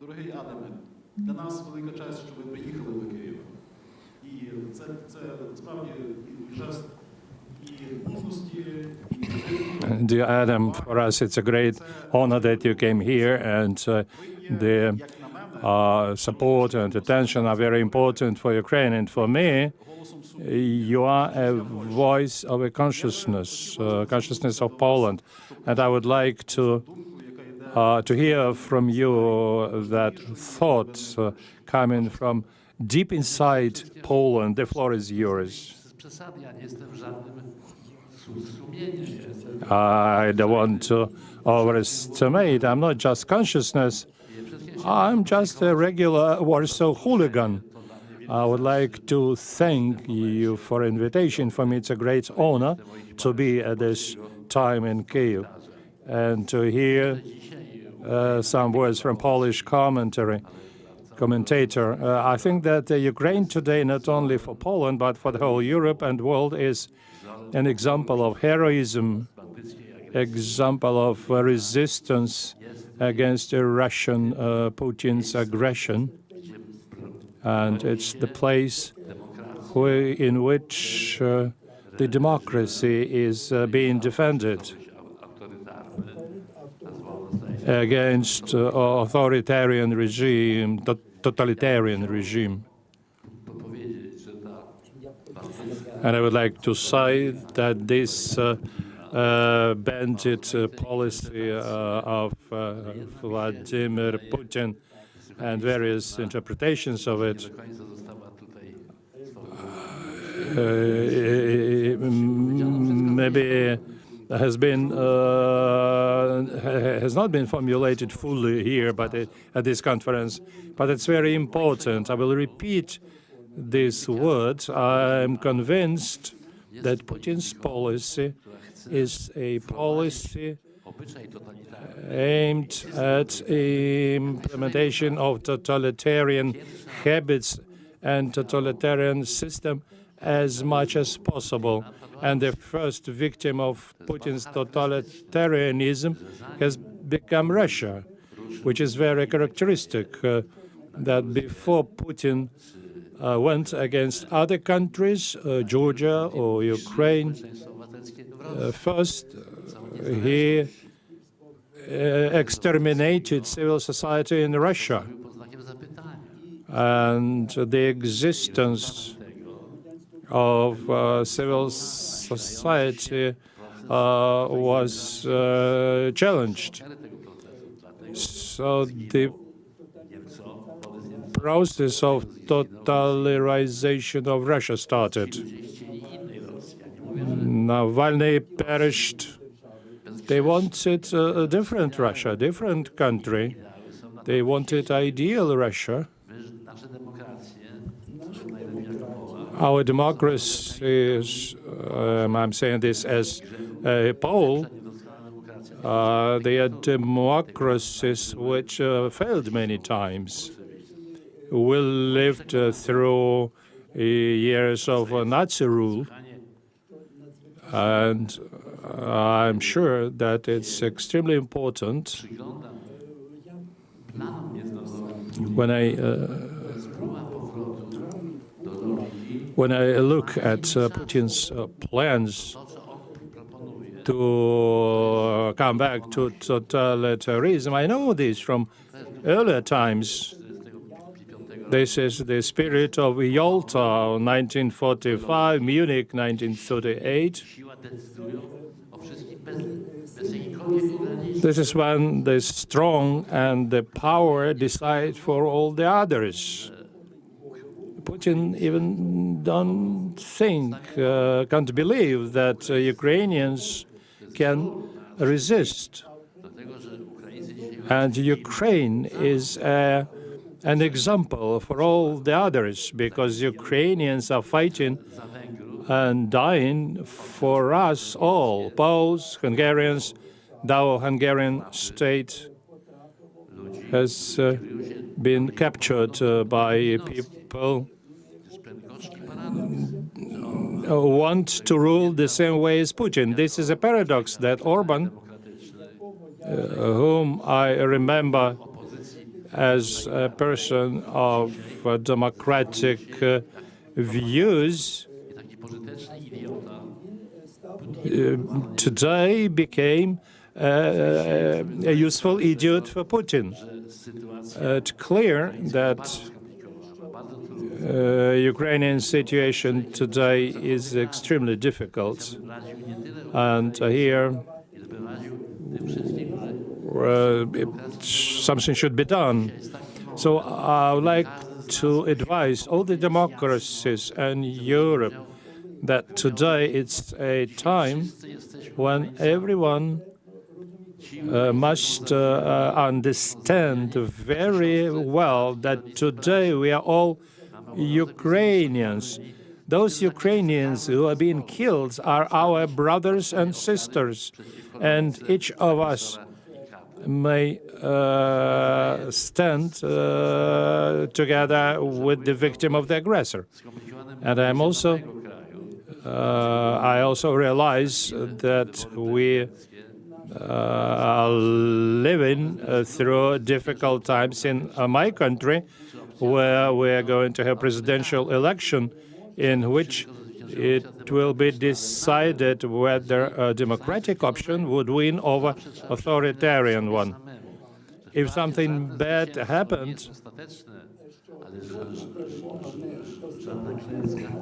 Дорогий Адаме, для нас велика честь, що ви приїхали до Києва. І це справді жест і мужності, і... Dear Adam, for us it's a great honor that you came here, and the support and attention are very important for Ukraine. And for me, you are a voice of a consciousness of Poland. And I would like to hear from you that thoughts coming from deep inside Poland. The floor is yours. I don't want to overestimate. I'm not just consciousness. I'm just a regular Warsaw hooligan. I would like to thank you for invitation. For me, it's a great honor to be at this time in Kyiv and to hear some words from Polish commentator. I think that Ukraine today, not only for Poland, but for the whole Europe and world, is an example of heroism, example of resistance against Russian Putin's aggression. And it's the place in which the democracy is being defended against authoritarian regime, totalitarian regime. And I would like to say that this bandit policy of Vladimir Putin and various interpretations of it maybe has not been formulated fully here, but at this conference. But it's very important. I will repeat these words. I'm convinced that Putin's policy is a policy aimed at implementation of totalitarian habits and totalitarian system as much as possible. And the first victim of Putin's totalitarianism has become Russia, which is very characteristic that before Putin went against other countries, Georgia or Ukraine, first he exterminated civil society in Russia. And the existence of civil society was challenged. So the process of totalitarianization of Russia started. Navalny perished. They wanted a different Russia, a different country. They wanted ideal Russia. Our democracies, I'm saying this as a Pole, they are democracies which failed many times. We lived through years of Nazi rule, and I'm sure that it's extremely important when I look at Putin's plans to come back to totalitarianism. I know this from earlier times. This is the spirit of Yalta, 1945, Munich, 1938. This is when the strong and the power decide for all the others. Putin even can't believe that Ukrainians can resist. And Ukraine is an example for all the others, because Ukrainians are fighting and dying for us all, Poles, Hungarians. The Hungarian state has been captured by people who want to rule the same way as Putin. This is a paradox that Orban, whom I remember as a person of democratic views, today became a useful idiot for Putin. It's clear that Ukrainian situation today is extremely difficult, and here something should be done. So I would like to advise all the democracies and Europe that today it's a time when everyone must understand very well that today we are all Ukrainians. Those Ukrainians who are being killed are our brothers and sisters, and each of us may stand together with the victim of the aggressor. And I also realize that we are living through difficult times in my country, where we are going to have presidential election in which it will be decided whether a democratic option would win over authoritarian one. If something bad happened,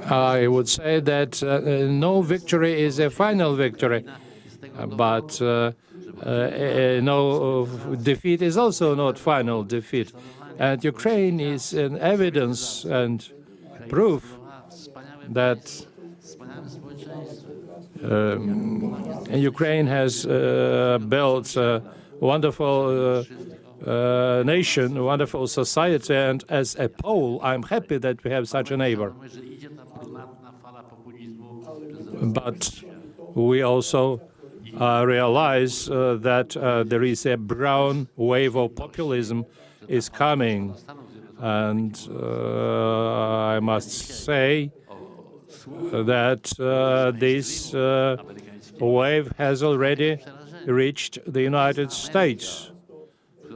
I would say that no victory is a final victory, but no defeat is also not final defeat. And Ukraine is an evidence and proof that Ukraine has built a wonderful nation, a wonderful society, and as a Pole, I'm happy that we have such a neighbor. But we also realize that there is a brown wave of populism is coming, and I must say that this wave has already reached the United States.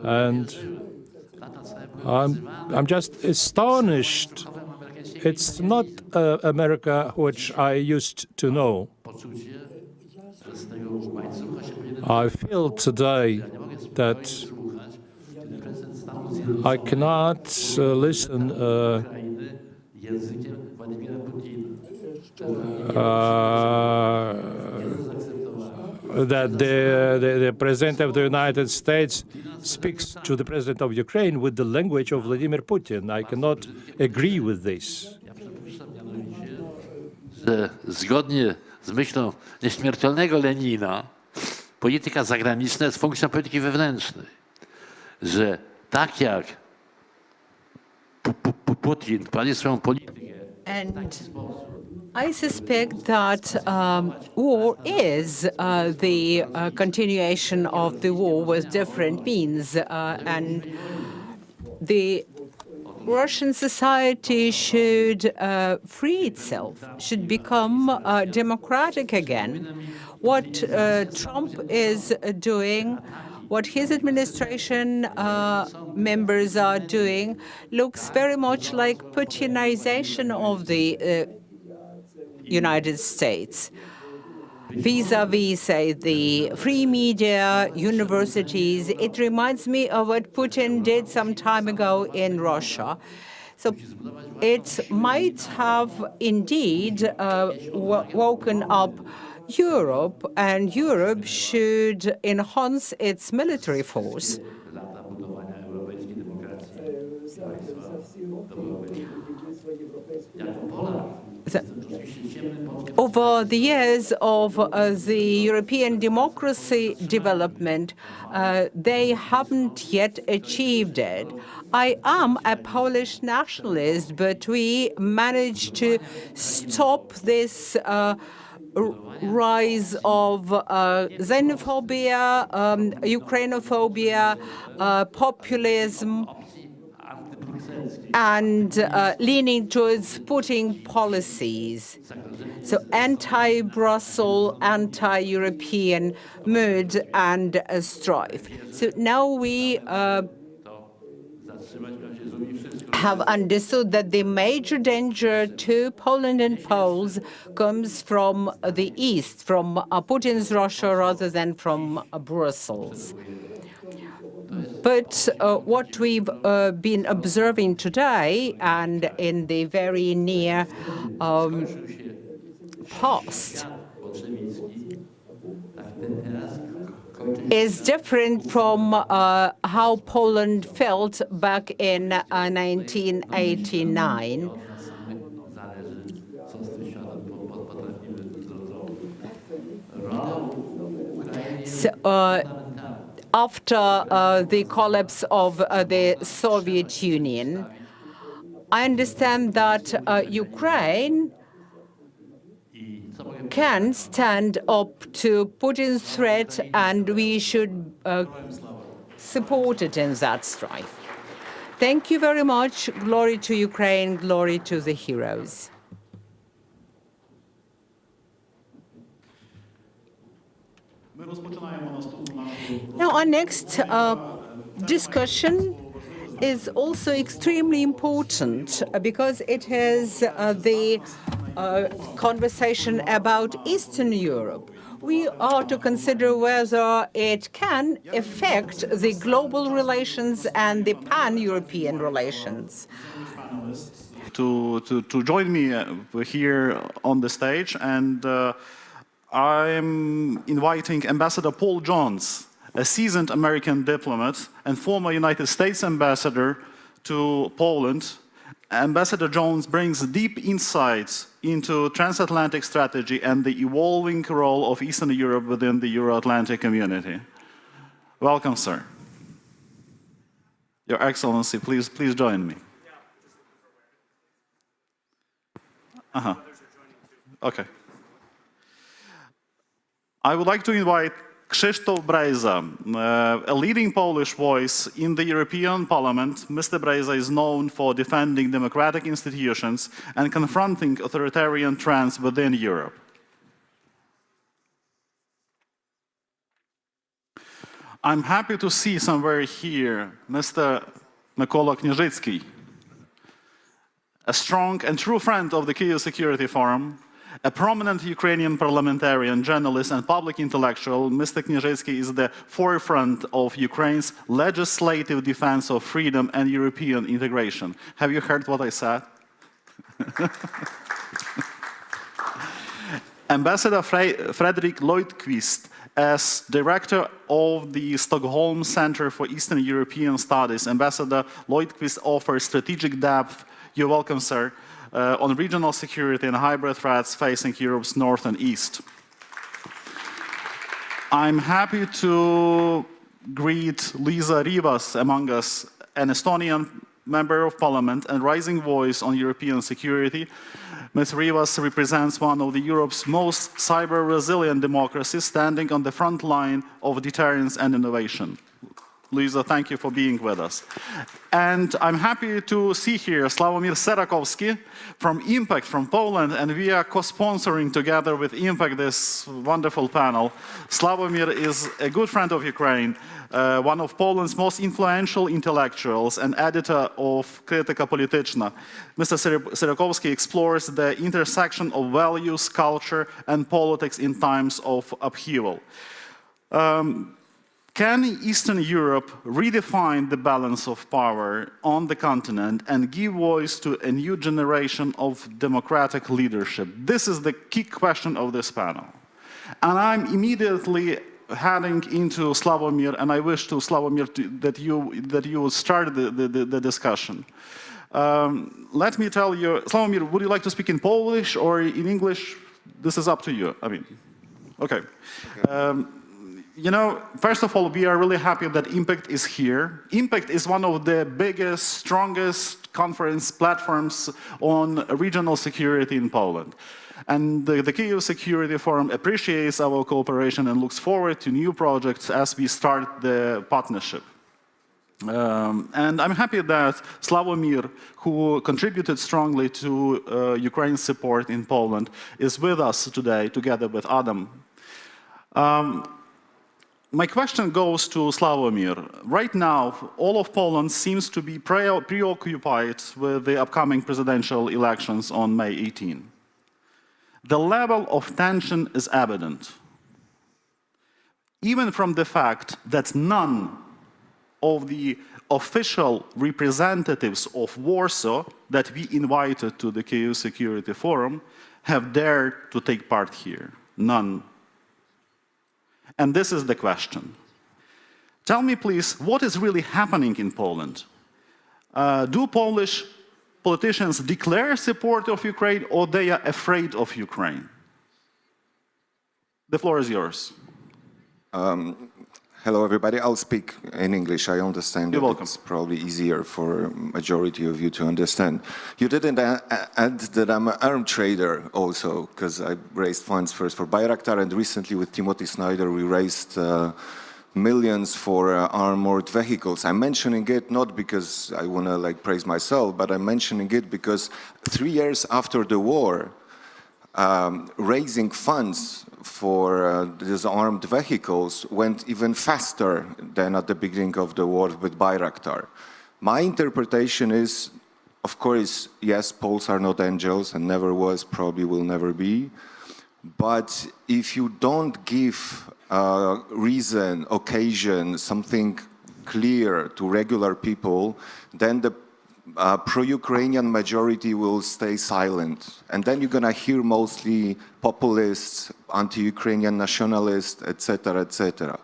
And I'm just astonished. It's not America which I used to know. I feel today that I cannot listen that the President of the United States speaks to the President of Ukraine with the language of Vladimir Putin. I cannot agree with this. Zgodnie z myślą nieśmiertelnego Lenina, polityka zagraniczna jest funkcją polityki wewnętrznej. Że tak jak Putin prowadzi swoją politykę. I suspect that war is the continuation of the war with different means, and the Russian society should free itself, should become democratic again. What Trump is doing, what his administration members are doing, looks very much like Putinization of the United States. Vis-a-vis, say, the free media, universities, it reminds me of what Putin did some time ago in Russia. So it might have indeed woken up Europe, and Europe should enhance its military force. Over the years of the European democracy development, they haven't yet achieved it. I am a Polish nationalist, but we managed to stop this rise of xenophobia, Ukrainophobia, populism, and leaning towards Putin policies. So anti-Brussels, anti-European mood and strife. So now we have understood that the major danger to Poland and Poles comes from the east, from Putin's Russia rather than from Brussels. But what we've been observing today and in the very near past is different from how Poland felt back in 1989. So, after the collapse of the Soviet Union, I understand that Ukraine can stand up to Putin's threat, and we should support it in that strife. Thank you very much. Glory to Ukraine, glory to the heroes. Now, our next discussion is also extremely important because it is the conversation about Eastern Europe. We are to consider whether it can affect the global relations and the pan-European relations. To join me here on the stage, and I'm inviting Ambassador Paul Jones, a seasoned American diplomat and former United States ambassador to Poland. Ambassador Jones brings deep insights into transatlantic strategy and the evolving role of Eastern Europe within the Euro-Atlantic community. Welcome, sir. Your Excellency, please join me. Okay. I would like to invite Krzysztof Brejza, a leading Polish voice in the European Parliament. Mr. Brejza is known for defending democratic institutions and confronting authoritarian trends within Europe. I'm happy to see somewhere here Mr. Mykola Knieżycki, a strong and true friend of the Kyiv Security Forum, a prominent Ukrainian parliamentarian, journalist, and public intellectual. Mr. Knieżycki is the forefront of Ukraine's legislative defense of freedom and European integration. Have you heard what I said? Ambassador Fredrik Lojtqvist, as director of the Stockholm Center for Eastern European Studies, Ambassador Lojtqvist offers strategic depth. You're welcome, sir. On regional security and hybrid threats facing Europe's north and east. I'm happy to greet Liisa Rivas among us, an Estonian member of parliament and rising voice on European security. Ms. Rivas represents one of Europe's most cyber-resilient democracies, standing on the front line of deterrence and innovation. Liisa, thank you for being with us. And I'm happy to see here Sławomir Serakowski from Impact from Poland, and we are co-sponsoring together with Impact this wonderful panel. Sławomir is a good friend of Ukraine, one of Poland's most influential intellectuals and editor of Krytyka Polityczna. Mr. Serakowski explores the intersection of values, culture, and politics in times of upheaval. Can Eastern Europe redefine the balance of power on the continent and give voice to a new generation of democratic leadership? This is the key question of this panel. And I'm immediately heading into Sławomir, and I wish to Sławomir that you would start the discussion. Let me tell you, Sławomir, would you like to speak in Polish or in English? This is up to you. I mean, okay. You know, first of all, we are really happy that Impact is here. Impact is one of the biggest, strongest conference platforms on regional security in Poland. And the Kyiv Security Forum appreciates our cooperation and looks forward to new projects as we start the partnership. And I'm happy that Sławomir, who contributed strongly to Ukraine's support in Poland, is with us today, together with Adam. My question goes to Sławomir. Right now, all of Poland seems to be preoccupied with the upcoming presidential elections on May 18. The level of tension is evident, even from the fact that none of the official representatives of Warsaw that we invited to the Kyiv Security Forum have dared to take part here. None. And this is the question. Tell me, please, what is really happening in Poland? Do Polish politicians declare support of Ukraine, or they are afraid of Ukraine? The floor is yours. Hello, everybody. I'll speak in English. I understand You're that welcome. it's probably easier for majority of you to understand. You didn't add that I'm an arm trader also, because I raised funds first for Bayraktar, and recently with Timothy Snyder we raised millions for armored vehicles. I'm mentioning it not because I want to praise myself, but I'm mentioning it because 3 years after the war, raising funds for these armed vehicles went even faster than at the beginning of the war with Bayraktar. My interpretation is, of course, yes, Poles are not angels and never was, probably will never be. But if you don't give reason, occasion, something clear to regular people, then the pro-Ukrainian majority will stay silent. And then you're going to hear mostly populists, anti-Ukrainian nationalists, etc., etc.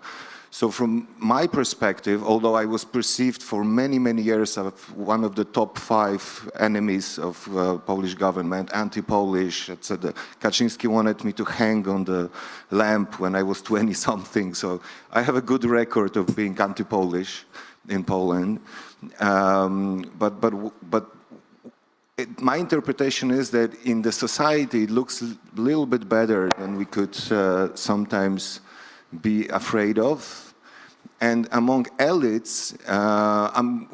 So from my perspective, although I was perceived for many, many years as one of the top 5 enemies of Polish government, anti-Polish, etc. Kaczynski wanted me to hang on the lamp when I was 20-something, so I have a good record of being anti-Polish in Poland. My interpretation is that in the society it looks a little bit better than we could sometimes be afraid of. And among elites, I'm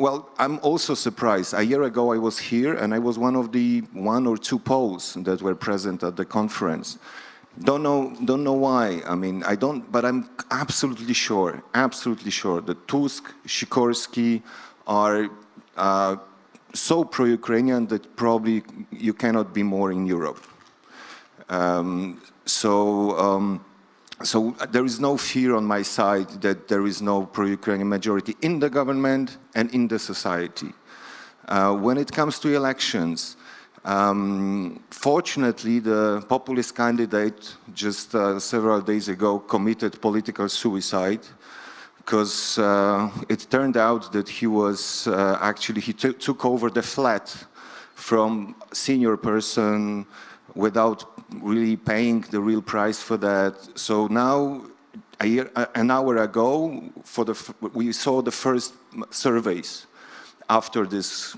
also surprised. A year ago I was here and I was one of the 1 or 2 Poles that were present at the conference. Don't know why. I mean, I don't, but I'm absolutely sure that Tusk, Sikorski are so pro-Ukrainian that probably you cannot be more in Europe. So there is no fear on my side that there is no pro-Ukrainian majority in the government and in the society. When it comes to elections, fortunately, the populist candidate just several days ago committed political suicide because it turned out that he was he took over the flat from a senior person without really paying the real price for that. So now, an hour ago, we saw the first surveys after this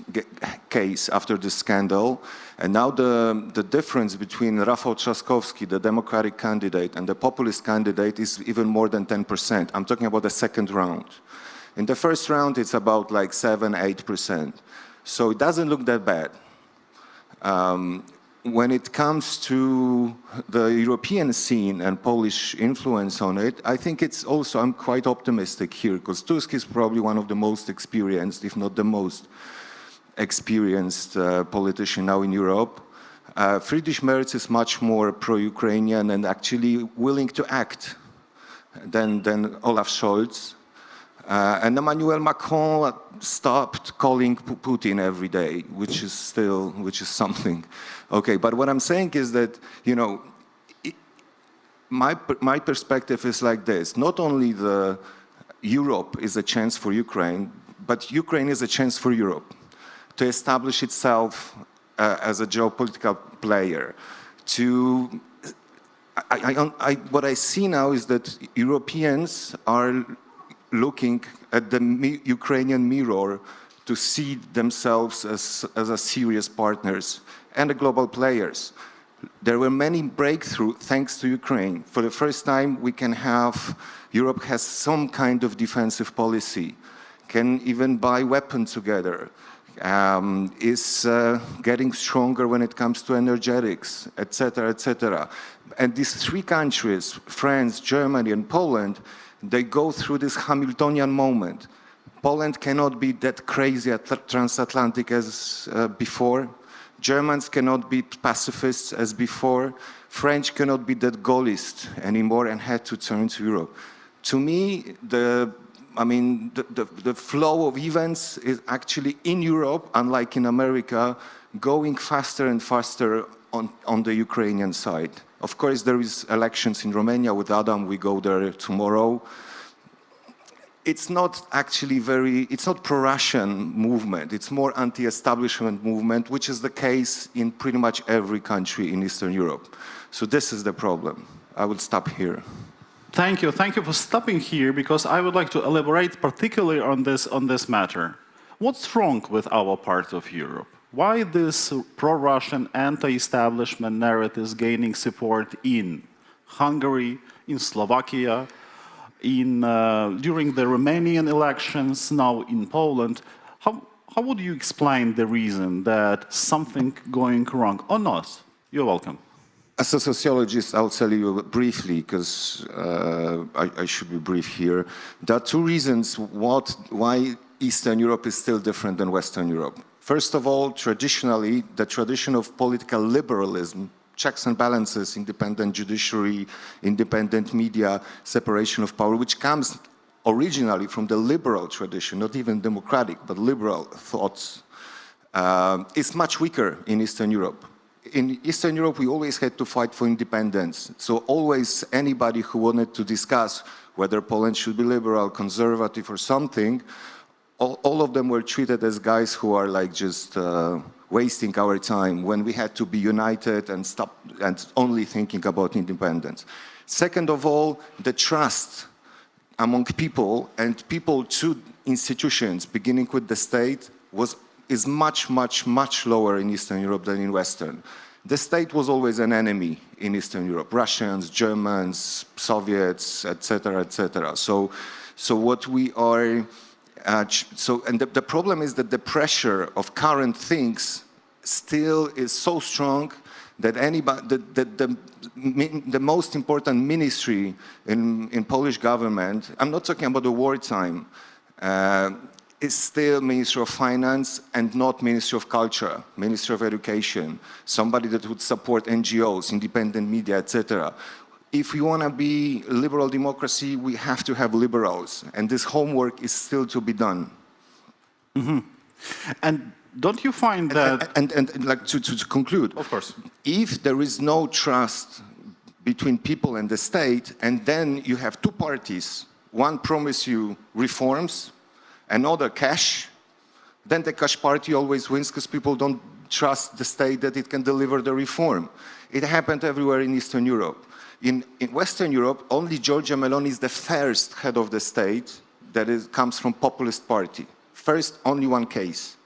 case, after this scandal. And now the difference between Rafał Trzaskowski, the Democratic candidate, and the populist candidate is even more than 10%. I'm talking about the second round. In the first round, it's about like 7–8%. So it doesn't look that bad. When it comes to the European scene and Polish influence on it, I think it's also, I'm quite optimistic here, because Tusk is probably one of the most experienced, if not the most experienced politician now in Europe. Friedrich Merz is much more pro-Ukrainian and actually willing to act than Olaf Scholz. And Emmanuel Macron stopped calling Putin every day, which is something. Okay, but what I'm saying is that, you know, my perspective is like this. Not only Europe is a chance for Ukraine, but Ukraine is a chance for Europe to establish itself as a geopolitical player. What I see now is that Europeans are looking at the Ukrainian mirror to see themselves as a serious partners and the global players. There were many breakthroughs thanks to Ukraine. For the first time, Europe has some kind of defensive policy, can even buy weapons together, is getting stronger when it comes to energetics, etc., etc. And these 3 countries, France, Germany, and Poland, they go through this Hamiltonian moment. Poland cannot be that crazy transatlantic as before. Germans cannot be pacifists as before. French cannot be that Gaullist anymore and had to turn to Europe. To me, the flow of events is actually in Europe, unlike in America, going faster and faster on the Ukrainian side. Of course, there is elections in Romania with Adam. We go there tomorrow. It's not actually it's not pro-Russian movement. It's more anti-establishment movement, which is the case in pretty much every country in Eastern Europe. So this is the problem. I will stop here. Thank you. Thank you for stopping here, because I would like to elaborate particularly on this matter. What's wrong with our part of Europe? Why this pro-Russian anti-establishment narrative is gaining support in Hungary, in Slovakia, during the Romanian elections, now in Poland? How would you explain the reason that something going wrong or not? You're welcome. As a sociologist, I'll tell you briefly, because I should be brief here. There are 2 reasons why Eastern Europe is still different than Western Europe. First of all, traditionally, the tradition of political liberalism, checks and balances, independent judiciary, independent media, separation of power, which comes originally from the liberal tradition, not even democratic, but liberal thoughts, is much weaker in Eastern Europe. In Eastern Europe, we always had to fight for independence. So always anybody who wanted to discuss whether Poland should be liberal, conservative, or something, all of them were treated as guys who are like just wasting our time when we had to be united and stop and only thinking about independence. Second of all, the trust among people and people to institutions, beginning with the state, is much, much, much lower in Eastern Europe than in Western. The state was always an enemy in Eastern Europe: Russians, Germans, Soviets, etc., etc. So what we are, and the problem is that the pressure of current things still is so strong that anybody, the most important ministry in Polish government, I'm not talking about the wartime, is still Ministry of Finance and not Ministry of Culture, Ministry of Education, somebody that would support NGOs, independent media, etc. If we want to be liberal democracy, we have to have liberals, and this homework is still to be done. Mm-hmm. And don't you find that... And like to conclude, of course, if there is no trust between people and the state, and then you have two parties, one promise you reforms, another cash, then the cash party always wins because people don't trust the state that it can deliver the reform. It happened everywhere in Eastern Europe. In Western Europe, only Giorgia Meloni is the first head of the state that comes from populist party. First, only one case,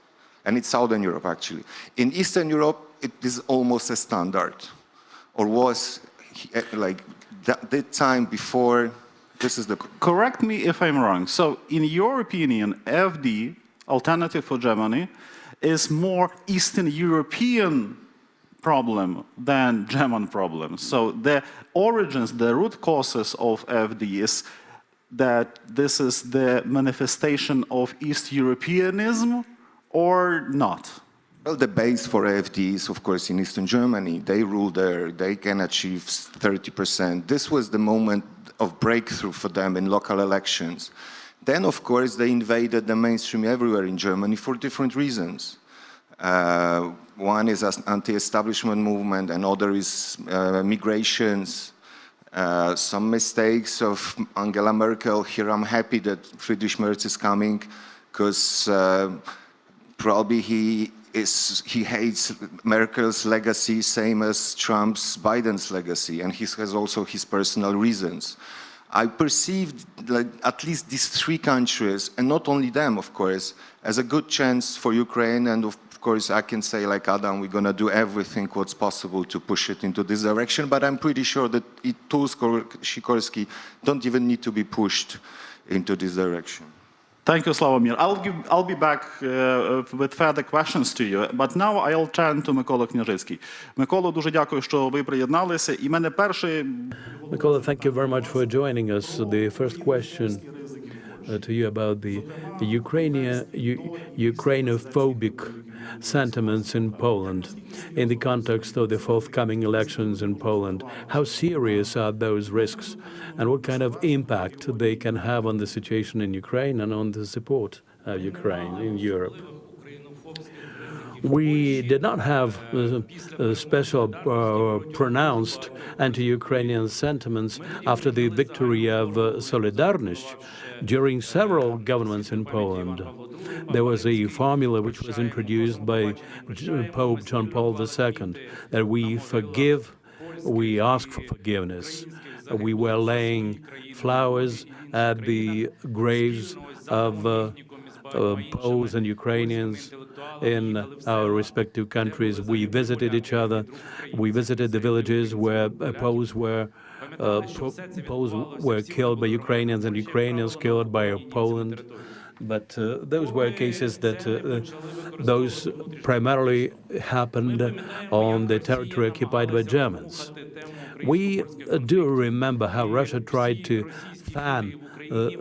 and it's Southern Europe, actually. In Eastern Europe, it is almost a standard, or was like the time before. This is the... Correct me if I'm wrong. So, in your opinion, AfD, Alternative for Germany, is more Eastern European problem than German problem. So, the origins, the root causes of AfD is that this is the manifestation of East Europeanism or not? Well, the base for AfD is, of course, in Eastern Germany. They rule there. They can achieve 30%. This was the moment of breakthrough for them in local elections. Then, of course, they invaded the mainstream everywhere in Germany for different reasons. One is an anti-establishment movement, another is migrations, some mistakes of Angela Merkel. Here I'm happy that Friedrich Merz is coming, because probably he hates Merkel's legacy, same as Biden's legacy, and he has also his personal reasons. I perceived like at least these three countries, and not only them, of course, as a good chance for Ukraine. And of course, I can say, like Adam, we're going to do everything what's possible to push it into this direction. But I'm pretty sure that Tusk or Sikorski don't even need to be pushed into this direction. Thank you, Sławomir. I'll be back with further questions to you, but now I'll turn to Микола Княжицький. Микола, дуже дякую, що ви приєдналися. І мене перший... Mikola, thank you very much for joining us. The first question to you about the Ukrainophobic sentiments in Poland in the context of the forthcoming elections in Poland. How serious are those risks, and what kind of impact they can have on the situation in Ukraine and on the support of Ukraine in Europe? We did not have special pronounced anti-Ukrainian sentiments after the victory of Solidarność. During several governments in Poland, there was a formula which was introduced by Pope John Paul II, that we forgive, we ask for forgiveness. We were laying flowers at the graves of Poles and Ukrainians in our respective countries. We visited each other. We visited the villages where Poles were killed by Ukrainians and Ukrainians killed by Poland. But those were cases that those primarily happened on the territory occupied by Germans. We do remember how Russia tried to fan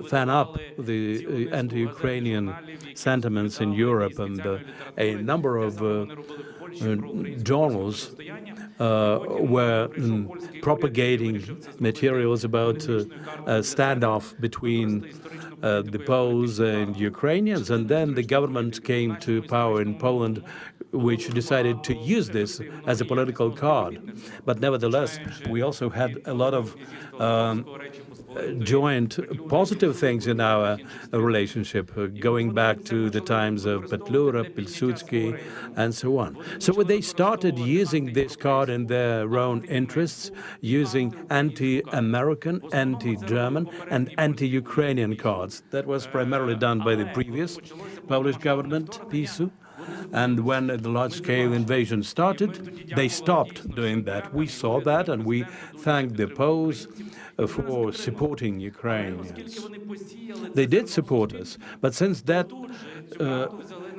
fan up the anti-Ukrainian sentiments in Europe, and a number of journals were propagating materials about a standoff between the Poles and Ukrainians, and then the government came to power in Poland, which decided to use this as a political card. But nevertheless, we also had a lot of joint positive things in our relationship, going back to the times of Petlura, Pilsudski, and so on. So they started using this card in their own interests, using anti-American, anti-German, and anti-Ukrainian cards. That was primarily done by the previous Polish government, PiSu. And when the large-scale invasion started, they stopped doing that. We saw that, and we thanked the Poles for supporting Ukrainians. They did support us, but since that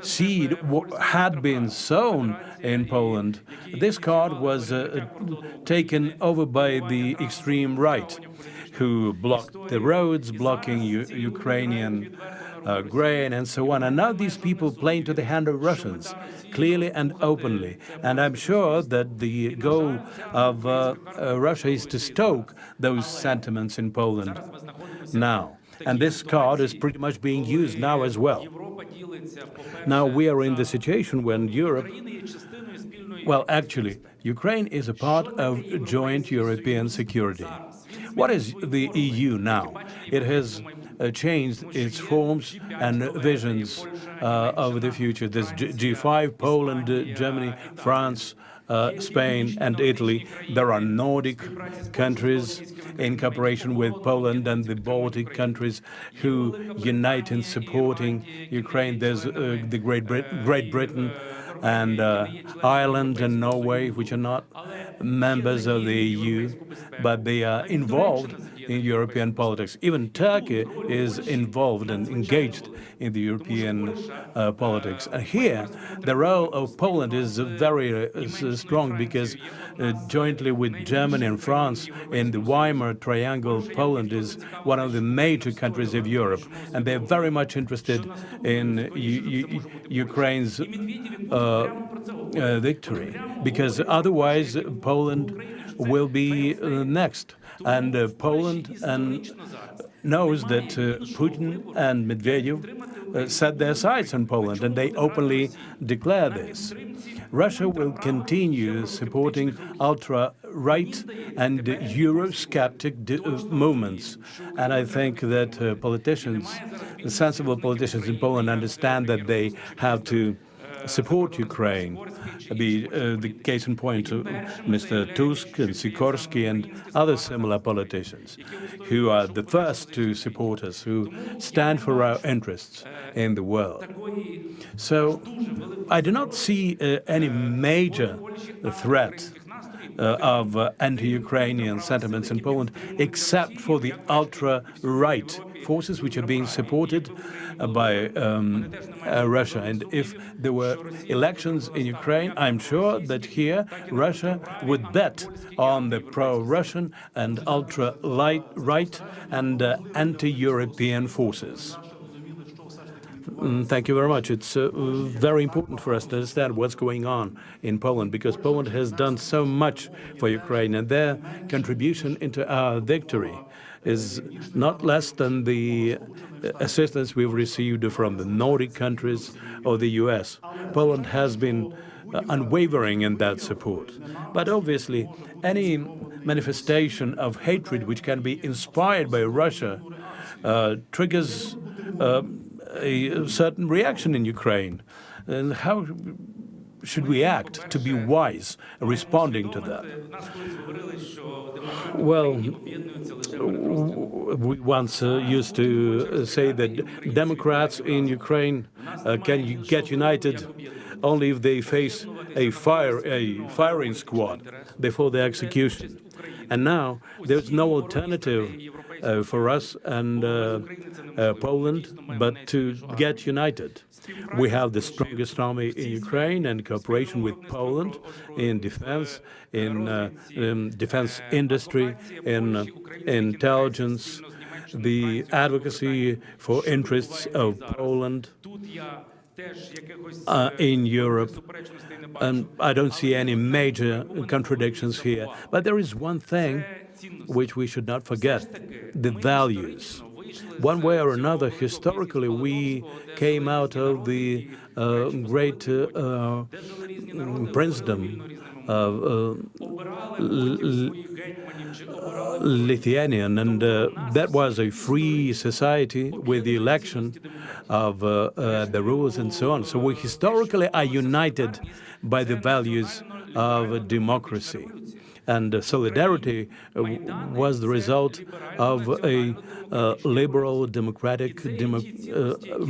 seed had been sown in Poland, this card was taken over by the extreme right, who blocked the roads, blocking Ukrainian grain and so on. And now these people play into the hand of Russians, clearly and openly. And I'm sure that the goal of Russia is to stoke those sentiments in Poland now. And this card is pretty much being used now as well. Now we are in the situation when Europe, well, actually, Ukraine is a part of joint European security. What is the EU now? It has changed its forms and visions of the future. There's G5, Poland, Germany, France, Spain, and Italy. There are Nordic countries in cooperation with Poland and the Baltic countries who unite in supporting Ukraine. There's the Great Britain and Ireland and Norway, which are not members of the EU, but they are involved in European politics. Even Turkey is involved and engaged in the European politics. And here, the role of Poland is very strong, because jointly with Germany and France in the Weimar Triangle, Poland is one of the major countries of Europe, and they're very much interested in Ukraine's victory, because otherwise Poland will be next. And Poland knows that Putin and Medvedev set their sights on Poland, and they openly declare this. Russia will continue supporting ultra-right and Eurosceptic movements. And I think that politicians, sensible politicians in Poland, understand that they have to support Ukraine. The case in point, Mr. Tusk and Sikorsky and other similar politicians who are the first to support us, who stand for our interests in the world. So I do not see any major threat of anti-Ukrainian sentiments in Poland, except for the ultra-right forces which are being supported by Russia. And if there were elections in Ukraine, I'm sure that here Russia would bet on the pro-Russian and ultra-right and anti-European forces. Thank you very much. It's very important for us to understand what's going on in Poland, because Poland has done so much for Ukraine, and their contribution into our victory is not less than the assistance we've received from the Nordic countries or the US. Poland has been unwavering in that support. But obviously, any manifestation of hatred which can be inspired by Russia triggers a certain reaction in Ukraine. And how should we act to be wise responding to that? Well, we once used to say that Democrats in Ukraine can get united only if they face a firing squad before the execution. And now there's no alternative for us and Poland but to get united. We have the strongest army in Ukraine, and cooperation with Poland in defense industry, in intelligence, the advocacy for interests of Poland in Europe, and I don't see any major contradictions here. But there is one thing which we should not forget: the values. One way or another, historically, we came out of the great princedom of Lithuanian, and that was a free society with the election of the rulers and so on. So we historically are united by the values of democracy. And solidarity was the result of a liberal democratic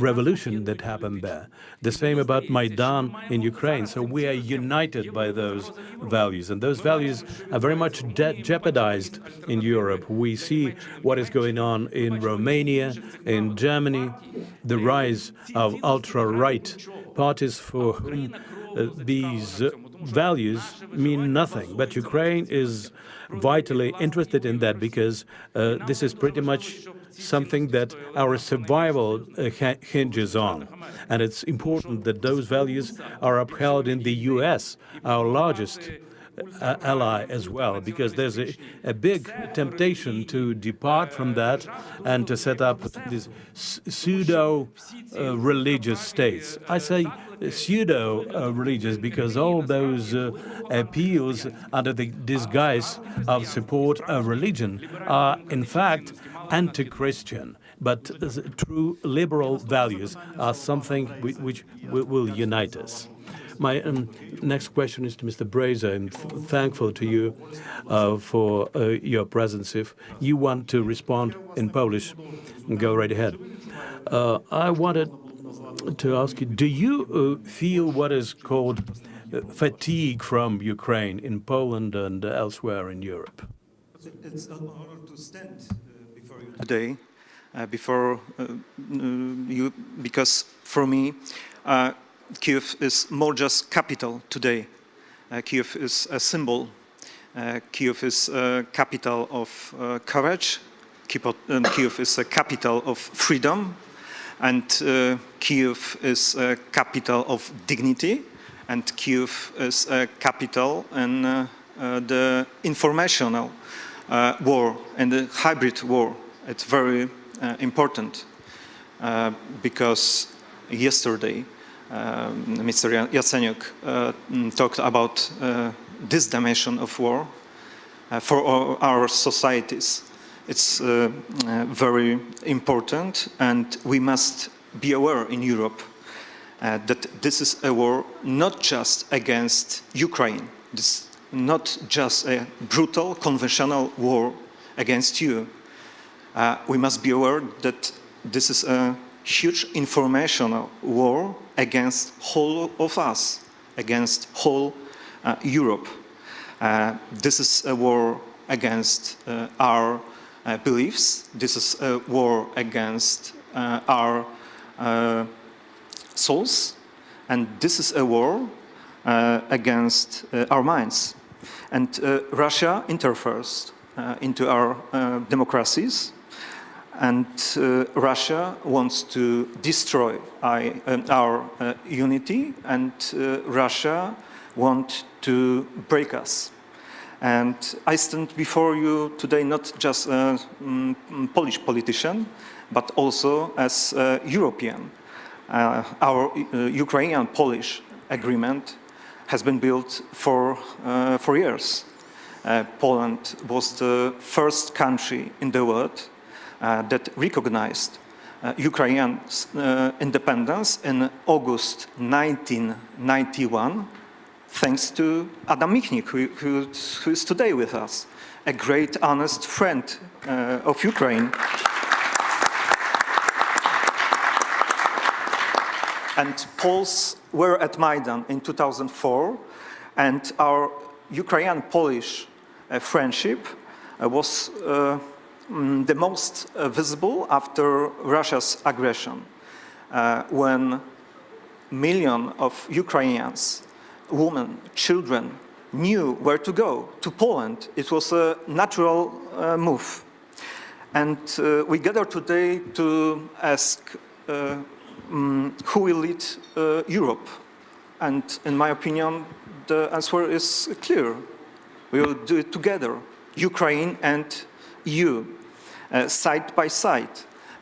revolution that happened there. The same about Maidan in Ukraine. So we are united by those values. And those values are very much jeopardized in Europe. We see what is going on in Romania, in Germany, the rise of ultra-right parties for whom these values mean nothing. But Ukraine is vitally interested in that because this is pretty much something that our survival hinges on. And it's important that those values are upheld in the US, our largest ally as well, because there's a big temptation to depart from that and to set up these pseudo-religious states. I say pseudo-religious because all those appeals under the disguise of support of religion are in fact anti-Christian. But true liberal values are something which will unite us. My next question is to Mr. Brejza. I'm thankful to you for your presence. If you want to respond in Polish, go right ahead. I wanted to ask you, do you feel what is called fatigue from Ukraine in Poland and elsewhere in Europe? It's an honor to stand before you today, because for me, Kyiv is more just capital today. Kyiv is a symbol. Kyiv is a capital of courage. Kyiv is a capital of freedom. And Kyiv is a capital of dignity. And Kyiv is a capital in the informational war and the hybrid war. It's very important because yesterday Mr. Yatsenyuk talked about this dimension of war for our societies. It's very important, and we must be aware in Europe that this is a war not just against Ukraine. This is not just a brutal, conventional war against you. We must be aware that this is a huge informational war against whole of us, against whole Europe. This is a war against our beliefs. This is a war against our souls. And this is a war against our minds. And Russia interferes into our democracies. And Russia wants to destroy our unity, and Russia wants to break us. And I stand before you today not just a Polish politician, but also as a European. Our Ukrainian-Polish agreement has been built for years. Poland was the first country in the world that recognized Ukraine's independence in August 1991, thanks to Adam Michnik, who is today with us, a great, honest friend of Ukraine. And Poles were at Maidan in 2004, and our Ukrainian-Polish friendship was the most visible after Russia's aggression, when millions of Ukrainians, women, children, knew where to go, to Poland. It was a natural move. And we gather today to ask who will lead Europe. And in my opinion, the answer is clear. We will do it together, Ukraine and EU, side by side,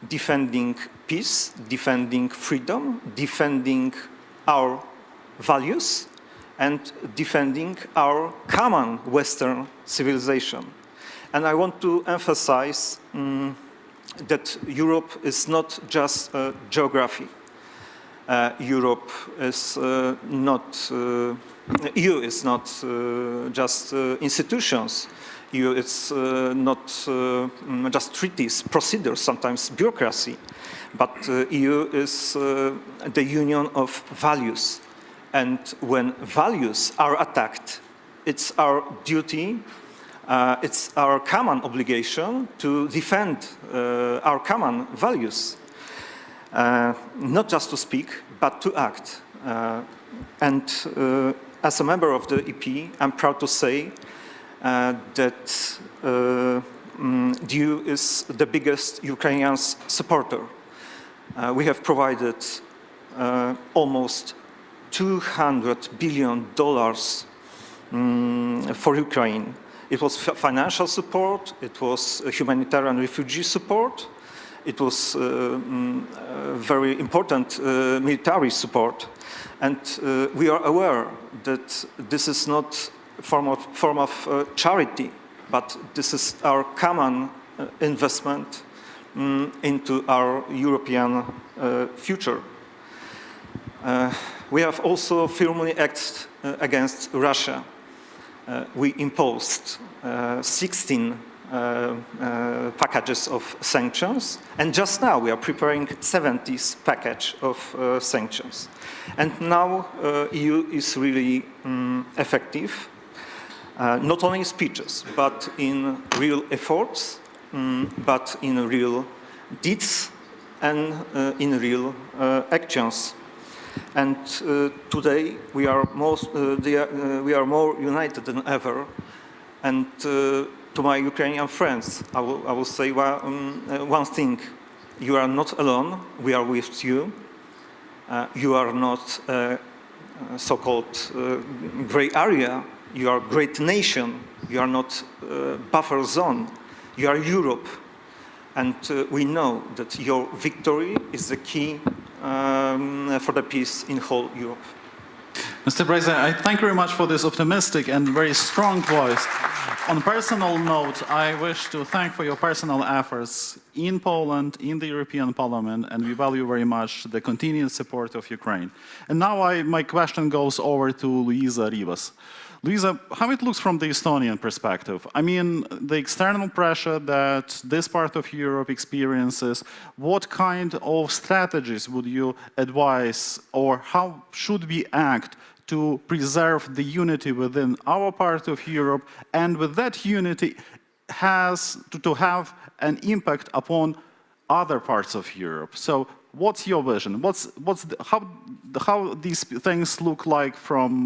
defending peace, defending freedom, defending our values, and defending our common Western civilization. And I want to emphasize that Europe is not just a geography. Europe is not, EU is not just institutions. EU is not just treaties, procedures, sometimes bureaucracy. But EU is the union of values. And when values are attacked, it's our duty, it's our common obligation to defend our common values. Not just to speak, but to act. And as a member of the EP, I'm proud to say that the EU is the biggest Ukrainian supporter. We have provided almost $200 billion for Ukraine. It was financial support, it was humanitarian refugee support, it was very important military support. And we are aware that this is not a form of charity, but this is our common investment into our European future. We have also firmly acted against Russia. We imposed 16 packages of sanctions, and just now we are preparing 70th package of sanctions. And now EU is really effective, not only in speeches, but in real efforts, but in real deeds and in real actions. And today we are more united than ever. And to my Ukrainian friends, I will say one thing: you are not alone. We are with you. You are not a so-called gray area. You are a great nation. You are not a buffer zone. You are Europe. And we know that your victory is the key for the peace in whole Europe. Mr. President, I thank you very much for this optimistic and very strong voice. On a personal note, I wish to thank for your personal efforts in Poland, in the European Parliament, and we value very much the continued support of Ukraine. And now my question goes over to Luisa Rivas. Luisa, how it looks from the Estonian perspective? I mean, the external pressure that this part of Europe experiences, what kind of strategies would you advise, or how should we act to preserve the unity within our part of Europe, and with that unity has to have an impact upon other parts of Europe? So what's your vision? How these things look like from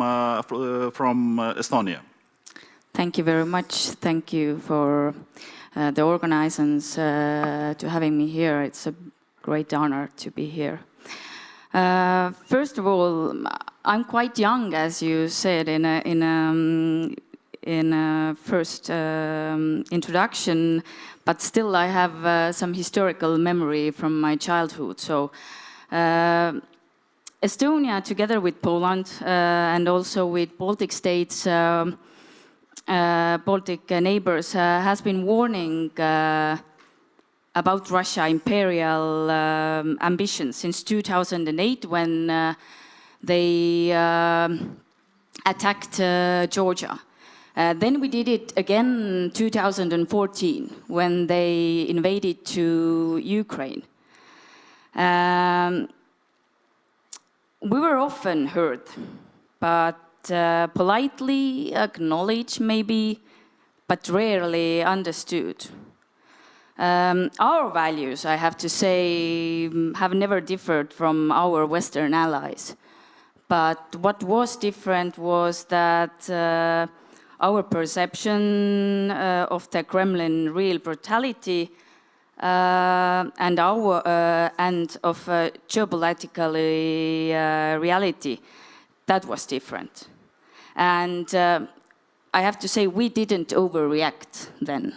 Estonia? Thank you very much. Thank you for the organizers to having me here. It's a great honor to be here. First of all, I'm quite young, as you said in a first introduction, but still I have some historical memory from my childhood. So Estonia, together with Poland and also with Baltic states, Baltic neighbors, has been warning about Russia imperial ambitions since 2008 when they attacked Georgia. Then we did it again in 2014 when they invaded to Ukraine. We were often heard, but politely acknowledged maybe, but rarely understood. Our values, I have to say, have never differed from our Western allies. But what was different was that our perception of the Kremlin real brutality and of geopolitical reality, that was different. And I have to say, we didn't overreact then,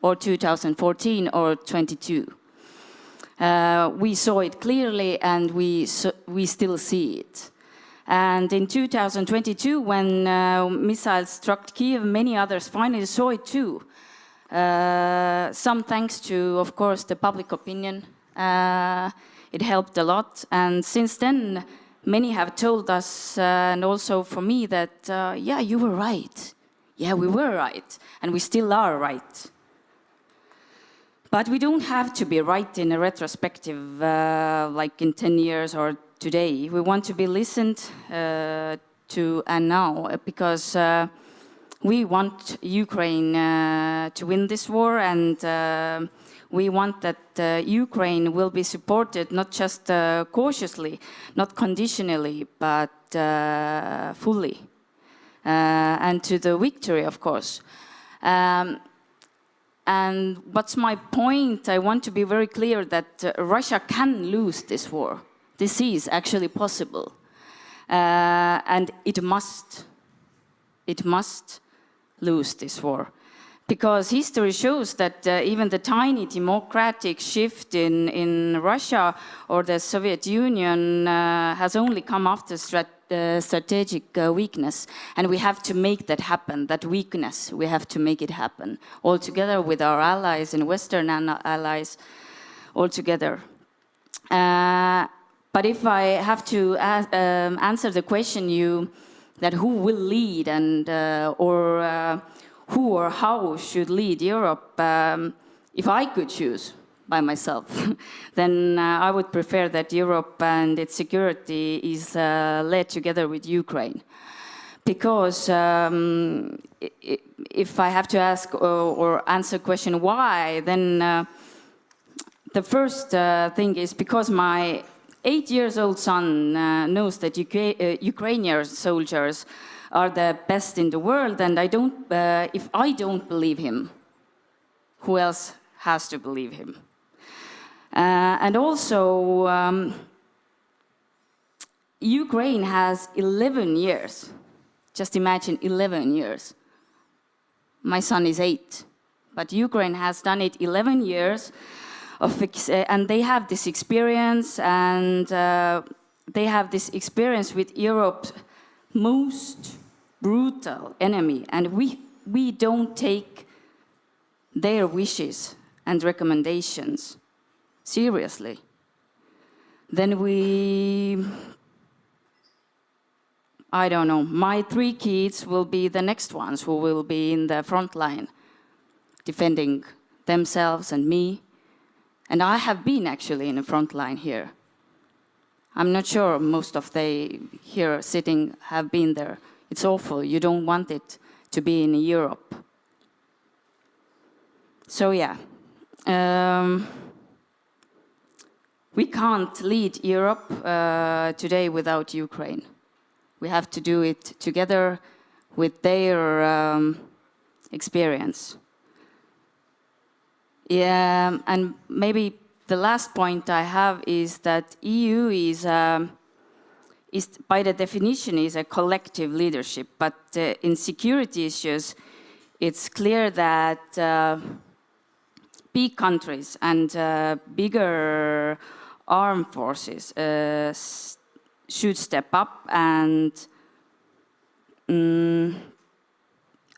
or 2014 or 22. We saw it clearly, and we still see it. And in 2022, when missiles struck Kyiv, many others finally saw it too. Some thanks to, of course, the public opinion. It helped a lot. And since then, many have told us, and also for me, that, yeah, you were right. Yeah, we were right. And we still are right. But we don't have to be right in a retrospective, like in 10 years or today. We want to be listened to and now, because we want Ukraine to win this war, and we want that Ukraine will be supported not just cautiously, not conditionally, but fully, and to the victory, of course. And what's my point? I want to be very clear that Russia can lose this war. This is actually possible. And it must lose this war. Because history shows that even the tiny democratic shift in Russia or the Soviet Union has only come after strategic weakness. And we have to make that happen, that weakness, we have to make it happen. All together with our allies and Western allies, all together. But if I have to answer the question that who will lead and who or how should lead Europe, if I could choose by myself, then I would prefer that Europe and its security is led together with Ukraine. Because if I have to ask or answer the question why, then the first thing is because my 8-year-old son knows that Ukrainian soldiers are the best in the world, and if I don't believe him, who else has to believe him? And also, Ukraine has 11 years. Just imagine 11 years. My son is 8, but Ukraine has done it 11 years, and they have this experience, and they have this experience with Europe's most brutal enemy, and we don't take their wishes and recommendations seriously. Then I don't know, my 3 kids will be the next ones who will be in the front line, defending themselves and me. And I have been actually in the front line here. I'm not sure most of they here sitting have been there. It's awful. You don't want it to be in Europe. So yeah, we can't lead Europe today without Ukraine. We have to do it together with their experience. Yeah, and maybe the last point I have is that EU is by the definition is a collective leadership, but in security issues, it's clear that big countries and bigger armed forces should step up, and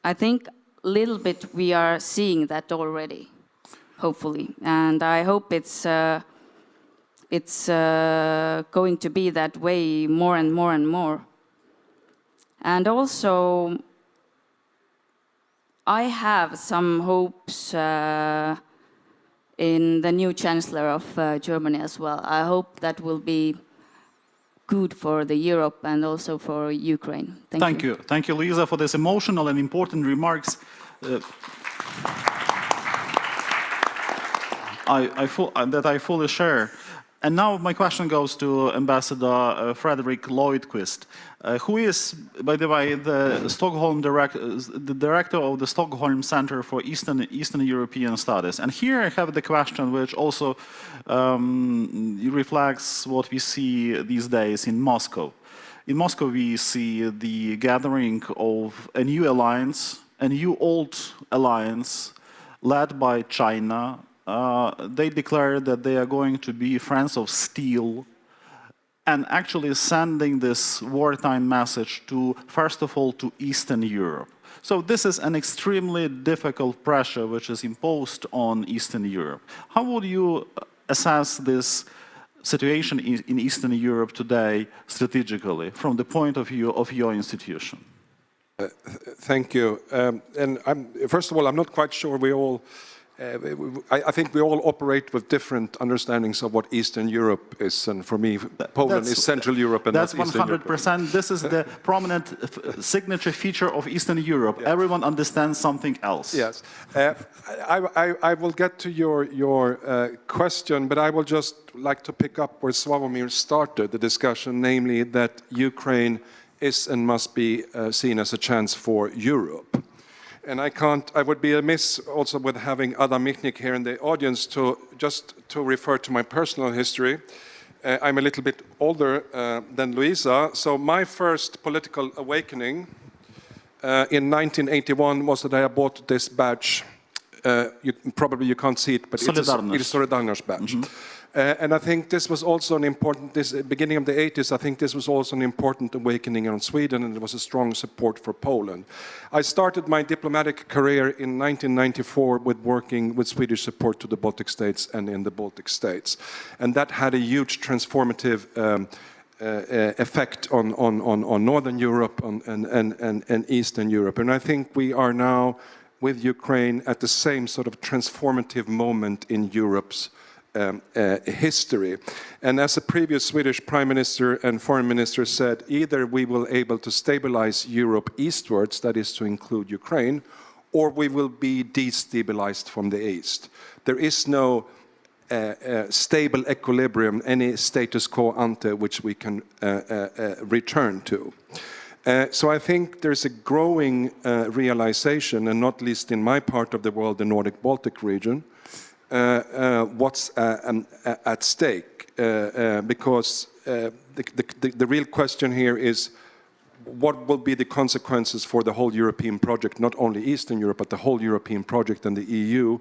I think a little bit we are seeing that already. Hopefully, and I hope it's going to be that way more and more and more. And also, I have some hopes in the new Chancellor of Germany as well. I hope that will be good for the Europe and also for Ukraine. Thank you. Thank you, Lisa, for this emotional and important remarks. I fully share. And now my question goes to Ambassador Frederick Lloydquist, who is, by the way, the director of the Stockholm Center for Eastern European Studies. And here I have the question which also reflects what we see these days in Moscow. In Moscow, we see the gathering of a new alliance, a new old alliance led by China. They declare that they are going to be friends of steel and actually sending this wartime message to, first of all, to Eastern Europe. So this is an extremely difficult pressure which is imposed on Eastern Europe. How would you assess this situation in Eastern Europe today strategically from the point of view of your institution? Thank you. First of all, I'm not quite sure we all I think we all operate with different understandings of what Eastern Europe is, and for me, Poland is Central Europe, and that's 100%. This is the prominent signature feature of Eastern Europe. Yes. Everyone understands something else. Yes, I will get to your question, but I will just like to pick up where Sławomir started the discussion, namely that Ukraine is and must be seen as a chance for Europe. And I would be amiss also with having Adam Michnik here in the audience to refer to my personal history. I'm a little bit older than Luisa, so my first political awakening in 1981 was that I bought this badge. Probably you can't see it, but it's a Solidarność badge. Mm-hmm. And I think this was also an important, beginning of the 80s, I think this was also an important awakening in Sweden, and there was a strong support for Poland. I started my diplomatic career in 1994 with working with Swedish support to the Baltic states and in the Baltic states. And that had a huge transformative effect on Northern Europe and Eastern Europe. And I think we are now, with Ukraine, at the same sort of transformative moment in Europe's history. And as a previous Swedish Prime Minister and Foreign Minister said, either we will be able to stabilize Europe eastwards, that is to include Ukraine, or we will be destabilized from the east. There is no stable equilibrium, any status quo ante which we can return to. So I think there's a growing realization, and not least in my part of the world, the Nordic-Baltic region, what's at stake, because the real question here is what will be the consequences for the whole European project, not only Eastern Europe, but the whole European project and the EU,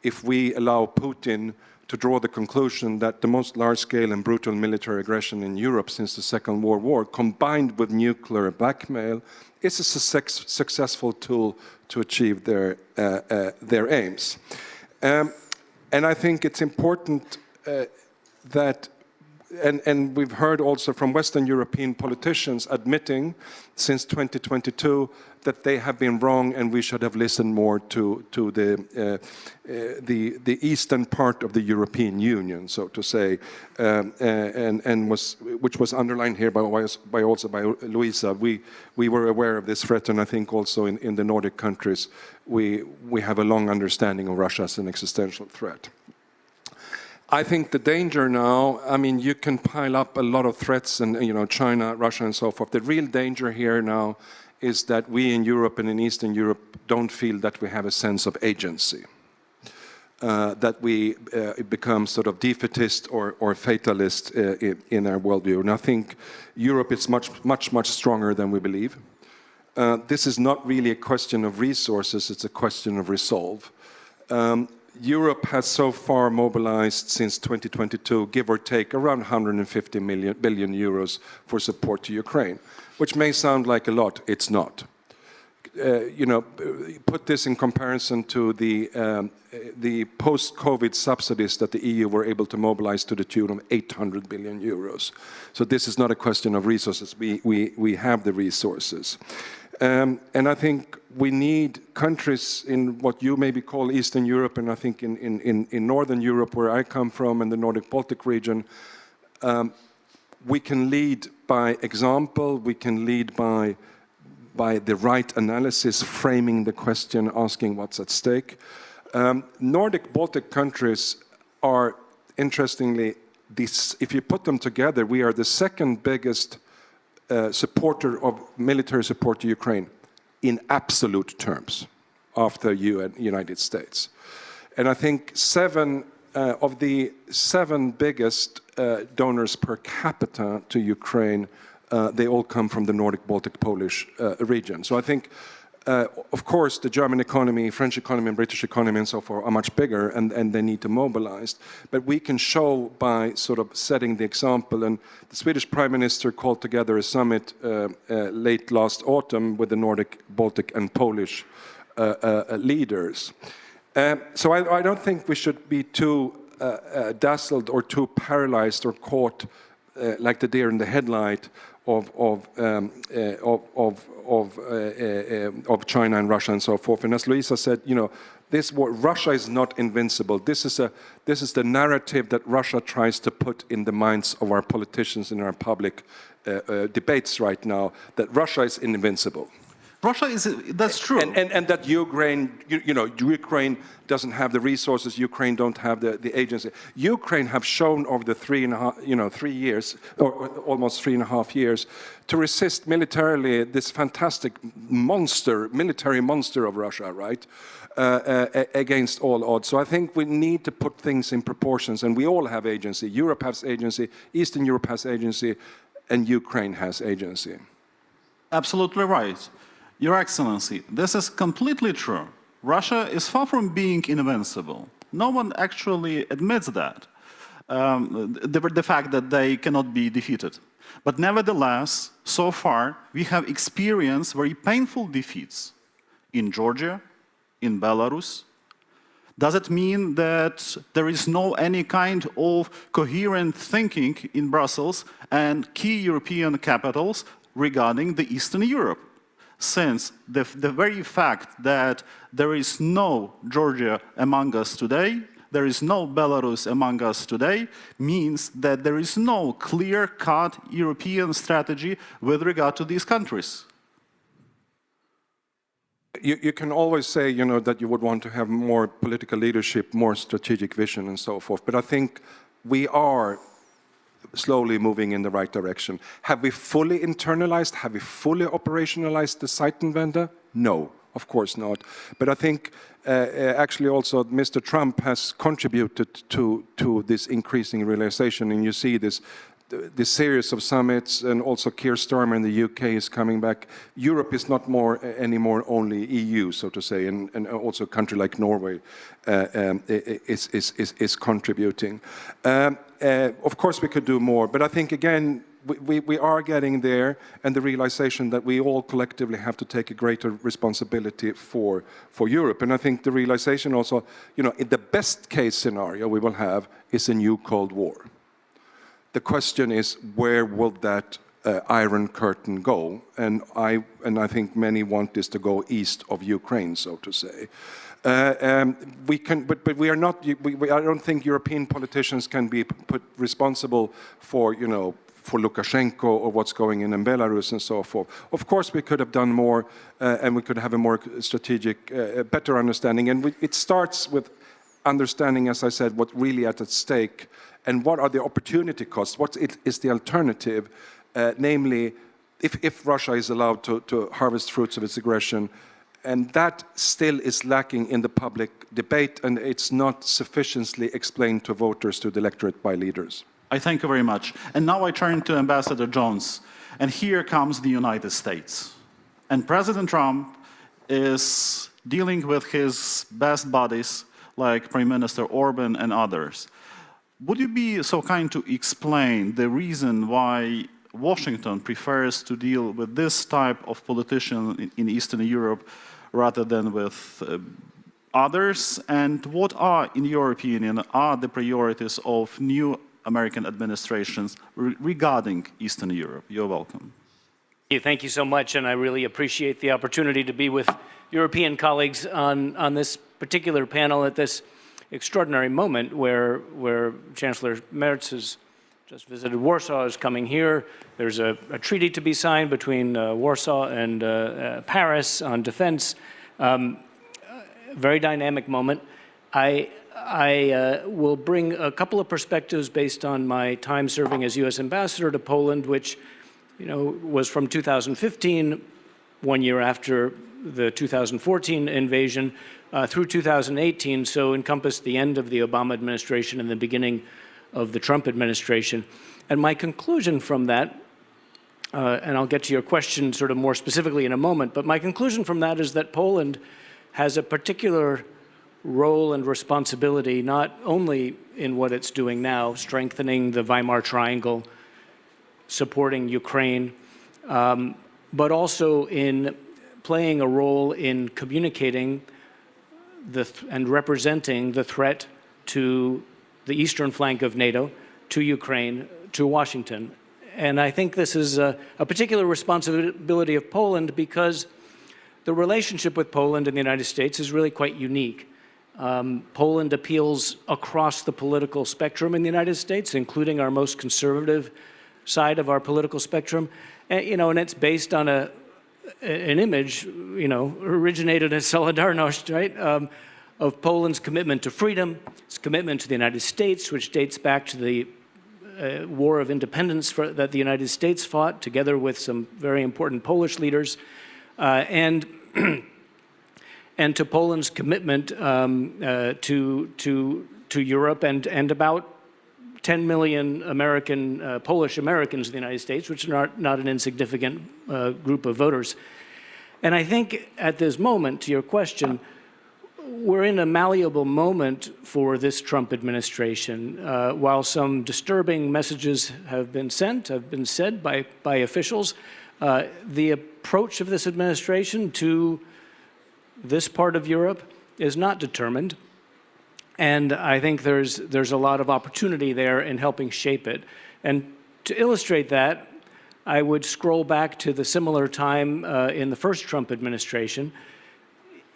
if we allow Putin to draw the conclusion that the most large-scale and brutal military aggression in Europe since the Second World War, combined with nuclear blackmail, is a successful tool to achieve their aims. And I think it's important that, and we've heard also from Western European politicians admitting since 2022 that they have been wrong and we should have listened more to the eastern part of the European Union, so to say, which was underlined here by Luisa. We were aware of this threat, and I think also in the Nordic countries we have a long understanding of Russia as an existential threat. I think the danger now, I mean, you can pile up a lot of threats and, you know, China, Russia and so forth. The real danger here now is that we in Europe and in Eastern Europe don't feel that we have a sense of agency, that we become sort of defeatist or fatalist in our worldview. And I think Europe is much stronger than we believe. This is not really a question of resources, it's a question of resolve. Europe has so far mobilized since 2022, give or take, around 150 billion euros for support to Ukraine, which may sound like a lot, it's not. You know, put this in comparison to the post-COVID subsidies that the EU were able to mobilize to the tune of 800 billion euros. So this is not a question of resources, we have the resources. And I think we need countries in what you maybe call Eastern Europe, and I think in Northern Europe, where I come from, in the Nordic-Baltic region, we can lead by example, we can lead by the right analysis, framing the question, asking what's at stake. Nordic-Baltic countries are, interestingly, if you put them together, we are the second biggest supporter of military support to Ukraine in absolute terms after United States. And I think 7 of the 7 biggest donors per capita to Ukraine, they all come from the Nordic, Baltic, Polish region. So I think, of course, the German economy, French economy, and British economy and so forth are much bigger, and they need to mobilize. But we can show by sort of setting the example, and the Swedish Prime Minister called together a summit late last autumn with the Nordic, Baltic, and Polish leaders. So I don't think we should be too dazzled or too paralyzed or caught like the deer in the headlight of China and Russia and so forth. And as Luisa said, you know, Russia is not invincible. This is the narrative that Russia tries to put in the minds of our politicians in our public debates right now, that Russia is invincible. Russia is, that's true. And that Ukraine, Ukraine doesn't have the resources, Ukraine don't have the agency. Ukraine have shown over the 3 years, or almost 3.5 years, to resist militarily this fantastic military monster of Russia, right? Against all odds. So I think we need to put things in proportions, and we all have agency. Europe has agency, Eastern Europe has agency, and Ukraine has agency. Absolutely right. Your Excellency, this is completely true. Russia is far from being invincible. No one actually admits that, the fact that they cannot be defeated. But nevertheless, so far, we have experienced very painful defeats in Georgia, in Belarus. Does it mean that there is no any kind of coherent thinking in Brussels and key European capitals regarding the Eastern Europe? Since the very fact that there is no Georgia among us today, there is no Belarus among us today, means that there is no clear-cut European strategy with regard to these countries. You can always say, you know, that you would want to have more political leadership, more strategic vision and so forth, but I think we are slowly moving in the right direction. Have we fully internalized, have we fully operationalized the Zeitenwende? No, of course not. But I think actually also Mr. Trump has contributed to this increasing realization, and you see this series of summits, and also Keir Starmer in the UK is coming back. Europe is not anymore only EU, so to say, and also a country like Norway is contributing. Of course we could do more, but I think again we are getting there, and the realization that we all collectively have to take a greater responsibility for Europe. And I think the realization also, you know, in the best case scenario we will have is a new Cold War. The question is, where will that Iron Curtain go? And I think many want this to go east of Ukraine, so to say. We can, but we are not. I don't think European politicians can be put responsible for, you know, for Lukashenko or what's going in Belarus and so forth. Of course, we could have done more, and we could have a more strategic, better understanding. And it starts with understanding, as I said, what's really at stake. And what are the opportunity costs? What is the alternative? Namely, if Russia is allowed to harvest fruits of its aggression, and that still is lacking in the public debate, and it's not sufficiently explained to voters, to the electorate by leaders. I thank you very much. And now I turn to Ambassador Jones. And here comes the United States. And President Trump is dealing with his best buddies, like Prime Minister Orban and others. Would you be so kind to explain the reason why Washington prefers to deal with this type of politician in Eastern Europe rather than with others? And what are, in your opinion, are the priorities of new American administrations regarding Eastern Europe? You're welcome. Thank you so much, and I really appreciate the opportunity to be with European colleagues on this particular panel at this extraordinary moment where Chancellor Merz has just visited Warsaw, is coming here. There's a treaty to be signed between Warsaw and Paris on defense. Very dynamic moment. I will bring a couple of perspectives based on my time serving as U.S. ambassador to Poland, which, was from 2015, 1 year after the 2014 invasion, through 2018, so encompassed the end of the Obama administration and the beginning of the Trump administration. And my conclusion from that, and I'll get to your question sort of more specifically in a moment, but my conclusion from that is that Poland has a particular role and responsibility, not only in what it's doing now, strengthening the Weimar Triangle, supporting Ukraine, but also in playing a role in communicating and representing the threat to the eastern flank of NATO, to Ukraine, to Washington. And I think this is a particular responsibility of Poland because the relationship with Poland and the United States is really quite unique. Poland appeals across the political spectrum in the United States, including our most conservative side of our political spectrum. And it's based on an image, originated in Solidarność, right, of Poland's commitment to freedom, its commitment to the United States, which dates back to the War of Independence that the United States fought, together with some very important Polish leaders, and to Poland's commitment to Europe and about 10 million Polish Americans in the United States, which are not an insignificant group of voters. And I think at this moment, to your question, we're in a malleable moment for this Trump administration. While some disturbing messages have been said by officials, the approach of this administration to this part of Europe is not determined. And I think there's a lot of opportunity there in helping shape it. And to illustrate that, I would scroll back to the similar time in the first Trump administration.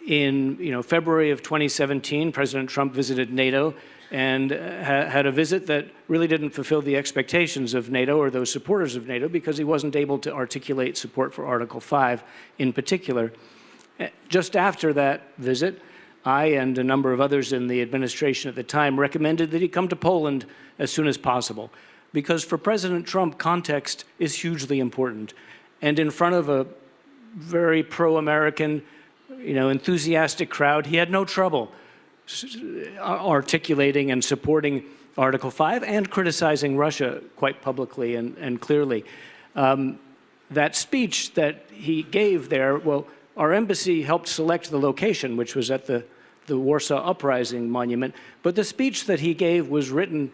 In February of 2017, President Trump visited NATO and had a visit that really didn't fulfill the expectations of NATO or those supporters of NATO because he wasn't able to articulate support for Article 5 in particular. Just after that visit, I and a number of others in the administration at the time recommended that he come to Poland as soon as possible, because for President Trump, context is hugely important. And in front of a very pro-American, enthusiastic crowd, he had no trouble articulating and supporting Article 5 and criticizing Russia quite publicly and clearly. That speech that he gave there, well, our embassy helped select the location, which was at the Warsaw Uprising Monument, but the speech that he gave was written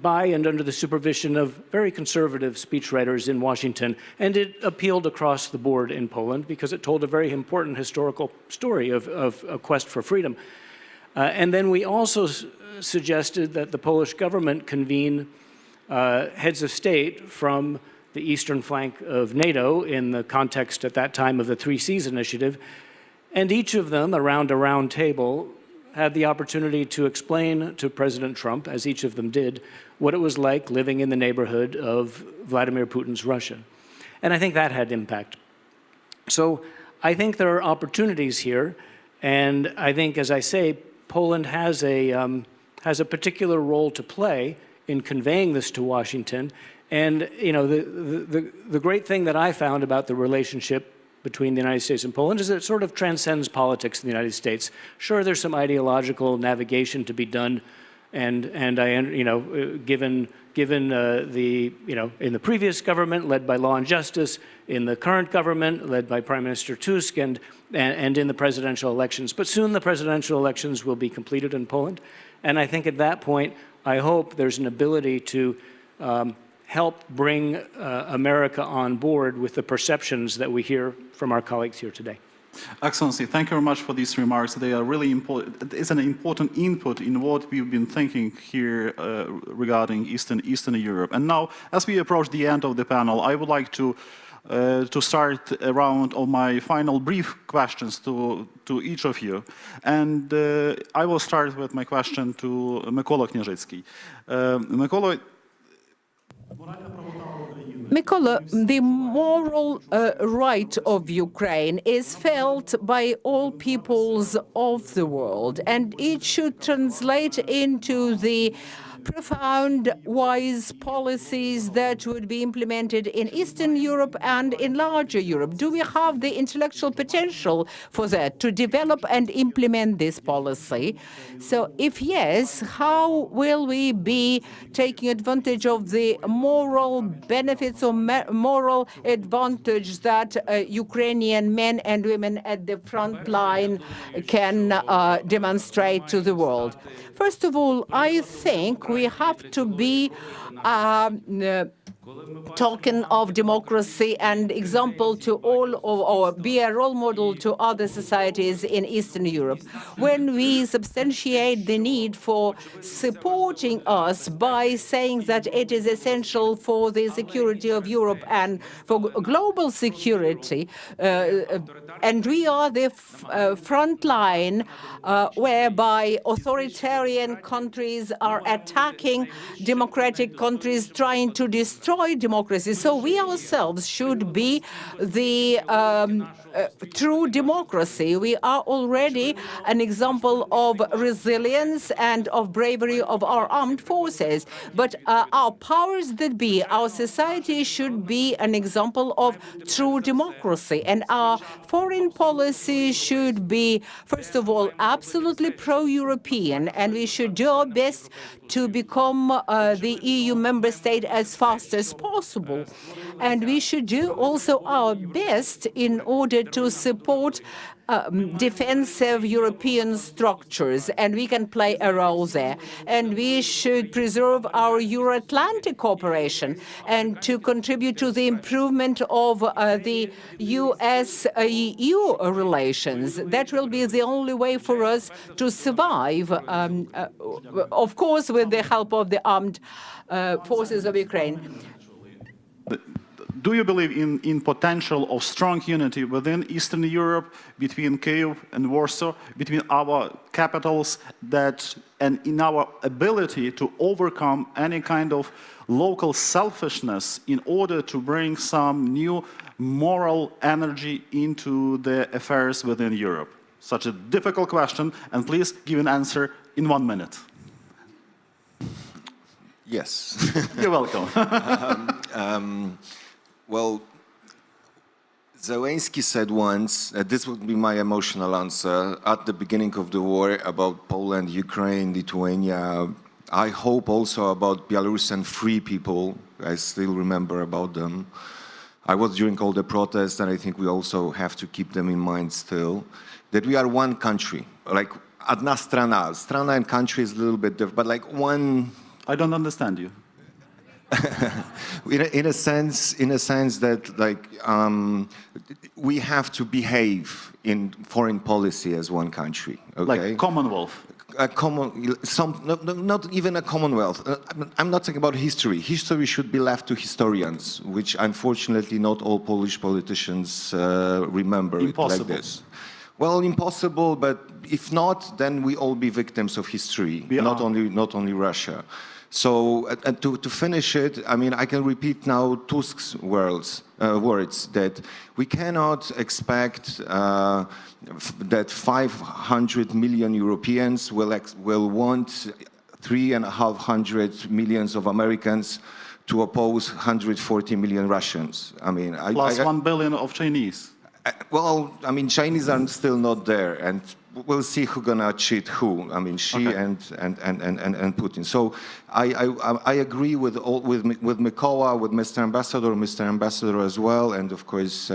by and under the supervision of very conservative speechwriters in Washington, and it appealed across the board in Poland because it told a very important historical story of a quest for freedom. And then we also suggested that the Polish government convene heads of state from the eastern flank of NATO in the context at that time of the Three Seas Initiative, and each of them, around a round table, had the opportunity to explain to President Trump, as each of them did, what it was like living in the neighborhood of Vladimir Putin's Russia. And I think that had impact. So I think there are opportunities here, and I think, as I say, Poland has a particular role to play in conveying this to Washington. And the great thing that I found about the relationship between the United States and Poland is that it sort of transcends politics in the United States. Sure, there's some ideological navigation to be done, and given the in the previous government led by Law and Justice, in the current government led by Prime Minister Tusk, and in the presidential elections. But soon the presidential elections will be completed in Poland, and I think at that point, I hope there's an ability to help bring America on board with the perceptions that we hear from our colleagues here today. Excellency, thank you very much for these remarks. They are really important. It's an important input in what we've been thinking here regarding Eastern Europe. And now, as we approach the end of the panel, I would like to start a round of my final brief questions to each of you. And I will start with my question to Mykola Knieżycki. Mykola, Mykola, the moral right of Ukraine is felt by all peoples of the world, and it should translate into the profound, wise policies that would be implemented in Eastern Europe and in larger Europe. Do we have the intellectual potential for that, to develop and implement this policy? So if yes, how will we be taking advantage of the moral benefits or moral advantage that Ukrainian men and women at the front line can demonstrate to the world? First of all, I think we have to be token of democracy and example to all, or be a role model to other societies in Eastern Europe. When we substantiate the need for supporting us by saying that it is essential for the security of Europe and for global security, and we are the front line whereby authoritarian countries are attacking democratic countries, trying to destroy democracy. So we ourselves should be the true democracy. We are already an example of resilience and of bravery of our armed forces. But our powers that be, our society should be an example of true democracy. And our foreign policy should be, first of all, absolutely pro-European. And we should do our best to become the EU member state as fast as possible. And we should do also our best in order to support defensive European structures, and we can play a role there. And we should preserve our Euro-Atlantic cooperation and to contribute to the improvement of the US-EU relations. That will be the only way for us to survive, of course, with the help of the armed forces of Ukraine. Do you believe in potential of strong unity within Eastern Europe, between Kyiv and Warsaw, between our capitals, and in our ability to overcome any kind of local selfishness in order to bring some new moral energy into the affairs within Europe? Such a difficult question, and please give an answer in 1 minute. Yes. You're welcome. Well, Zelensky said once, this would be my emotional answer, at the beginning of the war about Poland, Ukraine, Lithuania, I hope also about Belarusian free people, I still remember about them. I was during all the protests, and I think we also have to keep them in mind still, that we are one country, like одна страна. Страна and country is a little bit different, but like one... I don't understand you. in a sense that like we have to behave in foreign policy as one country. Okay? Like Commonwealth. Not even a Commonwealth. I'm not talking about history. History should be left to historians, which unfortunately not all Polish politicians remember it like this. Well, impossible, but if not, then we all be victims of history, not only Russia. So to finish it, I mean, I can repeat now Tusk's words that we cannot expect that 500 million Europeans will want 350 million of Americans to oppose 140 million Russians. I mean, plus 1 billion of Chinese. Well, I mean, Chinese are still not there, and we'll see who's gonna cheat who. I mean, Xi and Putin. So I agree with Mykola, with Mr. Ambassador as well, and of course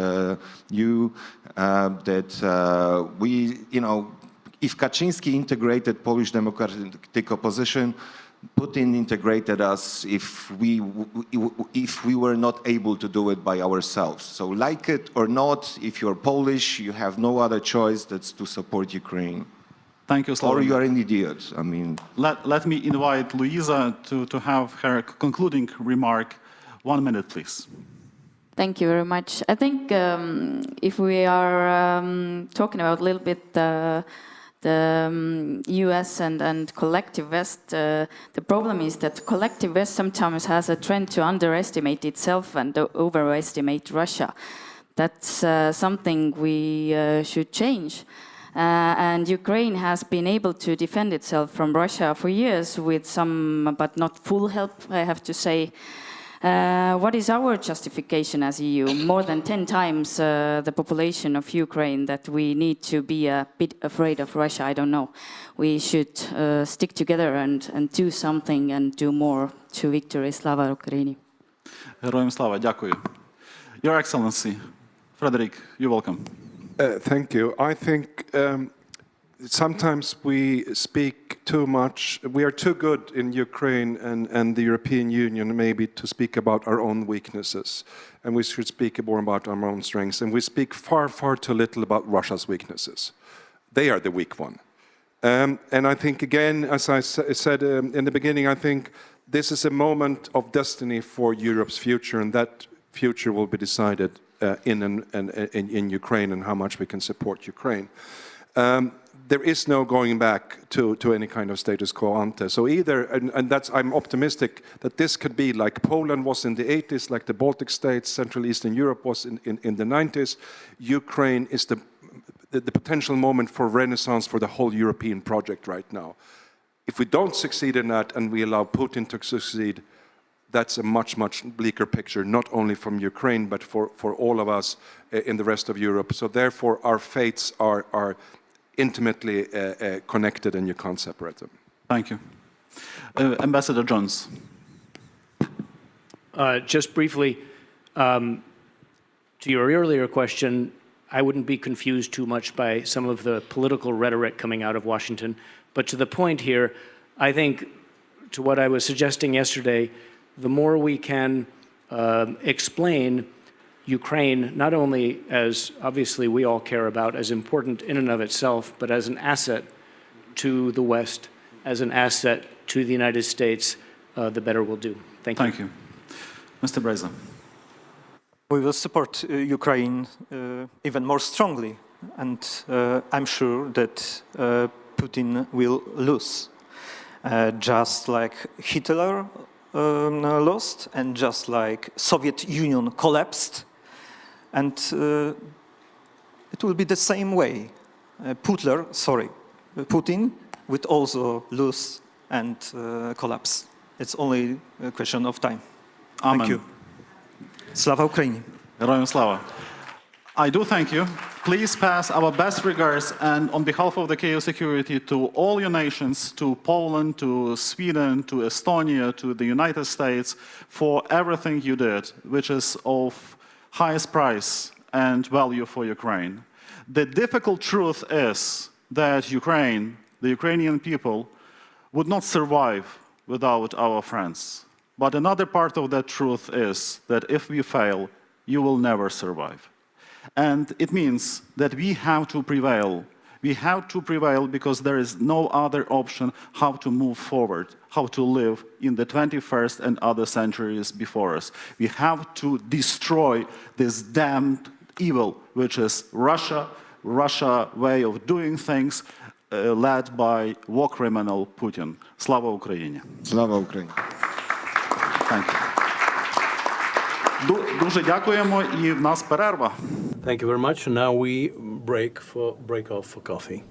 you that we, you know, if Kaczynski integrated Polish democratic opposition, Putin integrated us if we were not able to do it by ourselves. So like it or not, if you're Polish, you have no other choice than to support Ukraine. Thank you, Slavomir. Or you are an idiot. I mean... Let me invite Luisa to have her concluding remark. 1 minute, please. Thank you very much. I think if we are talking about a little bit the US and collective West, the problem is that collective West sometimes has a trend to underestimate itself and overestimate Russia. That's something we should change. And Ukraine has been able to defend itself from Russia for years with some, but not full help, I have to say. What is our justification as EU? More than 10 times the population of Ukraine, that we need to be a bit afraid of Russia? I don't know. We should stick together and do something and do more to victory. Slava Ukraini. Героям слава, дякую. Your Excellency, Frederick, you're welcome. Thank you. I think sometimes we speak too much. We are too good in Ukraine and the European Union maybe to speak about our own weaknesses. And we should speak more about our own strengths. And we speak far, far too little about Russia's weaknesses. They are the weak one. And I think, again, as I said in the beginning, I think this is a moment of destiny for Europe's future, and that future will be decided in Ukraine and how much we can support Ukraine. There is no going back to any kind of status quo ante. So either, and that's, I'm optimistic that this could be like Poland was in the 80s, like the Baltic states, Central Eastern Europe was in the 90s. Ukraine is the potential moment for renaissance for the whole European project right now. If we don't succeed in that and we allow Putin to succeed, that's a much, much bleaker picture, not only from Ukraine, but for all of us in the rest of Europe. So therefore, our fates are intimately connected, and you can't separate them. Thank you. Ambassador Jones. Just briefly, to your earlier question, I wouldn't be confused too much by some of the political rhetoric coming out of Washington. But to the point here, I think, to what I was suggesting yesterday, the more we can explain Ukraine, not only as obviously we all care about, as important in and of itself, but as an asset to the West, as an asset to the United States, the better we'll do. Thank you. Thank you. Mr. Breza. We will support Ukraine even more strongly, and I'm sure that Putin will lose, just like Hitler lost, and just like Soviet Union collapsed, and it will be the same way. Putin would also lose and collapse. It's only a question of time. Amen. Thank you. Slava Ukraini. Героям слава. I do thank you. Please pass our best regards, and on behalf of the Kyiv Security, to all your nations, to Poland, to Sweden, to Estonia, to the United States, for everything you did, which is of highest price and value for Ukraine. The difficult truth is that Ukraine, the Ukrainian people, would not survive without our friends. But another part of that truth is that if we fail, you will never survive. And it means that we have to prevail. We have to prevail because there is no other option how to move forward, how to live in the 21st and other centuries before us. We have to destroy this damned evil, which is Russia way of doing things, led by war criminal Putin. Slava Ukraini. Slava Ukraini. Thank you. Дуже дякуємо, і в нас перерва. Thank you very much. Now we break off for coffee.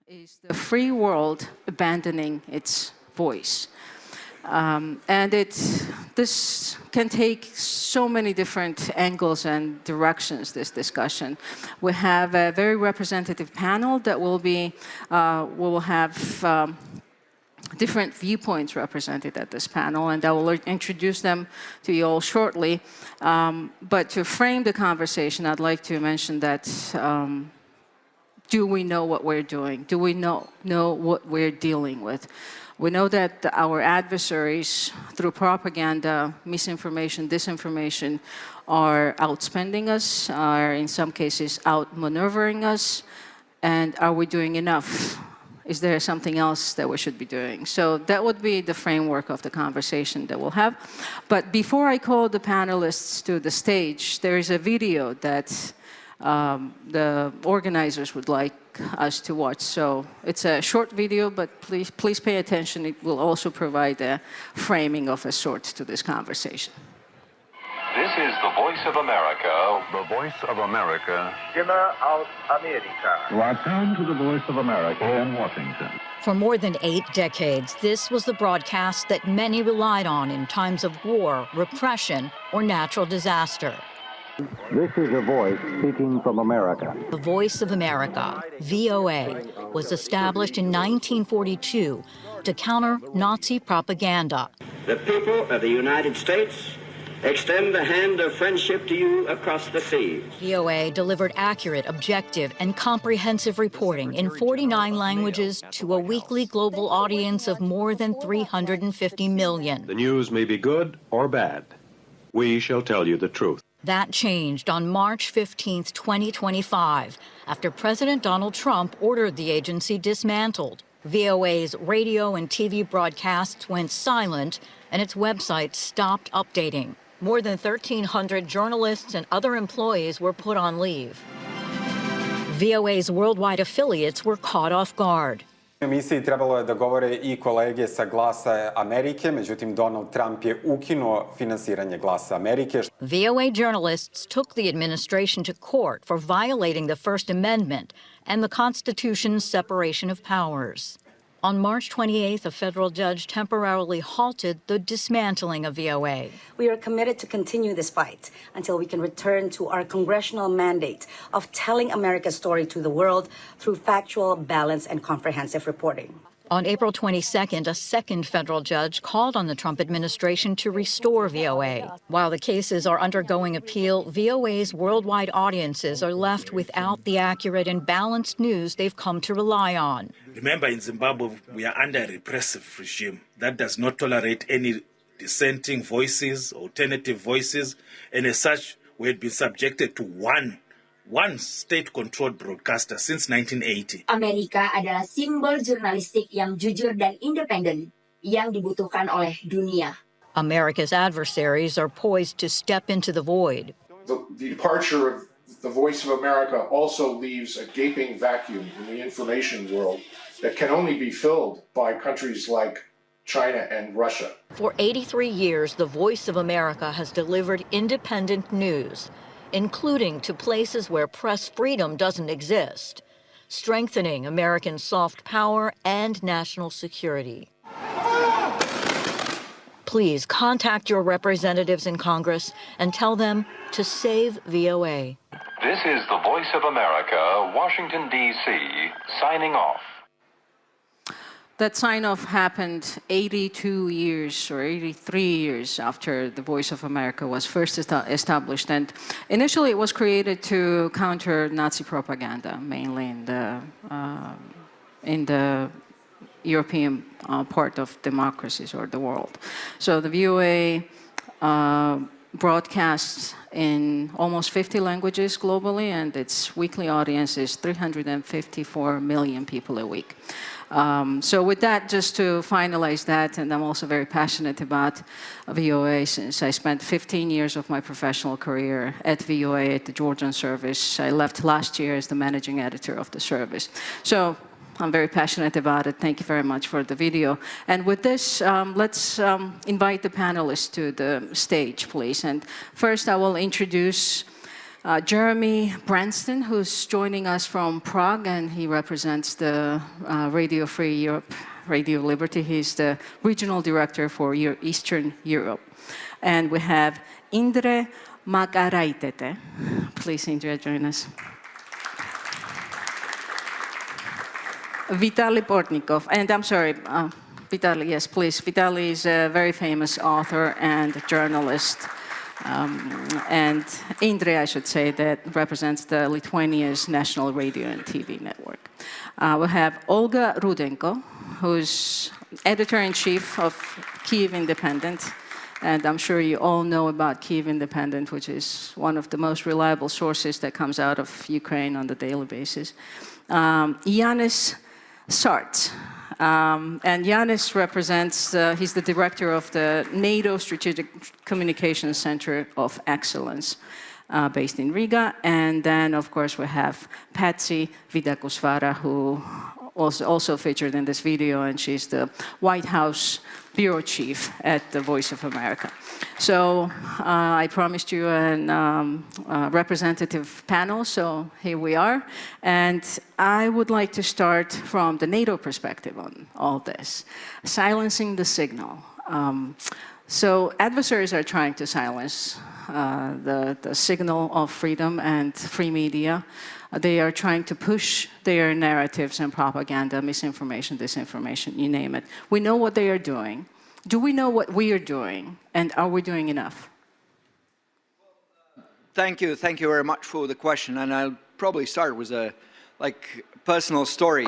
is the free world abandoning its voice. And this can take so many different angles and directions, this discussion. We have a very representative panel that will have different viewpoints represented at this panel, and I will introduce them to you all shortly. But to frame the conversation, I'd like to mention that do we know what we're doing? Do we know what we're dealing with? We know that our adversaries, through propaganda, misinformation, disinformation, are outspending us, are in some cases outmaneuvering us, and are we doing enough? Is there something else that we should be doing? So that would be the framework of the conversation that we'll have. But before I call the panelists to the stage, there is a video that the organizers would like us to watch. So it's a short video, but please pay attention. It will also provide a framing of a sort to this conversation. This is the Voice of America. The Voice of America. Stimme aus Amerika. You are tuned to the Voice of America in Washington. For more than 8 decades, this was the broadcast that many relied on in times of war, repression, or natural disaster. This is a voice speaking from America. The Voice of America, VOA, was established in 1942 to counter Nazi propaganda. The people of the United States extend the hand of friendship to you across the seas. VOA delivered accurate, objective, and comprehensive reporting in 49 languages to a weekly global audience of more than 350 million. The news may be good or bad. We shall tell you the truth. That changed on March 15, 2025, after President Donald Trump ordered the agency dismantled. VOA's radio and TV broadcasts went silent, and its website stopped updating. More than 1,300 journalists and other employees were put on leave. VOA's worldwide affiliates were caught off guard. Emisiji trebalo je da govore I kolege sa Glasa Amerike, međutim Donald Trump je ukinuo finansiranje Glasa Amerike. VOA journalists took the administration to court for violating the First Amendment and the Constitution's separation of powers. On March 28th, a federal judge temporarily halted the dismantling of VOA. We are committed to continue this fight until we can return to our congressional mandate of telling America's story to the world through factual, balanced, and comprehensive reporting. On April 22nd, a second federal judge called on the Trump administration to restore VOA. While the cases are undergoing appeal, VOA's worldwide audiences are left without the accurate and balanced news they've come to rely on. Remember, in Zimbabwe, we are under a repressive regime that does not tolerate any dissenting voices, alternative voices, and as such, we had been subjected to one state-controlled broadcaster since 1980. Amerika adalah simbol jurnalistik yang jujur dan independen yang dibutuhkan oleh dunia. America's adversaries are poised to step into the void. The departure of the Voice of America also leaves a gaping vacuum in the information world that can only be filled by countries like China and Russia. For 83 years, the Voice of America has delivered independent news, including to places where press freedom doesn't exist, strengthening American soft power and national security. Please contact your representatives in Congress and tell them to save VOA. This is the Voice of America, Washington, D.C., signing off. That sign-off happened 82 years or 83 years after the Voice of America was first established. And initially it was created to counter Nazi propaganda, mainly in the European part of democracies or the world. So the VOA broadcasts in almost 50 languages globally, and its weekly audience is 354 million people a week. So with that, just to finalize that, and I'm also very passionate about VOA since I spent 15 years of my professional career at VOA at the Georgian service. I left last year as the managing editor of the service. So I'm very passionate about it. Thank you very much for the video. And with this, let's invite the panelists to the stage, please. And first, I will introduce Jeremy Branston, who's joining us from Prague, and he represents the Radio Free Europe, Radio Liberty. He's the regional director for Eastern Europe. And we have Indre Magaraitete. Please, Indre, join us. Vitaly Portnikov, and I'm sorry, Vitaly, yes, please. Vitaly is a very famous author and journalist. And Indre, I should say, that represents the Lithuania's national radio and TV network. We have Olga Rudenko, who's editor-in-chief of Kyiv Independent. And I'm sure you all know about Kyiv Independent, which is one of the most reliable sources that comes out of Ukraine on the daily basis. Yanis Sarts. And Yanis represents, he's the director of the NATO Strategic Communications Center of Excellence, based in Riga. And then, of course, we have Patsy Vidakusvara, who also featured in this video, and she's the White House bureau chief at the Voice of America. So I promised you a representative panel, so here we are. And I would like to start from the NATO perspective on all this, silencing the signal. So adversaries are trying to silence the signal of freedom and free media. They are trying to push their narratives and propaganda, misinformation, disinformation, you name it. We know what they are doing. Do we know what we are doing? And are we doing enough? Thank you very much for the question. And I'll probably start with a personal story.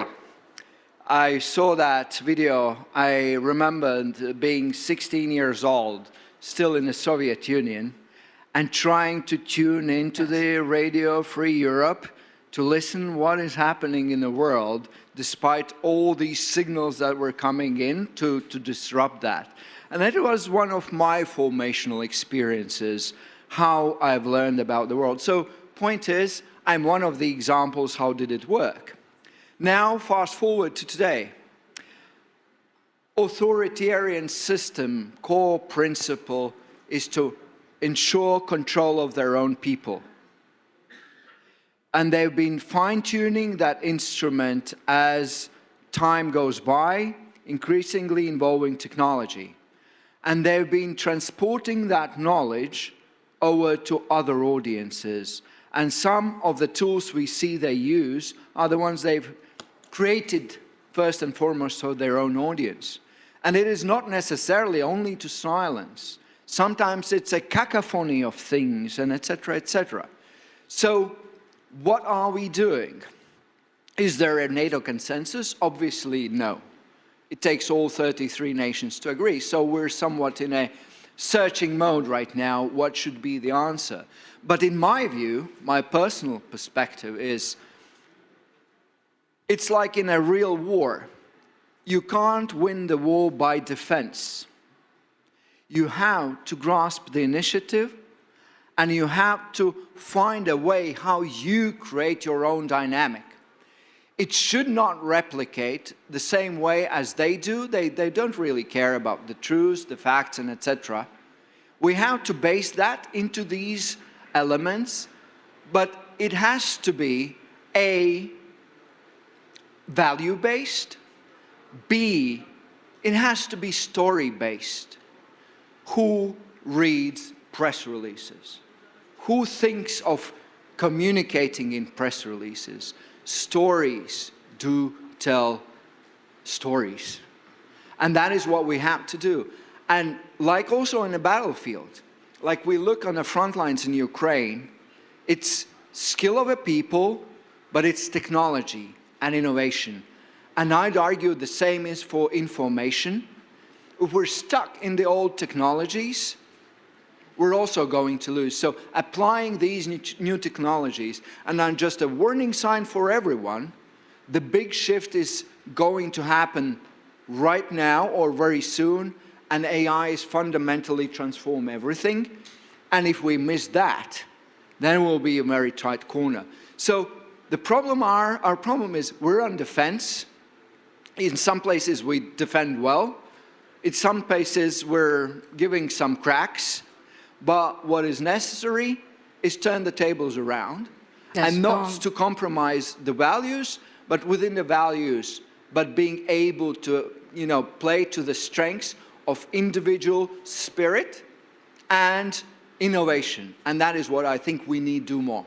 I saw that video. I remembered being 16 years old, still in the Soviet Union, and trying to tune into the Radio Free Europe to listen what is happening in the world, despite all these signals that were coming in to disrupt that. And that was one of my formational experiences, how I've learned about the world. So point is, I'm one of the examples, how did it work? Now, fast forward to today. Authoritarian system, core principle is to ensure control of their own people. And they've been fine-tuning that instrument as time goes by, increasingly involving technology. And they've been transporting that knowledge over to other audiences. And some of the tools we see they use are the ones they've created first and foremost for their own audience. And it is not necessarily only to silence. Sometimes it's a cacophony of things, and etc., etc. So what are we doing? Is there a NATO consensus? Obviously, no. It takes all 33 nations to agree. So we're somewhat in a searching mode right now. What should be the answer? But in my view, my personal perspective is, it's like in a real war. You can't win the war by defense. You have to grasp the initiative, and you have to find a way how you create your own dynamic. It should not replicate the same way as they do. They don't really care about the truths, the facts, and etc. We have to base that into these elements, but it has to be A, value-based, B, it has to be story-based. Who reads press releases? Who thinks of communicating in press releases? Stories do tell stories. And that is what we have to do. And like also in a battlefield, like we look on the front lines in Ukraine, it's skill of a people, but it's technology and innovation. And I'd argue the same is for information. If we're stuck in the old technologies, we're also going to lose. So applying these new technologies, and then just a warning sign for everyone, the big shift is going to happen right now or very soon, and AI is fundamentally transform everything. And if we miss that, then we'll be a very tight corner. So the problem our problem is we're on defense. In some places we defend well. In some places we're giving some cracks. But what is necessary is turn the tables around Yes, and not to compromise the values, but within the values, but being able to, play to the strengths of individual spirit and innovation. And that is what I think we need to do more.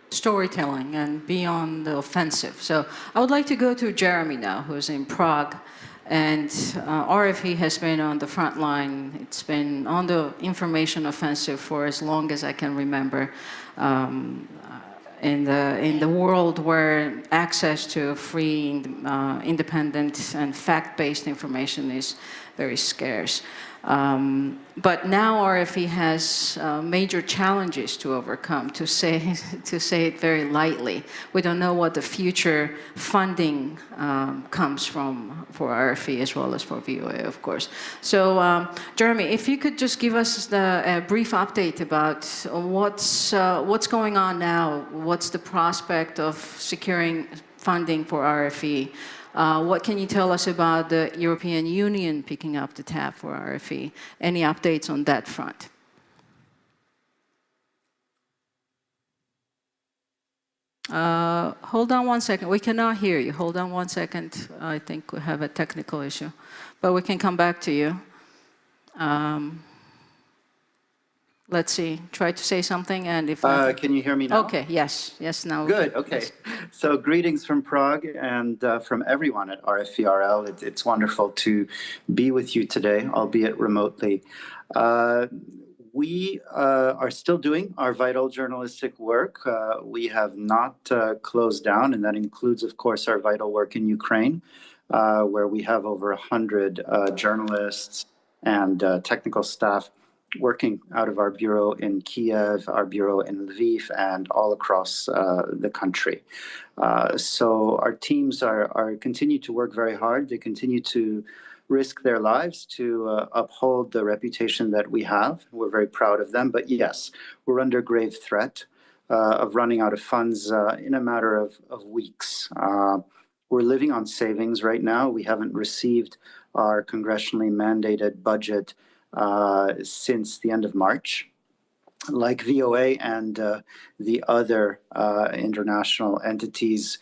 Storytelling and beyond the offensive. So I would like to go to Jeremy now, who's in Prague. And RFE has been on the front line. It's been on the information offensive for as long as I can remember. In the world where access to free, independent, and fact-based information is very scarce. But now RFE has major challenges to overcome, to say it very lightly. We don't know what the future funding comes from for RFE as well as for VOA, of course. So, Jeremy, if you could just give us a brief update about what's going on now, what's the prospect of securing funding for RFE? What can you tell us about the European Union picking up the tab for RFE? Any updates on that front? Hold on one second. We cannot hear you. Hold on one second. I think we have a technical issue. But we can come back to you. Let's see. Try to say something, and if can you hear me now? Okay. Yes. Yes. Now. Good. Okay. Yes. So greetings from Prague and from everyone at RFERL. It's wonderful to be with you today, albeit remotely. We are still doing our vital journalistic work. We have not closed down, and that includes, of course, our vital work in Ukraine, where we have over 100 journalists and technical staff working out of our bureau in Kyiv, our bureau in Lviv, and all across the country. So our teams are continue to work very hard. They continue to risk their lives to uphold the reputation that we have. We're very proud of them. But yes, we're under grave threat of running out of funds in a matter of weeks. We're living on savings right now. We haven't received our congressionally mandated budget since the end of March. Like VOA and the other international entities,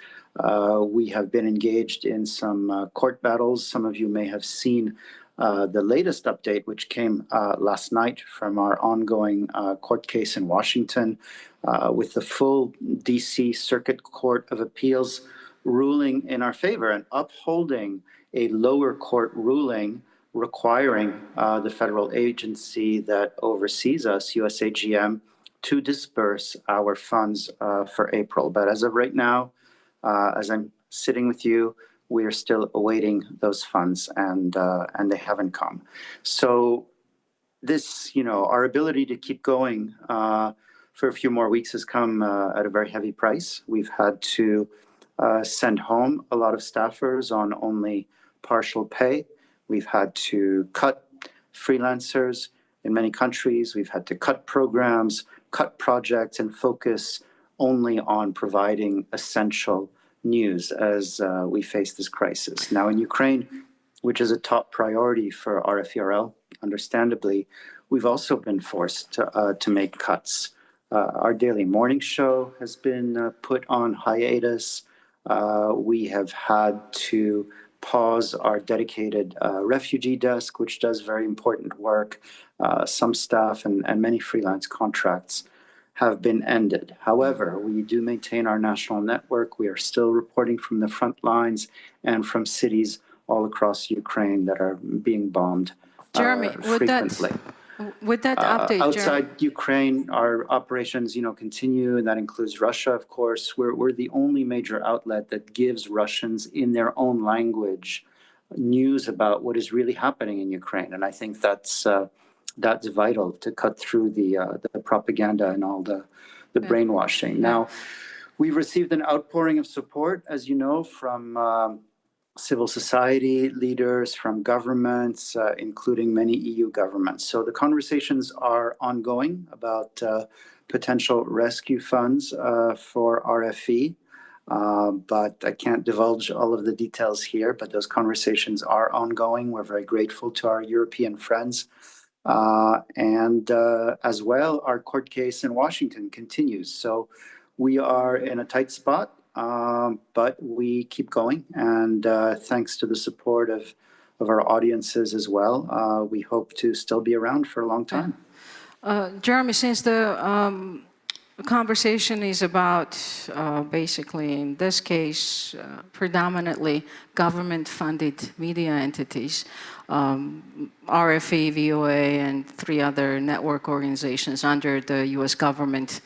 we have been engaged in some court battles. Some of you may have seen the latest update, which came last night from our ongoing court case in Washington, with the full DC Circuit Court of Appeals ruling in our favor and upholding a lower court ruling requiring the federal agency that oversees us, USAGM, to disperse our funds for April. But as of right now, as I'm sitting with you, we are still awaiting those funds, and they haven't come. So this, our ability to keep going for a few more weeks has come at a very heavy price. We've had to send home a lot of staffers on only partial pay. We've had to cut freelancers in many countries. We've had to cut programs, cut projects, and focus only on providing essential news as we face this crisis. Now in Ukraine, which is a top priority for RFERL, understandably, we've also been forced to make cuts. Our daily morning show has been put on hiatus. We have had to pause our dedicated refugee desk, which does very important work. Some staff and many freelance contracts have been ended. However, we do maintain our national network. We are still reporting from the front lines and from cities all across Ukraine that are being bombed Jeremy, frequently. With that update, outside Ukraine, our operations, continue, and that includes Russia, of course. We're the only major outlet that gives Russians in their own language news about what is really happening in Ukraine, and I think that's vital to cut through the propaganda and all the brainwashing. Now, we've received an outpouring of support, as you know, from civil society leaders, from governments, including many EU governments. So the conversations are ongoing about potential rescue funds for RFE, but I can't divulge all of the details here, but those conversations are ongoing. We're very grateful to our European friends And as well, our court case in Washington continues. So we are in a tight spot, but we keep going. And thanks to the support of our audiences as well, we hope to still be around for a long time. Jeremy, since the conversation is about basically, in this case, predominantly government-funded media entities, RFE, VOA, and 3 other network organizations under the US government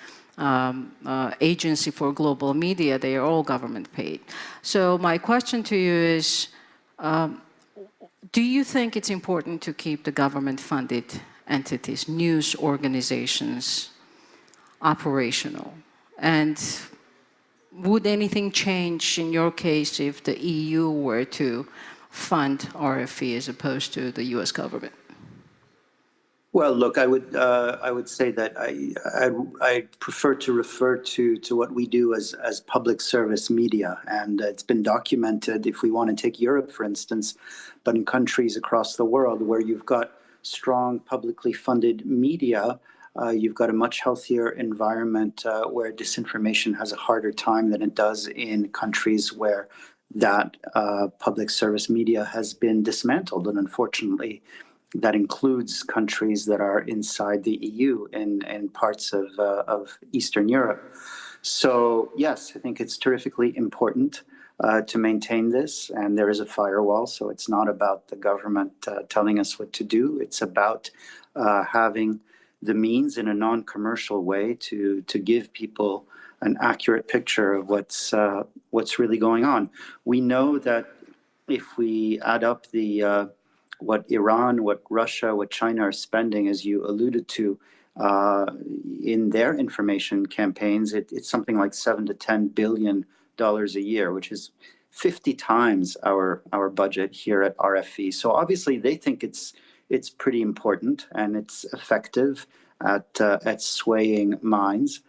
Agency for Global Media, they are all government paid. So my question to you is, do you think it's important to keep the government-funded entities, news organizations, operational? And would anything change in your case if the EU were to fund RFE as opposed to the US government? Well, look, I would say that I prefer to refer to what we do as public service media, and it's been documented. If we want to take Europe, for instance, but in countries across the world where you've got strong publicly funded media, you've got a much healthier environment where disinformation has a harder time than it does in countries where that public service media has been dismantled, and unfortunately, that includes countries that are inside the EU and parts of Eastern Europe. So yes, I think it's terrifically important to maintain this, and there is a firewall, so it's not about the government telling us what to do. It's about having the means in a non-commercial way to give people an accurate picture of what's really going on. We know that if we add up what Iran, what Russia, what China are spending, as you alluded to, in their information campaigns, it's something like $7 to $10 billion a year, which is 50 times our budget here at RFE. So obviously they think it's pretty important and it's effective at swaying minds.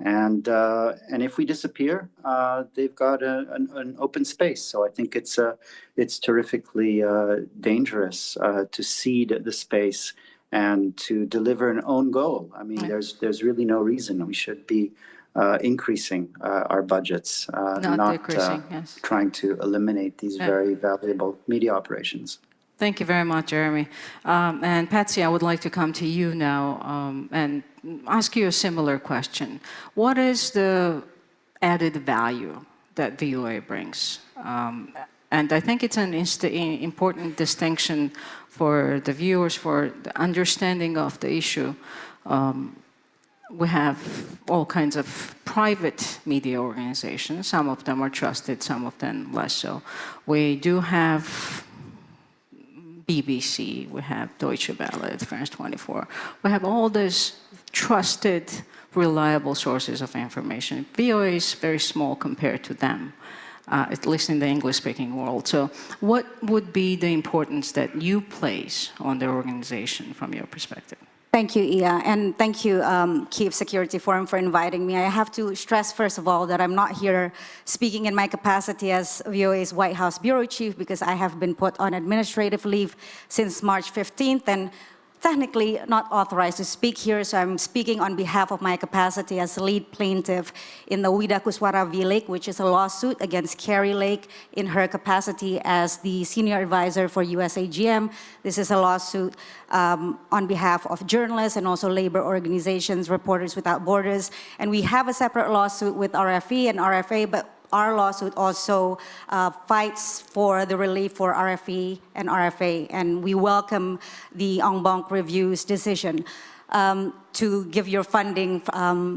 And if we disappear, they've got an open space. So I think it's terrifically dangerous to cede the space and to deliver an own goal. I mean, there's really no reason we should be increasing our budgets, not yes. trying to eliminate these very valuable media operations. Thank you very much, Jeremy. And Patsy, I would like to come to you now and ask you a similar question. What is the added value that VOA brings? And I think it's an important distinction for the viewers, for the understanding of the issue. We have all kinds of private media organizations. Some of them are trusted, some of them less so. We do have BBC, we have Deutsche Welle, France 24. We have all these trusted, reliable sources of information. VOA is very small compared to them, at least in the English-speaking world. So what would be the importance that you place on the organization from your perspective? Thank you, Iya, and thank you, Kyiv Security Forum, for inviting me. I have to stress, first of all, that I'm not here speaking in my capacity as VOA's White House Bureau Chief, because I have been put on administrative leave since March 15th, and technically not authorized to speak here, so I'm speaking on behalf of my capacity as lead plaintiff in the Widakuswara V. Lake, which is a lawsuit against Kari Lake in her capacity as the senior advisor for USAGM. This is a lawsuit on behalf of journalists and also labor organizations, Reporters Without Borders. And we have a separate lawsuit with RFE and RFA, but our lawsuit also fights for the relief for RFE and RFA, and we welcome the en banc review's decision to give your funding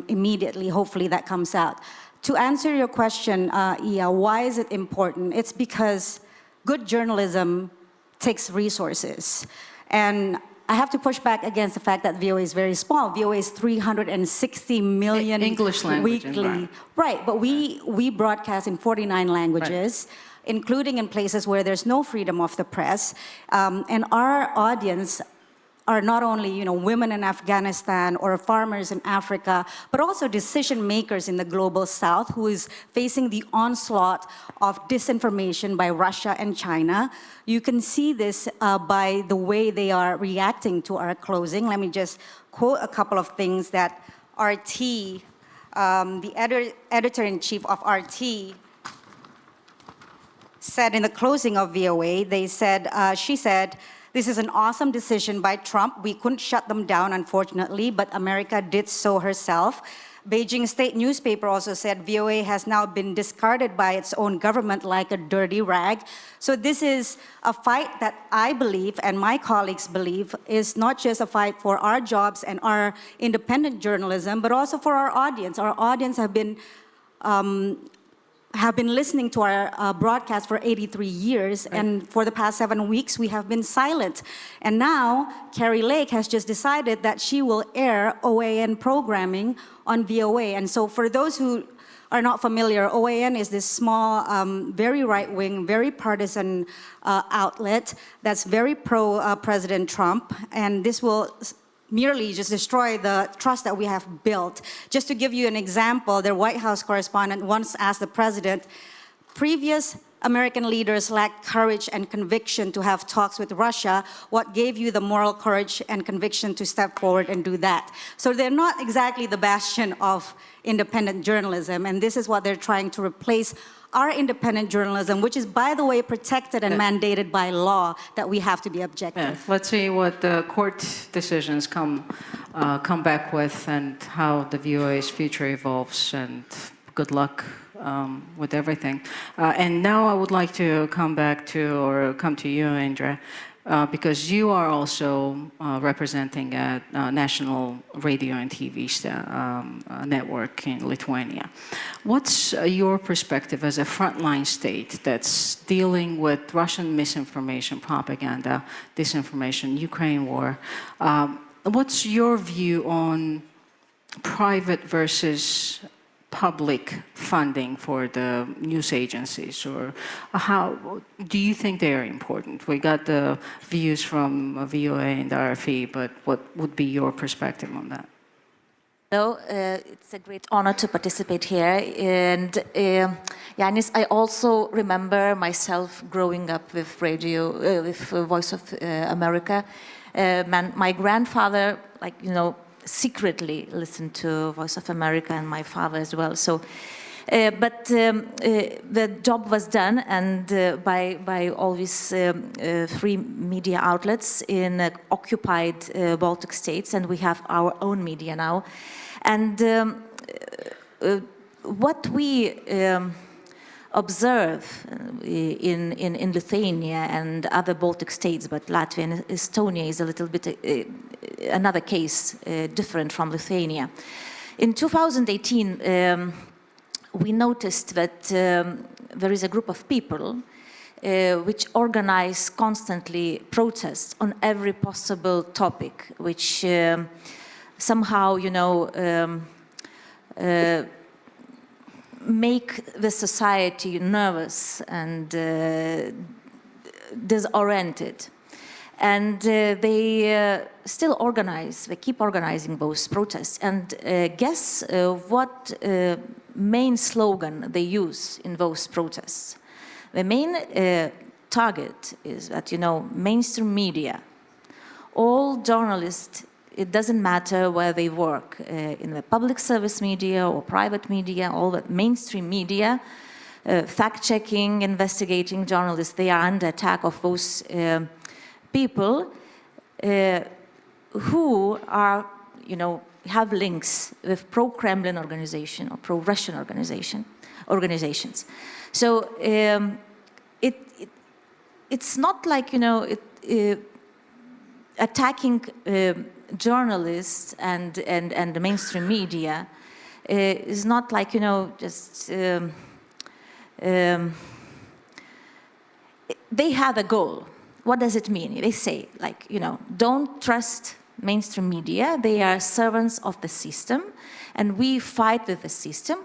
immediately. Hopefully that comes out. To answer your question, Iya, why is it important? It's because good journalism takes resources. And I have to push back against the fact that VOA is very small. VOA is 360 million English language weekly. Right, but we broadcast in 49 languages, including in places where there's no freedom of the press. And our audience are not only, women in Afghanistan or farmers in Africa, but also decision makers in the global south who is facing the onslaught of disinformation by Russia and China. You can see this by the way they are reacting to our closing. Let me just quote a couple of things that RT, the editor-in-chief of RT, said in the closing of VOA. She said, "This is an awesome decision by Trump. We couldn't shut them down, unfortunately, but America did so herself." Beijing State newspaper also said VOA has now been discarded by its own government like a dirty rag. So this is a fight that I believe, and my colleagues believe, is not just a fight for our jobs and our independent journalism, but also for our audience. Our audience have been listening to our broadcast for 83 years, and for the past 7 weeks, we have been silent. And now, Kari Lake has just decided that she will air OAN programming on VOA. And so for those who are not familiar, OAN is this small, very right-wing, very partisan outlet that's very pro-President Trump, and this will merely just destroy the trust that we have built. Just to give you an example, their White House correspondent once asked the president, previous American leaders lacked courage and conviction to have talks with Russia. What gave you the moral courage and conviction to step forward and do that? So they're not exactly the bastion of independent journalism, and this is what they're trying to replace our independent journalism, which is, by the way, protected and mandated by law, that we have to be objective. Yeah. Let's see what the court decisions come back with and how the VOA's future evolves, and good luck with everything. And now I would like to come to you, Indra, because you are also representing a national radio and TV network in Lithuania. What's your perspective as a frontline state that's dealing with Russian misinformation, propaganda, disinformation, Ukraine war? What's your view on private versus public funding for the news agencies, or how do you think they are important? We got the views from VOA and RFE, but what would be your perspective on that? Hello, it's a great honor to participate here. And Yanis, I also remember myself growing up with radio, with Voice of America. My grandfather, secretly listened to Voice of America, and my father as well. So, but the job was done, and by all these free media outlets in occupied Baltic states, and we have our own media now. And what we observe in Lithuania and other Baltic states, but Latvia and Estonia is a little bit another case different from Lithuania. In 2018, we noticed that there is a group of people which organize constantly protests on every possible topic, which somehow, make the society nervous and disoriented. And they still organize, they keep organizing those protests. And guess what main slogan they use in those protests? The main target is that, mainstream media, all journalists, it doesn't matter where they work, in the public service media or private media, all the mainstream media, fact-checking, investigating journalists, they are under attack of those people who are, have links with pro-Kremlin organization or pro-Russian organizations. So it's not like, attacking journalists and the mainstream media is not like, just they have a goal. What does it mean? They say, don't trust mainstream media. They are servants of the system, and we fight with the system.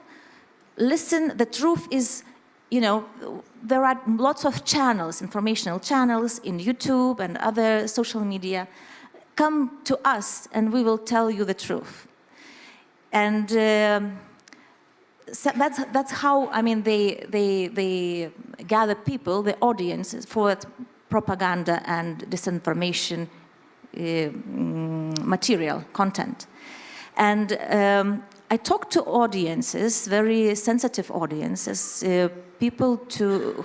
Listen, the truth is, there are lots of channels, informational channels in YouTube and other social media. come to us and we will tell you the truth. And so that's how, I mean, they gather people, the audiences, for propaganda and disinformation material, content. And I talked to audiences, very sensitive audiences, people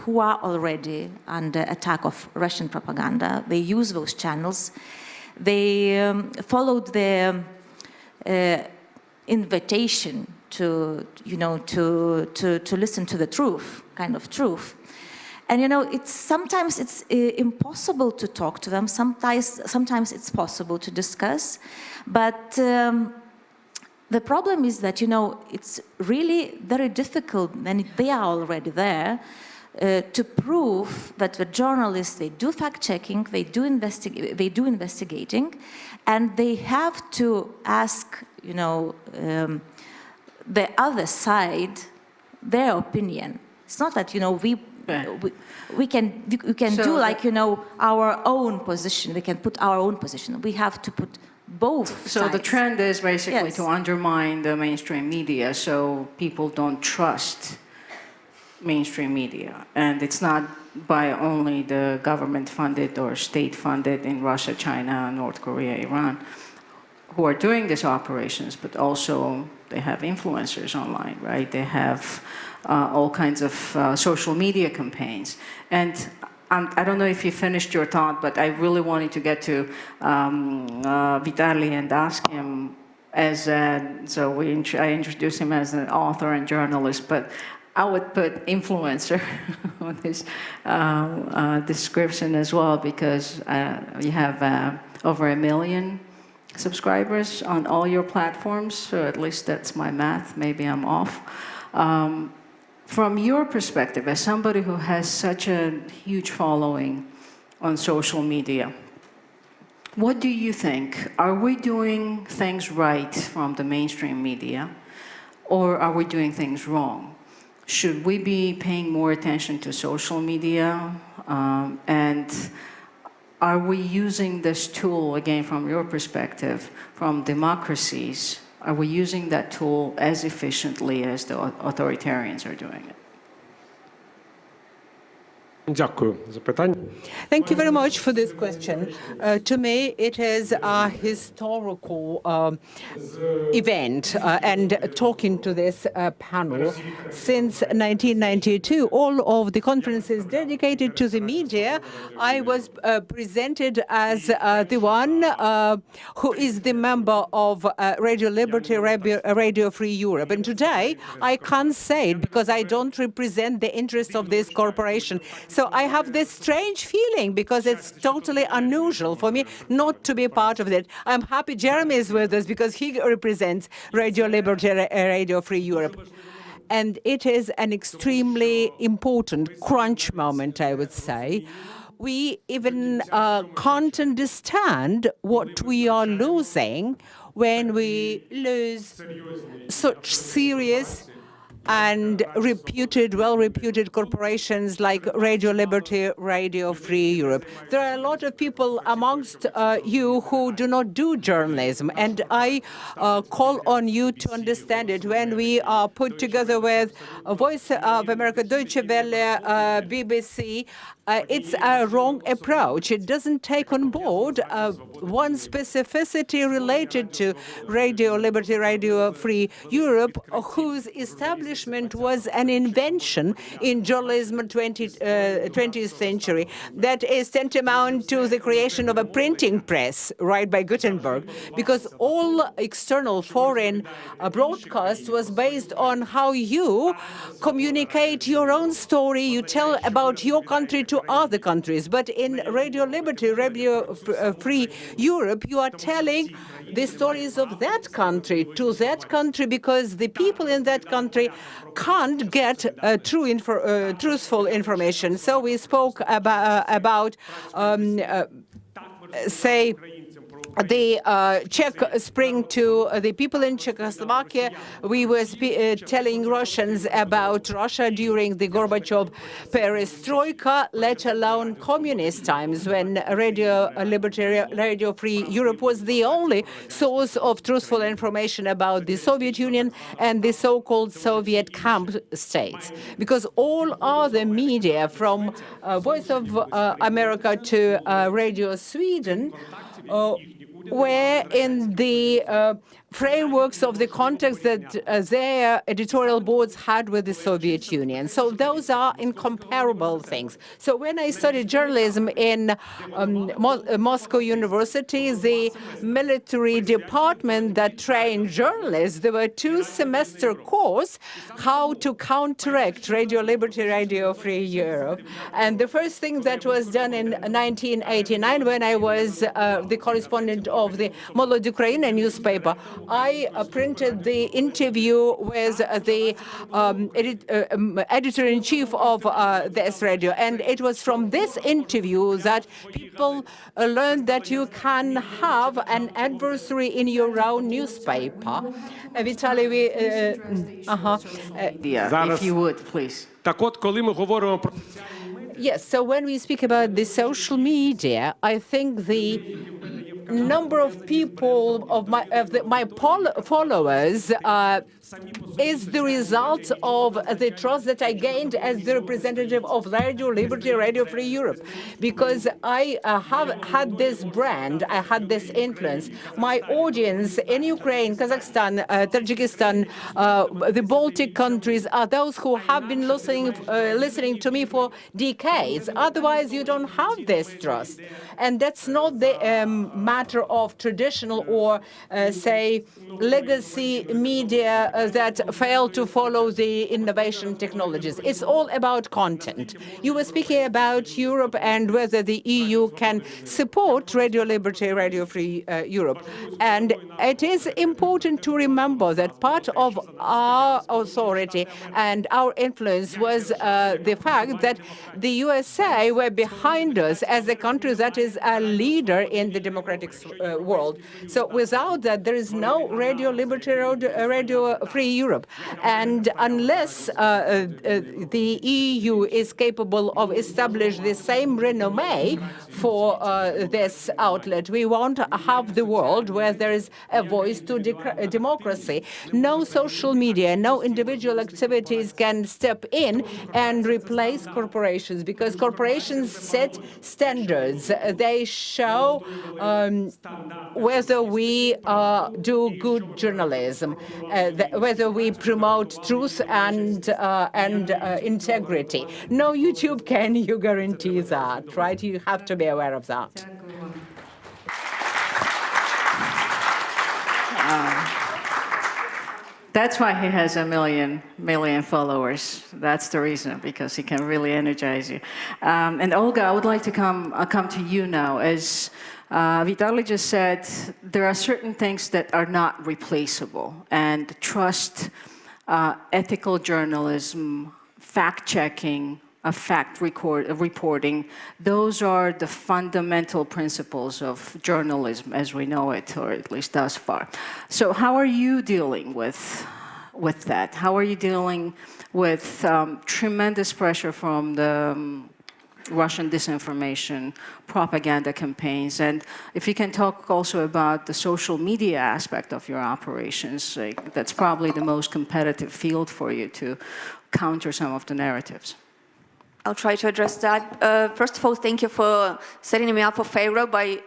who are already under attack of Russian propaganda. They use those channels. They followed the invitation to, you know, to listen to the truth, kind of truth. And you know, sometimes it's impossible to talk to them. Sometimes it's possible to discuss, but the problem is that, you know, it's really very difficult, and they are already there, to prove that the journalists, they do fact-checking, they do investigating, and they have to ask, you know, the other side their opinion. It's not that, you know, we can do, like, you know, our own position. We can put our own position. We have to put both So sides. the trend is basically Yes. to undermine the mainstream media, so people don't trust mainstream media. And it's not by only the government-funded or state-funded in Russia, China, North Korea, Iran, who are doing these operations, but also they have influencers online, right? They have all kinds of social media campaigns. And I don't know if you finished your thought, but I really wanted to get to Vitaly and ask him as I introduced him as an author and journalist, but I would put influencer on this description as well, because you have over 1 million subscribers on all your platforms, so at least that's my math, maybe I'm off. From your perspective, as somebody who has such a huge following on social media, what do you think? Are we doing things right from the mainstream media, or are we doing things wrong? Should we be paying more attention to social media? And are we using this tool, again, from your perspective, from democracies, are we using that tool as efficiently as the authoritarians are doing it? Thank you very much for this question. To me, it is a historical event, and talking to this panel, since 1992, all of the conferences dedicated to the media, I was presented as the one who is the member of Radio Liberty, Radio Free Europe. And today, I can't say it because I don't represent the interests of this corporation. So I have this strange feeling, because it's totally unusual for me not to be part of it. I'm happy Jeremy is with us because he represents Radio Liberty, Radio Free Europe. And it is an extremely important crunch moment, I would say. We even can't understand what we are losing when we lose such serious and well-reputed corporations like Radio Liberty, Radio Free Europe. There are a lot of people amongst you who do not do journalism, and I call on you to understand it. When we are put together with Voice of America, Deutsche Welle, BBC, it's a wrong approach. It doesn't take on board one specificity related to Radio Liberty, Radio Free Europe, whose establishment was an invention in journalism 20th century that is tantamount to the creation of a printing press, right, by Gutenberg, because all external foreign broadcast was based on how you communicate your own story, you tell about your country to other countries. But in Radio Liberty, Radio Free Europe, you are telling the stories of that country to that country, because the people in that country can't get truthful information. So we spoke about say, the Czech Spring to the people in Czechoslovakia. We were telling Russians about Russia during the Gorbachev perestroika, let alone communist times when Radio Liberty, Radio Free Europe was the only source of truthful information about the Soviet Union and the so-called Soviet camp states. Because all other media, from Voice of America to Radio Sweden, were in the frameworks of the context that their editorial boards had with the Soviet Union. So those are incomparable things. So when I studied journalism in Moscow University, the military department that trained journalists, there were 2-semester course, how to counteract Radio Liberty, Radio Free Europe. And the first thing that was done in 1989, when I was the correspondent of the Molod Ukrainian newspaper, I printed the interview with the editor-in-chief of this radio. And it was from this interview that people learned that you can have an adversary in your own newspaper. Vitaly, if you would, please. Yes, so when we speak about the social media, I think the number of people, of my followers, is the result of the trust that I gained as the representative of Radio Liberty, Radio Free Europe. Because I have had this brand, I had this influence. My audience in Ukraine, Kazakhstan, Tajikistan, the Baltic countries are those who have been listening to me for decades. Otherwise, you don't have this trust. And that's not the matter of traditional or, say, legacy media that fail to follow the innovation technologies. It's all about content. You were speaking about Europe and whether the EU can support Radio Liberty, Radio Free Europe. And it is important to remember that part of our authority and our influence was the fact that the USA were behind us as a country that is a leader in the democratic world. So without that, there is no Radio Liberty, Radio Free Europe. And unless the EU is capable of establishing the same renommee for this outlet, we won't have the world where there is a voice to democracy. No social media, no individual activities can step in and replace corporations, because corporations set standards. They show whether we do good journalism, whether we promote truth and integrity. No YouTube can you guarantee that, right? You have to be aware of that. That's why he has a million followers. That's the reason, because he can really energize you. And Olga, I would like to come to you now. As Vitaly just said, there are certain things that are not replaceable, and trust, ethical journalism, fact-checking, reporting, those are the fundamental principles of journalism as we know it, or at least thus far. So how are you dealing with that? How are you dealing with tremendous pressure from the Russian disinformation, propaganda campaigns? And if you can talk also about the social media aspect of your operations, that's probably the most competitive field for you to counter some of the narratives. I'll try to address that. First of all, thank you for setting me up for failure by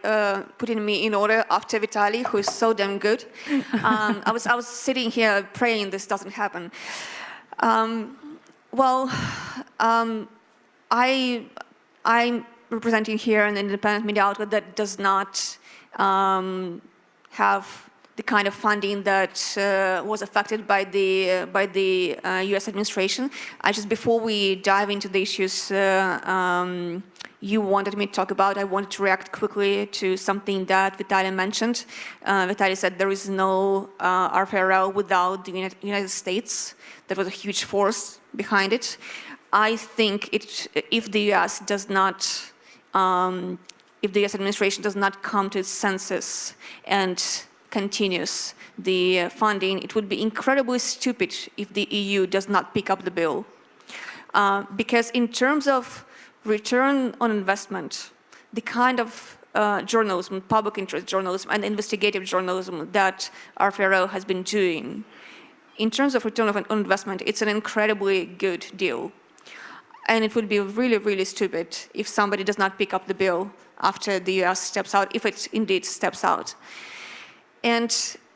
putting me in order after Vitaly, who is so damn good. I was sitting here praying this doesn't happen. I'm representing here an independent media outlet that does not have the kind of funding that was affected by the U.S. administration. Before we dive into the issues you wanted me to talk about, I wanted to react quickly to something that Vitaly mentioned. Vitaly said there is no RFRL without the United States. That was a huge force behind it. I think if the U.S. does not if the US administration does not come to its senses and continues the funding, it would be incredibly stupid if the EU does not pick up the bill. Because in terms of return on investment, the kind of journalism, public interest journalism, and investigative journalism that RFRO has been doing, in terms of return on investment, it's an incredibly good deal. And it would be really, really stupid if somebody does not pick up the bill after the US steps out, if it indeed steps out. And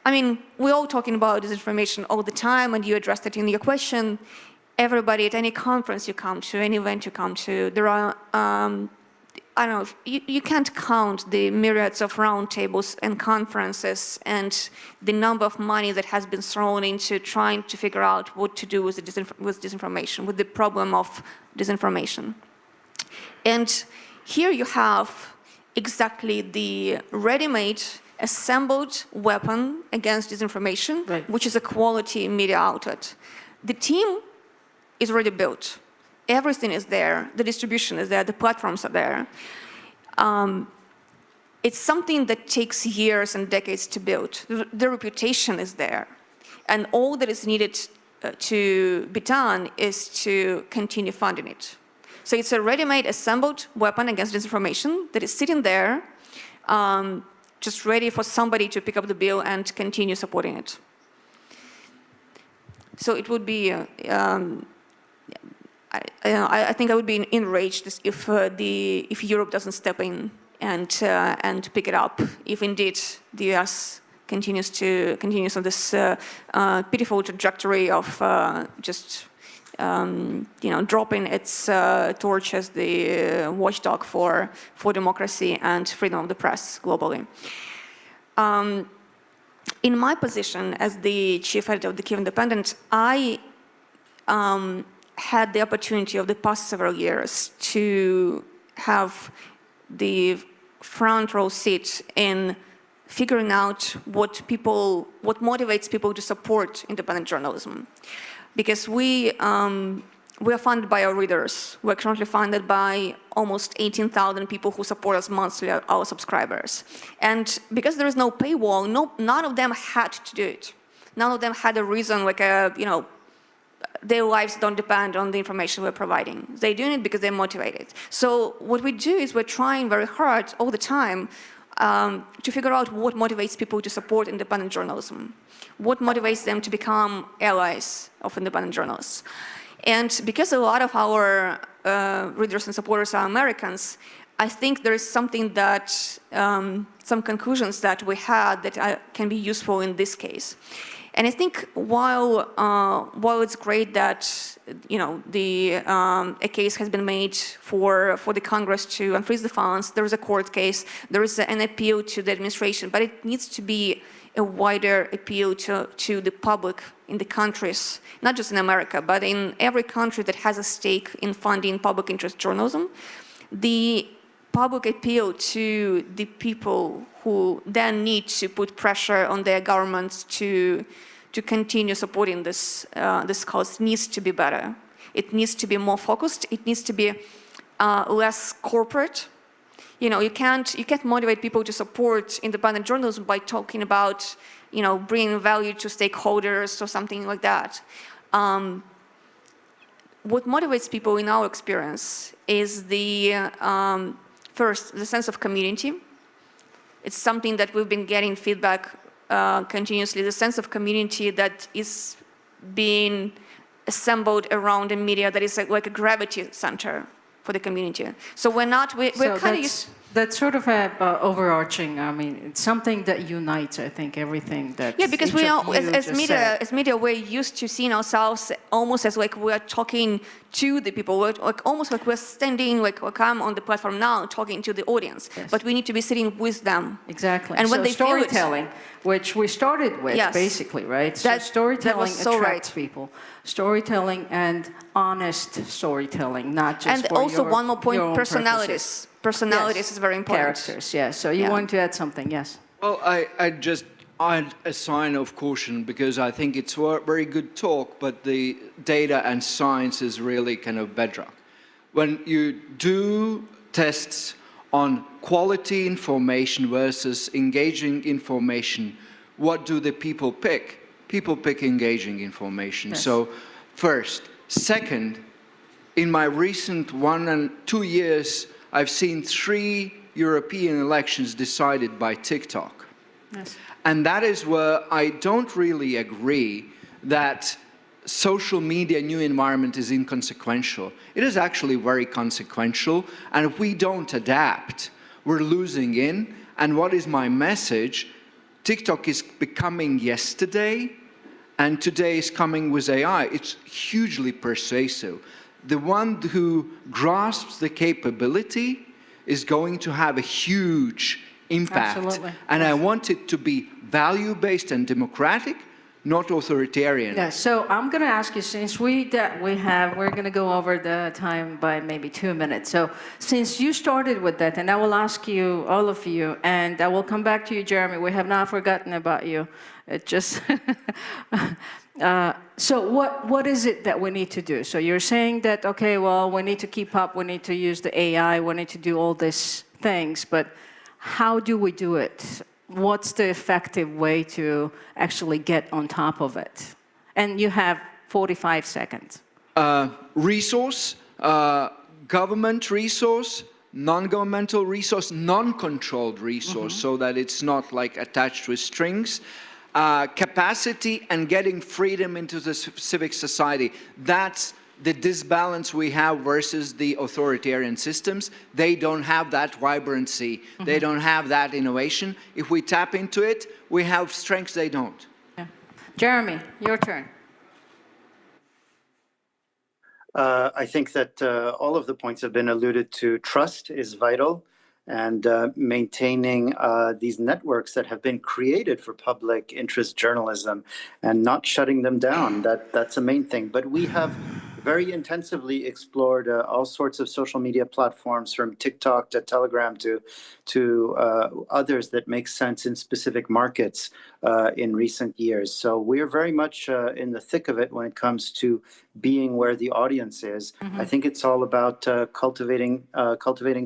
I mean, we're all talking about disinformation all the time, and you addressed it in your question. Everybody at any conference you come to, any event you come to, there are, I don't know, you can't count the myriads of roundtables and conferences and the number of money that has been thrown into trying to figure out what to do with disinformation, with the problem of disinformation. And here you have exactly the ready-made, assembled weapon against disinformation, which is a quality media outlet. The team is already built. Everything is there, the distribution is there, the platforms are there. It's something that takes years and decades to build. The reputation is there. And all that is needed to be done is to continue funding it. So it's a ready-made, assembled weapon against disinformation that is sitting there, just ready for somebody to pick up the bill and continue supporting it. So it would be, I think I would be enraged if Europe doesn't step in and pick it up. If indeed the US continues on this pitiful trajectory of just dropping its torch as the watchdog for democracy and freedom of the press globally. In my position as the chief editor of the Kyiv Independent, I had the opportunity of the past several years to have the front row seat in figuring out what motivates people to support independent journalism. Because we are funded by our readers. We're currently funded by almost 18,000 people who support us monthly, our subscribers. And because there is no paywall, none of them had to do it. None of them had a reason, like their lives don't depend on the information we're providing. They're doing it because they're motivated. So what we do is we're trying very hard all the time to figure out what motivates people to support independent journalism. What motivates them to become allies of independent journalists. And because a lot of our readers and supporters are Americans, I think there is something that, some conclusions that we had that can be useful in this case. And I think while it's great that a case has been made for the Congress to unfreeze the funds, there is a court case, there is an appeal to the administration, but it needs to be a wider appeal to the public in the countries, not just in America, but in every country that has a stake in funding public interest journalism. The public appeal to the people who then need to put pressure on their governments to continue supporting this cause needs to be better. It needs to be more focused. It needs to be less corporate. You can't motivate people to support independent journalism by talking about, bringing value to stakeholders or something like that. What motivates people in our experience is first, the sense of community. It's something that we've been getting feedback continuously, the sense of community that is being assembled around a media that is like a gravity center for the community. So we're kind of used. That's sort of overarching. I mean, it's something that unites, I think, everything that. Yeah, because we are, as media, we're used to seeing ourselves almost as like we're talking to the people. We're almost like we're standing, like I'm on the platform now talking to the audience. Yes. But we need to be sitting with them. Exactly. And when they storytelling, which we started with, basically, right? So storytelling attracts people. Storytelling and honest storytelling, not just and also one more point, personalities. Personalities is very important. Characters, yes. So you want to add something, yes? Well, I just add a sign of caution because I think it's a very good talk, but the data and science is really kind of bedrock. When you do tests on quality information versus engaging information, what do the people pick? People pick engaging information. Yes. So first. Second, in my recent 1 and 2 years, I've seen 3 European elections decided by TikTok. Yes. And that is where I don't really agree that social media new environment is inconsequential. It is actually very consequential, and if we don't adapt, we're losing in. And what is my message? TikTok is becoming yesterday, and today is coming with AI. It's hugely persuasive. The one who grasps the capability is going to have a huge impact. Absolutely. And I want it to be value-based and democratic, not authoritarian. Yeah, so I'm going to ask you, since we're going to go over the time by maybe 2 minutes. So since you started with that, and I will ask you, all of you, and I will come back to you, Jeremy. We have not forgotten about you. It just, so what is it that we need to do? So you're saying that, okay, well, we need to keep up, we need to use the AI, we need to do all these things, but how do we do it? What's the effective way to actually get on top of it? And you have 45 seconds. Resource, government resource, non-governmental resource, non-controlled resource, so that it's not like attached with strings. Capacity and getting freedom into the civic society. That's the disbalance we have versus the authoritarian systems. They don't have that vibrancy. They don't have that innovation. If we tap into it, we have strengths they don't. Yeah. Jeremy, your turn. I think that all of the points have been alluded to. Trust is vital, and maintaining these networks that have been created for public interest journalism and not shutting them down. That's a main thing. But we have very intensively explored all sorts of social media platforms, from TikTok to Telegram to others that make sense in specific markets in recent years. So we're very much in the thick of it when it comes to being where the audience is. I think it's all about cultivating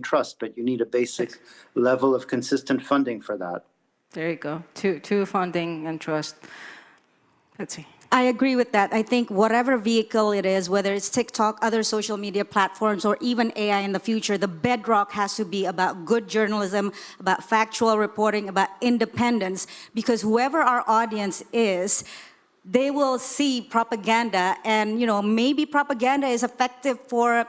trust, but you need a basic level of consistent funding for that. There you go. Two funding and trust. Let's see. I agree with that. I think whatever vehicle it is, whether it's TikTok, other social media platforms, or even AI in the future, the bedrock has to be about good journalism, about factual reporting, about independence, because whoever our audience is, they will see propaganda, and maybe propaganda is effective for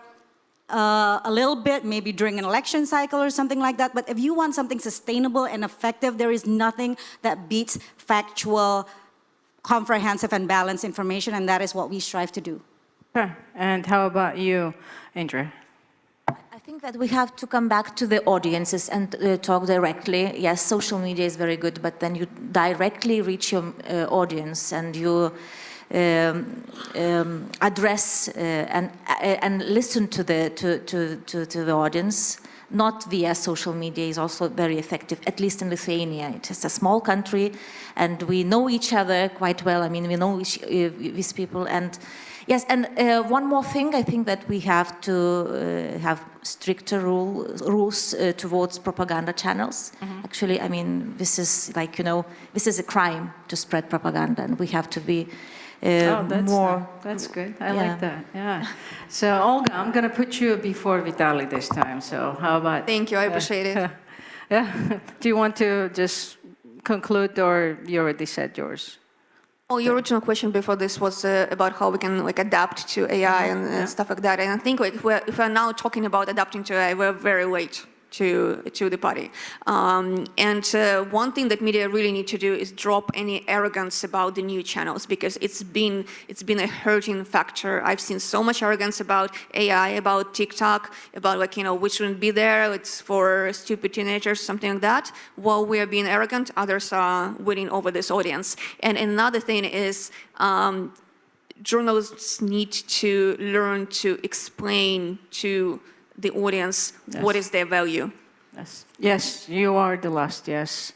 a little bit, maybe during an election cycle or something like that. But if you want something sustainable and effective, there is nothing that beats factual, comprehensive and balanced information, and that is what we strive to do. Sure. And how about you, Andrea? I think that we have to come back to the audiences and talk directly. Yes, social media is very good, but then you directly reach your audience and you address and listen to the audience. Not via social media is also very effective, at least in Lithuania. It is a small country, and we know each other quite well. I mean, we know these people. And yes, and one more thing, I think that we have to have stricter rules towards propaganda channels. Actually, I mean, this is like, this is a crime to spread propaganda, and we have to be that's good. I like that. Yeah. So Olga, I'm going to put you before Vitaly this time. So how about? Thank you. I appreciate it. Yeah. Do you want to just conclude, or you already said yours? Oh, your original question before this was about how we can adapt to AI and stuff like that. And I think if we're now talking about adapting to AI, we're very late to the party. And one thing that media really need to do is drop any arrogance about the new channels, because it's been a hurting factor. I've seen so much arrogance about AI, about TikTok, about we shouldn't be there, it's for stupid teenagers, something like that. While we are being arrogant, others are winning over this audience. And another thing is, journalists need to learn to explain to the audience what is their value. Yes, you are the last, yes.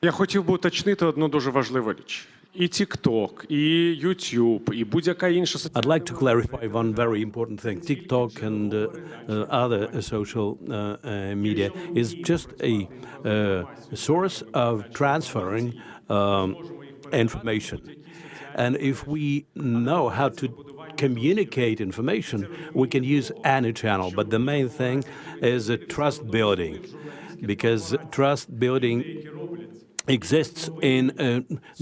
Я хотів би уточнити одну дуже важливу річ. і TikTok, і YouTube, і будь-яка інша I'd like to clarify one very important thing. TikTok and other social media is just a source of transferring information. And if we know how to communicate information, we can use any channel. But the main thing is trust building, because trust building exists in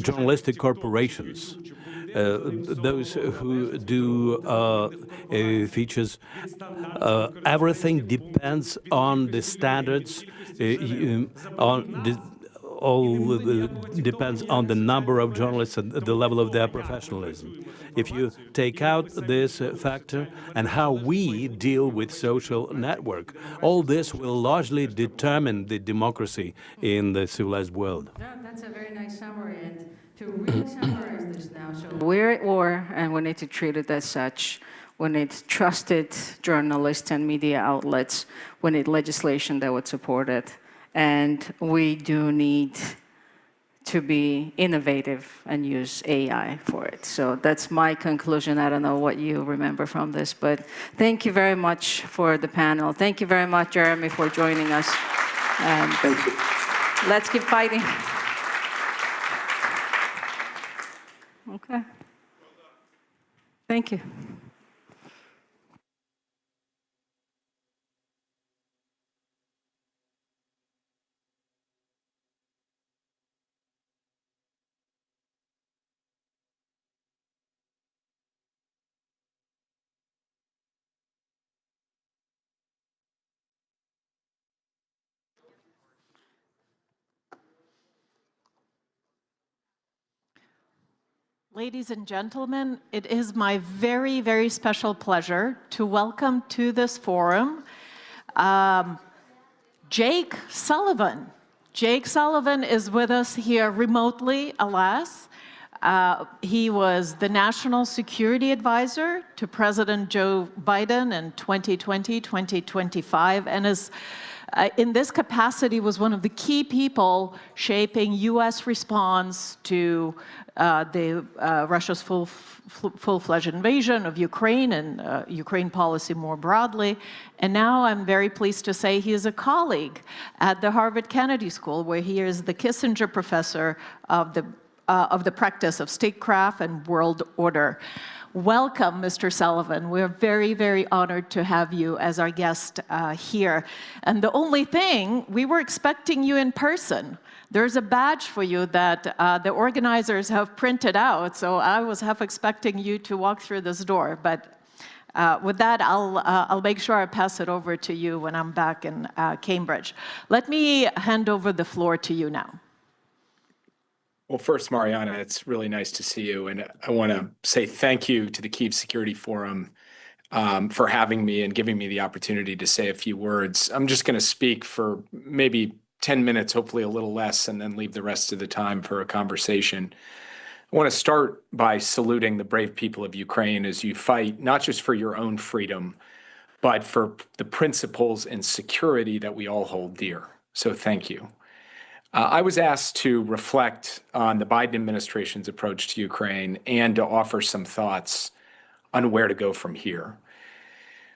journalistic corporations. Those who do features, everything depends on the standards, all depends on the number of journalists and the level of their professionalism. If you take out this factor and how we deal with social network, all this will largely determine the democracy in the civilized world. That's a very nice summary. And to really summarize this now, so we're at war and we need to treat it as such. We need trusted journalists and media outlets. We need legislation that would support it. And we do need to be innovative and use AI for it. So that's my conclusion. I don't know what you remember from this, but thank you very much for the panel. Thank you very much, Jeremy, for joining us. And thank you. Let's keep fighting. Okay. Thank you. Ladies and gentlemen, it is my very, very special pleasure to welcome to this forum Jake Sullivan. Jake Sullivan is with us here remotely, alas. He was the National Security Advisor to President Joe Biden in 2020-2025, and is in this capacity was one of the key people shaping U.S. response to Russia's full-fledged invasion of Ukraine and Ukraine policy more broadly. And now I'm very pleased to say he is a colleague at the Harvard Kennedy School, where he is the Kissinger Professor of the practice of statecraft and world order. Welcome, Mr. Sullivan. We're very, very honored to have you as our guest here. And the only thing, we were expecting you in person. There's a badge for you that the organizers have printed out, so I was half expecting you to walk through this door. But with that, I'll make sure I pass it over to you when I'm back in Cambridge. Let me hand over the floor to you now. Well, first, Mariana, it's really nice to see you. And I want to say thank you to the Kyiv Security Forum for having me and giving me the opportunity to say a few words. I'm just going to speak for maybe 10 minutes, hopefully a little less, and then leave the rest of the time for a conversation. I want to start by saluting the brave people of Ukraine as you fight, not just for your own freedom, but for the principles and security that we all hold dear. So thank you. I was asked to reflect on the Biden administration's approach to Ukraine and to offer some thoughts on where to go from here.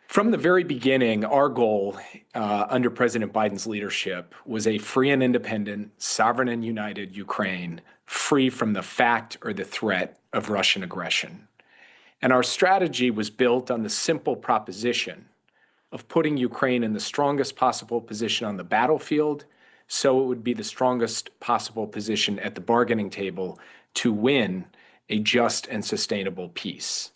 From the very beginning, our goal under President Biden's leadership was a free and independent, sovereign and united Ukraine, free from the fact or the threat of Russian aggression. And our strategy was built on the simple proposition of putting Ukraine in the strongest possible position on the battlefield, so it would be the strongest possible position at the bargaining table to win a just and sustainable peace.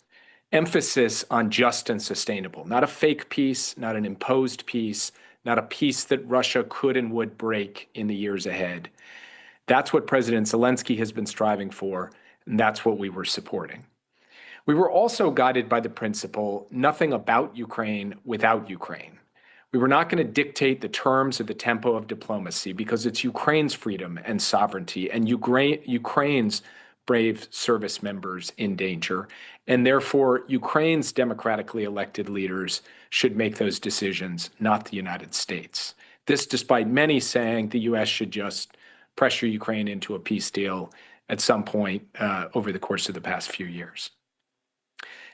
Emphasis on just and sustainable, not a fake peace, not an imposed peace, not a peace that Russia could and would break in the years ahead. That's what President Zelensky has been striving for, and that's what we were supporting. We were also guided by the principle, nothing about Ukraine without Ukraine. We were not going to dictate the terms or the tempo of diplomacy because it's Ukraine's freedom and sovereignty and Ukraine's brave service members in danger. And therefore, Ukraine's democratically elected leaders should make those decisions, not the United States. This despite many saying the U.S. should just pressure Ukraine into a peace deal at some point over the course of the past few years.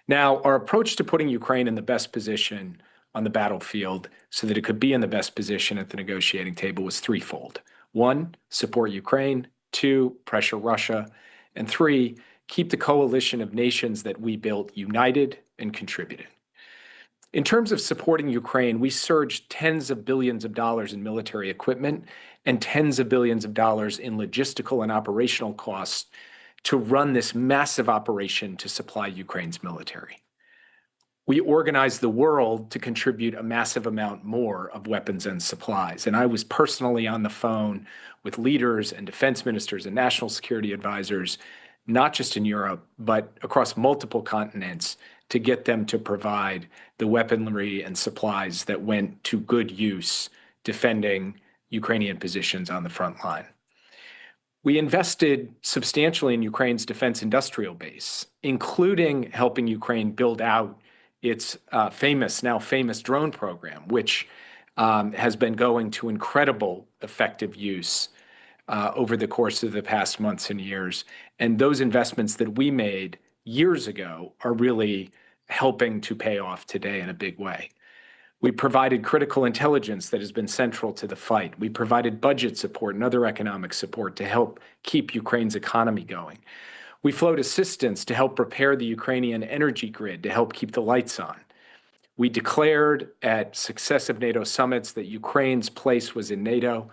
Now, our approach to putting Ukraine in the best position on the battlefield so that it could be in the best position at the negotiating table was threefold. 1, support Ukraine. 2, pressure Russia. And 3, keep the coalition of nations that we built united and contributing. In terms of supporting Ukraine, we surged tens of billions of dollars in military equipment and tens of billions of dollars in logistical and operational costs to run this massive operation to supply Ukraine's military. We organized the world to contribute a massive amount more of weapons and supplies. And I was personally on the phone with leaders and defense ministers and national security advisors, not just in Europe, but across multiple continents, to get them to provide the weaponry and supplies that went to good use defending Ukrainian positions on the front line. We invested substantially in Ukraine's defense industrial base, including helping Ukraine build out its now famous drone program, which has been going to incredible effective use over the course of the past months and years. And those investments that we made years ago are really helping to pay off today in a big way. We provided critical intelligence that has been central to the fight. We provided budget support and other economic support to help keep Ukraine's economy going. We flowed assistance to help prepare the Ukrainian energy grid to help keep the lights on. We declared at successive NATO summits that Ukraine's place was in NATO,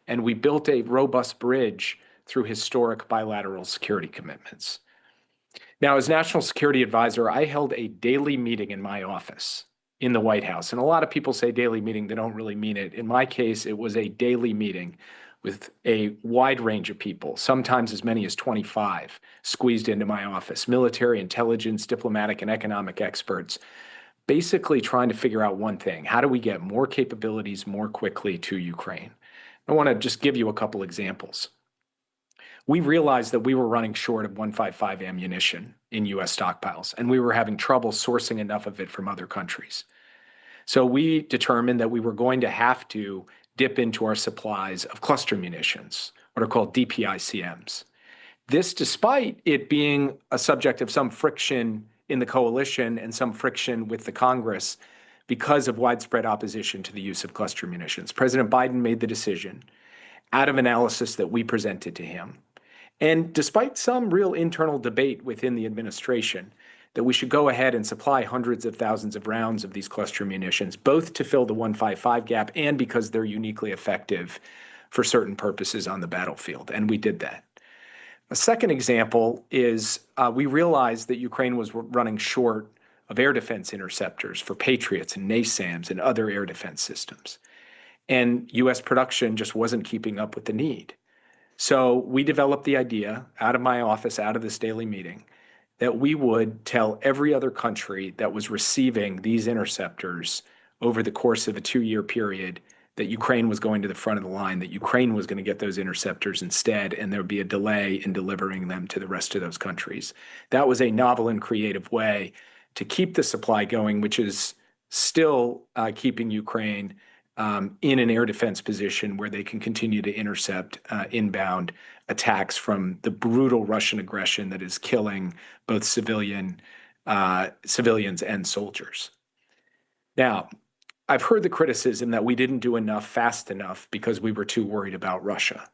and we built a robust bridge through historic bilateral security commitments. Now, as National Security Advisor, I held a daily meeting in my office in the White House. And a lot of people say daily meeting, they don't really mean it. In my case, it was a daily meeting with a wide range of people, sometimes as many as 25, squeezed into my office, military, intelligence, diplomatic, and economic experts, basically trying to figure out one thing: how do we get more capabilities more quickly to Ukraine? I want to just give you a couple examples. We realized that we were running short of 155 ammunition in U.S. stockpiles, and we were having trouble sourcing enough of it from other countries. So we determined that we were going to have to dip into our supplies of cluster munitions, what are called DPICMs. This, despite it being a subject of some friction in the coalition and some friction with the Congress because of widespread opposition to the use of cluster munitions. President Biden made the decision out of analysis that we presented to him, and despite some real internal debate within the administration, that we should go ahead and supply hundreds of thousands of rounds of these cluster munitions, both to fill the 155 gap and because they're uniquely effective for certain purposes on the battlefield. And we did that. A second example is we realized that Ukraine was running short of air defense interceptors for Patriots and NASAMS and other air defense systems. And U.S. production just wasn't keeping up with the need. So we developed the idea out of my office, out of this daily meeting, that we would tell every other country that was receiving these interceptors over the course of a 2-year period that Ukraine was going to the front of the line, that Ukraine was going to get those interceptors instead, and there would be a delay in delivering them to the rest of those countries. That was a novel and creative way to keep the supply going, which is still keeping Ukraine in an air defense position where they can continue to intercept inbound attacks from the brutal Russian aggression that is killing both civilians and soldiers. Now, I've heard the criticism that we didn't do enough fast enough because we were too worried about Russia.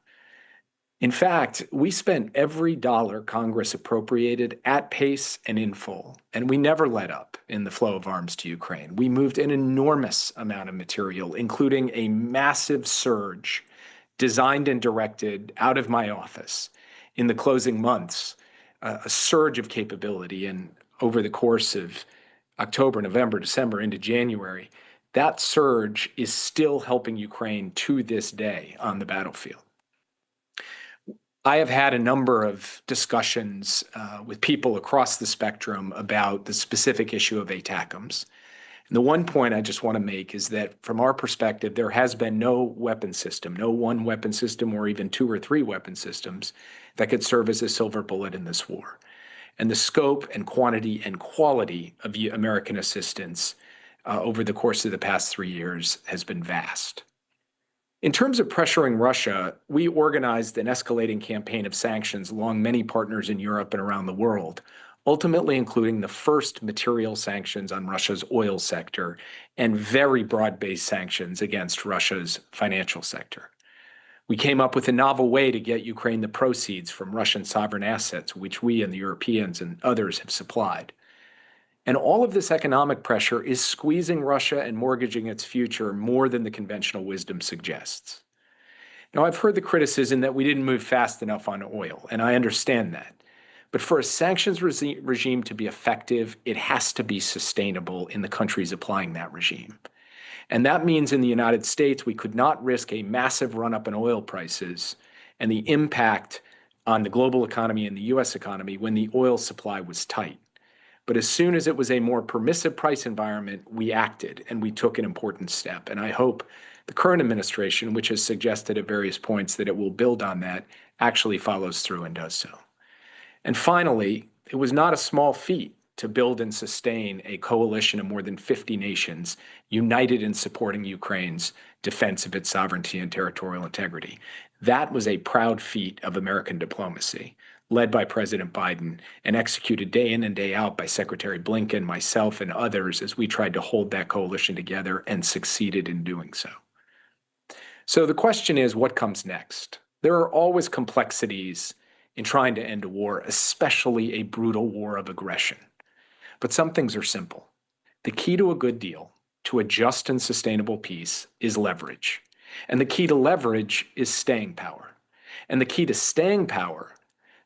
In fact, we spent every dollar Congress appropriated at pace and in full, and we never let up in the flow of arms to Ukraine. We moved an enormous amount of material, including a massive surge designed and directed out of my office in the closing months, a surge of capability. And over the course of October, November, December into January, that surge is still helping Ukraine to this day on the battlefield. I have had a number of discussions with people across the spectrum about the specific issue of ATACMS. And the one point I just want to make is that from our perspective, there has been no weapon system, no one weapon system or even 2 or 3 weapon systems that could serve as a silver bullet in this war. And the scope and quantity and quality of American assistance over the course of the past 3 years has been vast. In terms of pressuring Russia, we organized an escalating campaign of sanctions along many partners in Europe and around the world, ultimately including the first material sanctions on Russia's oil sector and very broad-based sanctions against Russia's financial sector. We came up with a novel way to get Ukraine the proceeds from Russian sovereign assets, which we and the Europeans and others have supplied. And all of this economic pressure is squeezing Russia and mortgaging its future more than the conventional wisdom suggests. Now, I've heard the criticism that we didn't move fast enough on oil, and I understand that. But for a sanctions regime to be effective, it has to be sustainable in the countries applying that regime. And that means in the United States, we could not risk a massive run-up in oil prices and the impact on the global economy and the U.S. economy when the oil supply was tight. But as soon as it was a more permissive price environment, we acted and we took an important step. And I hope the current administration, which has suggested at various points that it will build on that, actually follows through and does so. And finally, it was not a small feat to build and sustain a coalition of more than 50 nations united in supporting Ukraine's defense of its sovereignty and territorial integrity. That was a proud feat of American diplomacy, led by President Biden and executed day in and day out by Secretary Blinken, myself, and others as we tried to hold that coalition together and succeeded in doing so. So the question is, what comes next? There are always complexities in trying to end a war, especially a brutal war of aggression. But some things are simple. The key to a good deal, to a just and sustainable peace, is leverage. And the key to leverage is staying power. And the key to staying power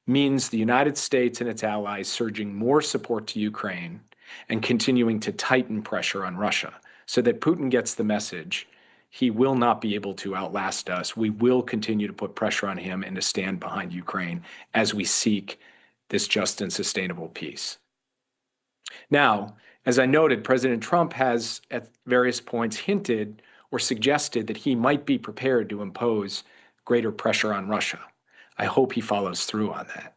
means the United States and its allies surging more support to Ukraine and continuing to tighten pressure on Russia so that Putin gets the message he will not be able to outlast us. We will continue to put pressure on him and to stand behind Ukraine as we seek this just and sustainable peace. Now, as I noted, President Trump has at various points hinted or suggested that he might be prepared to impose greater pressure on Russia. I hope he follows through on that.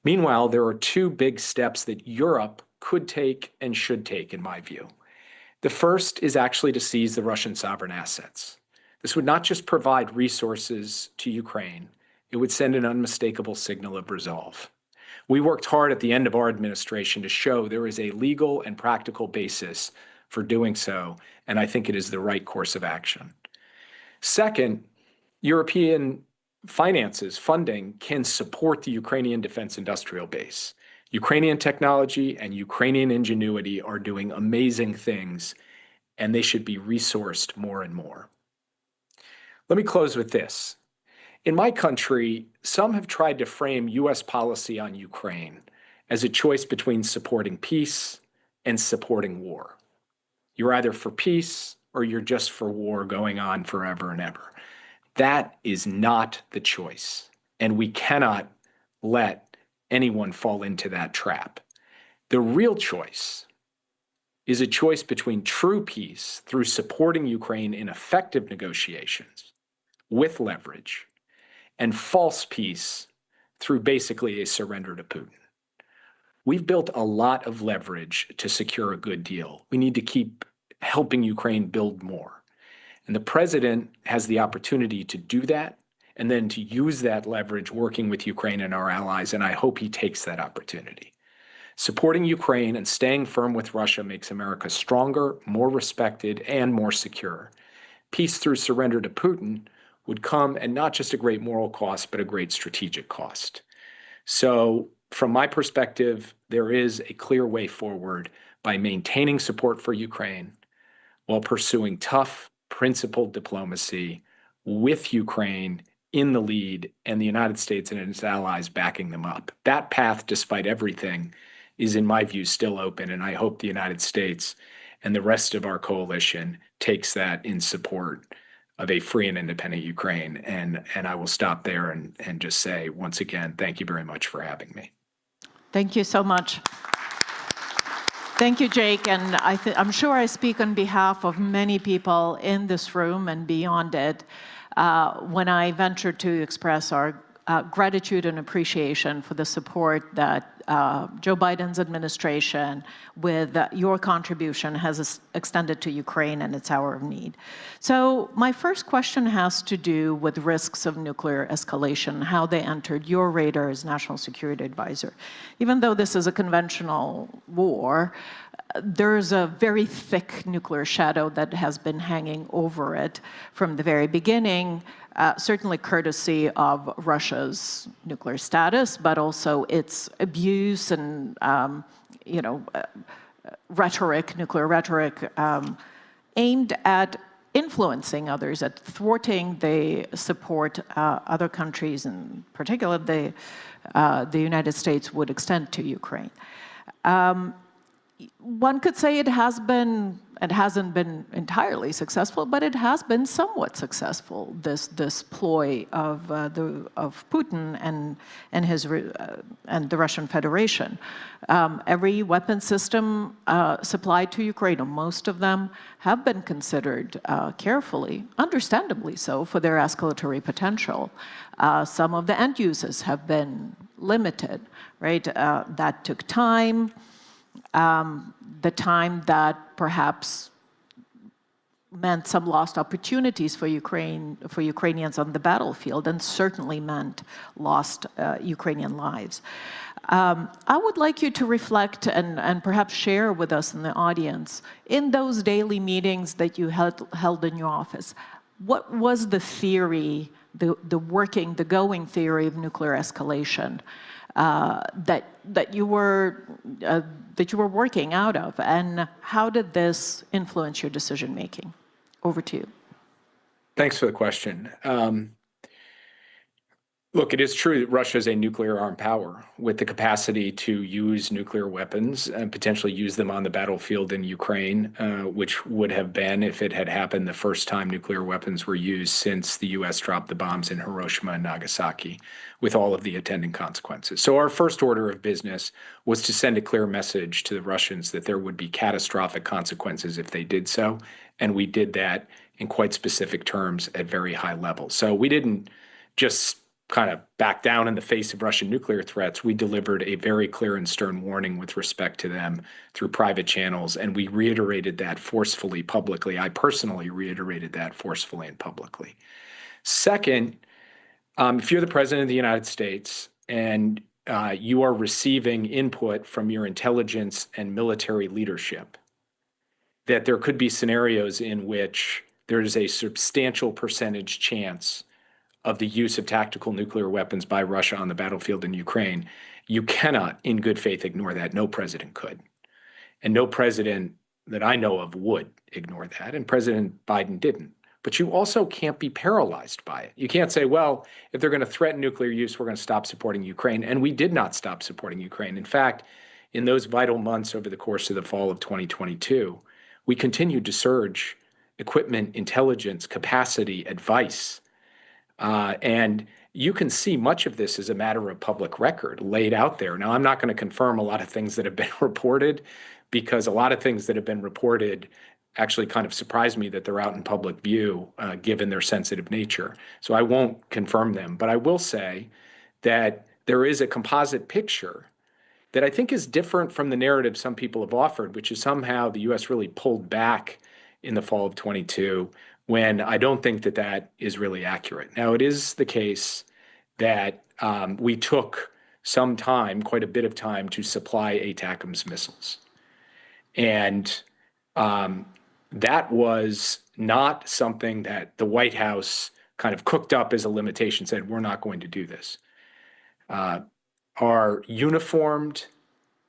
Meanwhile, there are two big steps that Europe could take and should take, in my view. The first is actually to seize the Russian sovereign assets. This would not just provide resources to Ukraine, it would send an unmistakable signal of resolve. We worked hard at the end of our administration to show there is a legal and practical basis for doing so, and I think it is the right course of action. Second, European finances, funding, can support the Ukrainian defense industrial base. Ukrainian technology and Ukrainian ingenuity are doing amazing things, and they should be resourced more and more. Let me close with this. In my country, some have tried to frame U.S. policy on Ukraine as a choice between supporting peace and supporting war. You're either for peace or you're just for war going on forever and ever. That is not the choice, and we cannot let anyone fall into that trap. The real choice is a choice between true peace through supporting Ukraine in effective negotiations with leverage and false peace through basically a surrender to Putin. We've built a lot of leverage to secure a good deal. We need to keep helping Ukraine build more. And the president has the opportunity to do that and then to use that leverage working with Ukraine and our allies, and I hope he takes that opportunity. Supporting Ukraine and staying firm with Russia makes America stronger, more respected, and more secure. Peace through surrender to Putin would come at not just a great moral cost, but a great strategic cost. So from my perspective, there is a clear way forward by maintaining support for Ukraine while pursuing tough, principled diplomacy with Ukraine in the lead and the United States and its allies backing them up. That path, despite everything, is, in my view, still open, and I hope the United States and the rest of our coalition takes that in support of a free and independent Ukraine. And I will stop there and just say, once again, thank you very much for having me. Thank you so much. Thank you, Jake. And I'm sure I speak on behalf of many people in this room and beyond it when I venture to express our gratitude and appreciation for the support that Joe Biden's administration, with your contribution, has extended to Ukraine and its hour of need. So my first question has to do with risks of nuclear escalation, how they entered your radar as National Security Advisor. Even though this is a conventional war, there's a very thick nuclear shadow that has been hanging over it from the very beginning, certainly courtesy of Russia's nuclear status, but also its abuse and, rhetoric, nuclear rhetoric, aimed at influencing others, at thwarting the support other countries, in particular the United States, would extend to Ukraine. One could say it hasn't been entirely successful, but it has been somewhat successful. This ploy of Putin and the Russian Federation. Every weapon system supplied to Ukraine, or most of them, have been considered carefully, understandably so, for their escalatory potential. Some of the end uses have been limited, right? That took time. The time that perhaps meant some lost opportunities for Ukrainians on the battlefield, and certainly meant lost Ukrainian lives. I would like you to reflect and perhaps share with us in the audience, in those daily meetings that you held in your office, what was the theory, the going theory of nuclear escalation that you were working out of, and how did this influence your decision making? Over to you. Thanks for the question. Look, it is true that Russia is a nuclear armed power with the capacity to use nuclear weapons and potentially use them on the battlefield in Ukraine, which would have been, if it had happened the first time nuclear weapons were used since the U.S. dropped the bombs in Hiroshima and Nagasaki, with all of the attendant consequences. So our first order of business was to send a clear message to the Russians that there would be catastrophic consequences if they did so, and we did that in quite specific terms at very high levels. So we didn't just kind of back down in the face of Russian nuclear threats. We delivered a very clear and stern warning with respect to them through private channels, and we reiterated that forcefully publicly. I personally reiterated that forcefully and publicly. Second, if you're the President of the United States and you are receiving input from your intelligence and military leadership, that there could be scenarios in which there is a substantial percentage chance of the use of tactical nuclear weapons by Russia on the battlefield in Ukraine, you cannot, in good faith, ignore that. No president could. And no president that I know of would ignore that, and President Biden didn't. But you also can't be paralyzed by it. You can't say, well, if they're going to threaten nuclear use, we're going to stop supporting Ukraine. And we did not stop supporting Ukraine. In fact, in those vital months over the course of the fall of 2022, we continued to surge equipment, intelligence, capacity, advice. And you can see much of this as a matter of public record laid out there. Now, I'm not going to confirm a lot of things that have been reported, because a lot of things that have been reported actually kind of surprise me that they're out in public view, given their sensitive nature. So I won't confirm them. But I will say that there is a composite picture that I think is different from the narrative some people have offered, which is somehow the U.S. really pulled back in the fall of 22, when I don't think that that is really accurate. Now, it is the case that we took some time, quite a bit of time, to supply ATACMS missiles. And that was not something that the White House kind of cooked up as a limitation, said, we're not going to do this. Our uniformed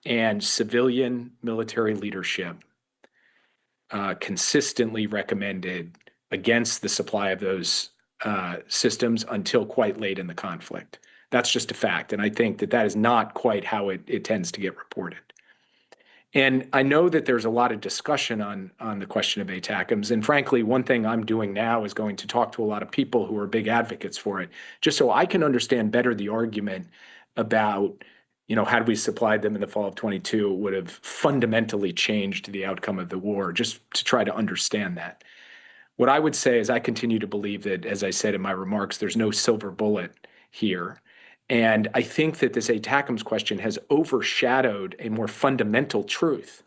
and civilian military leadership consistently recommended against the supply of those systems until quite late in the conflict. That's just a fact. And I think that that is not quite how it tends to get reported. And I know that there's a lot of discussion on the question of ATACMS. And frankly, one thing I'm doing now is going to talk to a lot of people who are big advocates for it, just so I can understand better the argument about, had we supplied them in the fall of 22, it would have fundamentally changed the outcome of the war, just to try to understand that. What I would say is I continue to believe that, as I said in my remarks, there's no silver bullet here. And I think that this ATACMS question has overshadowed a more fundamental truth,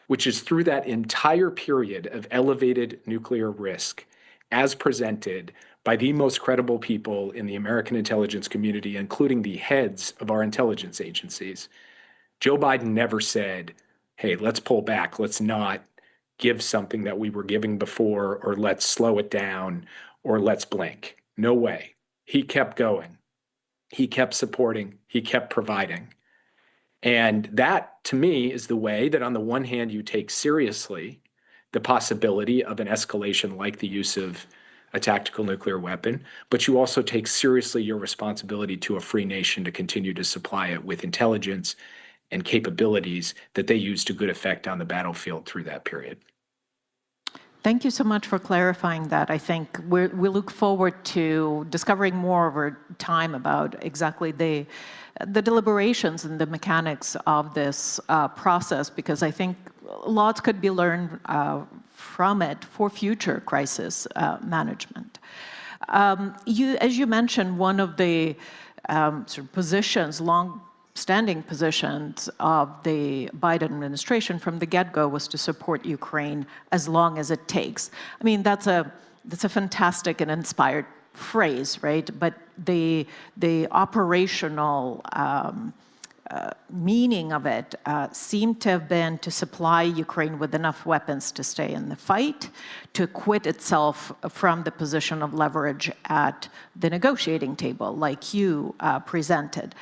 which is through that entire period of elevated nuclear risk, as presented by the most credible people in the American intelligence community, including the heads of our intelligence agencies, Joe Biden never said, hey, let's pull back, let's not give something that we were giving before, or let's slow it down, or let's blink. No way. He kept going. He kept supporting. He kept providing. And that, to me, is the way that on the one hand, you take seriously the possibility of an escalation like the use of a tactical nuclear weapon, but you also take seriously your responsibility to a free nation to continue to supply it with intelligence and capabilities that they use to good effect on the battlefield through that period. Thank you so much for clarifying that. I think we look forward to discovering more over time about exactly the deliberations and the mechanics of this process, because I think lots could be learned from it for future crisis management. As you mentioned, one of the sort of positions, long-standing positions of the Biden administration from the get-go was to support Ukraine as long as it takes. I mean, that's a fantastic and inspired phrase, right? But the operational meaning of it seemed to have been to supply Ukraine with enough weapons to stay in the fight, to acquit itself from the position of leverage at the negotiating table, like you presented.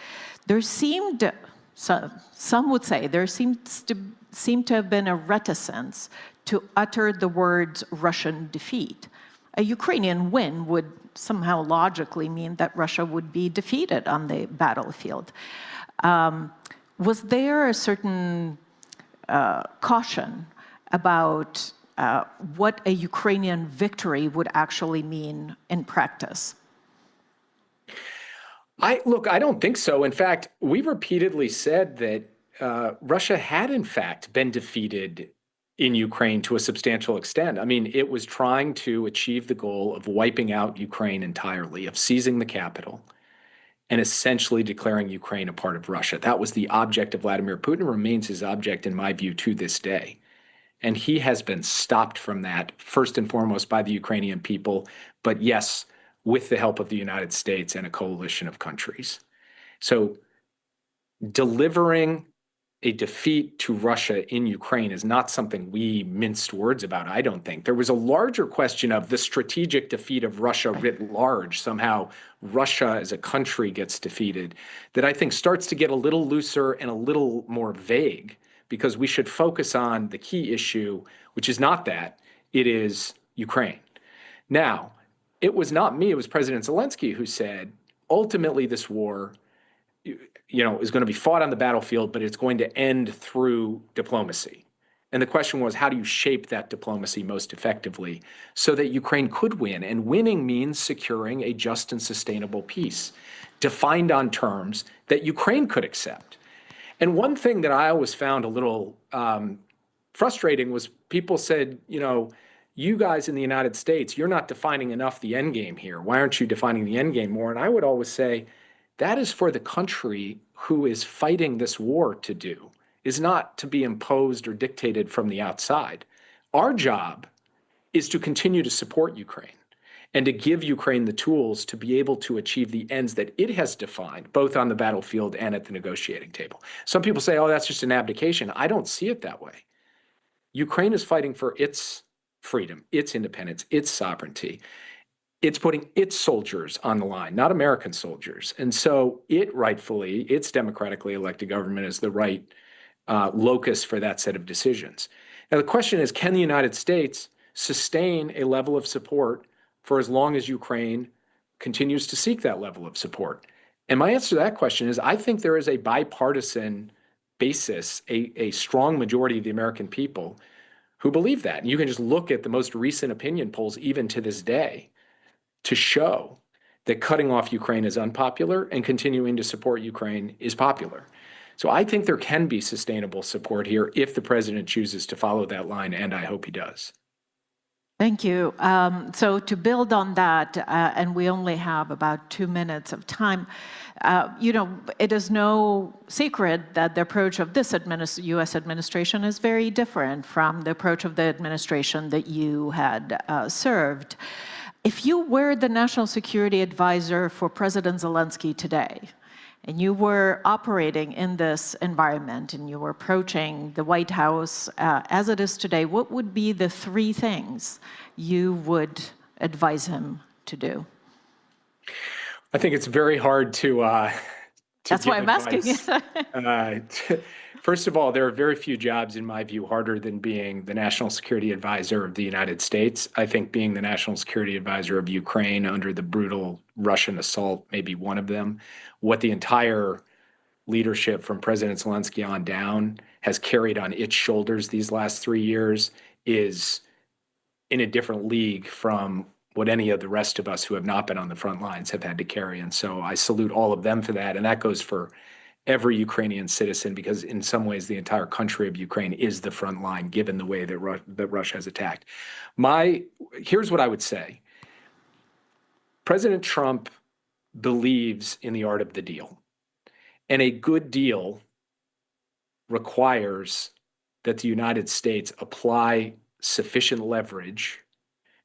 There seemed, some would say, there seems to have been a reticence to utter the words Russian defeat. A Ukrainian win would somehow logically mean that Russia would be defeated on the battlefield. Was there a certain caution about what a Ukrainian victory would actually mean in practice? Look, I don't think so. In fact, we've repeatedly said that Russia had, in fact, been defeated in Ukraine to a substantial extent. I mean, it was trying to achieve the goal of wiping out Ukraine entirely, of seizing the capital, and essentially declaring Ukraine a part of Russia. That was the object of Vladimir Putin, remains his object, in my view, to this day. And he has been stopped from that, first and foremost, by the Ukrainian people, but yes, with the help of the United States and a coalition of countries. So delivering a defeat to Russia in Ukraine is not something we minced words about, I don't think. There was a larger question of the strategic defeat of Russia writ large. Somehow Russia as a country gets defeated, that I think starts to get a little looser and a little more vague, because we should focus on the key issue, which is not that, it is Ukraine. Now, it was not me, it was President Zelensky who said, ultimately this war is going to be fought on the battlefield, but it's going to end through diplomacy. And the question was, how do you shape that diplomacy most effectively so that Ukraine could win? And winning means securing a just and sustainable peace, defined on terms that Ukraine could accept. And one thing that I always found a little frustrating was people said, you guys in the United States, you're not defining enough the end game here. Why aren't you defining the end game more? And I would always say, that is for the country who is fighting this war to do, is not to be imposed or dictated from the outside. Our job is to continue to support Ukraine and to give Ukraine the tools to be able to achieve the ends that it has defined, both on the battlefield and at the negotiating table. Some people say, oh, that's just an abdication. I don't see it that way. Ukraine is fighting for its freedom, its independence, its sovereignty. It's putting its soldiers on the line, not American soldiers. And so its democratically elected government is the right locus for that set of decisions. Now, the question is, can the United States sustain a level of support for as long as Ukraine continues to seek that level of support? And my answer to that question is, I think there is a bipartisan basis, a strong majority of the American people who believe that. And you can just look at the most recent opinion polls, even to this day, to show that cutting off Ukraine is unpopular and continuing to support Ukraine is popular. So I think there can be sustainable support here if the president chooses to follow that line, and I hope he does. Thank you. So to build on that, and we only have about 2 minutes of time, it is no secret that the approach of this U.S. administration is very different from the approach of the administration that you had served. If you were the national security advisor for President Zelensky today, and you were operating in this environment, and you were approaching the White House as it is today, what would be the 3 things you would advise him to do? I think it's very hard to That's why I'm asking you. First of all, there are very few jobs, in my view, harder than being the National Security Advisor of the United States. I think being the National Security Advisor of Ukraine under the brutal Russian assault may be one of them. What the entire leadership from President Zelensky on down has carried on its shoulders these last 3 years is in a different league from what any of the rest of us who have not been on the front lines have had to carry. And so I salute all of them for that. And that goes for every Ukrainian citizen, because in some ways the entire country of Ukraine is the front line, given the way that Russia has attacked. Here's what I would say. President Trump believes in the art of the deal. And a good deal requires that the United States apply sufficient leverage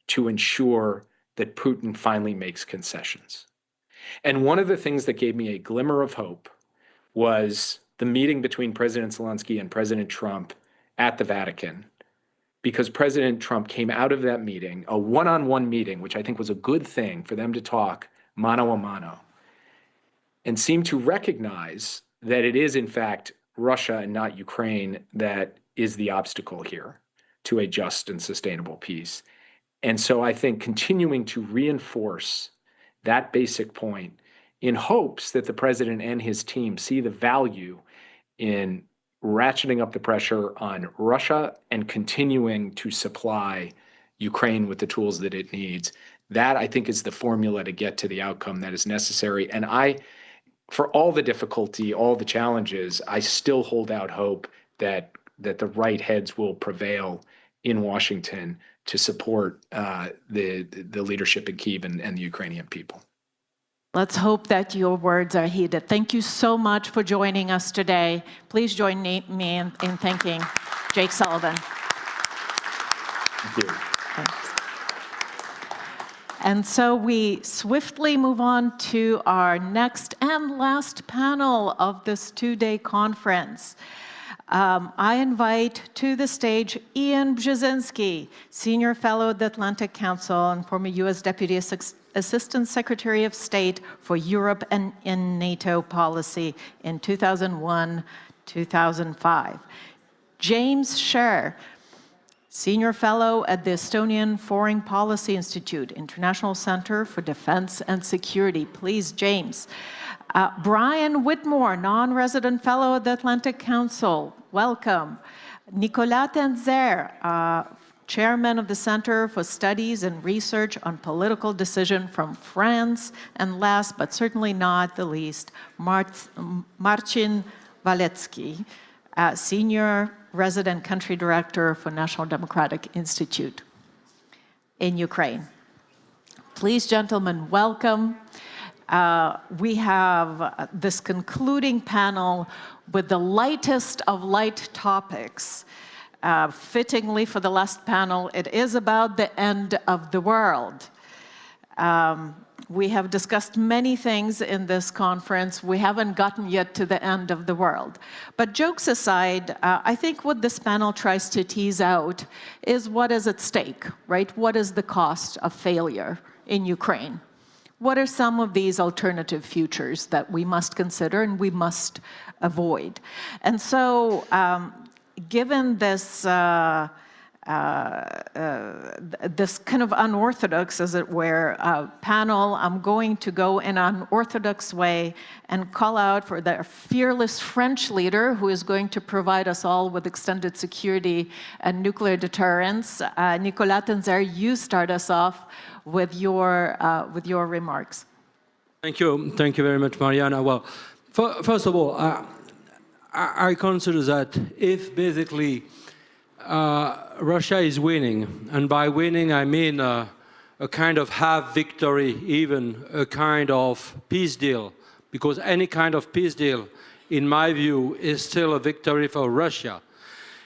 to ensure that Putin finally makes concessions. And one of the things that gave me a glimmer of hope was the meeting between President Zelensky and President Trump at the Vatican, because President Trump came out of that meeting, a one-on-one meeting, which I think was a good thing for them to talk mano a mano, and seemed to recognize that it is, in fact, Russia and not Ukraine that is the obstacle here to a just and sustainable peace. And so I think continuing to reinforce that basic point in hopes that the president and his team see the value in ratcheting up the pressure on Russia and continuing to supply Ukraine with the tools that it needs. That, I think, is the formula to get to the outcome that is necessary. And for all the difficulty, all the challenges, I still hold out hope that the right heads will prevail in Washington to support the leadership in Kyiv and the Ukrainian people. Let's hope that your words are heeded. Thank you so much for joining us today. Please join me in thanking Jake Sullivan. Thank you. Thanks. And so we swiftly move on to our next and last panel of this 2-day conference. I invite to the stage Ian Brzezinski, Senior Fellow at the Atlantic Council and former U.S. Deputy Assistant Secretary of State for Europe and in NATO policy in 2001-2005. James Scher, Senior Fellow at the Estonian Foreign Policy Institute, International Center for Defense and Security. Please, James. Brian Whitmore, Non-Resident Fellow at the Atlantic Council. Welcome. Nicolas Tenzer, Chairman of the Center for Studies and Research on Political Decision from France. And last, but certainly not the least, Marcin Walecki, Senior Resident Country Director for National Democratic Institute in Ukraine. Please, gentlemen, welcome. We have this concluding panel with the lightest of light topics. Fittingly for the last panel, it is about the end of the world. We have discussed many things in this conference. We haven't gotten yet to the end of the world. But jokes aside, I think what this panel tries to tease out is what is at stake, right? What is the cost of failure in Ukraine? What are some of these alternative futures that we must consider and we must avoid? And so, given this this kind of unorthodox, as it were, panel, I'm going to go in an unorthodox way and call out for the fearless French leader who is going to provide us all with extended security and nuclear deterrence. Nicolas Tenzer, you start us off with your remarks. Thank you very much, Mariana. Well, first of all, I consider that if basically Russia is winning, and by winning I mean a kind of half victory, even a kind of peace deal, because any kind of peace deal, in my view, is still a victory for Russia.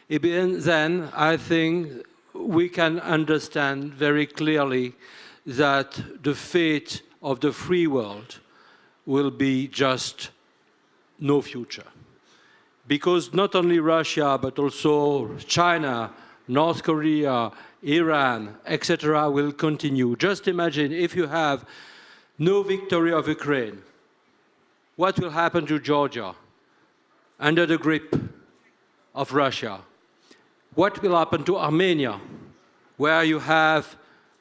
Then I think we can understand very clearly that the fate of the free world will be just no future. Because not only Russia, but also China, North Korea, Iran, etc. will continue. Just imagine if you have no victory of Ukraine, what will happen to Georgia under the grip of Russia? What will happen to Armenia, where you have,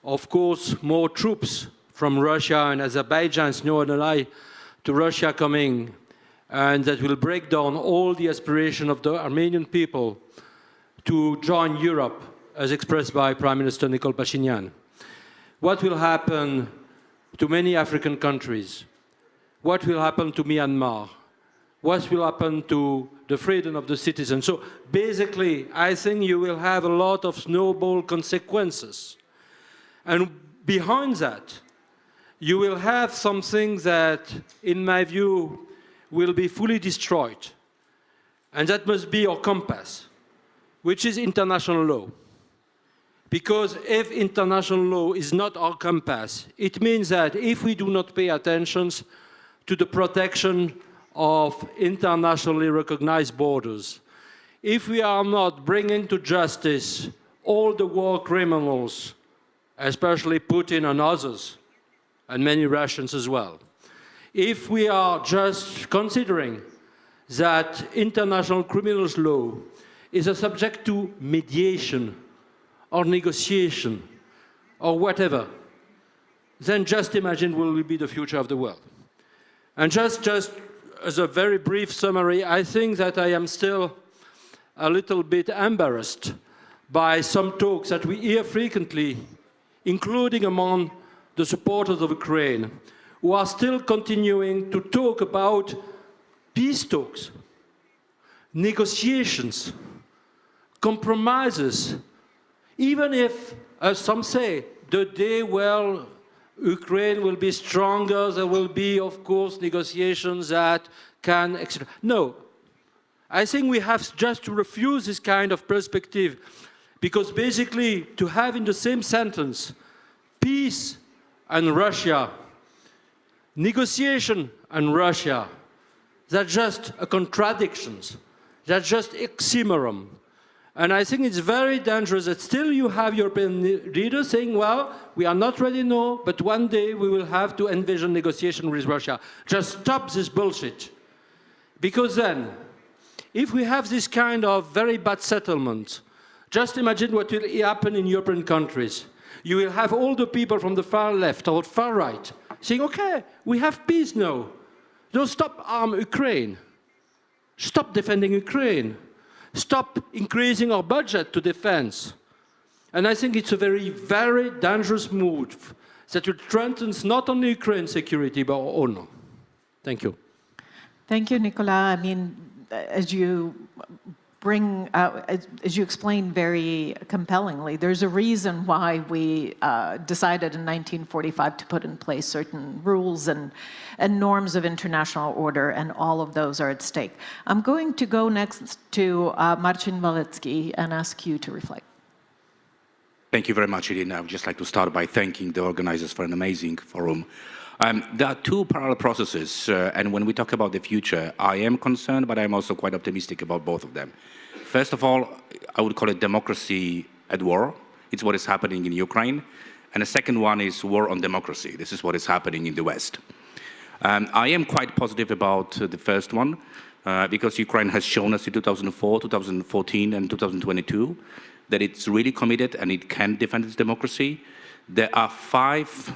of course, more troops from Russia and Azerbaijan, no ally to Russia coming, and that will break down all the aspiration of the Armenian people to join Europe, as expressed by Prime Minister Nikol Pashinyan? What will happen to many African countries? What will happen to Myanmar? What will happen to the freedom of the citizens? So basically, I think you will have a lot of snowball consequences. And behind that, you will have something that, in my view, will be fully destroyed. And that must be our compass, which is international law. Because if international law is not our compass, it means that if we do not pay attention to the protection of internationally recognized borders, if we are not bringing to justice all the war criminals, especially Putin and others, and many Russians as well, if we are just considering that international criminal law is a subject to mediation or negotiation or whatever, then just imagine what will be the future of the world. And just as a very brief summary, I think that I am still a little bit embarrassed by some talks that we hear frequently, including among the supporters of Ukraine, who are still continuing to talk about peace talks, negotiations, compromises, even if, as some say, the day where Ukraine will be stronger, there will be, of course, negotiations that can... No, I think we have just to refuse this kind of perspective, because basically to have in the same sentence peace and Russia, negotiation and Russia, that's just a contradiction, that's just oxymoron. And I think it's very dangerous that still you have European leaders saying, well, we are not ready now, but one day we will have to envision negotiation with Russia. Just stop this bullshit. Because then, if we have this kind of very bad settlement, just imagine what will happen in European countries. You will have all the people from the far left or far right saying, okay, we have peace now. Don't stop arm Ukraine. Stop defending Ukraine. Stop increasing our budget to defense. And I think it's a very, very dangerous move that will threaten not only Ukraine's security, but our own. Thank you. Thank you, Nicolas. I mean, as you bring out, as you explain very compellingly, there's a reason why we decided in 1945 to put in place certain rules and norms of international order, and all of those are at stake. I'm going to go next to Marcin Walecki and ask you to reflect. Thank you very much, Irina. I would just like to start by thanking the organizers for an amazing forum. There are two parallel processes, and when we talk about the future, I am concerned, but I'm also quite optimistic about both of them. First of all, I would call it democracy at war. It's what is happening in Ukraine. And the second one is war on democracy. This is what is happening in the West. I am quite positive about the first one, because Ukraine has shown us in 2004, 2014, and 2022 that it's really committed and it can defend its democracy. There are 5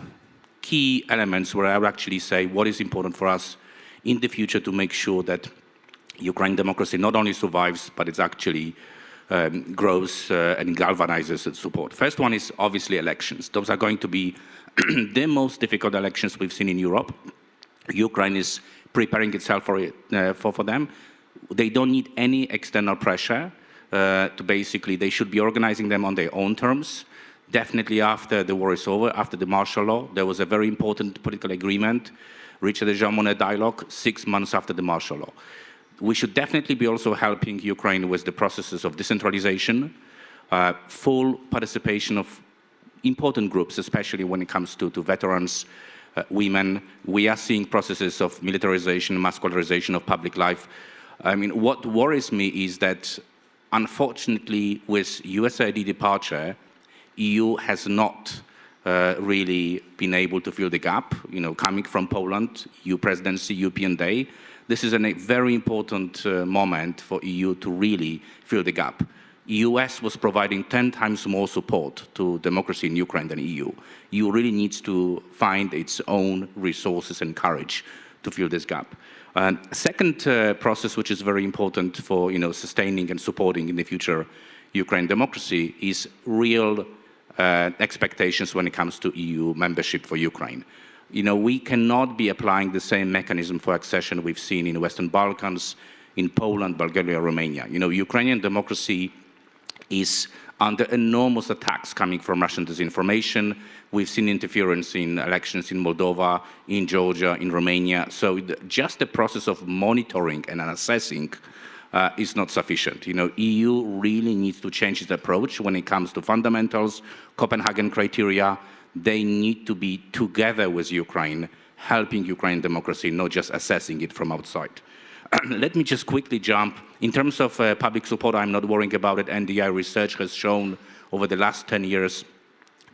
key elements where I would actually say what is important for us in the future to make sure that Ukraine democracy not only survives, but it actually grows and galvanizes its support. First one is obviously elections. Those are going to be the most difficult elections we've seen in Europe. Ukraine is preparing itself for them. They don't need any external pressure. to basically, they should be organizing them on their own terms. Definitely after the war is over, after the martial law, there was a very important political agreement reached at the Jean Monnet dialogue 6 months after the martial law. We should definitely be also helping Ukraine with the processes of decentralization, full participation of important groups, especially when it comes to veterans, women. We are seeing processes of militarization, muscularization of public life. I mean, what worries me is that, unfortunately, with USAID departure, EU has not really been able to fill the gap, coming from Poland, EU presidency, European Day. This is a very important moment for EU to really fill the gap. US was providing 10 times more support to democracy in Ukraine than EU. EU really needs to find its own resources and courage to fill this gap. Second process, which is very important for sustaining and supporting in the future Ukraine democracy, is real expectations when it comes to EU membership for Ukraine. We cannot be applying the same mechanism for accession we've seen in the Western Balkans, in Poland, Bulgaria, Romania. Ukrainian democracy is under enormous attacks coming from Russian disinformation. We've seen interference in elections in Moldova, in Georgia, in Romania. So just the process of monitoring and assessing is not sufficient. EU really needs to change its approach when it comes to fundamentals, Copenhagen criteria. They need to be together with Ukraine, helping Ukraine democracy, not just assessing it from outside. Let me just quickly jump. In terms of public support, I'm not worrying about it. NDI research has shown over the last 10 years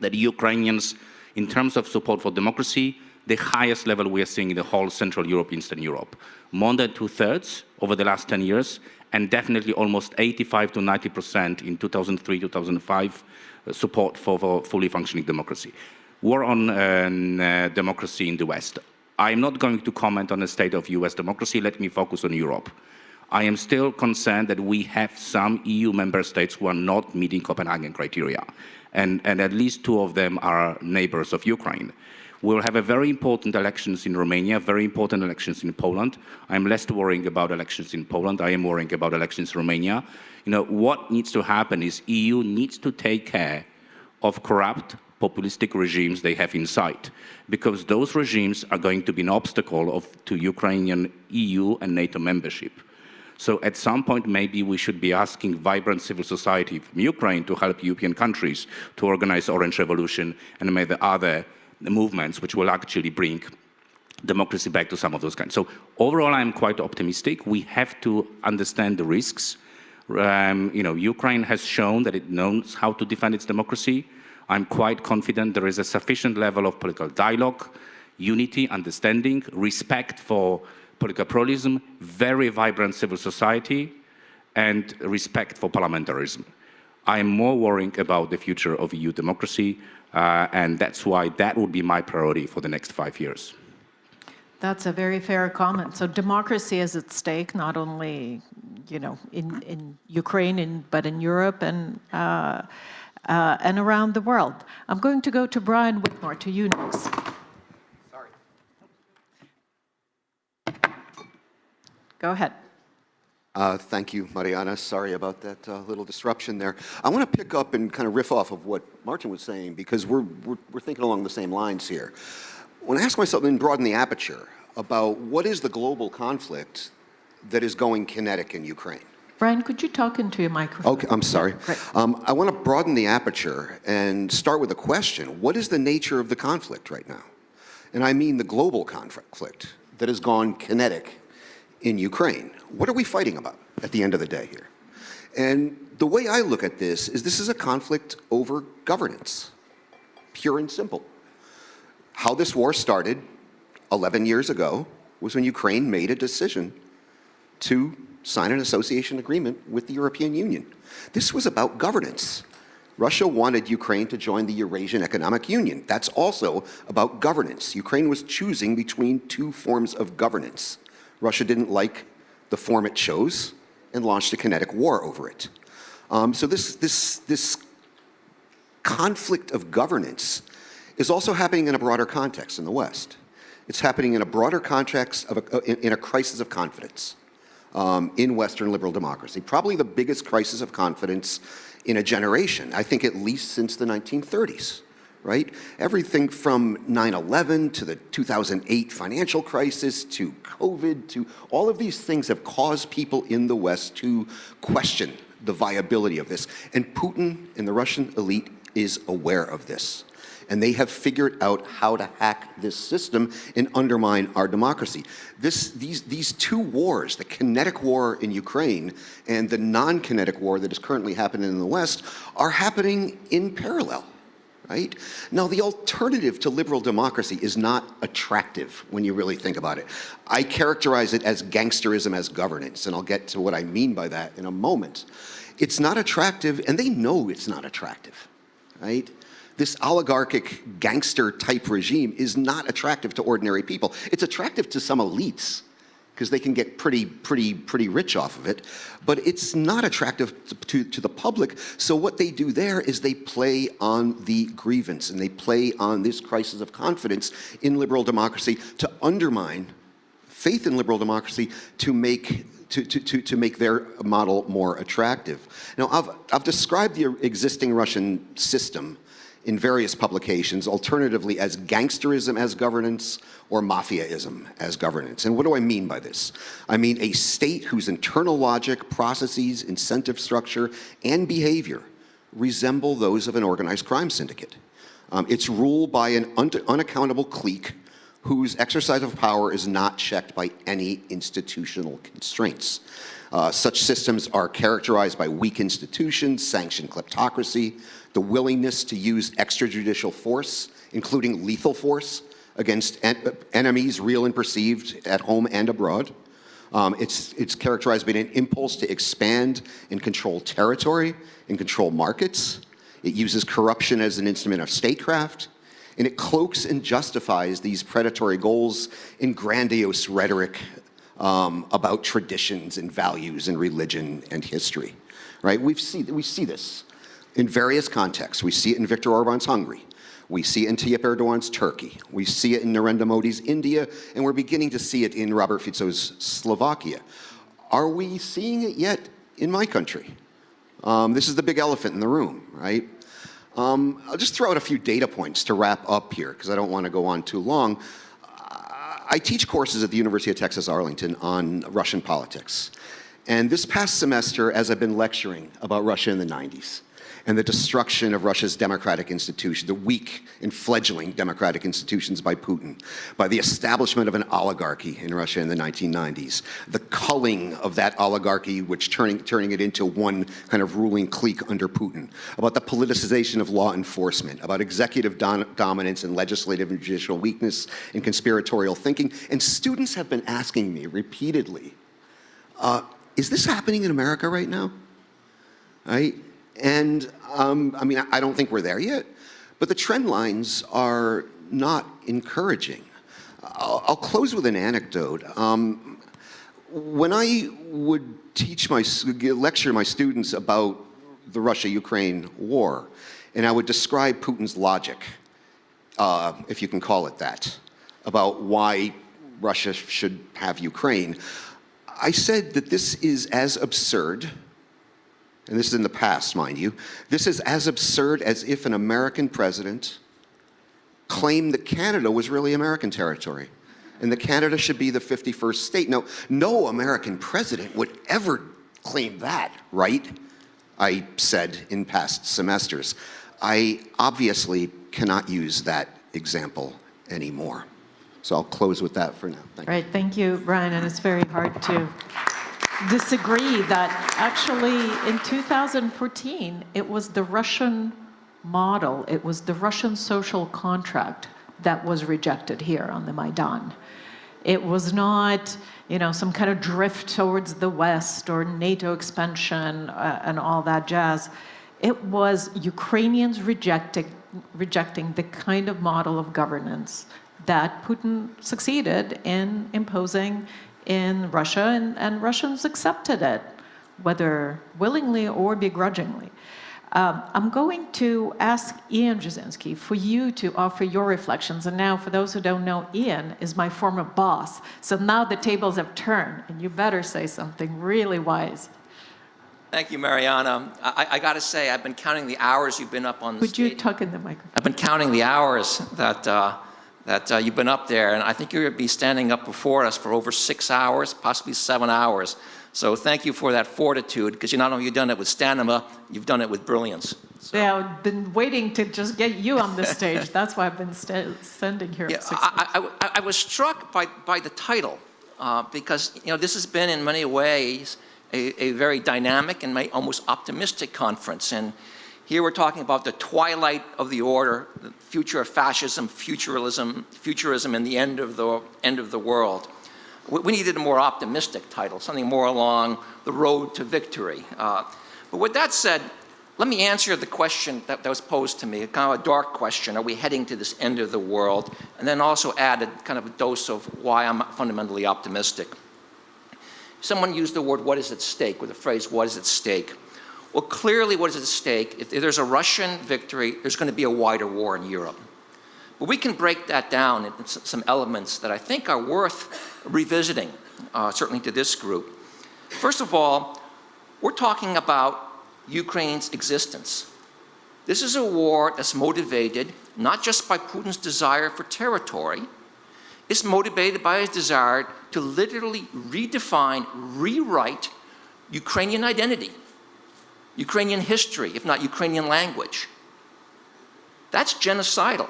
that Ukrainians, in terms of support for democracy, the highest level we are seeing in the whole Central Europe, Eastern Europe. More than 2/3 over the last 10 years, and definitely almost 85 to 90% in 2003, 2005, support for fully functioning democracy. War on democracy in the West. I'm not going to comment on the state of US democracy. Let me focus on Europe. I am still concerned that we have some EU member states who are not meeting Copenhagen criteria. And at least 2 of them are neighbors of Ukraine. We'll have a very important elections in Romania, very important elections in Poland. I'm less worrying about elections in Poland. I am worrying about elections in Romania. What needs to happen is EU needs to take care of corrupt, populistic regimes they have inside, because those regimes are going to be an obstacle to Ukrainian EU and NATO membership. So at some point, maybe we should be asking vibrant civil society from Ukraine to help European countries to organize Orange Revolution and maybe other movements which will actually bring democracy back to some of those kinds. So overall, I'm quite optimistic. We have to understand the risks. Ukraine has shown that it knows how to defend its democracy. I'm quite confident there is a sufficient level of political dialogue, unity, understanding, respect for political pluralism, very vibrant civil society, and respect for parliamentarism. I am more worrying about the future of EU democracy, and that's why that would be my priority for the next 5 years. That's a very fair comment. So democracy is at stake, not only, in Ukraine, but in Europe and around the world. I'm going to go to Brian Whitmore, to you next. Sorry. Go ahead. Thank you, Mariana. Sorry about that little disruption there. I want to pick up and kind of riff off of what Martin was saying, because we're thinking along the same lines here. When I ask myself and broaden the aperture about what is the global conflict that is going kinetic in Ukraine. Brian, could you talk into your microphone? Okay, I'm sorry. I want to broaden the aperture and start with a question. What is the nature of the conflict right now? And I mean the global conflict that has gone kinetic in Ukraine. What are we fighting about at the end of the day here? And the way I look at this is a conflict over governance, pure and simple. How this war started 11 years ago was when Ukraine made a decision to sign an association agreement with the European Union. This was about governance. Russia wanted Ukraine to join the Eurasian Economic Union. That's also about governance. Ukraine was choosing between 2 forms of governance. Russia didn't like the form it chose and launched a kinetic war over it. So this conflict of governance is also happening in a broader context in the West. It's happening in a broader context in a crisis of confidence. in Western liberal democracy, probably the biggest crisis of confidence in a generation, I think at least since the 1930s, right? Everything from 9/11 to the 2008 financial crisis to COVID to all of these things have caused people in the West to question the viability of this. And Putin and the Russian elite is aware of this. And they have figured out how to hack this system and undermine our democracy. These two wars, the kinetic war in Ukraine and the non-kinetic war that is currently happening in the West, are happening in parallel, right? Now, the alternative to liberal democracy is not attractive when you really think about it. I characterize it as gangsterism as governance, and I'll get to what I mean by that in a moment. It's not attractive, and they know it's not attractive, right? This oligarchic gangster-type regime is not attractive to ordinary people. It's attractive to some elites because they can get pretty rich off of it, but it's not attractive to the public. So what they do there is they play on the grievance and they play on this crisis of confidence in liberal democracy to undermine faith in liberal democracy to make their model more attractive. Now, I've described the existing Russian system in various publications, alternatively as gangsterism as governance or mafiaism as governance. And what do I mean by this? I mean a state whose internal logic, processes, incentive structure, and behavior resemble those of an organized crime syndicate. It's ruled by an unaccountable clique whose exercise of power is not checked by any institutional constraints. Such systems are characterized by weak institutions, sanctioned kleptocracy, the willingness to use extrajudicial force, including lethal force, against enemies, real and perceived, at home and abroad. It's characterized by an impulse to expand and control territory and control markets. It uses corruption as an instrument of statecraft, and it cloaks and justifies these predatory goals in grandiose rhetoric about traditions and values and religion and history, right? We see this in various contexts. We see it in Viktor Orban's Hungary. We see it in Tayyip Erdogan's Turkey. We see it in Narendra Modi's India, and we're beginning to see it in Robert Fico's Slovakia. Are we seeing it yet in my country? This is the big elephant in the room, right? I'll just throw out a few data points to wrap up here, because I don't want to go on too long. I teach courses at the University of Texas Arlington on Russian politics. And this past semester, as I've been lecturing about Russia in the 90s, and the destruction of Russia's democratic institutions, the weak and fledgling democratic institutions by Putin, by the establishment of an oligarchy in Russia in the 1990s, the culling of that oligarchy, which turning it into one kind of ruling clique under Putin, about the politicization of law enforcement, about executive dominance and legislative and judicial weakness and conspiratorial thinking. And students have been asking me repeatedly, is this happening in America right now? Right? And I mean, I don't think we're there yet, but the trend lines are not encouraging. I'll close with an anecdote. When I would lecture my students about the Russia-Ukraine war, and I would describe Putin's logic, if you can call it that, about why Russia should have Ukraine, I said that this is as absurd, and this is in the past, mind you, this is as absurd as if an American president claimed that Canada was really American territory and that Canada should be the 51st state. Now, no American president would ever claim that, right? I said in past semesters. I obviously cannot use that example anymore. So I'll close with that for now. Thank you. Right, thank you, Brian, and it's very hard to disagree that actually in 2014, it was the Russian model, it was the Russian social contract that was rejected here on the Maidan. It was not, some kind of drift towards the West or NATO expansion and all that jazz. It was Ukrainians rejecting the kind of model of governance that Putin succeeded in imposing in Russia, and Russians accepted it, whether willingly or begrudgingly. I'm going to ask Ian Jasinski for you to offer your reflections. And now, for those who don't know, Ian is my former boss. So now the tables have turned, and you better say something really wise. Thank you, Mariana. I got to say, I've been counting the hours you've been up on the Would stage. you tuck in the microphone? I've been counting the hours that you've been up there, and I think you're going to be standing up before us for over 6 hours, possibly 7 hours. So thank you for that fortitude, because you not only have done it with stamina, you've done it with brilliance. So. Yeah, I've been waiting to just get you on the stage. That's why I've been standing here for 6 months. I was struck by the title, because this has been in many ways a very dynamic and almost optimistic conference. And here we're talking about the twilight of the order, the future of fascism, futurism, and the end of the world. We needed a more optimistic title, something more along the road to victory. But with that said, let me answer the question that was posed to me, kind of a dark question. Are we heading to this end of the world? And then also added kind of a dose of why I'm fundamentally optimistic. Someone used the word, what is at stake, or the phrase, what is at stake? Well, clearly what is at stake, if there's a Russian victory, there's going to be a wider war in Europe. But we can break that down into some elements that I think are worth revisiting, certainly to this group. First of all, we're talking about Ukraine's existence. This is a war that's motivated not just by Putin's desire for territory, it's motivated by his desire to literally redefine, rewrite Ukrainian identity, Ukrainian history, if not Ukrainian language. That's genocidal.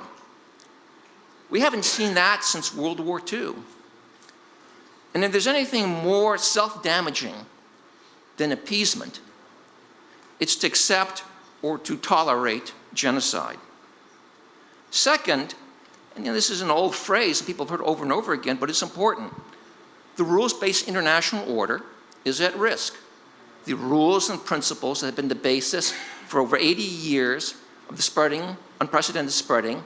We haven't seen that since World War II. And if there's anything more self-damaging than appeasement, it's to accept or to tolerate genocide. Second, and this is an old phrase people have heard over and over again, but it's important. The rules-based international order is at risk. The rules and principles that have been the basis for over 80 years of the unprecedented spreading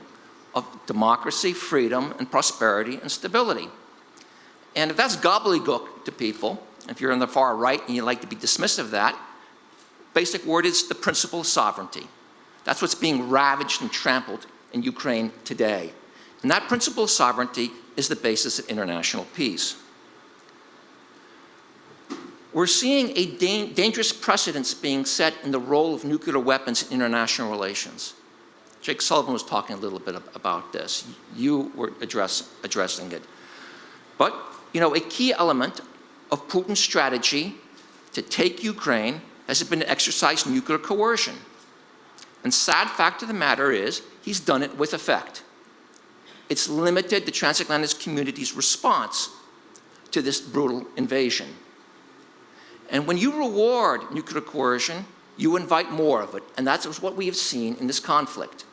of democracy, freedom, and prosperity and stability. And if that's gobbledygook to people, if you're on the far right and you like to be dismissive of that, basic word is the principle of sovereignty. That's what's being ravaged and trampled in Ukraine today. And that principle of sovereignty is the basis of international peace. We're seeing a dangerous precedence being set in the role of nuclear weapons in international relations. Jake Sullivan was talking a little bit about this. You were addressing it. But, a key element of Putin's strategy to take Ukraine has been to exercise nuclear coercion. And sad fact of the matter is, he's done it with effect. It's limited the transatlantic community's response to this brutal invasion. And when you reward nuclear coercion, you invite more of it. And that's what we have seen in this conflict.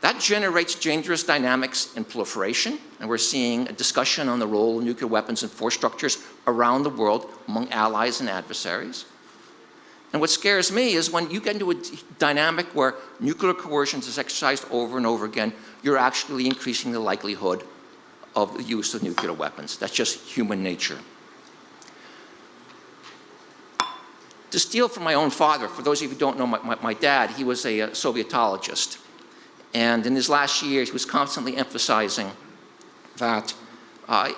That generates dangerous dynamics in proliferation, and we're seeing a discussion on the role of nuclear weapons and force structures around the world among allies and adversaries. And what scares me is when you get into a dynamic where nuclear coercion is exercised over and over again, you're actually increasing the likelihood of the use of nuclear weapons. That's just human nature. To steal from my own father, for those of you who don't know my dad, he was a Sovietologist. And in his last years, he was constantly emphasizing that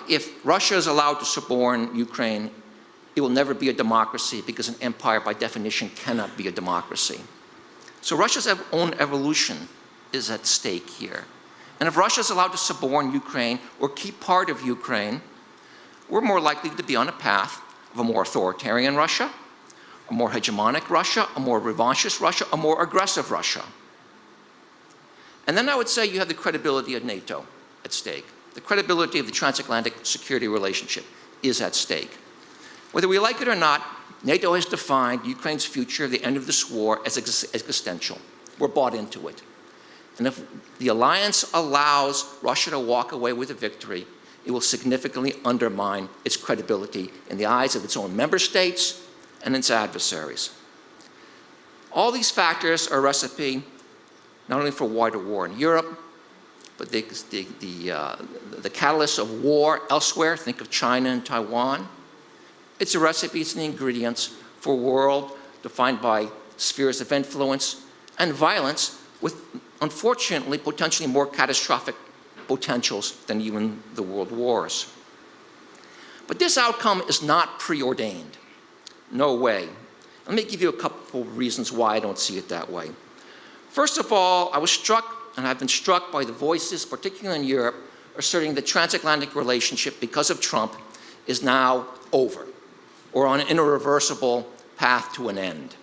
if Russia is allowed to suborn Ukraine, it will never be a democracy because an empire, by definition, cannot be a democracy. So Russia's own evolution is at stake here. And if Russia is allowed to suborn Ukraine or keep part of Ukraine, we're more likely to be on a path of a more authoritarian Russia, a more hegemonic Russia, a more revanchist Russia, a more aggressive Russia. And then I would say you have the credibility of NATO at stake. The credibility of the transatlantic security relationship is at stake. Whether we like it or not, NATO has defined Ukraine's future, the end of this war, as existential. We're bought into it. And if the alliance allows Russia to walk away with a victory, it will significantly undermine its credibility in the eyes of its own member states and its adversaries. All these factors are a recipe not only for a wider war in Europe, but the catalyst of war elsewhere. Think of China and Taiwan. It's a recipe, it's the ingredients for a world defined by spheres of influence, and violence with, unfortunately, potentially more catastrophic potentials than even the world wars. But this outcome is not preordained. No way. Let me give you a couple of reasons why I don't see it that way. First of all, I was struck, and I've been struck by the voices, particularly in Europe, asserting the transatlantic relationship, because of Trump, is now over, or on an irreversible path to an end.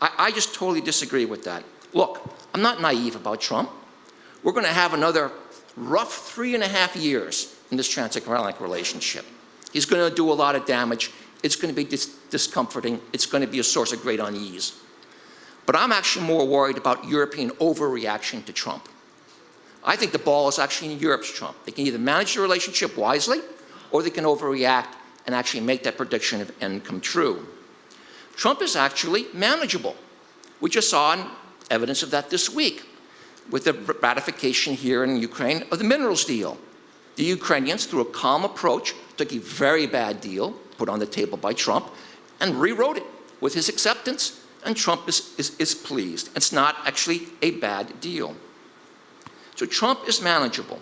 I just totally disagree with that. Look, I'm not naive about Trump. We're going to have another rough 3.5 years in this transatlantic relationship. He's going to do a lot of damage. It's going to be discomforting. It's going to be a source of great unease. But I'm actually more worried about European overreaction to Trump. I think the ball is actually in Europe's Trump. They can either manage the relationship wisely, or they can overreact and actually make that prediction of end come true. Trump is actually manageable. We just saw evidence of that this week with the ratification here in Ukraine of the minerals deal. The Ukrainians, through a calm approach, took a very bad deal put on the table by Trump and rewrote it with his acceptance, and Trump is pleased. It's not actually a bad deal. So Trump is manageable,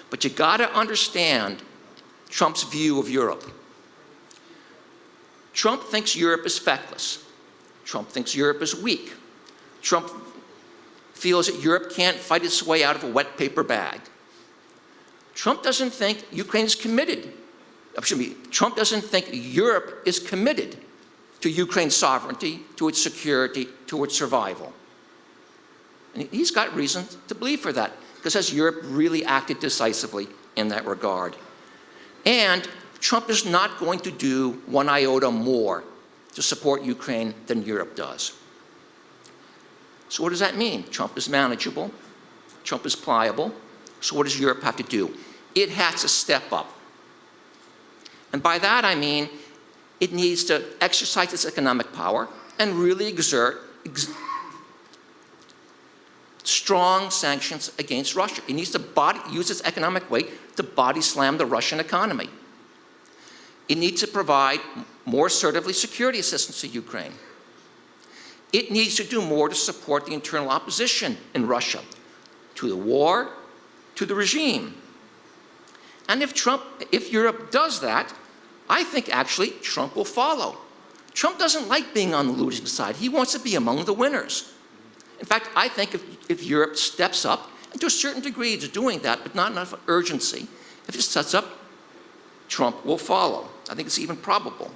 but you gotta understand Trump's view of Europe. Trump thinks Europe is feckless. Trump thinks Europe is weak. Trump feels that Europe can't fight its way out of a wet paper bag. Trump doesn't think Ukraine is committed. Trump doesn't think Europe is committed to Ukraine's sovereignty, to its security, to its survival. And he's got reason to believe for that, because has Europe really acted decisively in that regard? And Trump is not going to do one iota more to support Ukraine than Europe does. So what does that mean? Trump is manageable. Trump is pliable. So what does Europe have to do? It has to step up. And by that I mean it needs to exercise its economic power and really exert strong sanctions against Russia. It needs to use its economic weight to body slam the Russian economy. It needs to provide more assertively security assistance to Ukraine. It needs to do more to support the internal opposition in Russia to the war, to the regime. And if Europe does that, I think actually Trump will follow. Trump doesn't like being on the losing side. He wants to be among the winners. In fact, I think if Europe steps up, and to a certain degree it's doing that, but not enough urgency, if it sets up, Trump will follow. I think it's even probable.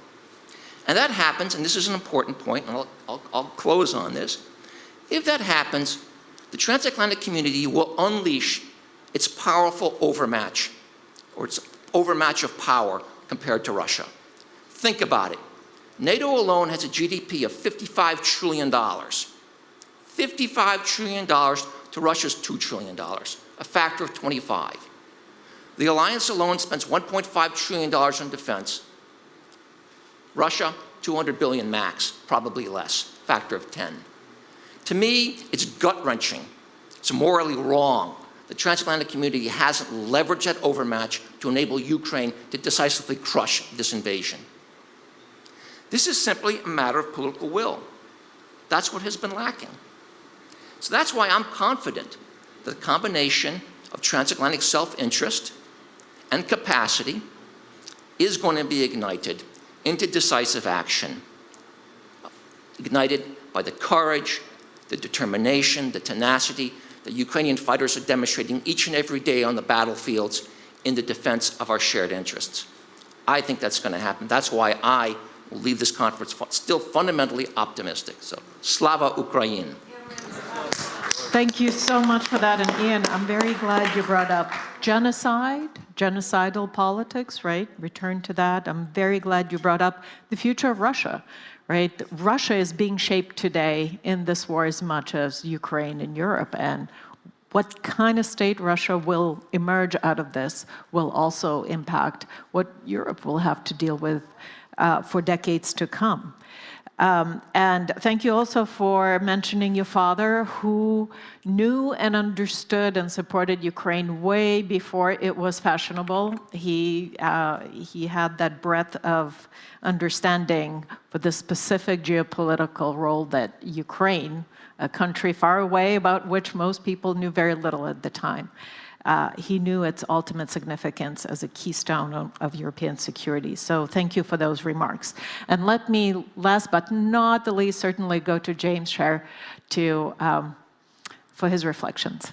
And that happens, and this is an important point, and I'll close on this. If that happens, the transatlantic community will unleash its powerful overmatch, or its overmatch of power compared to Russia. Think about it. NATO alone has a GDP of $55 trillion. $55 trillion to Russia's $2 trillion, a factor of 25. The alliance alone spends $1.5 trillion on defense. Russia, 200 billion max, probably less, factor of 10. To me, it's gut-wrenching. It's morally wrong. The transatlantic community hasn't leveraged that overmatch to enable Ukraine to decisively crush this invasion. This is simply a matter of political will. That's what has been lacking. So that's why I'm confident that the combination of transatlantic self-interest and capacity is going to be ignited into decisive action, ignited by the courage, the determination, the tenacity that Ukrainian fighters are demonstrating each and every day on the battlefields in the defense of our shared interests. I think that's going to happen. That's why I will leave this conference still fundamentally optimistic. So, Slava Ukraine. Thank you so much for that. And Ian, I'm very glad you brought up genocide, genocidal politics, right? Return to that. I'm very glad you brought up the future of Russia, right? Russia is being shaped today in this war as much as Ukraine and Europe. And what kind of state Russia will emerge out of this will also impact what Europe will have to deal with for decades to come. And thank you also for mentioning your father, who knew and understood and supported Ukraine way before it was fashionable. He had that breadth of understanding for the specific geopolitical role that Ukraine, a country far away about which most people knew very little at the time, he knew its ultimate significance as a keystone of European security. So thank you for those remarks. And let me, last but not the least, certainly go to James Sher for his reflections.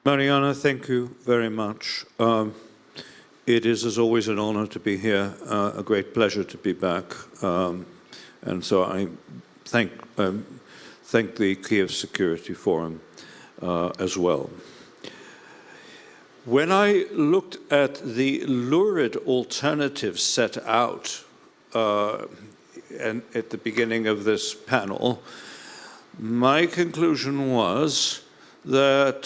Mariana, thank you very much. It is, as always, an honor to be here, a great pleasure to be back. And so I thank the Kyiv Security Forum as well. When I looked at the lurid alternatives set out and at the beginning of this panel, my conclusion was that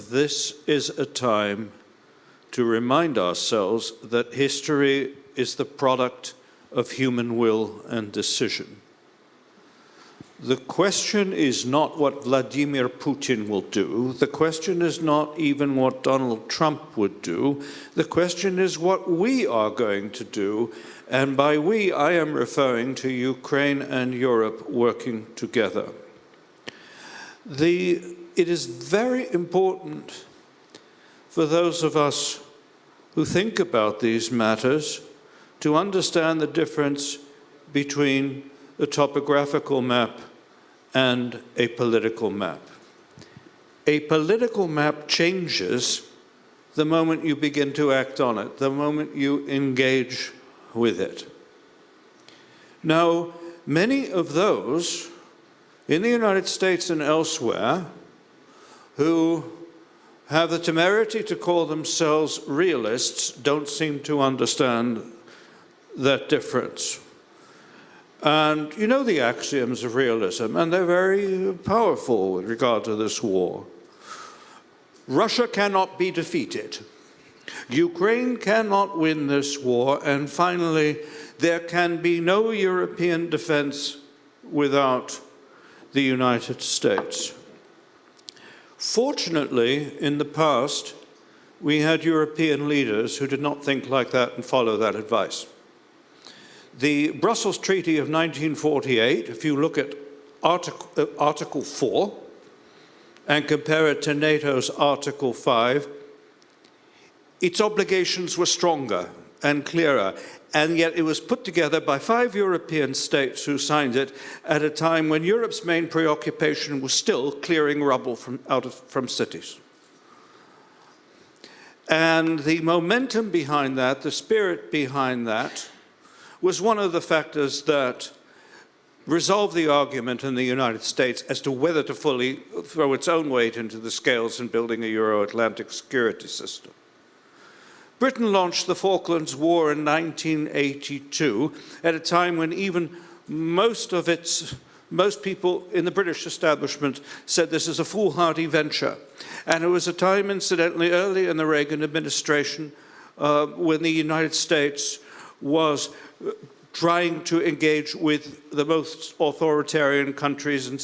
this is a time to remind ourselves that history is the product of human will and decision. The question is not what Vladimir Putin will do. The question is not even what Donald Trump would do. The question is what we are going to do. And by we, I am referring to Ukraine and Europe working together. It is very important for those of us who think about these matters to understand the difference between a topographical map and a political map. A political map changes the moment you begin to act on it, the moment you engage with it. Now, many of those in the United States and elsewhere who have the temerity to call themselves realists don't seem to understand that difference. And you know the axioms of realism, and they're very powerful with regard to this war. Russia cannot be defeated. Ukraine cannot win this war. And finally, there can be no European defense without the United States. Fortunately, in the past, we had European leaders who did not think like that and follow that advice. The Brussels Treaty of 1948, if you look at Article 4 and compare it to NATO's Article 5, its obligations were stronger and clearer, and yet it was put together by 5 European states who signed it at a time when Europe's main preoccupation was still clearing rubble from cities. And the momentum behind that, the spirit behind that, was one of the factors that resolved the argument in the United States as to whether to fully throw its own weight into the scales in building a Euro-Atlantic security system. Britain launched the Falklands War in 1982 at a time when even most people in the British establishment said this is a foolhardy venture. And it was a time, incidentally, early in the Reagan administration when the United States was trying to engage with the most authoritarian countries in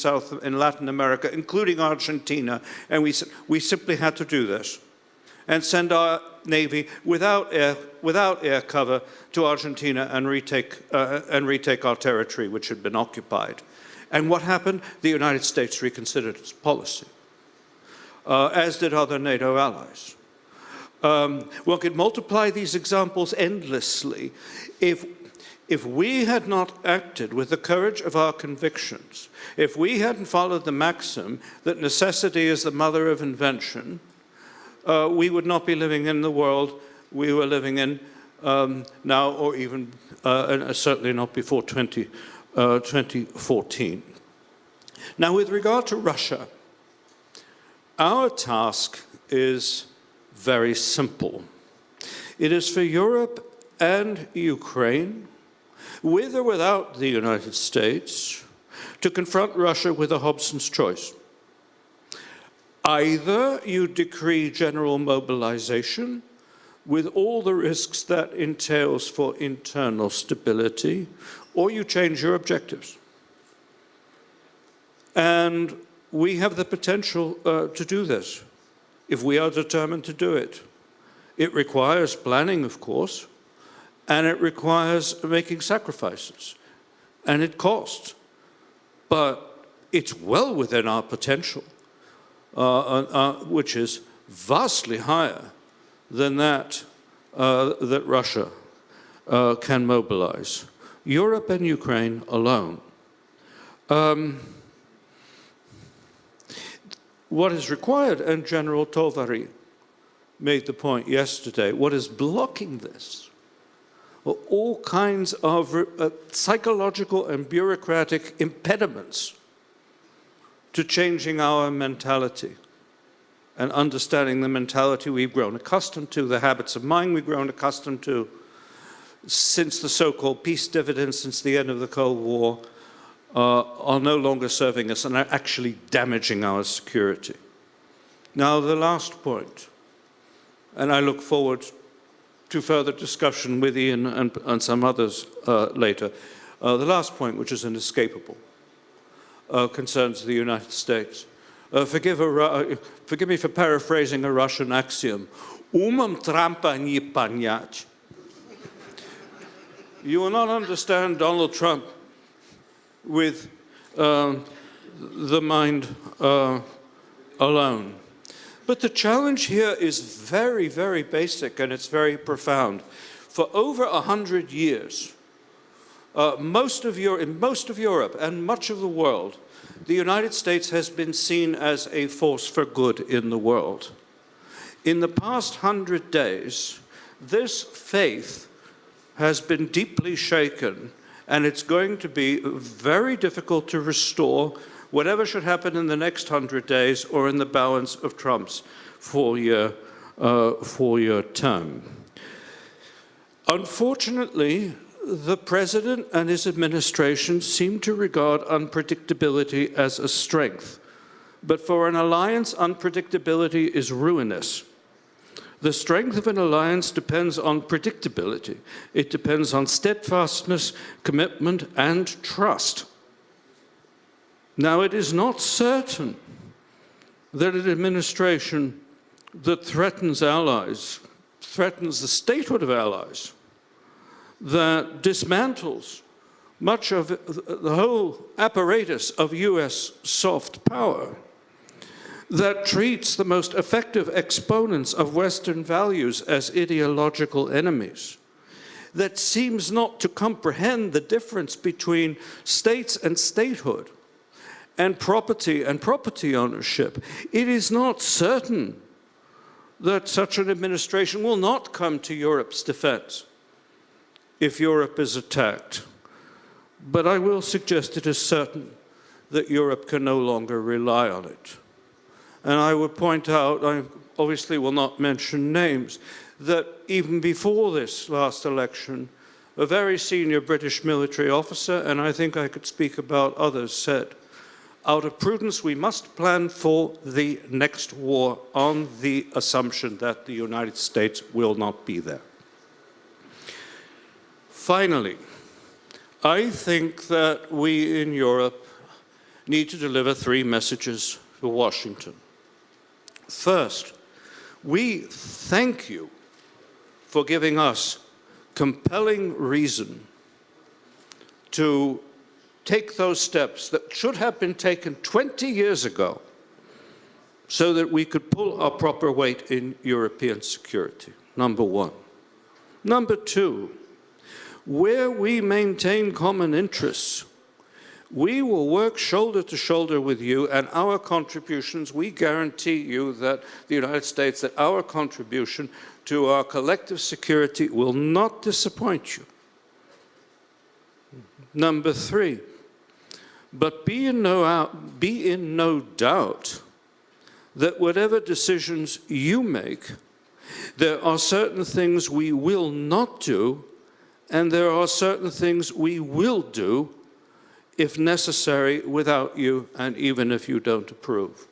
Latin America, including Argentina, and we simply had to do this and send our Navy without air cover to Argentina and retake our territory, which had been occupied. And what happened? The United States reconsidered its policy, as did other NATO allies. One could multiply these examples endlessly. If we had not acted with the courage of our convictions, if we hadn't followed the maxim that necessity is the mother of invention, we would not be living in the world we were living in now, or even certainly not before 2014. Now, with regard to Russia, our task is very simple. It is for Europe and Ukraine, with or without the United States, to confront Russia with a Hobson's choice. Either you decree general mobilization, with all the risks that entails for internal stability, or you change your objectives. And we have the potential to do this if we are determined to do it. It requires planning, of course, and it requires making sacrifices, and it costs. But it's well within our potential, which is vastly higher than that that Russia can mobilize. Europe and Ukraine alone. What is required, and General Tovary made the point yesterday, what is blocking this are all kinds of psychological and bureaucratic impediments to changing our mentality and understanding the mentality we've grown accustomed to, the habits of mind we've grown accustomed to since the so-called peace dividends, since the end of the Cold War, are no longer serving us and are actually damaging our security. Now, the last point, and I look forward to further discussion with Ian and some others later. The last point, which is inescapable, concerns the United States. Forgive me for paraphrasing a Russian axiom. Umom Trumpa nie panyać. You will not understand Donald Trump with the mind alone. But the challenge here is very, very basic, and it's very profound. For over 100 years, in most of Europe and much of the world, the United States has been seen as a force for good in the world. In the past 100 days, this faith has been deeply shaken, and it's going to be very difficult to restore whatever should happen in the next 100 days or in the balance of Trump's four-year term. Unfortunately, the president and his administration seem to regard unpredictability as a strength. But for an alliance, unpredictability is ruinous. The strength of an alliance depends on predictability. It depends on steadfastness, commitment, and trust. Now, it is not certain that an administration that threatens allies, threatens the statehood of allies, that dismantles much of the whole apparatus of US soft power, that treats the most effective exponents of Western values as ideological enemies, that seems not to comprehend the difference between states and statehood, and property ownership. It is not certain that such an administration will not come to Europe's defense if Europe is attacked. But I will suggest it is certain that Europe can no longer rely on it. And I would point out, I obviously will not mention names, that even before this last election, a very senior British military officer, and I think I could speak about others, said, out of prudence, we must plan for the next war on the assumption that the United States will not be there. Finally, I think that we in Europe need to deliver 3 messages to Washington. First, we thank you for giving us compelling reason to take those steps that should have been taken 20 years ago so that we could pull our proper weight in European security, number one. Number two, where we maintain common interests, we will work shoulder to shoulder with you, and our contributions, we guarantee you that the United States, that our contribution to our collective security will not disappoint you. Number three, but be in no doubt that whatever decisions you make, there are certain things we will not do, and there are certain things we will do if necessary without you, and even if you don't approve.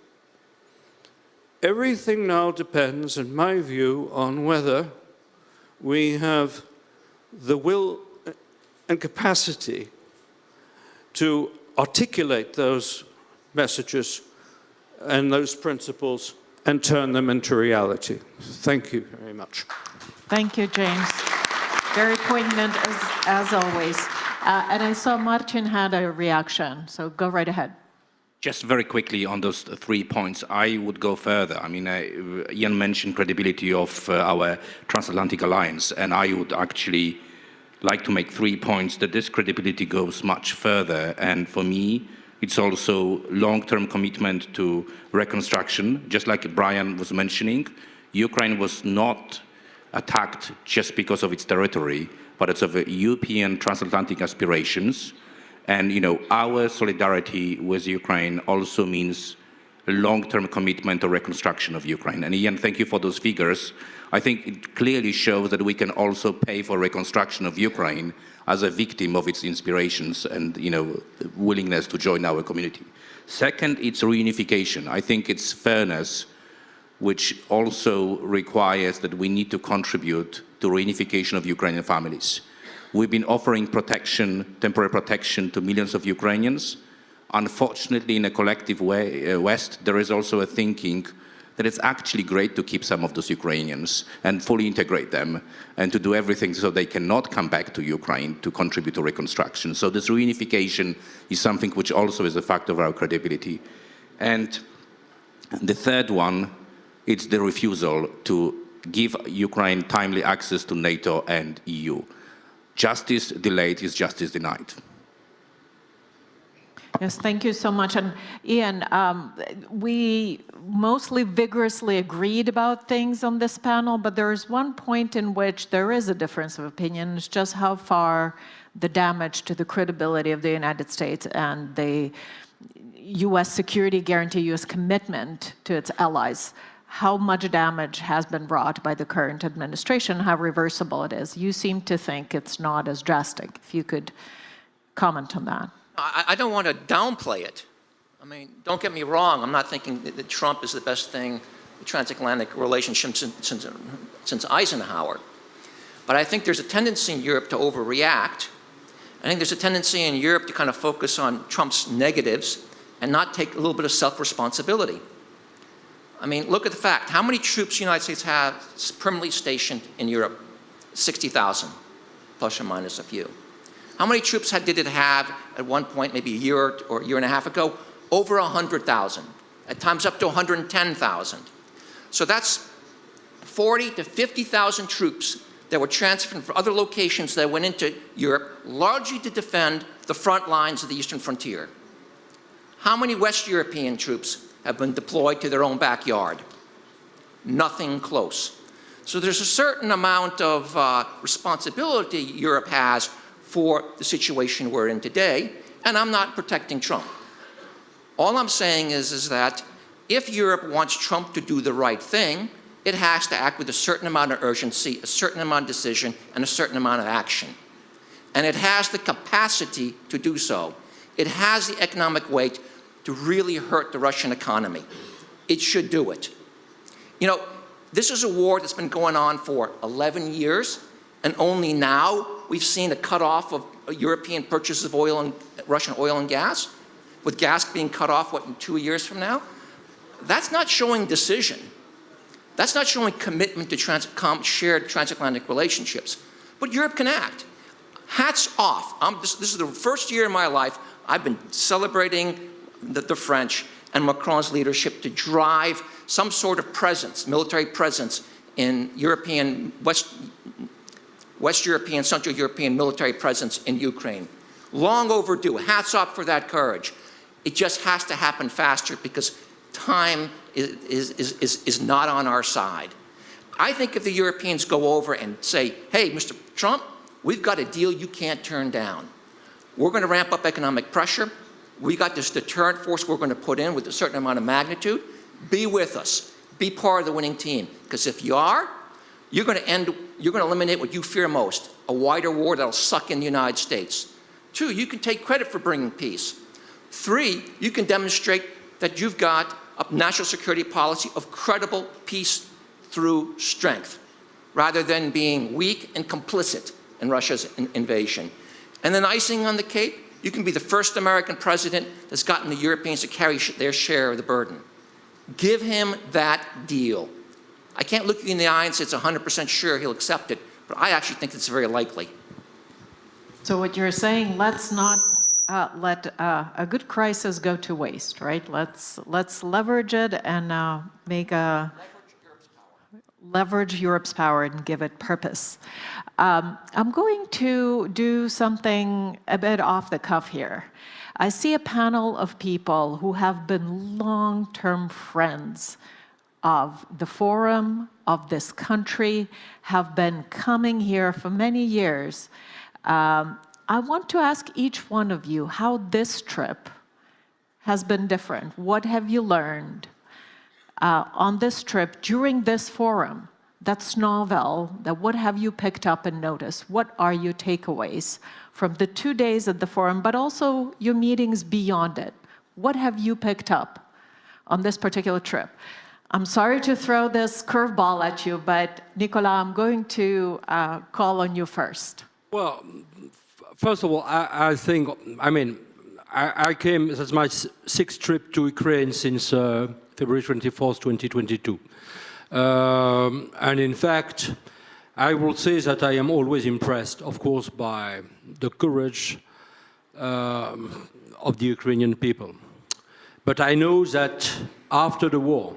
Everything now depends, in my view, on whether we have the will and capacity to articulate those messages and those principles and turn them into reality. Thank you very much. Thank you, James. Very poignant as always. And I saw Martin had a reaction, so go right ahead. Just very quickly on those 3 points, I would go further. I mean, Ian mentioned credibility of our transatlantic alliance, and I would actually like to make 3 points that this credibility goes much further. And for me, it's also long-term commitment to reconstruction. Just like Brian was mentioning, Ukraine was not attacked just because of its territory, but it's of European transatlantic aspirations. And, you know, our solidarity with Ukraine also means a long-term commitment to reconstruction of Ukraine. And Ian, thank you for those figures. I think it clearly shows that we can also pay for reconstruction of Ukraine as a victim of its inspirations and, you know, willingness to join our community. Second, it's reunification. I think it's fairness, which also requires that we need to contribute to reunification of Ukrainian families. We've been offering protection, temporary protection, to millions of Ukrainians. Unfortunately, in a collective way, West, there is also a thinking that it's actually great to keep some of those Ukrainians and fully integrate them and to do everything so they cannot come back to Ukraine to contribute to reconstruction. So this reunification is something which also is a factor of our credibility. And the third one, it's the refusal to give Ukraine timely access to NATO and EU. Justice delayed is justice denied. Yes, thank you so much. And Ian, we mostly vigorously agreed about things on this panel, but there is one point in which there is a difference of opinion. It's just how far the damage to the credibility of the United States and the U.S. security guarantee, U.S. commitment to its allies, how much damage has been wrought by the current administration, how reversible it is. You seem to think it's not as drastic. If you could comment on that. I don't want to downplay it. I mean, don't get me wrong. I'm not thinking that Trump is the best thing, the transatlantic relationship since Eisenhower. But I think there's a tendency in Europe to overreact. I think there's a tendency in Europe to kind of focus on Trump's negatives and not take a little bit of self-responsibility. I mean, look at the fact. How many troops the United States has permanently stationed in Europe? 60,000, plus or minus a few. How many troops did it have at one point, maybe a year or a year and a half ago? Over 100,000, at times up to 110,000. So that's 40 to 50,000 troops that were transferred from other locations that went into Europe, largely to defend the front lines of the eastern frontier. How many West European troops have been deployed to their own backyard? Nothing close. So there's a certain amount of responsibility Europe has for the situation we're in today, and I'm not protecting Trump. All I'm saying is that if Europe wants Trump to do the right thing, it has to act with a certain amount of urgency, a certain amount of decision, and a certain amount of action. And it has the capacity to do so. It has the economic weight to really hurt the Russian economy. It should do it. You know, this is a war that's been going on for 11 years, and only now we've seen a cutoff of European purchases of oil and Russian oil and gas, with gas being cut off, what, in 2 years from now? That's not showing decision. That's not showing commitment to shared transatlantic relationships. But Europe can act. Hats off. This is the first year in my life I've been celebrating the French and Macron's leadership to drive some sort of presence, military presence, in European, West European, Central European military presence in Ukraine. Long overdue. Hats off for that courage. It just has to happen faster because time is not on our side. I think if the Europeans go over and say, hey, Mr. Trump, we've got a deal you can't turn down. We're going to ramp up economic pressure. We got this deterrent force we're going to put in with a certain amount of magnitude. Be with us. Be part of the winning team. Because if you are, you're going to eliminate what you fear most, a wider war that'll suck in the United States. 2, you can take credit for bringing peace. 3, you can demonstrate that you've got a national security policy of credible peace through strength. rather than being weak and complicit in Russia's invasion. And then icing on the cake, you can be the first American president that's gotten the Europeans to carry their share of the burden. Give him that deal. I can't look you in the eye and say it's 100% sure he'll accept it, but I actually think it's very likely. So what you're saying, let's not let a good crisis go to waste, right? Let's leverage it and leverage Europe's power and give it purpose. I'm going to do something a bit off the cuff here. I see a panel of people who have been long-term friends of the forum, of this country, have been coming here for many years. I want to ask each one of you how this trip has been different. What have you learned on this trip during this forum that's novel? That what have you picked up and noticed? What are your takeaways from the 2 days at the forum, but also your meetings beyond it? What have you picked up on this particular trip? I'm sorry to throw this curveball at you, but Nicolas, I'm going to call on you first. Well, first of all, I think, I came, this is my 6th trip to Ukraine since February 24th, 2022. And in fact, I will say that I am always impressed, of course, by the courage of the Ukrainian people. But I know that after the war,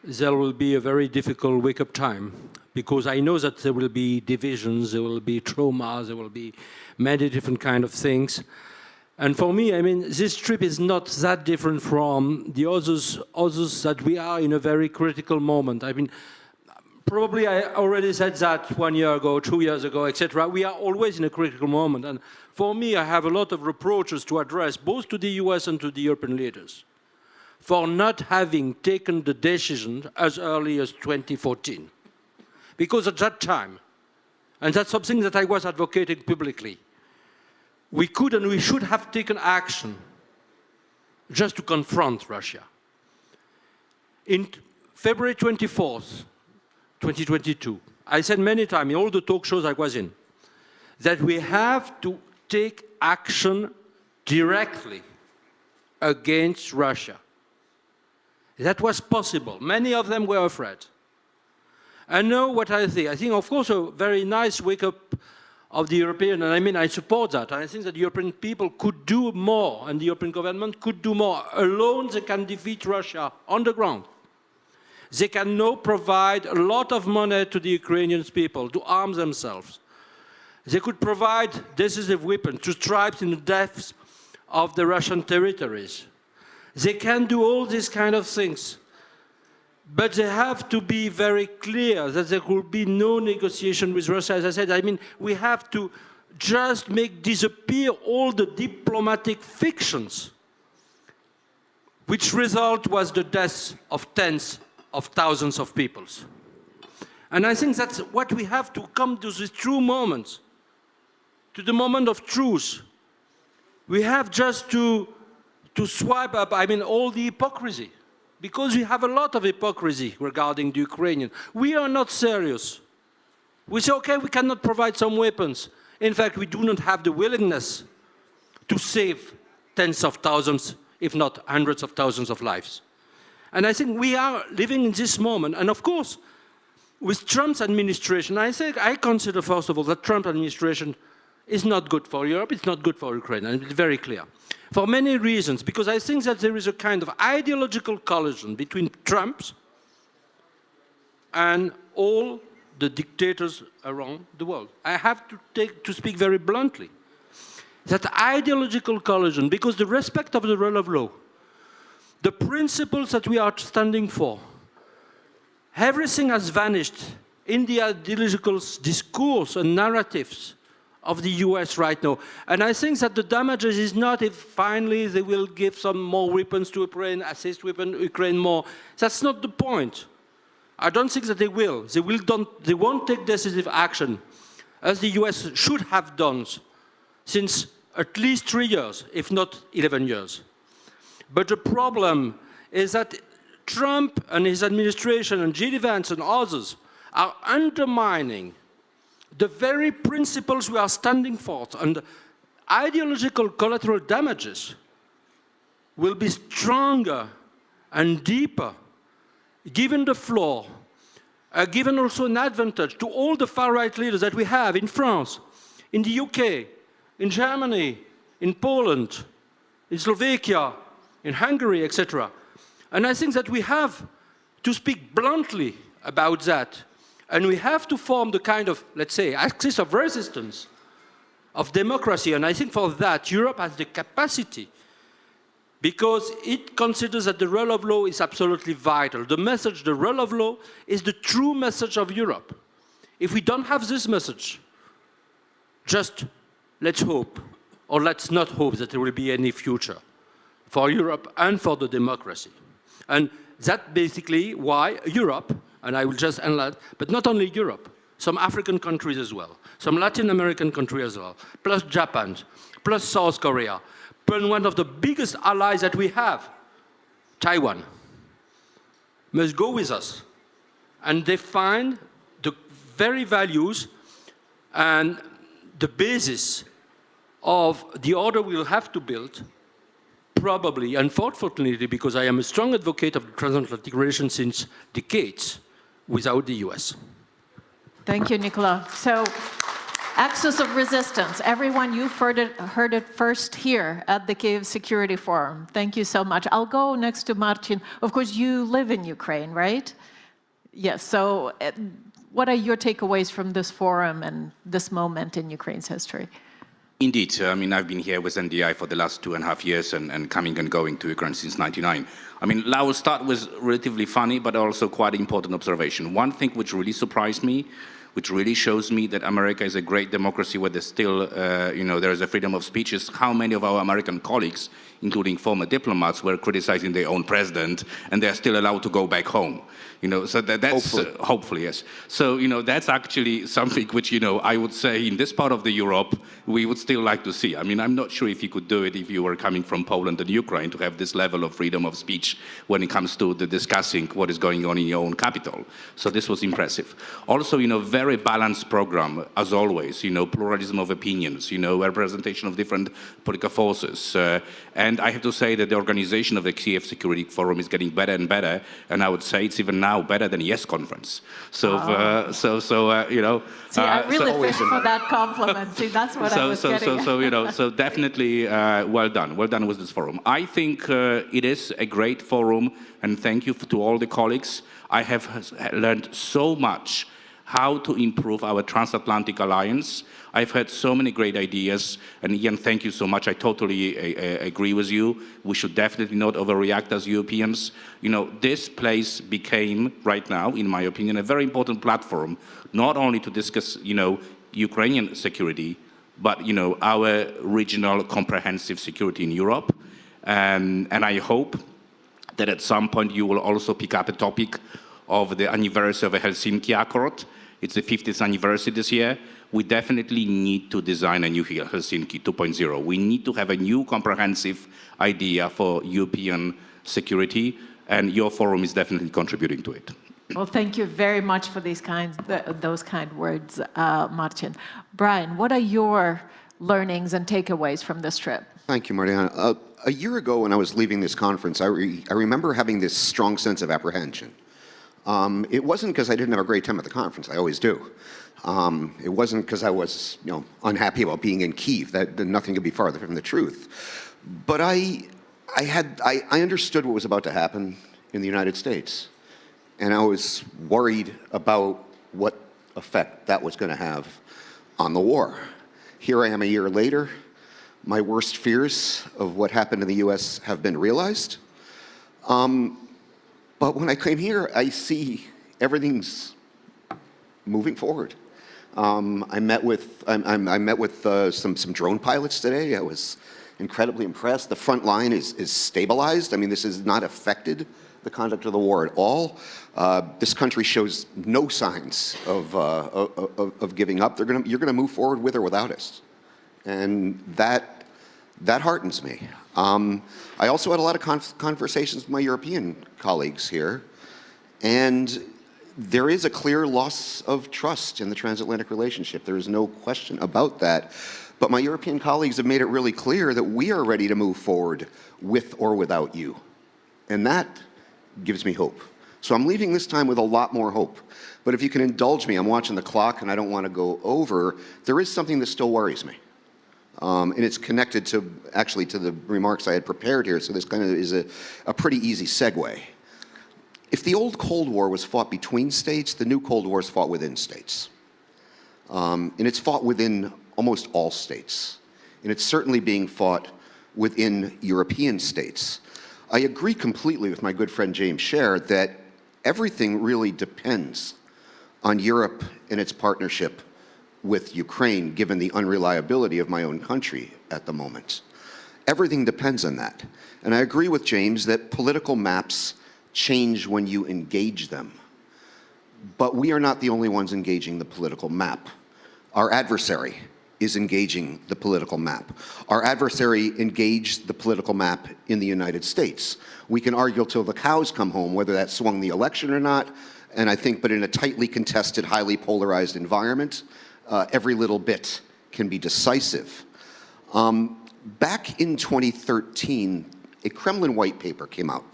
there will be a very difficult wake-up time, because I know that there will be divisions, there will be traumas, there will be many different kind of things. And for me, this trip is not that different from the others that we are in a very critical moment. Probably I already said that 1 year ago, 2 years ago, etc. We are always in a critical moment. And for me, I have a lot of reproaches to address, both to the US and to the European leaders, for not having taken the decision as early as 2014. Because at that time, and that's something that I was advocating publicly, we could and we should have taken action just to confront Russia. In February 24th, 2022, I said many times in all the talk shows I was in, that we have to take action directly against Russia. That was possible. Many of them were afraid. I know what I think. I think, of course, a very nice wake-up of the European, and I support that. I think that the European people could do more, and the European government could do more. Alone, they can defeat Russia on the ground. They can now provide a lot of money to the Ukrainian people to arm themselves. They could provide decisive weapons to tribes in the depths of the Russian territories. They can do all these kind of things. But they have to be very clear that there will be no negotiation with Russia. As I said, we have to just make disappear all the diplomatic fictions, which result was the death of tens of thousands of people. And I think that's what we have to come to, this true moment, to the moment of truth. We have just to swipe up, all the hypocrisy. Because we have a lot of hypocrisy regarding the Ukrainian. We are not serious. We say, okay, we cannot provide some weapons. In fact, we do not have the willingness to save tens of thousands, if not hundreds of thousands of lives. And I think we are living in this moment. And of course, with Trump's administration, I consider, first of all, that Trump administration is not good for Europe, it's not good for Ukraine, and it's very clear. For many reasons, because I think that there is a kind of ideological collision between Trump and all the dictators around the world. I have to speak very bluntly. That ideological collision, because the respect of the rule of law, the principles that we are standing for, everything has vanished in the ideological discourse and narratives of the US right now. And I think that the damage is not if finally they will give some more weapons to Ukraine, assist Ukraine more. That's not the point. I don't think that they will. They won't take decisive action, as the US should have done since at least 3 years, if not 11 years. But the problem is that Trump and his administration and J.D. Vance and others are undermining the very principles we are standing for, and ideological collateral damages will be stronger and deeper, given the floor, given also an advantage to all the far-right leaders that we have in France, in the UK, in Germany, in Poland, in Slovakia, in Hungary, etc. And I think that we have to speak bluntly about that. And we have to form the kind of, let's say, axis of resistance, of democracy. And I think for that, Europe has the capacity, because it considers that the rule of law is absolutely vital. The message, the rule of law, is the true message of Europe. If we don't have this message, just let's hope, or let's not hope that there will be any future for Europe and for the democracy. And that's basically why Europe, and I will just end that, but not only Europe, some African countries as well, some Latin American countries as well, plus Japan, plus South Korea, plus one of the biggest allies that we have, Taiwan, must go with us and define the very values and the basis of the order we will have to build, probably, unfortunately, because I am a strong advocate of transatlantic relations since decades, without the US. Thank you, Nicolas. So, axis of resistance. Everyone, you've heard it first here at the Kyiv Security Forum. Thank you so much. I'll go next to Martin. Of course, you live in Ukraine, right? Yes, so what are your takeaways from this forum and this moment in Ukraine's history? Indeed. I mean, I've been here with NDI for the last 2.5 years and coming and going to Ukraine since '99. I mean, I will start with relatively funny, but also quite important observation. One thing which really surprised me, which really shows me that America is a great democracy where there's still, there is a freedom of speech, is how many of our American colleagues, including former diplomats, were criticizing their own president, and they're still allowed to go back home. So that's hopefully, yes. So, that's actually something which, I would say in this part of the Europe, we would still like to see. I mean, I'm not sure if you could do it if you were coming from Poland and Ukraine to have this level of freedom of speech when it comes to the discussing what is going on in your own capital. So this was impressive. Also, very balanced program, as always, pluralism of opinions, representation of different political forces. And I have to say that the organization of the Kyiv Security Forum is getting better and better, and I would say it's even now better than YES conference. So, See, I really thank you for that compliment. See, that's what I was getting at. So definitely well done with this forum. I think it is a great forum, and thank you to all the colleagues. I have learned so much how to improve our transatlantic alliance. I've heard so many great ideas, and Ian, thank you so much. I totally agree with you. We should definitely not overreact as Europeans. This place became, right now, in my opinion, a very important platform, not only to discuss, Ukrainian security, but, our regional comprehensive security in Europe. And I hope that at some point you will also pick up a topic of the anniversary of the Helsinki Accord. It's the 50th anniversary this year. We definitely need to design a new Helsinki 2.0. We need to have a new comprehensive idea for European security, and your forum is definitely contributing to it. Well, thank you very much for those kind words, Martin. Brian, what are your learnings and takeaways from this trip? Thank you, Mariana. A year ago when I was leaving this conference, I remember having this strong sense of apprehension. It wasn't because I didn't have a great time at the conference. I always do. It wasn't because I was, unhappy about being in Kyiv. That nothing could be farther from the truth. But I understood what was about to happen in the United States, and I was worried about what effect that was going to have on the war. Here I am a year later. My worst fears of what happened in the U.S. have been realized. But when I came here, I see everything's moving forward. I met with some drone pilots today. I was incredibly impressed. The front line is stabilized. I mean, this has not affected the conduct of the war at all. This country shows no signs of giving up. You're gonna move forward with or without us, and that heartens me. I also had a lot of conversations with my European colleagues here, and there is a clear loss of trust in the transatlantic relationship. There is no question about that. But my European colleagues have made it really clear that we are ready to move forward with or without you. And that gives me hope. So I'm leaving this time with a lot more hope. But if you can indulge me, I'm watching the clock and I don't want to go over. There is something that still worries me. And it's connected to, actually, to the remarks I had prepared here, so this kind of is a pretty easy segue. If the old Cold War was fought between states, the new Cold War is fought within states. And it's fought within almost all states. And it's certainly being fought within European states. I agree completely with my good friend James Scher that everything really depends on Europe and its partnership with Ukraine, given the unreliability of my own country at the moment. Everything depends on that. And I agree with James that political maps change when you engage them. But we are not the only ones engaging the political map. Our adversary is engaging the political map. Our adversary engaged the political map in the United States. We can argue till the cows come home whether that swung the election or not, and I think, but in a tightly contested, highly polarized environment, every little bit can be decisive. Back in 2013, a Kremlin white paper came out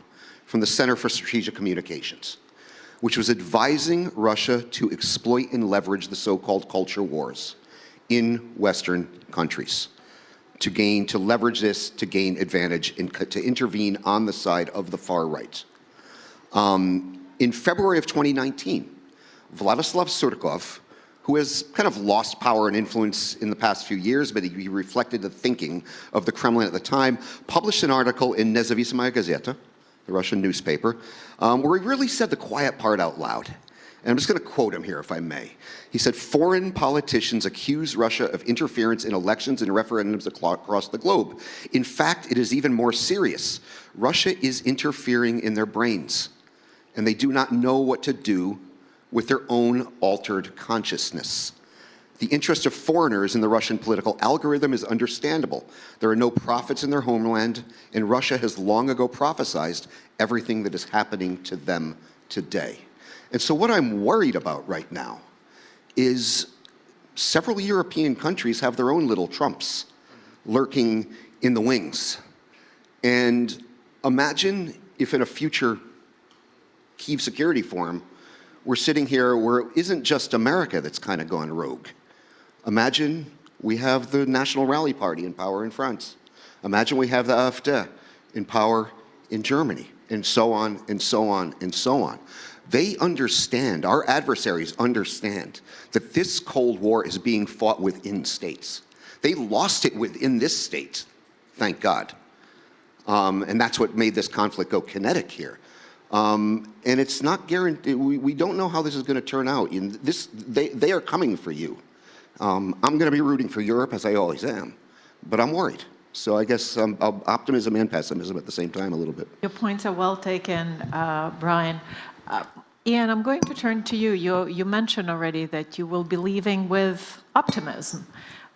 from the Center for Strategic Communications, which was advising Russia to exploit and leverage the so-called culture wars in Western countries, to leverage this, to gain advantage, and to intervene on the side of the far right. In February of 2019, Vladislav Surkov, who has kind of lost power and influence in the past few years, but he reflected the thinking of the Kremlin at the time, published an article in Nezavisimaya Gazeta, the Russian newspaper, where he really said the quiet part out loud. And I'm just going to quote him here, if I may. He said, "Foreign politicians accuse Russia of interference in elections and referendums across the globe. In fact, it is even more serious. Russia is interfering in their brains, and they do not know what to do with their own altered consciousness. The interest of foreigners in the Russian political algorithm is understandable. There are no prophets in their homeland, and Russia has long ago prophesized everything that is happening to them today." And so what I'm worried about right now is several European countries have their own little Trumps lurking in the wings. And imagine if in a future Kyiv Security Forum, we're sitting here where it isn't just America that's kind of gone rogue. Imagine we have the National Rally Party in power in France. Imagine we have the AfD in power in Germany, and so on, and so on, and so on. They understand, our adversaries understand, that this Cold War is being fought within states. They lost it within this state, thank God. And that's what made this conflict go kinetic here. And it's not guaranteed, we don't know how this is going to turn out. They are coming for you. I'm going to be rooting for Europe, as I always am, but I'm worried. So I guess optimism and pessimism at the same time a little bit. Your points are well taken, Brian. Ian, I'm going to turn to you. You mentioned already that you will be leaving with optimism.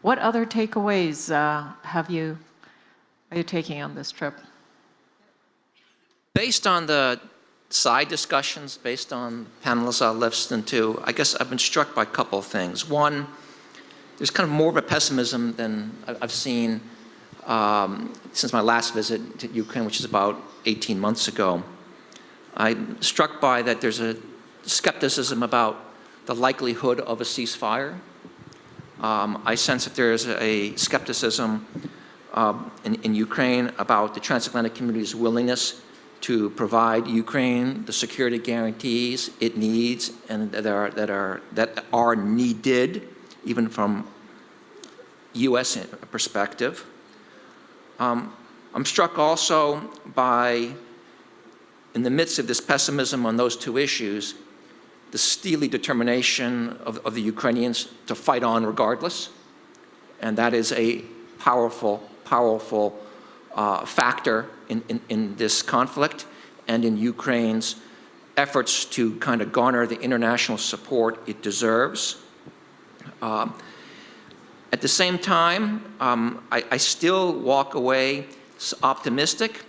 What other takeaways are you taking on this trip? Based on the side discussions, based on panelists I listened to, I guess I've been struck by a couple of things. One, there's kind of more of a pessimism than I've seen since my last visit to Ukraine, which is about 18 months ago. I'm struck by that there's a skepticism about the likelihood of a ceasefire. I sense that there's a skepticism in Ukraine about the transatlantic community's willingness to provide Ukraine the security guarantees it needs and that are needed, even from U.S. perspective. I'm struck also by, in the midst of this pessimism on those two issues, the steely determination of the Ukrainians to fight on regardless. And that is a powerful factor in this conflict and in Ukraine's efforts to kind of garner the international support it deserves. At the same time, I still walk away optimistic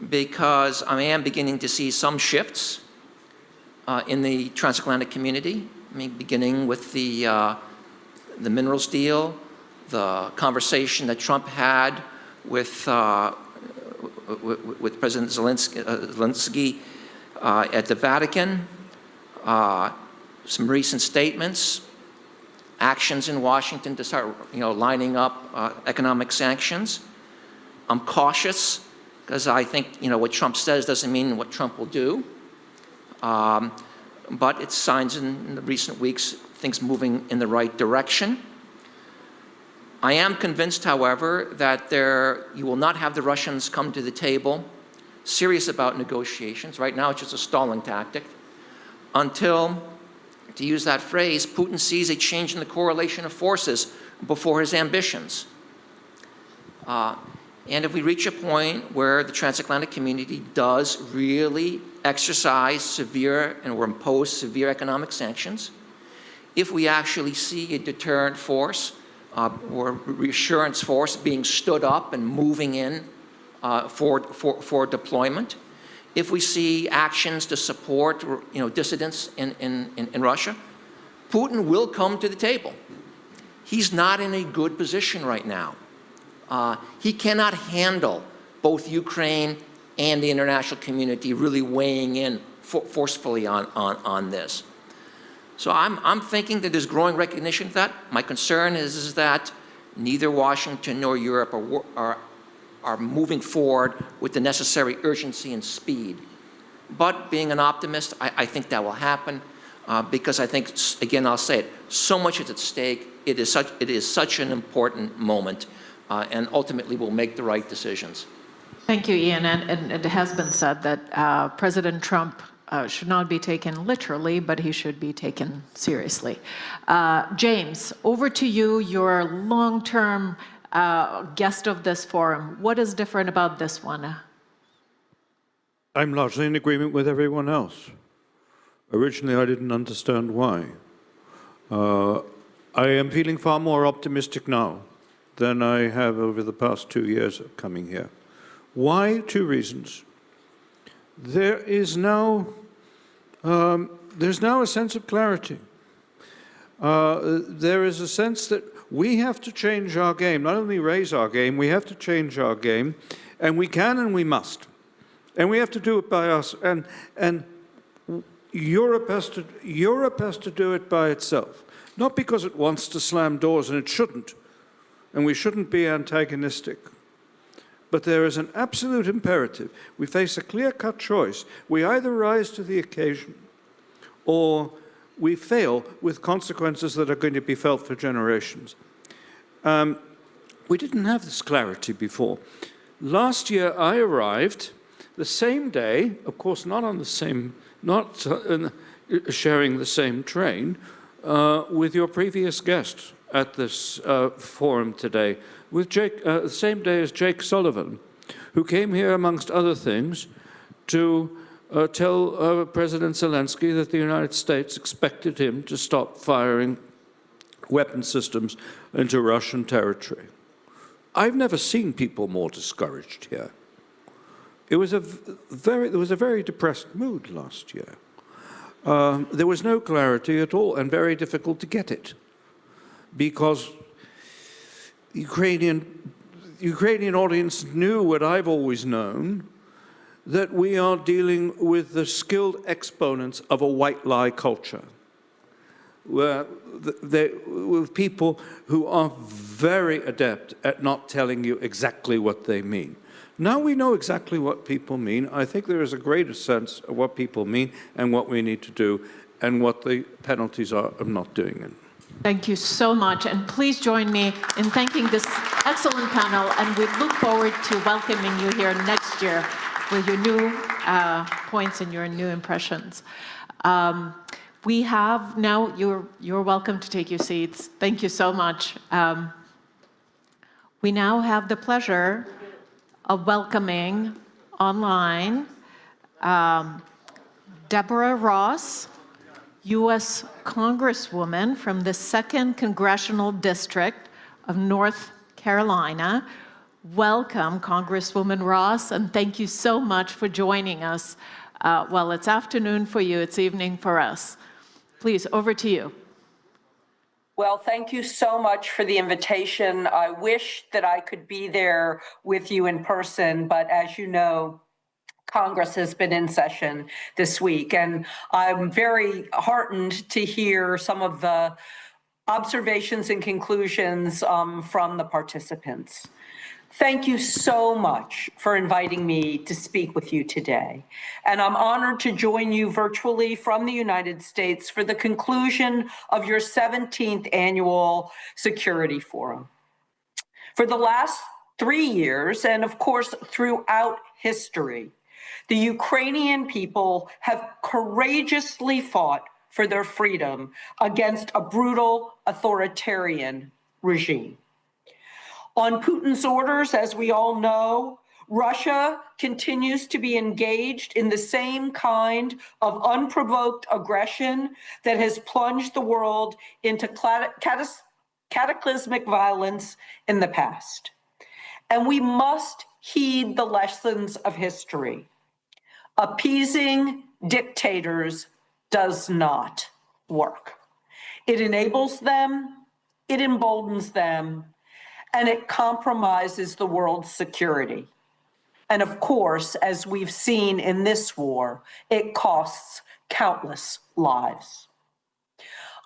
because I am beginning to see some shifts in the transatlantic community. I mean, beginning with the minerals deal, the conversation that Trump had with President Zelensky at the Vatican, some recent statements, actions in Washington to start, lining up economic sanctions. I'm cautious because I think, what Trump says doesn't mean what Trump will do. But it's signs in the recent weeks, things moving in the right direction. I am convinced, however, that you will not have the Russians come to the table serious about negotiations. Right now, it's just a stalling tactic until, to use that phrase, Putin sees a change in the correlation of forces before his ambitions. And if we reach a point where the transatlantic community does really exercise severe or impose severe economic sanctions, if we actually see a deterrent force or reassurance force being stood up and moving in for deployment, if we see actions to support dissidents in Russia, Putin will come to the table. He's not in a good position right now. He cannot handle both Ukraine and the international community really weighing in forcefully on this. So I'm thinking that there's growing recognition of that. My concern is that neither Washington nor Europe are moving forward with the necessary urgency and speed. But being an optimist, I think that will happen because I think, again, I'll say it, so much is at stake. It is such an important moment, and ultimately we'll make the right decisions. Thank you, Ian. And it has been said that President Trump should not be taken literally, but he should be taken seriously. James, over to you. You're a long-term guest of this forum. What is different about this one? I'm largely in agreement with everyone else. Originally, I didn't understand why. I am feeling far more optimistic now than I have over the past 2 years of coming here. Why? 2 reasons. There's now a sense of clarity. There is a sense that we have to change our game, not only raise our game, we have to change our game, and we can and we must. And we have to do it by us, and Europe has to do it by itself. Not because it wants to slam doors, and it shouldn't, and we shouldn't be antagonistic. But there is an absolute imperative. We face a clear-cut choice. We either rise to the occasion or we fail with consequences that are going to be felt for generations. We didn't have this clarity before. Last year, I arrived the same day, of course, not sharing the same train, with your previous guest at this forum today, with the same day as Jake Sullivan, who came here, amongst other things, to tell President Zelensky that the United States expected him to stop firing weapon systems into Russian territory. I've never seen people more discouraged here. There was a very depressed mood last year. There was no clarity at all, and very difficult to get it, because the Ukrainian audience knew what I've always known, that we are dealing with the skilled exponents of a white lie culture, with people who are very adept at not telling you exactly what they mean. Now we know exactly what people mean. I think there is a greater sense of what people mean and what we need to do and what the penalties are of not doing it. Thank you so much, and please join me in thanking this excellent panel, and we look forward to welcoming you here next year with your new points and your new impressions. We have now, you're welcome to take your seats. Thank you so much. We now have the pleasure of welcoming online Deborah Ross, U.S. Congresswoman from the 2nd Congressional District of North Carolina. Welcome, Congresswoman Ross, and thank you so much for joining us Well, it's afternoon for you, it's evening for us. Please, over to you. Well, thank you so much for the invitation. I wish that I could be there with you in person, but as you know, Congress has been in session this week, and I'm very heartened to hear some of the observations and conclusions from the participants. Thank you so much for inviting me to speak with you today. And I'm honored to join you virtually from the United States for the conclusion of your 17th annual Security Forum. For the last 3 years, and of course throughout history, the Ukrainian people have courageously fought for their freedom against a brutal authoritarian regime. On Putin's orders, as we all know, Russia continues to be engaged in the same kind of unprovoked aggression that has plunged the world into cataclysmic violence in the past. And we must heed the lessons of history. Appeasing dictators does not work. It enables them, it emboldens them, and it compromises the world's security. And of course, as we've seen in this war, it costs countless lives.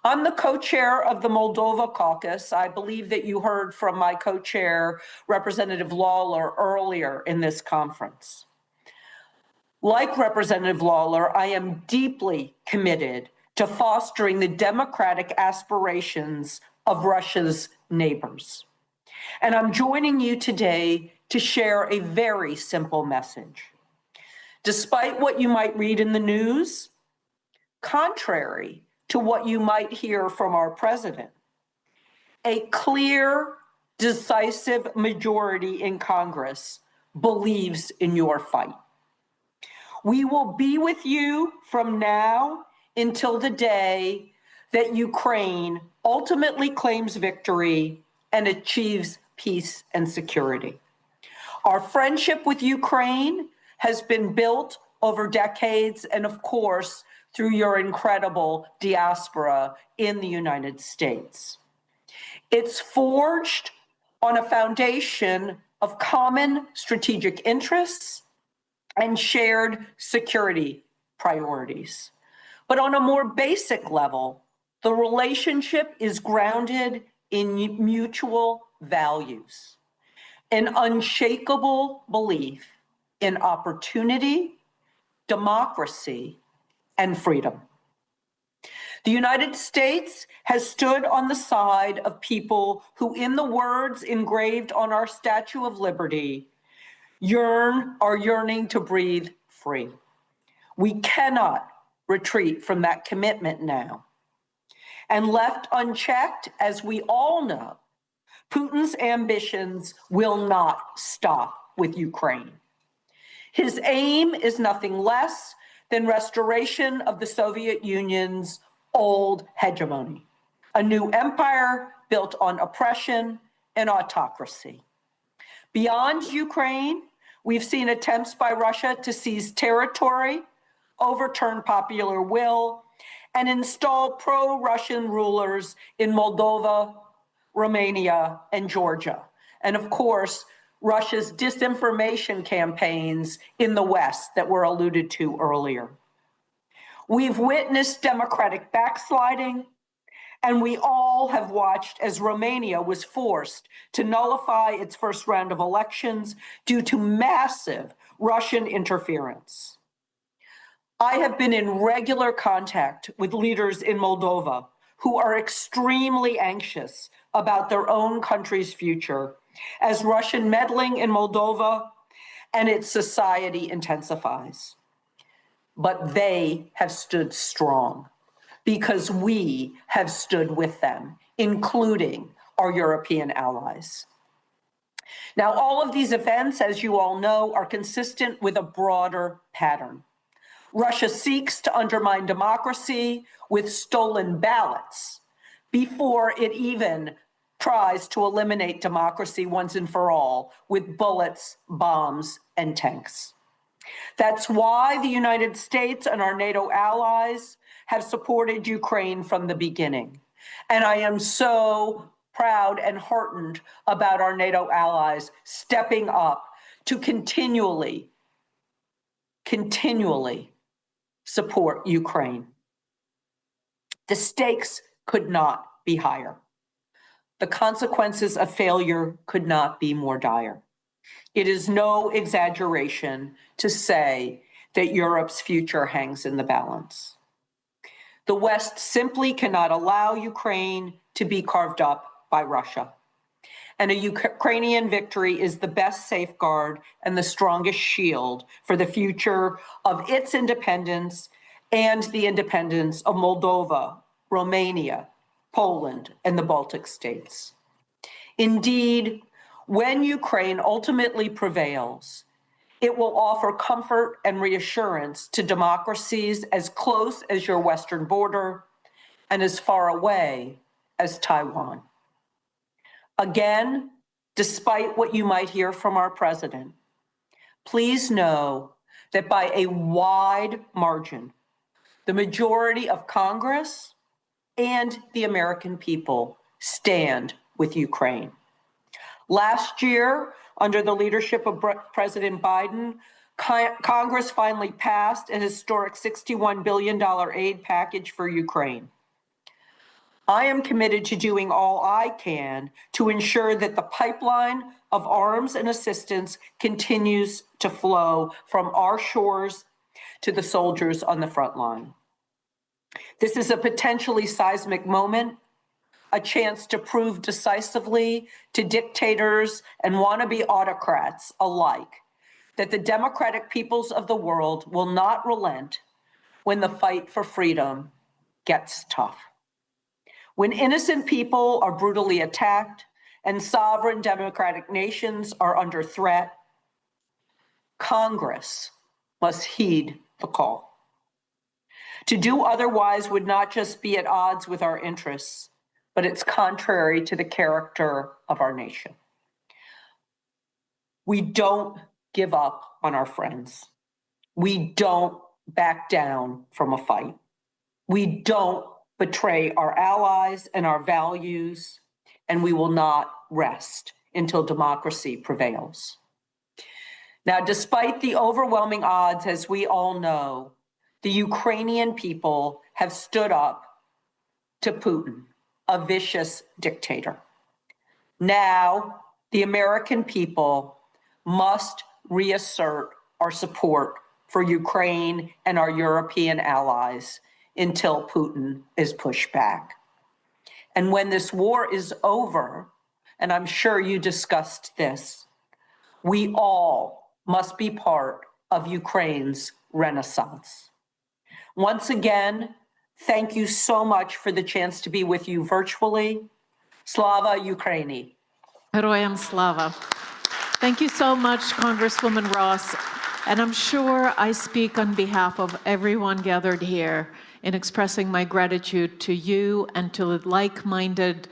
I'm the co-chair of the Moldova caucus. I believe that you heard from my co-chair, Representative Lawler, earlier in this conference. Like Representative Lawler, I am deeply committed to fostering the democratic aspirations of Russia's neighbors. And I'm joining you today to share a very simple message. Despite what you might read in the news, contrary to what you might hear from our president, a clear, decisive majority in Congress believes in your fight. We will be with you from now until the day that Ukraine ultimately claims victory and achieves peace and security. Our friendship with Ukraine has been built over decades and, of course, through your incredible diaspora in the United States. It's forged on a foundation of common strategic interests and shared security priorities. But on a more basic level, the relationship is grounded in mutual values, an unshakable belief in opportunity, democracy, and freedom. The United States has stood on the side of people who, in the words engraved on our Statue of Liberty, are yearning to breathe free. We cannot retreat from that commitment now. And left unchecked, as we all know, Putin's ambitions will not stop with Ukraine. His aim is nothing less than restoration of the Soviet Union's old hegemony, a new empire built on oppression and autocracy. Beyond Ukraine, we've seen attempts by Russia to seize territory, overturn popular will, and install pro-Russian rulers in Moldova, Romania, and Georgia. And of course, Russia's disinformation campaigns in the West that were alluded to earlier. We've witnessed democratic backsliding, and we all have watched as Romania was forced to nullify its first round of elections due to massive Russian interference. I have been in regular contact with leaders in Moldova who are extremely anxious about their own country's future as Russian meddling in Moldova and its society intensifies. But they have stood strong because we have stood with them, including our European allies. Now, all of these events, as you all know, are consistent with a broader pattern. Russia seeks to undermine democracy with stolen ballots before it even tries to eliminate democracy once and for all with bullets, bombs, and tanks. That's why the United States and our NATO allies have supported Ukraine from the beginning. And I am so proud and heartened about our NATO allies stepping up to continually support Ukraine. The stakes could not be higher. The consequences of failure could not be more dire. It is no exaggeration to say that Europe's future hangs in the balance. The West simply cannot allow Ukraine to be carved up by Russia. And a Ukrainian victory is the best safeguard and the strongest shield for the future of its independence and the independence of Moldova, Romania, Poland, and the Baltic states. Indeed, when Ukraine ultimately prevails, it will offer comfort and reassurance to democracies as close as your western border and as far away as Taiwan. Again, despite what you might hear from our president, please know that by a wide margin, the majority of Congress and the American people stand with Ukraine. Last year, under the leadership of President Biden, Congress finally passed a historic $61 billion aid package for Ukraine. I am committed to doing all I can to ensure that the pipeline of arms and assistance continues to flow from our shores to the soldiers on the front line. This is a potentially seismic moment, a chance to prove decisively to dictators and wannabe autocrats alike that the democratic peoples of the world will not relent when the fight for freedom gets tough. When innocent people are brutally attacked and sovereign democratic nations are under threat, Congress must heed the call. To do otherwise would not just be at odds with our interests, but it's contrary to the character of our nation. We don't give up on our friends. We don't back down from a fight. We don't betray our allies and our values, and we will not rest until democracy prevails. Now, despite the overwhelming odds, as we all know, the Ukrainian people have stood up to Putin, a vicious dictator. Now, the American people must reassert our support for Ukraine and our European allies until Putin is pushed back. And when this war is over, and I'm sure you discussed this, we all must be part of Ukraine's renaissance. Once again, thank you so much for the chance to be with you virtually. Slava Ukraini. Heroyam Slava. Thank you so much, Congresswoman Ross. And I'm sure I speak on behalf of everyone gathered here in expressing my gratitude to you and to like-minded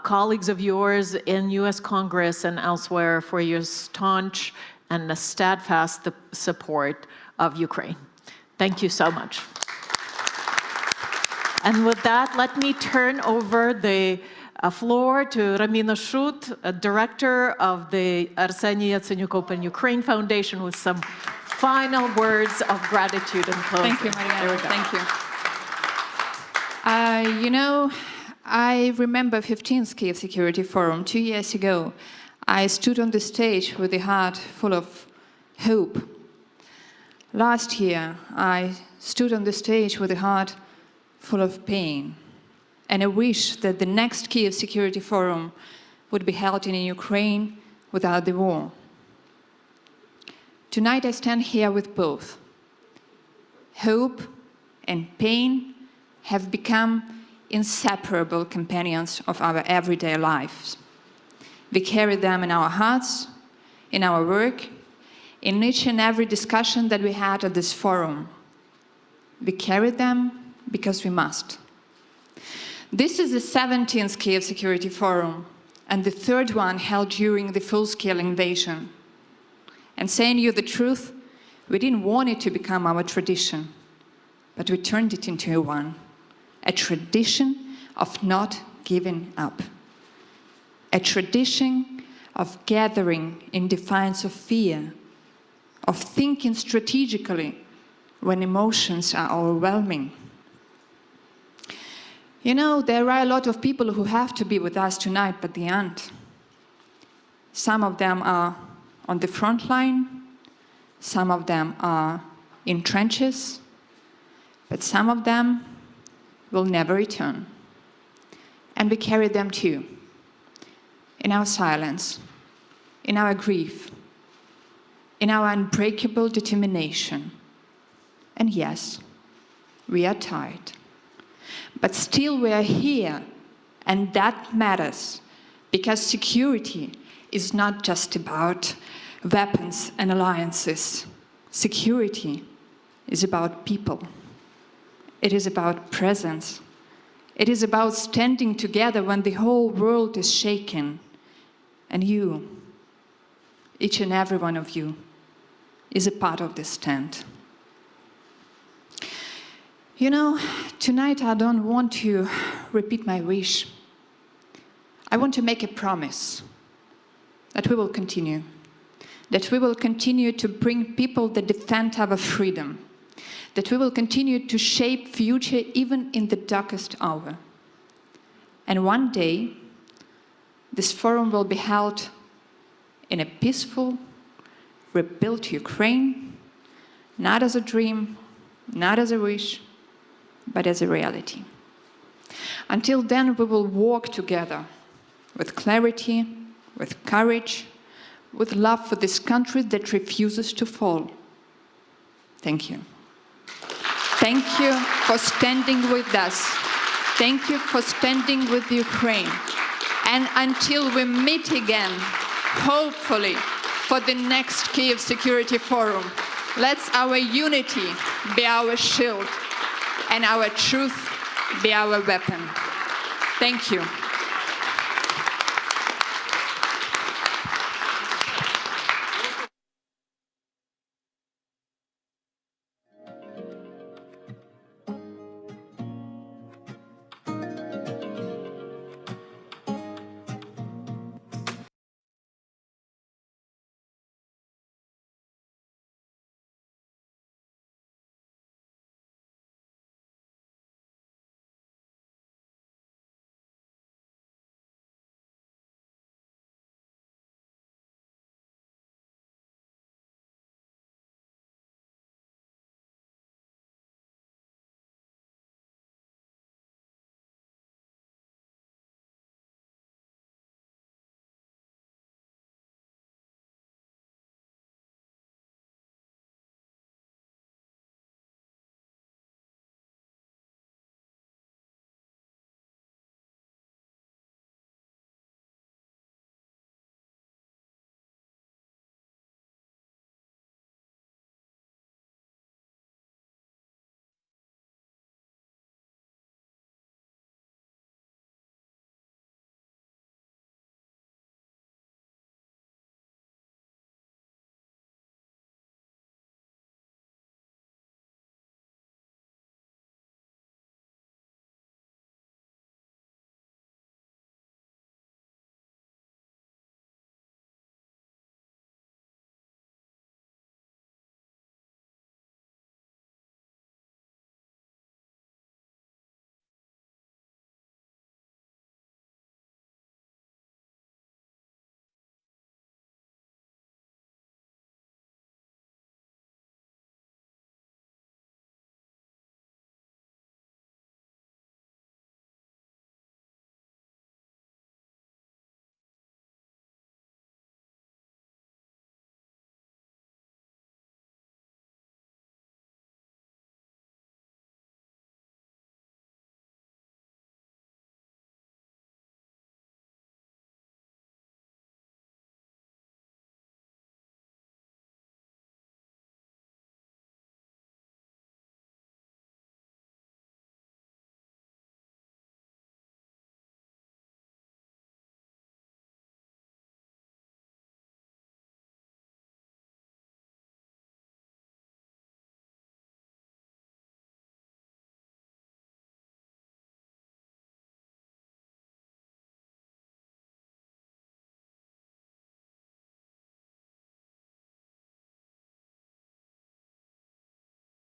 colleagues of yours in U.S. Congress and elsewhere for your staunch and steadfast support of Ukraine. Thank you so much. And with that, let me turn over the floor to Ramina Shut, Director of the Arseniy Yatsenyuk Open Ukraine Foundation, with some final words of gratitude and closing. Thank you, Mariana. Thank you. You know, I remember 15th Kyiv Security Forum 2 years ago. I stood on the stage with a heart full of hope. Last year, I stood on the stage with a heart full of pain. And I wish that the next Kyiv Security Forum would be held in Ukraine without the war. Tonight I stand here with both. Hope and pain have become inseparable companions of our everyday lives. We carry them in our hearts, in our work, in each and every discussion that we had at this forum. We carry them because we must. This is the 17th Kyiv Security Forum, and the third one held during the full-scale invasion. And saying you the truth, We didn't want it to become our tradition, but we turned it into one. A tradition of not giving up. A tradition of gathering in defiance of fear, of thinking strategically when emotions are overwhelming. You know, there are a lot of people who have to be with us tonight, but they aren't. Some of them are on the front line, some of them are in trenches, but some of them will never return. And we carry them too, in our silence, in our grief, in our unbreakable determination. And yes, we are tired. But still we are here, and that matters, because security is not just about weapons and alliances. Security is about people. It is about presence. It is about standing together when the whole world is shaken. And you, each and every one of you, is a part of this stand. You know, tonight I don't want to repeat my wish. I want to make a promise that we will continue. That we will continue to bring people that defend our freedom. That we will continue to shape future even in the darkest hour. And one day, this forum will be held in a peaceful, rebuilt Ukraine, not as a dream, not as a wish, but as a reality. Until then, we will walk together with clarity, with courage, with love for this country that refuses to fall. Thank you. Thank you for standing with us. Thank you for standing with Ukraine. And until we meet again, hopefully, for the next Kyiv Security Forum, let our unity be our shield and our truth be our weapon. Thank you.